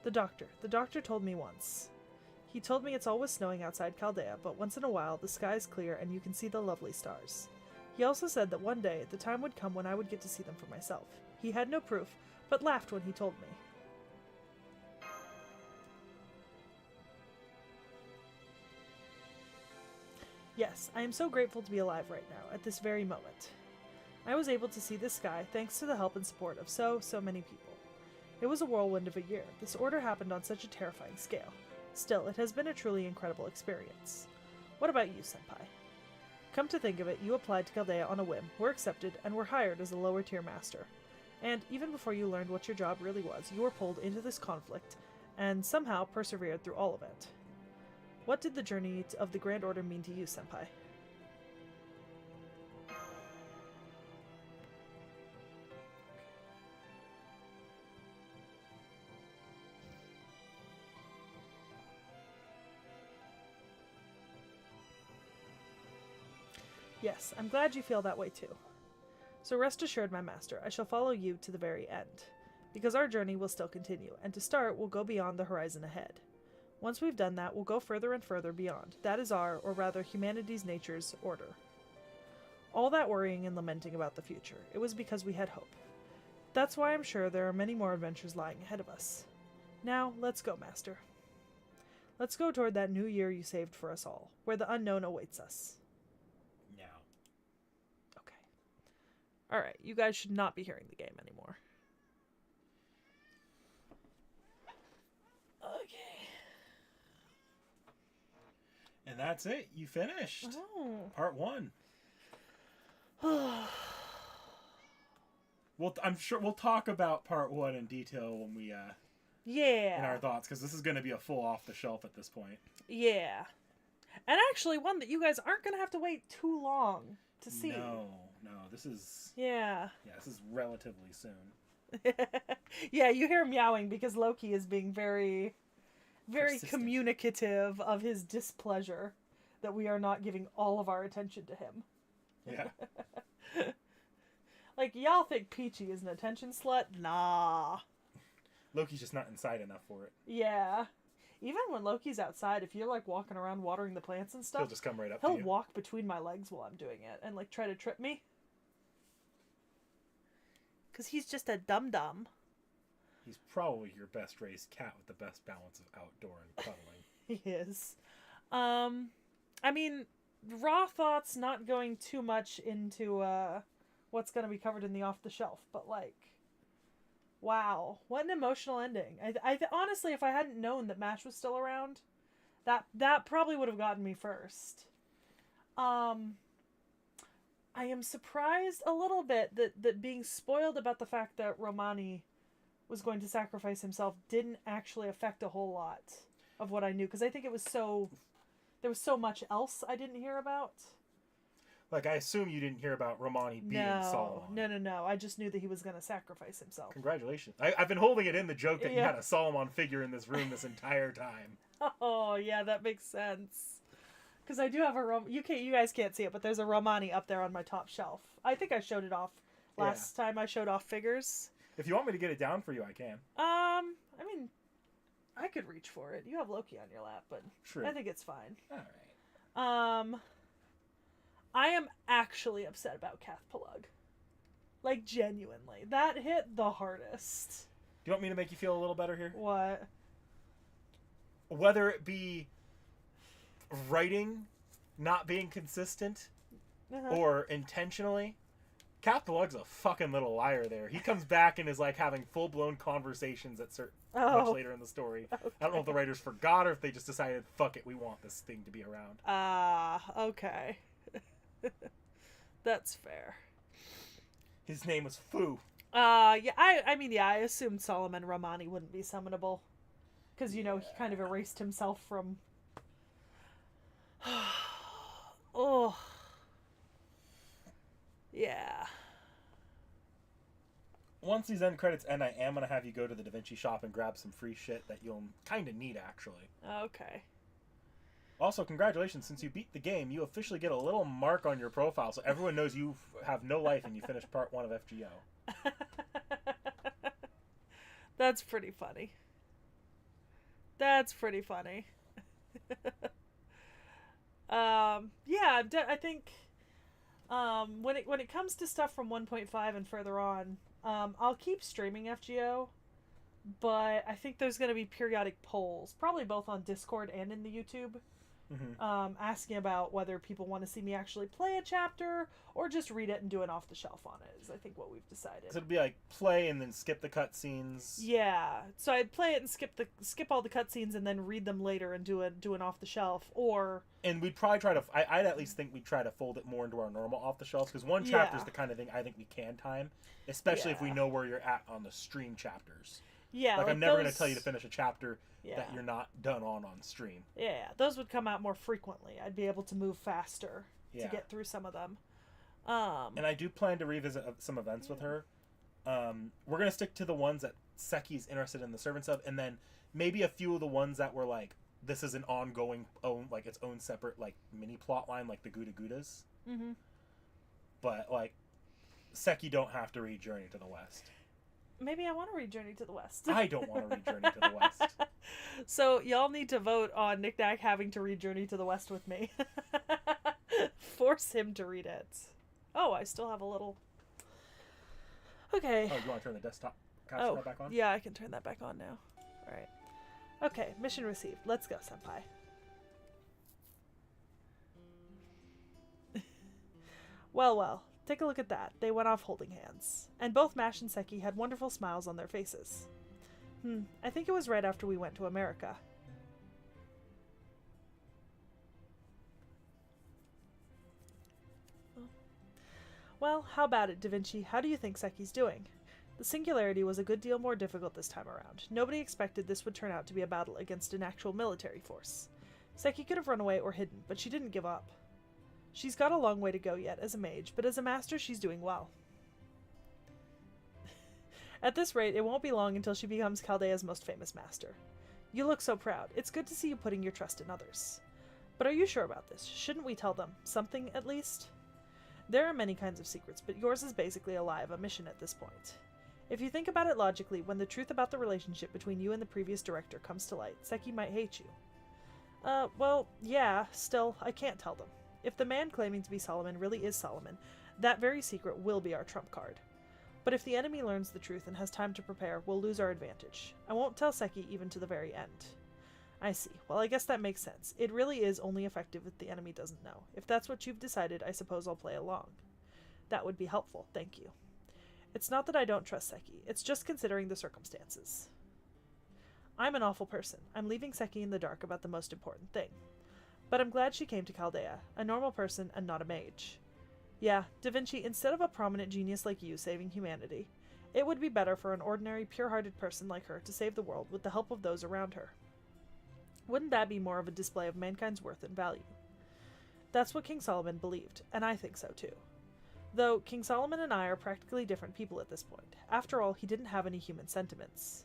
The doctor told me once. He told me it's always snowing outside Chaldea, but once in a while the sky is clear and you can see the lovely stars. He also said that one day the time would come when I would get to see them for myself. He had no proof, but laughed when he told me. Yes, I am so grateful to be alive right now, at this very moment. I was able to see this sky thanks to the help and support of so many people. It was a whirlwind of a year. This order happened on such a terrifying scale. Still, it has been a truly incredible experience. What about you, Senpai? Come to think of it, you applied to Chaldea on a whim, were accepted, and were hired as a lower-tier master. And even before you learned what your job really was, you were pulled into this conflict, and somehow persevered through all of it. What did the journey of the Grand Order mean to you, Senpai? Yes, I'm glad you feel that way too. So rest assured, my master, I shall follow you to the very end, because our journey will still continue, and to start, we'll go beyond the horizon ahead. Once we've done that, we'll go further and further beyond. That is our, or rather humanity's nature's, order. All that worrying and lamenting about the future, it was because we had hope. That's why I'm sure there are many more adventures lying ahead of us. Now, let's go, master. Let's go toward that new year you saved for us all, where the unknown awaits us. Alright, you guys should not be hearing the game anymore. And that's it. You finished. Oh. Part 1. Well, I'm sure we'll talk about part 1 in detail when we in our thoughts, because this is going to be a full off the shelf at this point. Yeah. And actually one that you guys aren't going to have to wait too long to see. No, this is... Yeah. Yeah, this is relatively soon. Yeah, you hear meowing because Loki is being very, very Persistent. communicative of his displeasure that we are not giving all of our attention to him. Yeah. Like, y'all think Peachy is an attention slut? Nah. Loki's just not inside enough for it. Yeah. Even when Loki's outside, if you're, like, walking around watering the plants and stuff, He'll just come right up to he'll you. walk between my legs while I'm doing it and, like, try to trip me. Because he's just a dum-dum. He's probably your best raised cat with the best balance of outdoor and cuddling. He is. I mean, raw thoughts, not going too much into, what's going to be covered in the off-the-shelf, but, like, wow, what an emotional ending. I honestly, if I hadn't known that MASH was still around, that probably would have gotten me first. I am surprised a little bit that being spoiled about the fact that Romani was going to sacrifice himself didn't actually affect a whole lot of what I knew, because I think there was so much else I didn't hear about. Like, I assume you didn't hear about Romani being Solomon. No. I just knew that he was going to sacrifice himself. Congratulations. I've been holding it in the joke that you Yeah. had a Solomon figure in this room this entire time. Oh, yeah, that makes sense. Because I do have you guys can't see it, but there's a Romani up there on my top shelf. I think I showed it off last time I showed off figures. If you want me to get it down for you, I can. I mean, I could reach for it. You have Loki on your lap, but True. I think it's fine. All right. I am actually upset about Epilogue. Like, genuinely. That hit the hardest. Do you want me to make you feel a little better here? What? Whether it be writing not being consistent or intentionally, Epilogue's a fucking little liar there. He comes back and is like having full-blown conversations at much later in the story. Okay. I don't know if the writers forgot or if they just decided, fuck it, we want this thing to be around. Okay. That's fair. His name was Fu. Yeah, I assumed Solomon Romani wouldn't be summonable. Because, he kind of erased himself from... Oh. Yeah. Once these end credits end, I am going to have you go to the Da Vinci shop and grab some free shit that you'll kind of need, actually. Okay. Also, congratulations. Since you beat the game, you officially get a little mark on your profile, so everyone knows you have no life and you finished part 1 of FGO. That's pretty funny. Yeah, I think when it comes to stuff from 1.5 and further on, I'll keep streaming FGO, but I think there's going to be periodic polls, probably both on Discord and in the YouTube, asking about whether people want to see me actually play a chapter or just read it and do an off the shelf on it, is I think what we've decided. So it'd be like play and then skip the cutscenes. Yeah, so I'd play it and skip all the cutscenes and then read them later and do an off the shelf, or... And we'd probably try to... I'd at least think we'd try to fold it more into our normal off the shelf, because one chapter is the kind of thing I think we can time, especially if we know where you're at on the stream chapters. Yeah, like I'm never going to tell you to finish a chapter that you're not done on stream. Yeah, those would come out more frequently. I'd be able to move faster to get through some of them. And I do plan to revisit some events with her. We're going to stick to the ones that Seki's interested in the servants of, and then maybe a few of the ones that were like, this is an ongoing, its own separate like mini plot line, like the Guda Gudas. Mm-hmm. But like, Seki don't have to read Journey to the West. Maybe I want to read Journey to the West. I don't want to read Journey to the West. So y'all need to vote on Nick Nack having to read Journey to the West with me. Force him to read it. Oh, I still have a little... Okay. Oh, you want to turn the desktop capture back on? Yeah, I can turn that back on now. Alright. Okay, mission received. Let's go, senpai. Well. Take a look at that. They went off holding hands. And both Mash and Seki had wonderful smiles on their faces. I think it was right after we went to America. Well, how about it, Da Vinci? How do you think Seki's doing? The singularity was a good deal more difficult this time around. Nobody expected this would turn out to be a battle against an actual military force. Seki could have run away or hidden, but she didn't give up. She's got a long way to go yet as a mage, but as a master she's doing well. At this rate, it won't be long until she becomes Chaldea's most famous master. You look so proud. It's good to see you putting your trust in others. But are you sure about this? Shouldn't we tell them? Something, at least? There are many kinds of secrets, but yours is basically a lie of omission at this point. If you think about it logically, when the truth about the relationship between you and the previous director comes to light, Seki might hate you. Well, yeah, still, I can't tell them. If the man claiming to be Solomon really is Solomon, that very secret will be our trump card. But if the enemy learns the truth and has time to prepare, we'll lose our advantage. I won't tell Seki even to the very end. I see. Well, I guess that makes sense. It really is only effective if the enemy doesn't know. If that's what you've decided, I suppose I'll play along. That would be helpful, thank you. It's not that I don't trust Seki, it's just considering the circumstances. I'm an awful person. I'm leaving Seki in the dark about the most important thing. But I'm glad she came to Chaldea, a normal person and not a mage. Yeah, Da Vinci, instead of a prominent genius like you saving humanity, it would be better for an ordinary, pure-hearted person like her to save the world with the help of those around her. Wouldn't that be more of a display of mankind's worth and value? That's what King Solomon believed, and I think so too. Though King Solomon and I are practically different people at this point. After all, he didn't have any human sentiments.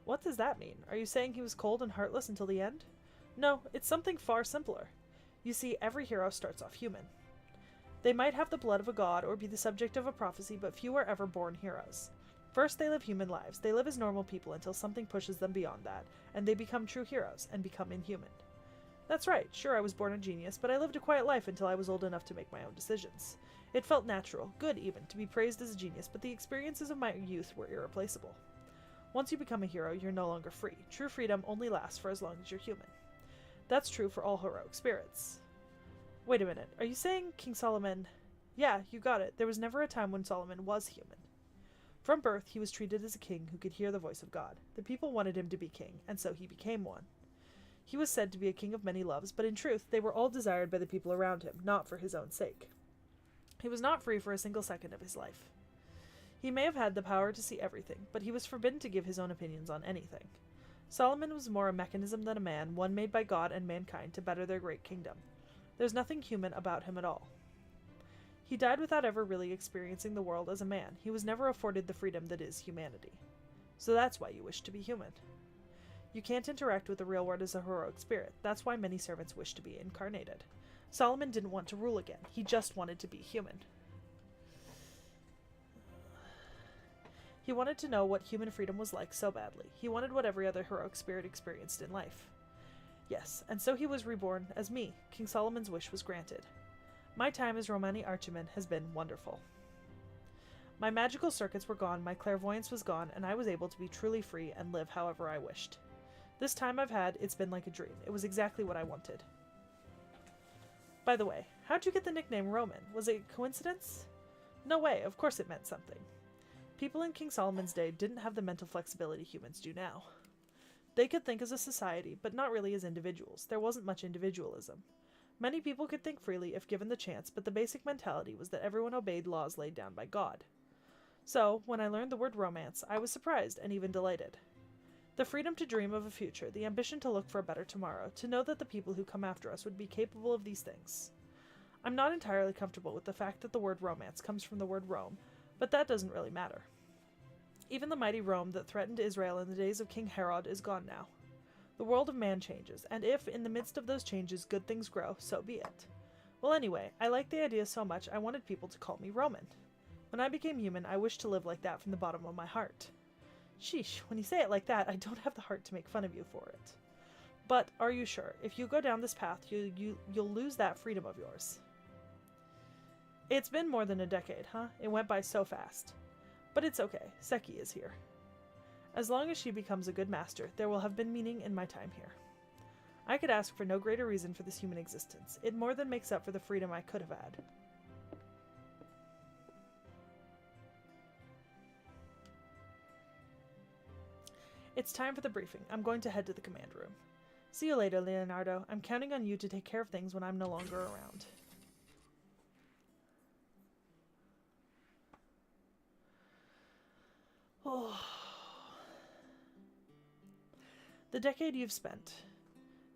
What does that mean? Are you saying he was cold and heartless until the end? No, it's something far simpler. You see, every hero starts off human. They might have the blood of a god or be the subject of a prophecy, but few are ever born heroes. First, they live human lives. They live as normal people until something pushes them beyond that, and they become true heroes and become inhuman. That's right, sure I was born a genius, but I lived a quiet life until I was old enough to make my own decisions. It felt natural, good even, to be praised as a genius, but the experiences of my youth were irreplaceable. Once you become a hero, you're no longer free. True freedom only lasts for as long as you're human. That's true for all heroic spirits. Wait a minute, are you saying King Solomon... Yeah, you got it. There was never a time when Solomon was human. From birth, he was treated as a king who could hear the voice of God. The people wanted him to be king, and so he became one. He was said to be a king of many loves, but in truth, they were all desired by the people around him, not for his own sake. He was not free for a single second of his life. He may have had the power to see everything, but he was forbidden to give his own opinions on anything. Solomon was more a mechanism than a man, one made by God and mankind to better their great kingdom. There's nothing human about him at all. He died without ever really experiencing the world as a man. He was never afforded the freedom that is humanity. So that's why you wish to be human. You can't interact with the real world as a heroic spirit. That's why many servants wish to be incarnated. Solomon didn't want to rule again. He just wanted to be human. He wanted to know what human freedom was like so badly. He wanted what every other heroic spirit experienced in life. Yes, and so he was reborn as me. King Solomon's wish was granted. My time as Romani Archiman has been wonderful. My magical circuits were gone, my clairvoyance was gone, and I was able to be truly free and live however I wished. This time I've had, it's been like a dream. It was exactly what I wanted. By the way, how'd you get the nickname Roman? Was it a coincidence? No way, of course it meant something. People in King Solomon's day didn't have the mental flexibility humans do now. They could think as a society, but not really as individuals. There wasn't much individualism. Many people could think freely if given the chance, but the basic mentality was that everyone obeyed laws laid down by God. So, when I learned the word romance, I was surprised and even delighted. The freedom to dream of a future, the ambition to look for a better tomorrow, to know that the people who come after us would be capable of these things. I'm not entirely comfortable with the fact that the word romance comes from the word Rome, but that doesn't really matter. Even the mighty Rome that threatened Israel in the days of King Herod is gone now. The world of man changes, and if, in the midst of those changes, good things grow, so be it. Well, anyway, I liked the idea so much I wanted people to call me Roman. When I became human, I wished to live like that from the bottom of my heart. Sheesh, when you say it like that, I don't have the heart to make fun of you for it. But are you sure? If you go down this path, you'll lose that freedom of yours. It's been more than a decade, huh? It went by so fast. But it's okay. Seki is here. As long as she becomes a good master, there will have been meaning in my time here. I could ask for no greater reason for this human existence. It more than makes up for the freedom I could have had. It's time for the briefing. I'm going to head to the command room. See you later, Leonardo. I'm counting on you to take care of things when I'm no longer around. The decade you've spent.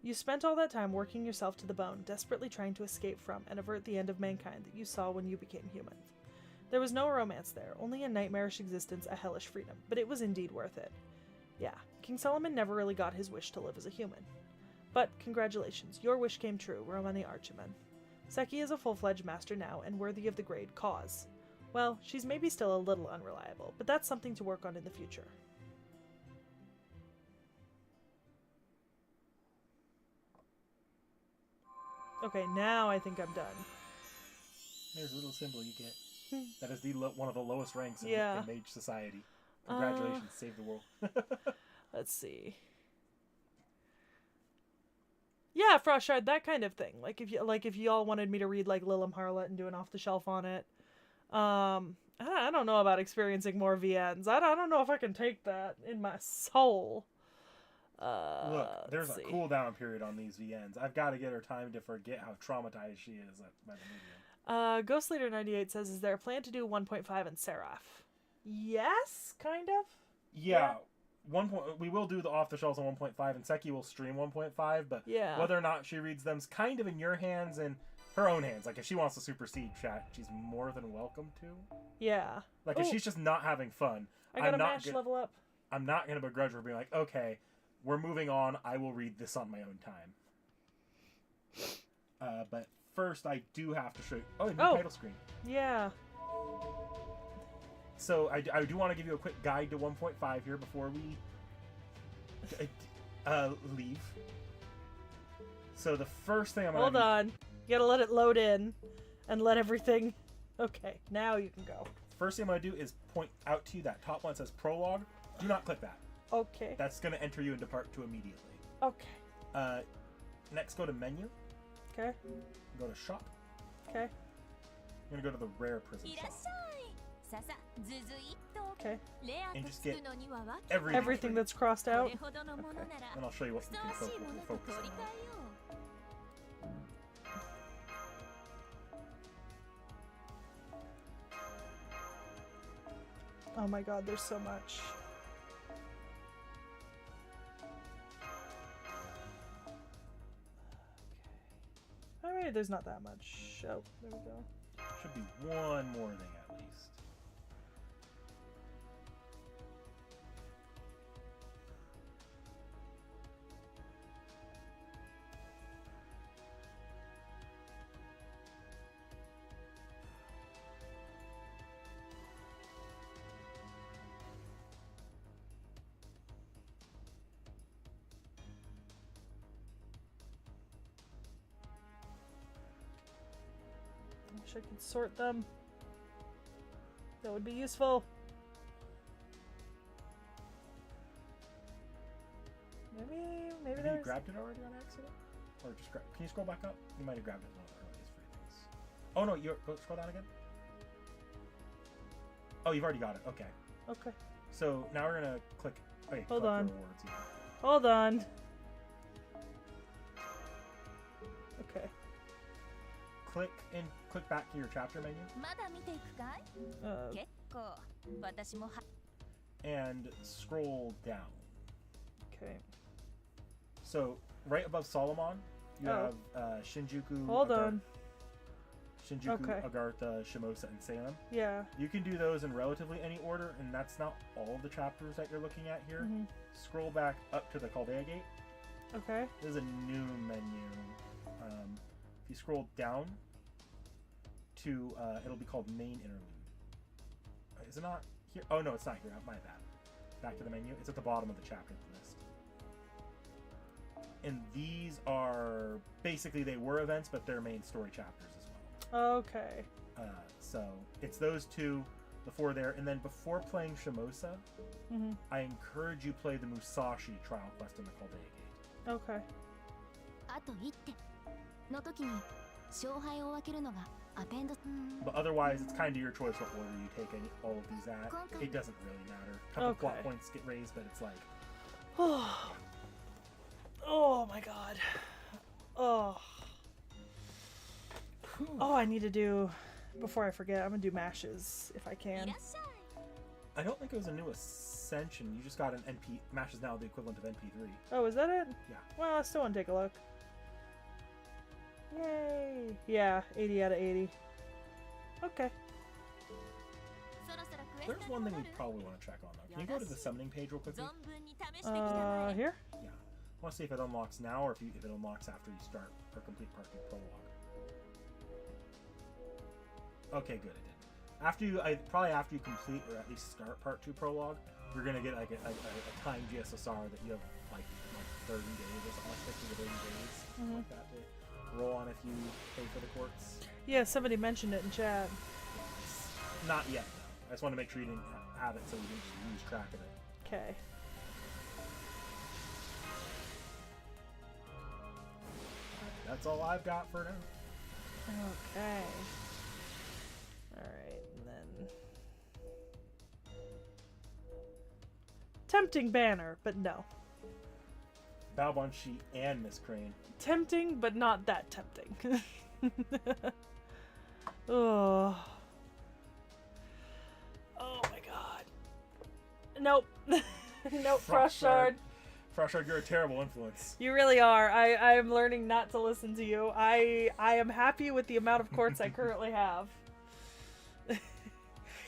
You spent all that time working yourself to the bone, desperately trying to escape from and avert the end of mankind that you saw when you became human. There was no romance there, only a nightmarish existence, a hellish freedom, but it was indeed worth it. Yeah, King Solomon never really got his wish to live as a human. But congratulations, your wish came true, Roman the Archiman. Seki is a full-fledged master now, and worthy of the grade Cause. Well, she's maybe still a little unreliable, but that's something to work on in the future. Okay, now I think I'm done. There's a little symbol you get. That is one of the lowest ranks in Mage Society. Congratulations, save the world. Let's see. Yeah, Frostshard, that kind of thing. Like if you all wanted me to read like Lilim Harlot and do an off the shelf on it. I don't know about experiencing more VNs. I don't know if I can take that in my soul. Look, there's a cooldown period on these VNs. I've got to get her time to forget how traumatized she is by the medium. Ghost Leader 98 says, is there a plan to do 1.5 and Seraph? Yes, kind of. Yeah. We will do the off-the-shelves on 1.5, and Seki will stream 1.5, but whether or not she reads them's kind of in your hands and her own hands. Like, if she wants to supersede chat, she's more than welcome to. Yeah. Like, if she's just not having fun, I got a match level up. I'm not going to begrudge her being like, okay, we're moving on. I will read this on my own time. But first, I do have to show you... Oh, new title screen. Yeah. So I do want to give you a quick guide to 1.5 here before we leave. So the first thing I'm going to... Hold on. You gotta let it load in and let everything... Okay, now you can go. First thing I'm going to do is point out to you that top one that says Prologue. Do not click that. Okay. That's going to enter you into Part 2 immediately. Okay. Next, go to Menu. Okay. Go to Shop. Okay. I'm going to go to the Rare Prison Shop. Okay. And just get everything that's crossed out. Okay. And I'll show you what you can focus on. Oh my god, there's so much. Okay. Alright, there's not that much. Oh, there we go. Should be one more thing at least. I wish I could sort them. That would be useful. Maybe Have you grabbed it already on accident? Or just can you scroll back up? You might have grabbed it one of the earliest free things. Oh no, go scroll down again. Oh, you've already got it. Okay. Okay. So now we're gonna click. Wait, hold on. Rewards, yeah. Hold on. Okay. Click back to your chapter menu. And scroll down. Okay. So right above Solomon, you have Shinjuku. Hold on. Shinjuku, Agartha, Shimosa, and Salem. Yeah. You can do those in relatively any order, and that's not all the chapters that you're looking at here. Mm-hmm. Scroll back up to the Chaldea Gate. Okay. There's a new menu. If you scroll down to, it'll be called Main Interlude. Is it not here? Oh no, it's not here. My bad. Back to the menu. It's at the bottom of the chapter list. And these are basically, they were events, but they're main story chapters as well. Okay. So it's those two before there, and then before playing Shimosa, I encourage you play the Musashi trial quest in the Chaldea Gate. Okay. But otherwise, it's kind of your choice what order you take all of these at. It doesn't really matter. A couple plot points get raised, but it's like... Oh my god. Oh, I need to do... Before I forget, I'm gonna do mashes, if I can. I don't think it was a new Ascension. You just got an NP. MASH is now the equivalent of NP3. Oh, is that it? Yeah. Well, I still want to take a look. Yay! Yeah, 80 out of 80. Okay. そろそろクエス There's トに one thing 戻 we る probably want to check on though. Can you go to the summoning page real quickly? 存分に試してきたまえ Here? Yeah. I want to see if it unlocks now or if it unlocks after you start or complete part 2 prologue. Okay, good. It did. Probably after you complete or at least start part 2 prologue, you're gonna get like a timed GSSR that you have like 30 days or something, like 50 to 30 days, something like that to roll on if you pay for the quartz. Yeah, somebody mentioned it in chat. Not yet though. I just want to make sure you didn't have it so you didn't just lose track of it. Okay. That's all I've got for now. Okay. Alright, and then... Tempting banner, but no. Balbon-Shi and Miss Crane. Tempting, but not that tempting. Oh. Oh my god. Nope. Nope, Frostshard. Frostshard, you're a terrible influence. You really are. I am learning not to listen to you. I am happy with the amount of quartz I currently have.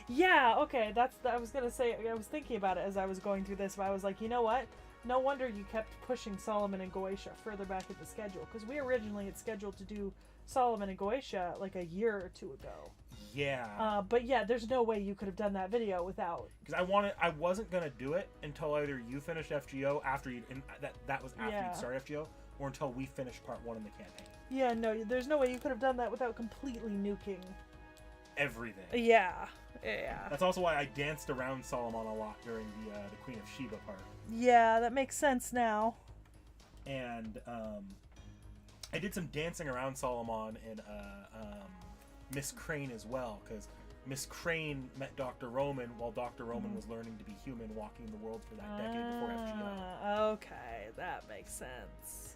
Yeah, okay, I was gonna say, I was thinking about it as I was going through this, but I was like, you know what? No wonder you kept pushing Solomon and Goetia further back in the schedule, because we originally had scheduled to do Solomon and Goetia like a year or two ago. Yeah. But yeah, there's no way you could have done that video without. Because I wasn't gonna do it until either you finished FGO after you, and that was after Yeah. you'd started FGO, or until we finished part 1 in the campaign. Yeah, no, there's no way you could have done that without completely nuking. Everything. Yeah, yeah. That's also why I danced around Solomon a lot during the Queen of Sheba part. Yeah, that makes sense now. And I did some dancing around Solomon in Miss Crane as well, because Miss Crane met Dr. Roman while Dr. Roman was learning to be human, walking the world for that decade before FGO. Okay, that makes sense.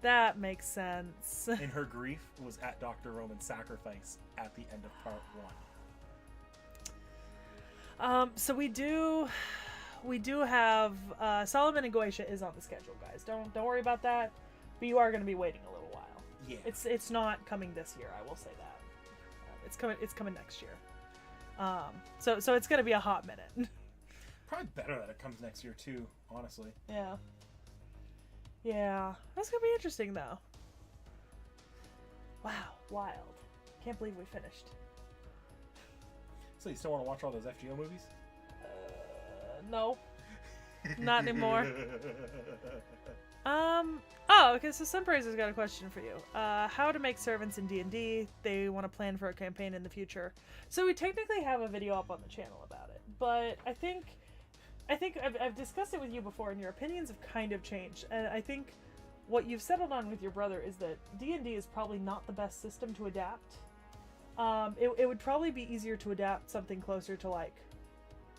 That makes sense. And her grief was at Dr. Roman's sacrifice at the end of part 1. So we do have Solomon and Goetia is on the schedule, guys. Don't worry about that. But you are going to be waiting a little while. Yeah. It's not coming this year. I will say that. It's coming next year. So it's going to be a hot minute. Probably better that it comes next year too, honestly. Yeah. Yeah, that's gonna be interesting though. Wow, wild. Can't believe we finished. So you still want to watch all those FGO movies? No. Not anymore. Oh, okay, so Sunpraiser's got a question for you. How to make servants in D&D. They want to plan for a campaign in the future. So we technically have a video up on the channel about it, but I think I've discussed it with you before, and your opinions have kind of changed. And I think what you've settled on with your brother is that D&D is probably not the best system to adapt. It would probably be easier to adapt something closer to like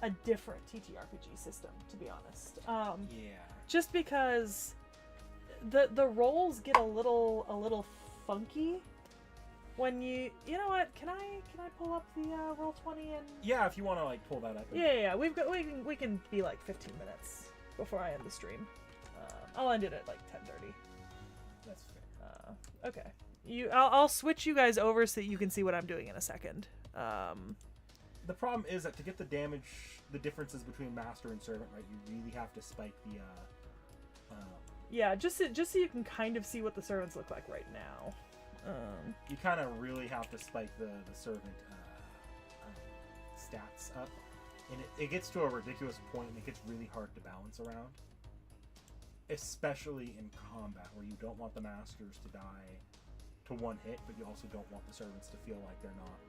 a different TTRPG system, to be honest. Yeah. Just because the roles get a little funky when you know what? Can I pull up the Roll20 and Yeah, if you want to like pull that up. yeah, we can be like 15 minutes before I end the stream. I'll end it at like 10:30. That's fair. Okay. I'll switch you guys over so that you can see what I'm doing in a second. The problem is that to get the differences between master and servant, right, you really have to spike the yeah, just so you can kind of see what the servants look like right now. you kind of really have to spike the servant stats up, and it gets to a ridiculous point, and it gets really hard to balance around, especially in combat, where you don't want the masters to die to one hit, but you also don't want the servants to feel like they're not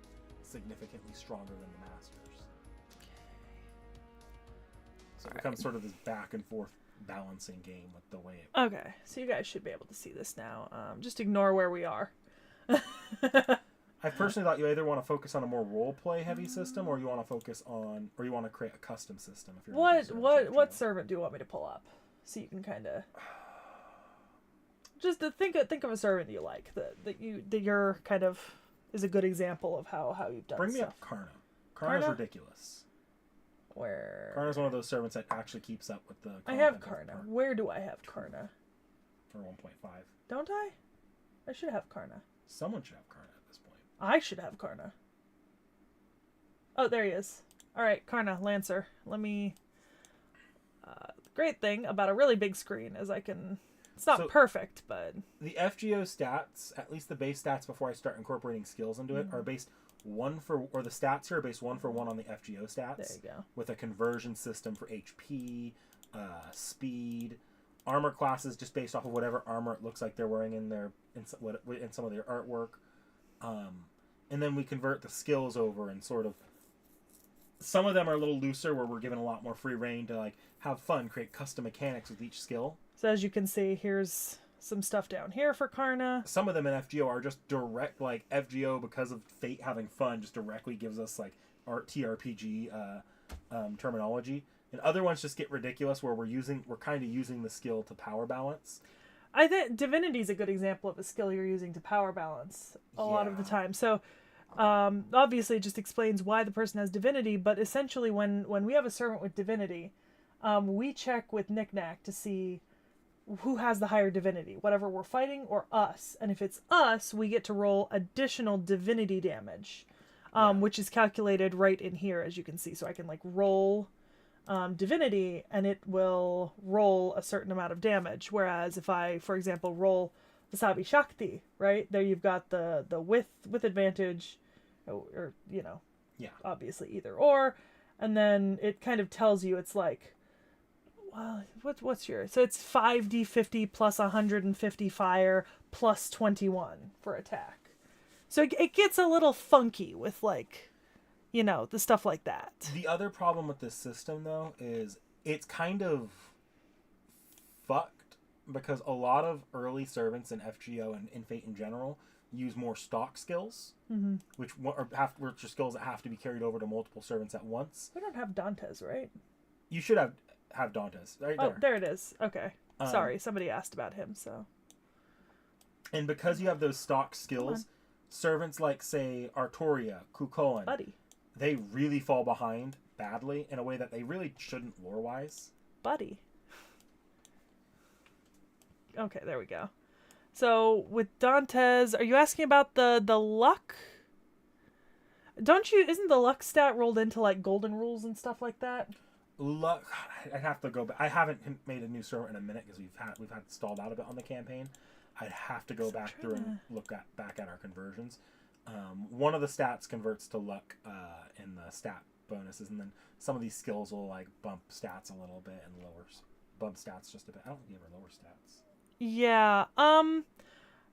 significantly stronger than the masters. So it becomes sort of this back and forth balancing game with the way it... Okay, so you guys should be able to see this now. Just ignore where we are. I personally thought you either want to focus on a more role-play heavy system, or you want to focus on, or you want to create a custom system. If you're What servant do you want me to pull up, so you can kind of just think of a servant you like that you're kind of is a good example of how you've done. Bring me stuff. up Karna. Karna's Karna? ridiculous. Where? Karna's one of those servants that actually keeps up with the I have content of Karna. part Where do I have Karna? for 1.5. Don't I? I should have Karna. Someone should have Karna at this point. I should have Karna. Oh, there he is. Alright, Karna, Lancer. Let me... the great thing about a really big screen is I can... It's not So- perfect, but... The FGO stats, at least the base stats before I start incorporating skills into it, are based the stats here are based 1-for-1 on the FGO stats. There you go. With a conversion system for HP, speed, armor classes just based off of whatever armor it looks like they're wearing in some of their artwork. And then we convert the skills over and sort of... Some of them are a little looser where we're given a lot more free reign to like have fun, create custom mechanics with each skill. So as you can see, here's some stuff down here for Karna. Some of them in FGO are just direct, like FGO because of Fate having fun just directly gives us like TRPG terminology. And other ones just get ridiculous where we're kind of using the skill to power balance. I think Divinity is a good example of a skill you're using to power balance a lot of the time. So obviously it just explains why the person has Divinity, but essentially when we have a servant with Divinity, we check with Knick-Knack to see who has the higher Divinity, whatever we're fighting or us. And if it's us, we get to roll additional Divinity damage, which is calculated right in here, as you can see. So I can like roll Divinity and it will roll a certain amount of damage. Whereas if I, for example, roll Wasabi Shakti, right, there you've got the with advantage, or obviously either or, and then it kind of tells you it's like, well, what's your, so it's 5d50 plus 150 fire plus 21 for attack. So it gets a little funky with like, the stuff like that. The other problem with this system though is it's kind of fucked because a lot of early servants in FGO and in Fate in general use more stock skills, which are skills that have to be carried over to multiple servants at once. We don't have Dante's, right? You should have Dante's right there. Oh, there it is. Okay. Sorry, somebody asked about him, so. And because you have those stock skills, servants like, say, Artoria, Kukoan, Buddy. they really fall behind badly in a way that they really shouldn't lore-wise. Buddy. Okay, there we go. So with Dante's, are you asking about the luck? Isn't the luck stat rolled into like golden rules and stuff like that? Luck, I'd have to go back. I haven't made a new server in a minute because we've had stalled out a bit on the campaign. I'd have to go back through and look back at our conversions. One of the stats converts to luck in the stat bonuses, and then some of these skills will like bump stats a little bit and bump stats just a bit. I don't think you ever lower stats. Yeah.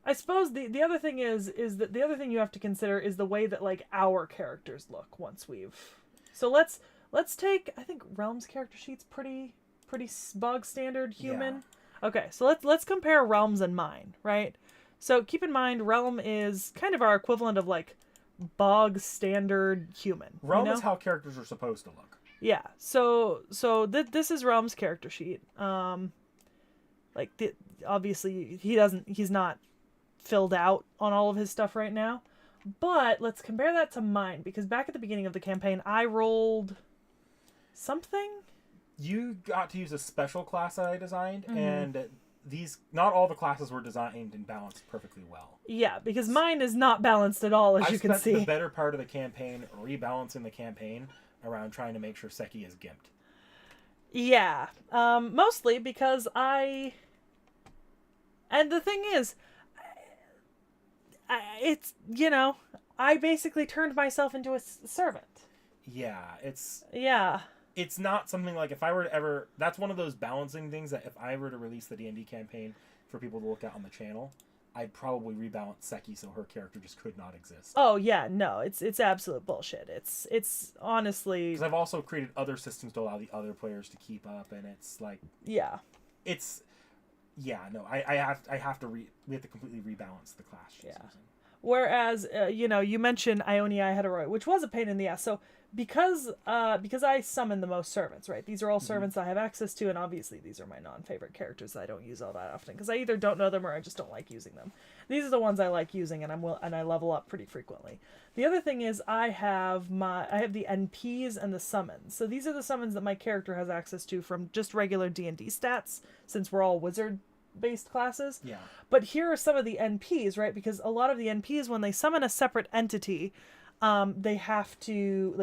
I suppose the other thing is that the other thing you have to consider is the way that like our characters look once we've. So let's take, I think Realm's character sheet's pretty bog standard human. Yeah. Okay, so let's compare Realm's and mine, right? So keep in mind Realm is kind of our equivalent of like bog standard human. Realm is how characters are supposed to look. Yeah. So this is Realm's character sheet. Obviously he's not filled out on all of his stuff right now, but let's compare that to mine, because back at the beginning of the campaign I rolled something. You got to use a special class that I designed, and not all the classes were designed and balanced perfectly well. Yeah, because mine is not balanced at all, as you can see. I spent the better part of the campaign rebalancing the campaign around trying to make sure Seki is gimped. Yeah, mostly because and the thing is, it's, I basically turned myself into a servant. Yeah, Yeah. It's not something like if I were to ever... That's one of those balancing things that if I were to release the D&D campaign for people to look at on the channel, I'd probably rebalance Seki so her character just could not exist. Oh, yeah, no, it's absolute bullshit. It's honestly... Because I've also created other systems to allow the other players to keep up, and it's like... Yeah. It's... Yeah, no, I have to we have to completely rebalance the class. Yeah. Whereas, you mentioned Ionia Heteroi, which was a pain in the ass. So because I summon the most servants, right? These are all servants I have access to, and obviously these are my non-favorite characters that I don't use all that often because I either don't know them or I just don't like using them. These are the ones I like using, and I level up pretty frequently. The other thing is I have the NPs and the summons. So these are the summons that my character has access to from just regular D&D stats, since we're all wizard-based classes. Yeah. But here are some of the NPs, right? Because a lot of the NPs, when they summon a separate entity, we have to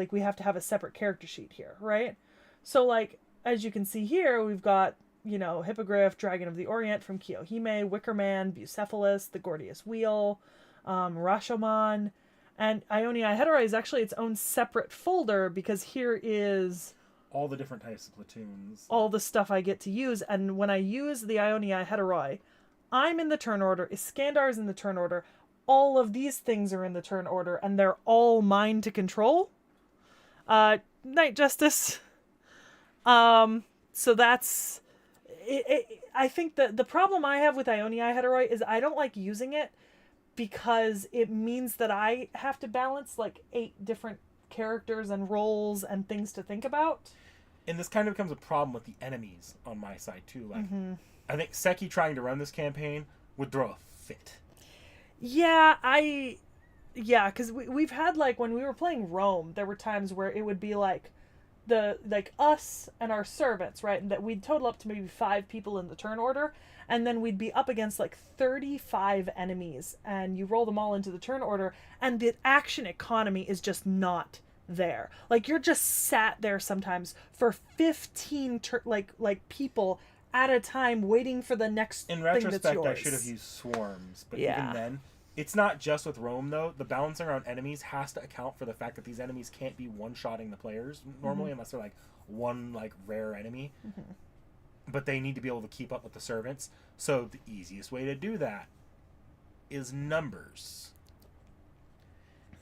have a separate character sheet here, right? So, like, as you can see here, we've got, Hippogriff, Dragon of the Orient from Kiyohime, Wickerman, Bucephalus, the Gordius Wheel, Rashomon, and Ionia Heteroi is actually its own separate folder because here is all the different types of platoons. All the stuff I get to use, and when I use the Ionia Heteroi, I'm in the turn order, Iskandar is in the turn order, all of these things are in the turn order, and they're all mine to control. Night Justice. So that's... I think that the problem I have with Ionia Heteroi is I don't like using it because it means that I have to balance like 8 different characters and roles and things to think about. And this kind of becomes a problem with the enemies on my side too. Like, I think Seki trying to run this campaign would throw a fit. Yeah, because we've had, like, when we were playing Rome, there were times where it would be like us and our servants, right? And that we'd total up to maybe 5 people in the turn order, and then we'd be up against like 35 enemies, and you roll them all into the turn order, and the action economy is just not there. Like, you're just sat there sometimes for 15 people at a time waiting for the next thing that's yours. In retrospect, I should have used swarms, but even then, it's not just with Rome, though. The balancing around enemies has to account for the fact that these enemies can't be one-shotting the players normally, unless they're like one like rare enemy. But they need to be able to keep up with the servants. So the easiest way to do that is numbers,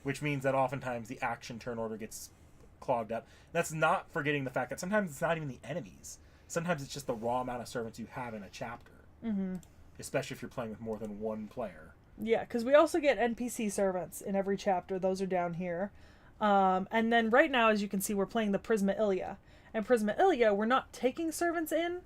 which means that oftentimes the action turn order gets clogged up. That's not forgetting the fact that sometimes it's not even the enemies. Sometimes it's just the raw amount of servants you have in a chapter, especially if you're playing with more than one player. Yeah, because we also get NPC servants in every chapter. Those are down here. And then right now, as you can see, we're playing the Prisma Ilia. And Prisma Ilia, we're not taking servants in,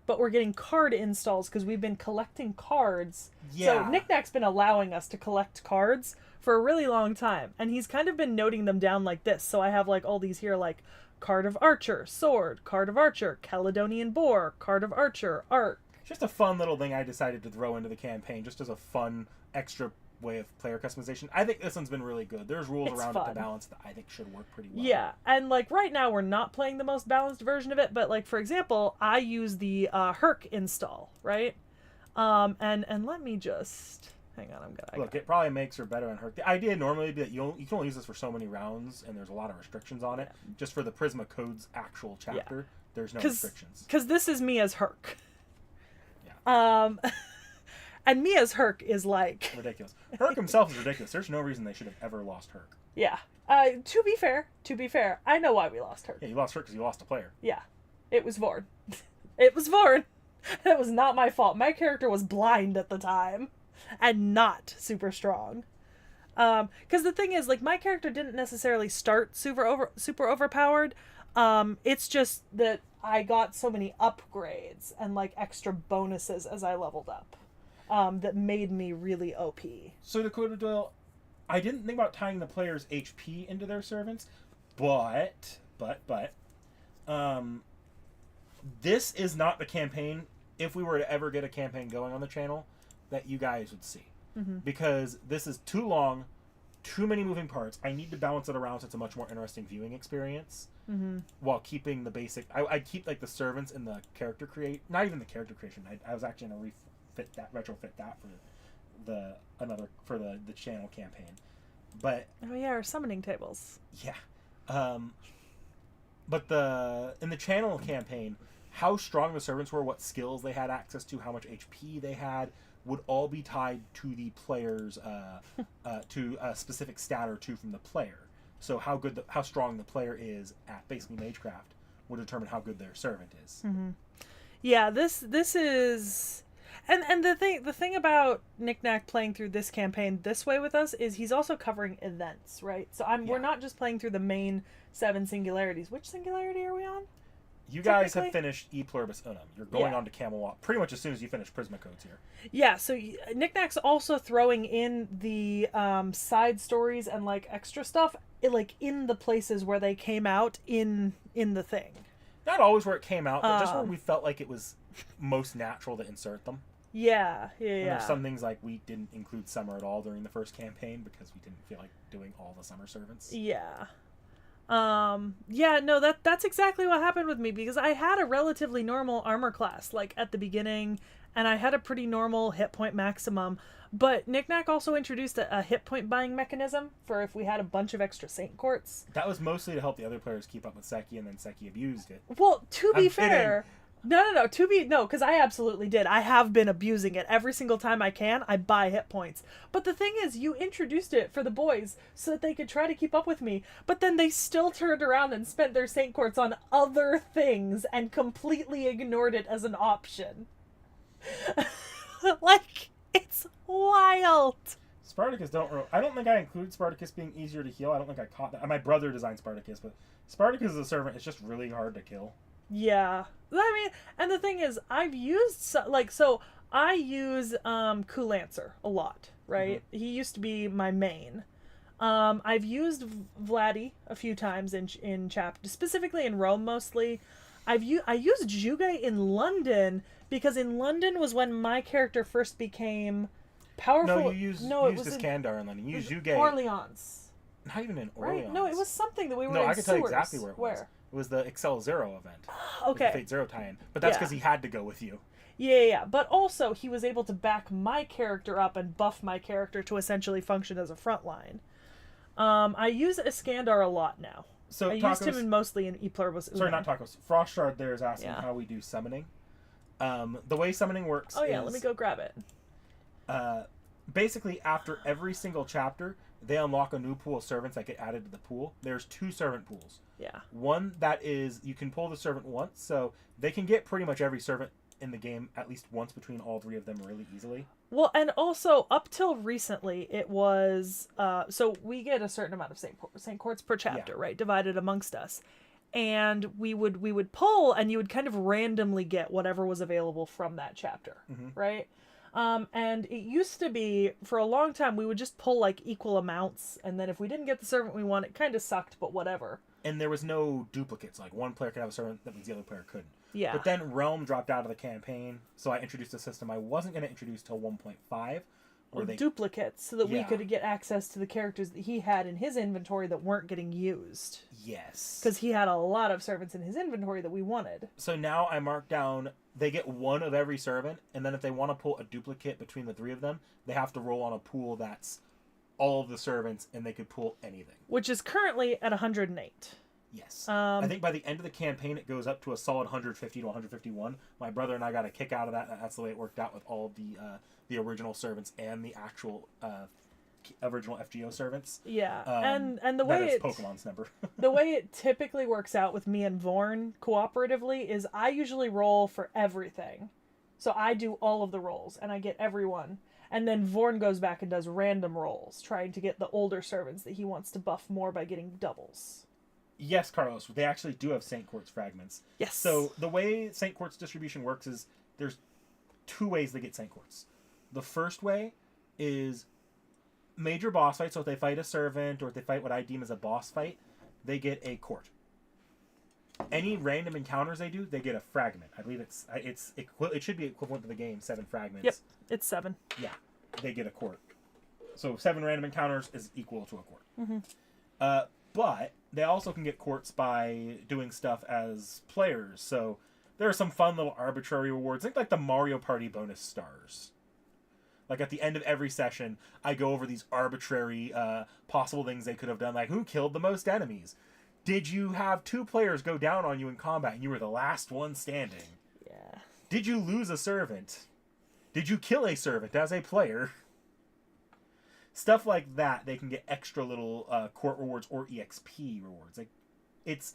but we're getting card installs because we've been collecting cards. Yeah. So Knickknack's been allowing us to collect cards for a really long time. And he's kind of been noting them down like this. So I have like all these here, like Card of Archer, Sword, Card of Archer, Caledonian Boar, Card of Archer, Arc. Just a fun little thing I decided to throw into the campaign, just as a fun extra way of player customization. I think this one's been really good. There's rules around it to balance that I think should work pretty well. Yeah, and like right now we're not playing the most balanced version of it, but like for example, I use the Herc install, right? And let me just hang on. Look, it probably makes her better on Herc. The idea normally would be that you can only use this for so many rounds, and there's a lot of restrictions on it. Just for the Prisma Code's actual chapter, there's no restrictions. Because this is me as Herc. Yeah. And Mia's Herc is like... ridiculous. Herc himself is ridiculous. There's no reason they should have ever lost Herc. Yeah. To be fair, I know why we lost Herc. Yeah, you lost Herc because you lost a player. Yeah. It was Vorn. It was Vorn. It was not my fault. My character was blind at the time. And not super strong. Because the thing is, like, my character didn't necessarily start super overpowered. It's just that I got so many upgrades and, like, extra bonuses as I leveled up. That made me really OP. So Dakota Doyle, I didn't think about tying the player's HP into their servants, but this is not the campaign, if we were to ever get a campaign going on the channel, that you guys would see. Because this is too long, too many moving parts. I need to balance it around so it's a much more interesting viewing experience, while keeping the basic... I'd keep, like, the servants in the character not even the character creation. I was actually going to retrofit that for the channel campaign, but our summoning tables. But in the channel campaign, how strong the servants were, what skills they had access to, how much HP they had, would all be tied to the player's to a specific stat or two from the player. So how strong the player is at basically Magecraft would determine how good their servant is. Yeah, this is... And the thing about Knick-Knack playing through this campaign this way with us is he's also covering events, right? So we're not just playing through the main 7 singularities. Which singularity are we on? You guys have finished E Pluribus Unum. You're going on to Camelot pretty much as soon as you finish Prisma Codes here. Yeah, so Knick-Knack's also throwing in the side stories and like extra stuff like in the places where they came out in the thing. Not always where it came out, but just where we felt like it was most natural to insert them. Yeah. And there's some things like we didn't include summer at all during the first campaign because we didn't feel like doing all the summer servants. Yeah. No, that's exactly what happened with me because I had a relatively normal armor class like at the beginning and I had a pretty normal hit point maximum, but Knick-Knack also introduced a hit point buying mechanism for if we had a bunch of extra Saint Courts. That was mostly to help the other players keep up with Seki, and then Seki abused it. Well, to be fair, no, because I absolutely did. I have been abusing it. Every single time I can, I buy hit points. But the thing is, you introduced it for the boys so that they could try to keep up with me, but then they still turned around and spent their Saint Courts on other things and completely ignored it as an option. Like, it's wild. Spartacus I don't think I include Spartacus being easier to heal. I don't think I caught that. My brother designed Spartacus, but Spartacus as a servant is just really hard to kill. Yeah. I mean, and the thing is, I've used, I use Kulancer a lot, right? Mm-hmm. He used to be my main. I've used Vladdy a few times in chapter, specifically in Rome mostly. I used Juge in London because in London was when my character first became powerful. No, you used Iskandar in London. You used Juge. Orleans. Not even in Orleans. Right? No, it was something that we were in No, I can tell you sewers. Exactly where it was. It was the Excel Zero event. Okay. The Fate Zero tie-in. But that's because he had to go with you. Yeah. But also, he was able to back my character up and buff my character to essentially function as a front line. I use Iskandar a lot now. So I used him mostly in E Pluribus Unum. Sorry, not Tacos. Frostshard there is asking how we do summoning. The way summoning works is... let me go grab it. Basically, after every single chapter, they unlock a new pool of servants that get added to the pool. There's 2 servant pools. Yeah. One that is, you can pull the servant once, so they can get pretty much every servant in the game at least once between all 3 of them really easily. Well, and also, up till recently, it was, so we get a certain amount of Saint Courts per chapter, right? Divided amongst us. And we would pull, and you would kind of randomly get whatever was available from that chapter, right? And it used to be, for a long time, we would just pull, like, equal amounts, and then if we didn't get the servant we want, it kind of sucked, but whatever. And there was no duplicates. Like, one player could have a servant, that means the other player couldn't. Yeah. But then Realm dropped out of the campaign, so I introduced a system I wasn't going to introduce till 1.5. Duplicates, so that we could get access to the characters that he had in his inventory that weren't getting used. Yes. Because he had a lot of servants in his inventory that we wanted. So now I mark down, they get 1 of every servant, and then if they want to pull a duplicate between the 3 of them, they have to roll on a pool that's all of the servants, and they could pull anything. Which is currently at 108. Yes. I think by the end of the campaign, it goes up to a solid 150 to 151. My brother and I got a kick out of that. That's the way it worked out with all of the original servants and the actual original FGO servants. Yeah, and the way Pokemon's number. The way it typically works out with me and Vorn cooperatively is I usually roll for everything. So I do all of the rolls, and I get everyone. And then Vorn goes back and does random rolls, trying to get the older servants that he wants to buff more by getting doubles. Yes, Carlos, they actually do have Saint Quartz fragments. Yes. So the way Saint Quartz distribution works is there's 2 ways they get Saint Quartz. The first way is major boss fight. So if they fight a servant or if they fight what I deem as a boss fight, they get a court. Any random encounters they do, they get a fragment. I believe it should be equivalent to the game, 7 fragments. Yep, it's 7. Yeah, they get a court. So 7 random encounters is equal to a court. Mm-hmm. But they also can get courts by doing stuff as players. So there are some fun little arbitrary rewards. Think like the Mario Party bonus stars. Like at the end of every session, I go over these arbitrary possible things they could have done. Like, who killed the most enemies? Did you have 2 players go down on you in combat and you were the last one standing? Yeah. Did you lose a servant? Did you kill a servant as a player? Stuff like that, they can get extra little court rewards or EXP rewards. Like, it's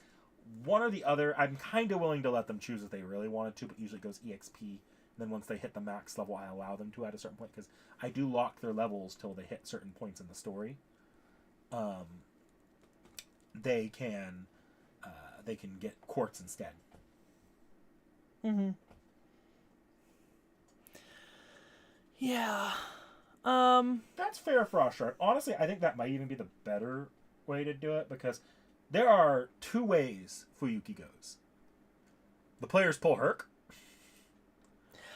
one or the other. I'm kind of willing to let them choose if they really wanted to, but usually it goes EXP then once they hit the max level, I allow them to at a certain point, because I do lock their levels till they hit certain points in the story. They can get quartz instead. Mm-hmm. Yeah. That's fair for Oshart. Honestly, I think that might even be the better way to do it, because there are two ways Fuyuki goes. The players pull Herc.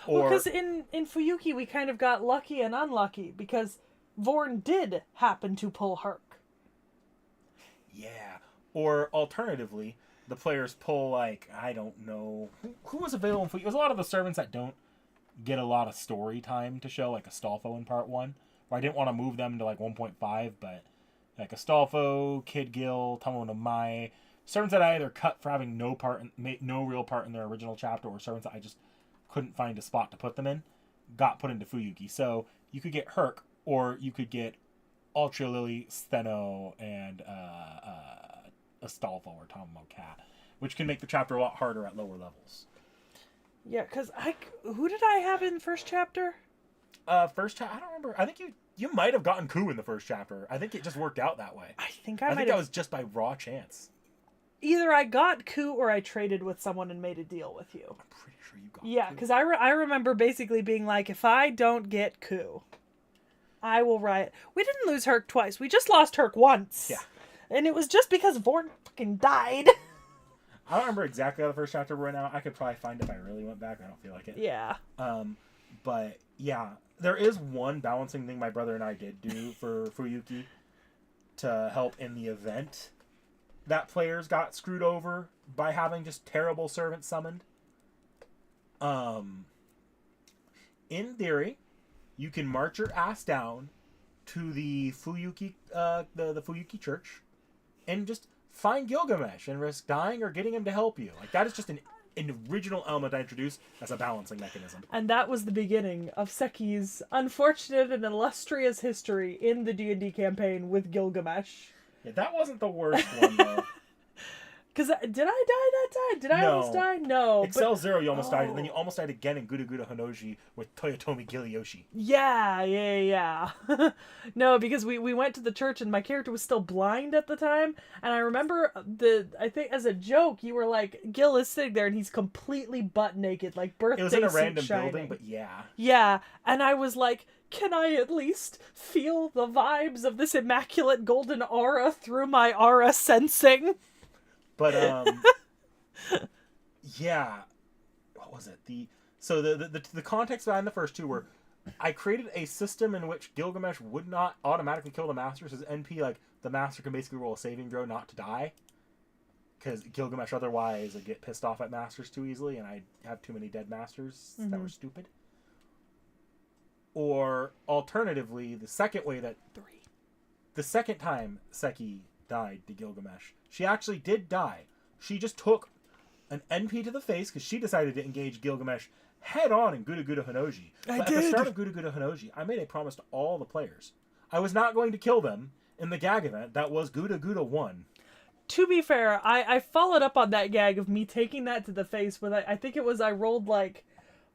Or Because in Fuyuki we kind of got lucky and unlucky, because Vorn did happen to pull Herc. Yeah. Or alternatively, the players pull, like, I don't know, who was available in Fuyuki? It was a lot of the servants that don't get a lot of story time to show, like Astolfo in part 1, where I didn't want to move them to like 1.5, but like Astolfo, Kid Gil, Tomo no Mai, servants that I either cut for having no real part in their original chapter, or servants that I just couldn't find a spot to put them in, got put into Fuyuki. So you could get Herc, or you could get Ultra Lily, Steno, and Astolfo or Tomo Cat, which can make the chapter a lot harder at lower levels. Yeah, because who did I have in first chapter? I don't remember. I think you might have gotten Ku in the first chapter. I think it just worked out that way. I think that was just by raw chance. Either I got Ku or I traded with someone and made a deal with you. I'm pretty sure you got Yeah, Ku. because I remember basically being like, if I don't get Ku, I will riot. We didn't lose Herc twice. We just lost Herc once. Yeah. And it was just because Vorn fucking died. I don't remember exactly how the first chapter went out. I could probably find it if I really went back. I don't feel like it. Yeah. But yeah, there is one balancing thing my brother and I did do for Fuyuki to help in the event that players got screwed over by having just terrible servants summoned. In theory, you can march your ass down to the Fuyuki, the Fuyuki church, and just find Gilgamesh and risk dying or getting him to help you. Like, that is just an original element I introduced as a balancing mechanism. And that was the beginning of Seki's unfortunate and illustrious history in the D&D campaign with Gilgamesh. Yeah, that wasn't the worst one, though. Because did I die that time? Did I almost die? No. Excel Zero, you almost died, and then you almost died again in Guda Guda Honoji with Toyotomi Gilyoshi. Yeah. No, because we went to the church and my character was still blind at the time, and I remember I think as a joke, you were like, Gil is sitting there and he's completely butt naked, like birthday suit It was in a random shining. building, but yeah. Yeah, and I was like, can I at least feel the vibes of this immaculate golden aura through my aura sensing? But, yeah, what was it? The context behind the first two were, I created a system in which Gilgamesh would not automatically kill the Masters as NP. Like, the Master can basically roll a saving throw not to die, because Gilgamesh otherwise would get pissed off at Masters too easily, and I'd have too many dead Masters that were stupid. Or, alternatively, the second time Seki died to Gilgamesh, she actually did die. She just took an NP to the face because she decided to engage Gilgamesh head on in Guda Guda Honoji. At the start of Guda Guda Honoji, I made a promise to all the players. I was not going to kill them in the gag event that was Guda Guda 1. To be fair, I followed up on that gag of me taking that to the face with, I think it was, I rolled like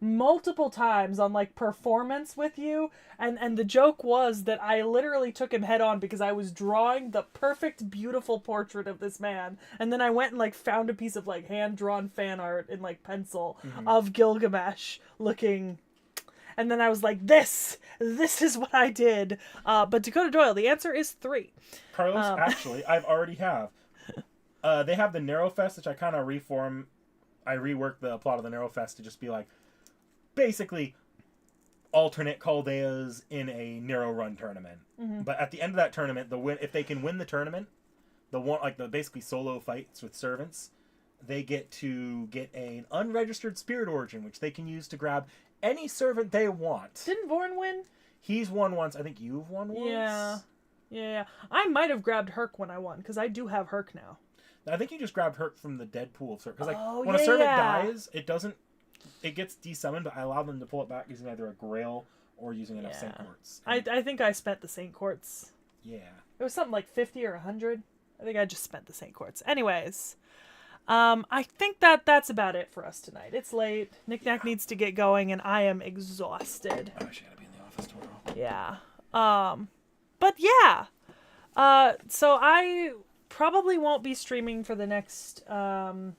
multiple times on like performance with you, and the joke was that I literally took him head on because I was drawing the perfect beautiful portrait of this man, and then I went and like found a piece of like hand-drawn fan art in like pencil of Gilgamesh looking, and then I was like, this is what I did. But Dakota Doyle, the answer is 3. Carlos, actually, I've already have. They have the Narrow Fest, which I kind of I reworked the plot of the Narrow Fest to just be like, basically alternate Chaldeas in a narrow run tournament. But at the end of that tournament, if they can win the tournament, the basically solo fights with servants, they get to get an unregistered spirit origin, which they can use to grab any servant they want. Didn't Vorn win? He's won once. I think you've won once. Yeah. I might have grabbed Herc when I won, because I do have Herc now. I think you just grabbed Herc from the dead pool of servants. Because when a servant dies, it gets desummoned, but I allow them to pull it back using either a Grail or using enough Saint Quartz. I think I spent the Saint Quartz. Yeah. It was something like 50 or 100. I think I just spent the Saint Quartz. Anyways, I think that's about it for us tonight. It's late. Knick-Knack needs to get going, and I am exhausted. I actually gotta be in the office tomorrow. Yeah. But yeah. So I probably won't be streaming for the next 2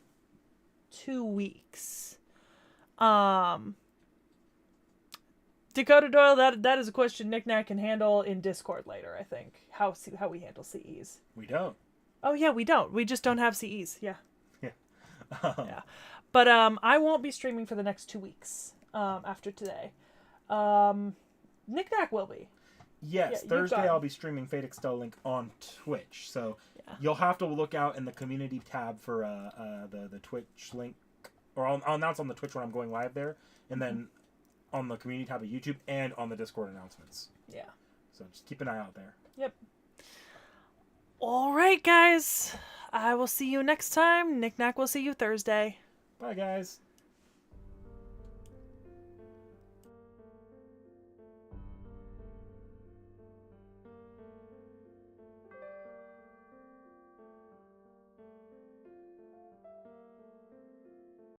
weeks. Dakota Doyle, that is a question Knick-Knack can handle in Discord later, I think. How we handle CEs. We don't. Oh yeah, we don't. We just don't have CEs. Yeah. Yeah. Yeah. But I won't be streaming for the next 2 weeks after today. Knick-Knack will be. Yes, Yeah, Thursday I'll be streaming Fate Extell Link on Twitch, so you'll have to look out in the community tab for the Twitch link, or I'll announce on the Twitch when I'm going live there, and then on the community tab of YouTube and on the Discord announcements. Yeah. So just keep an eye out there. Yep. All right, guys. I will see you next time. Knick-Knack will see you Thursday. Bye, guys.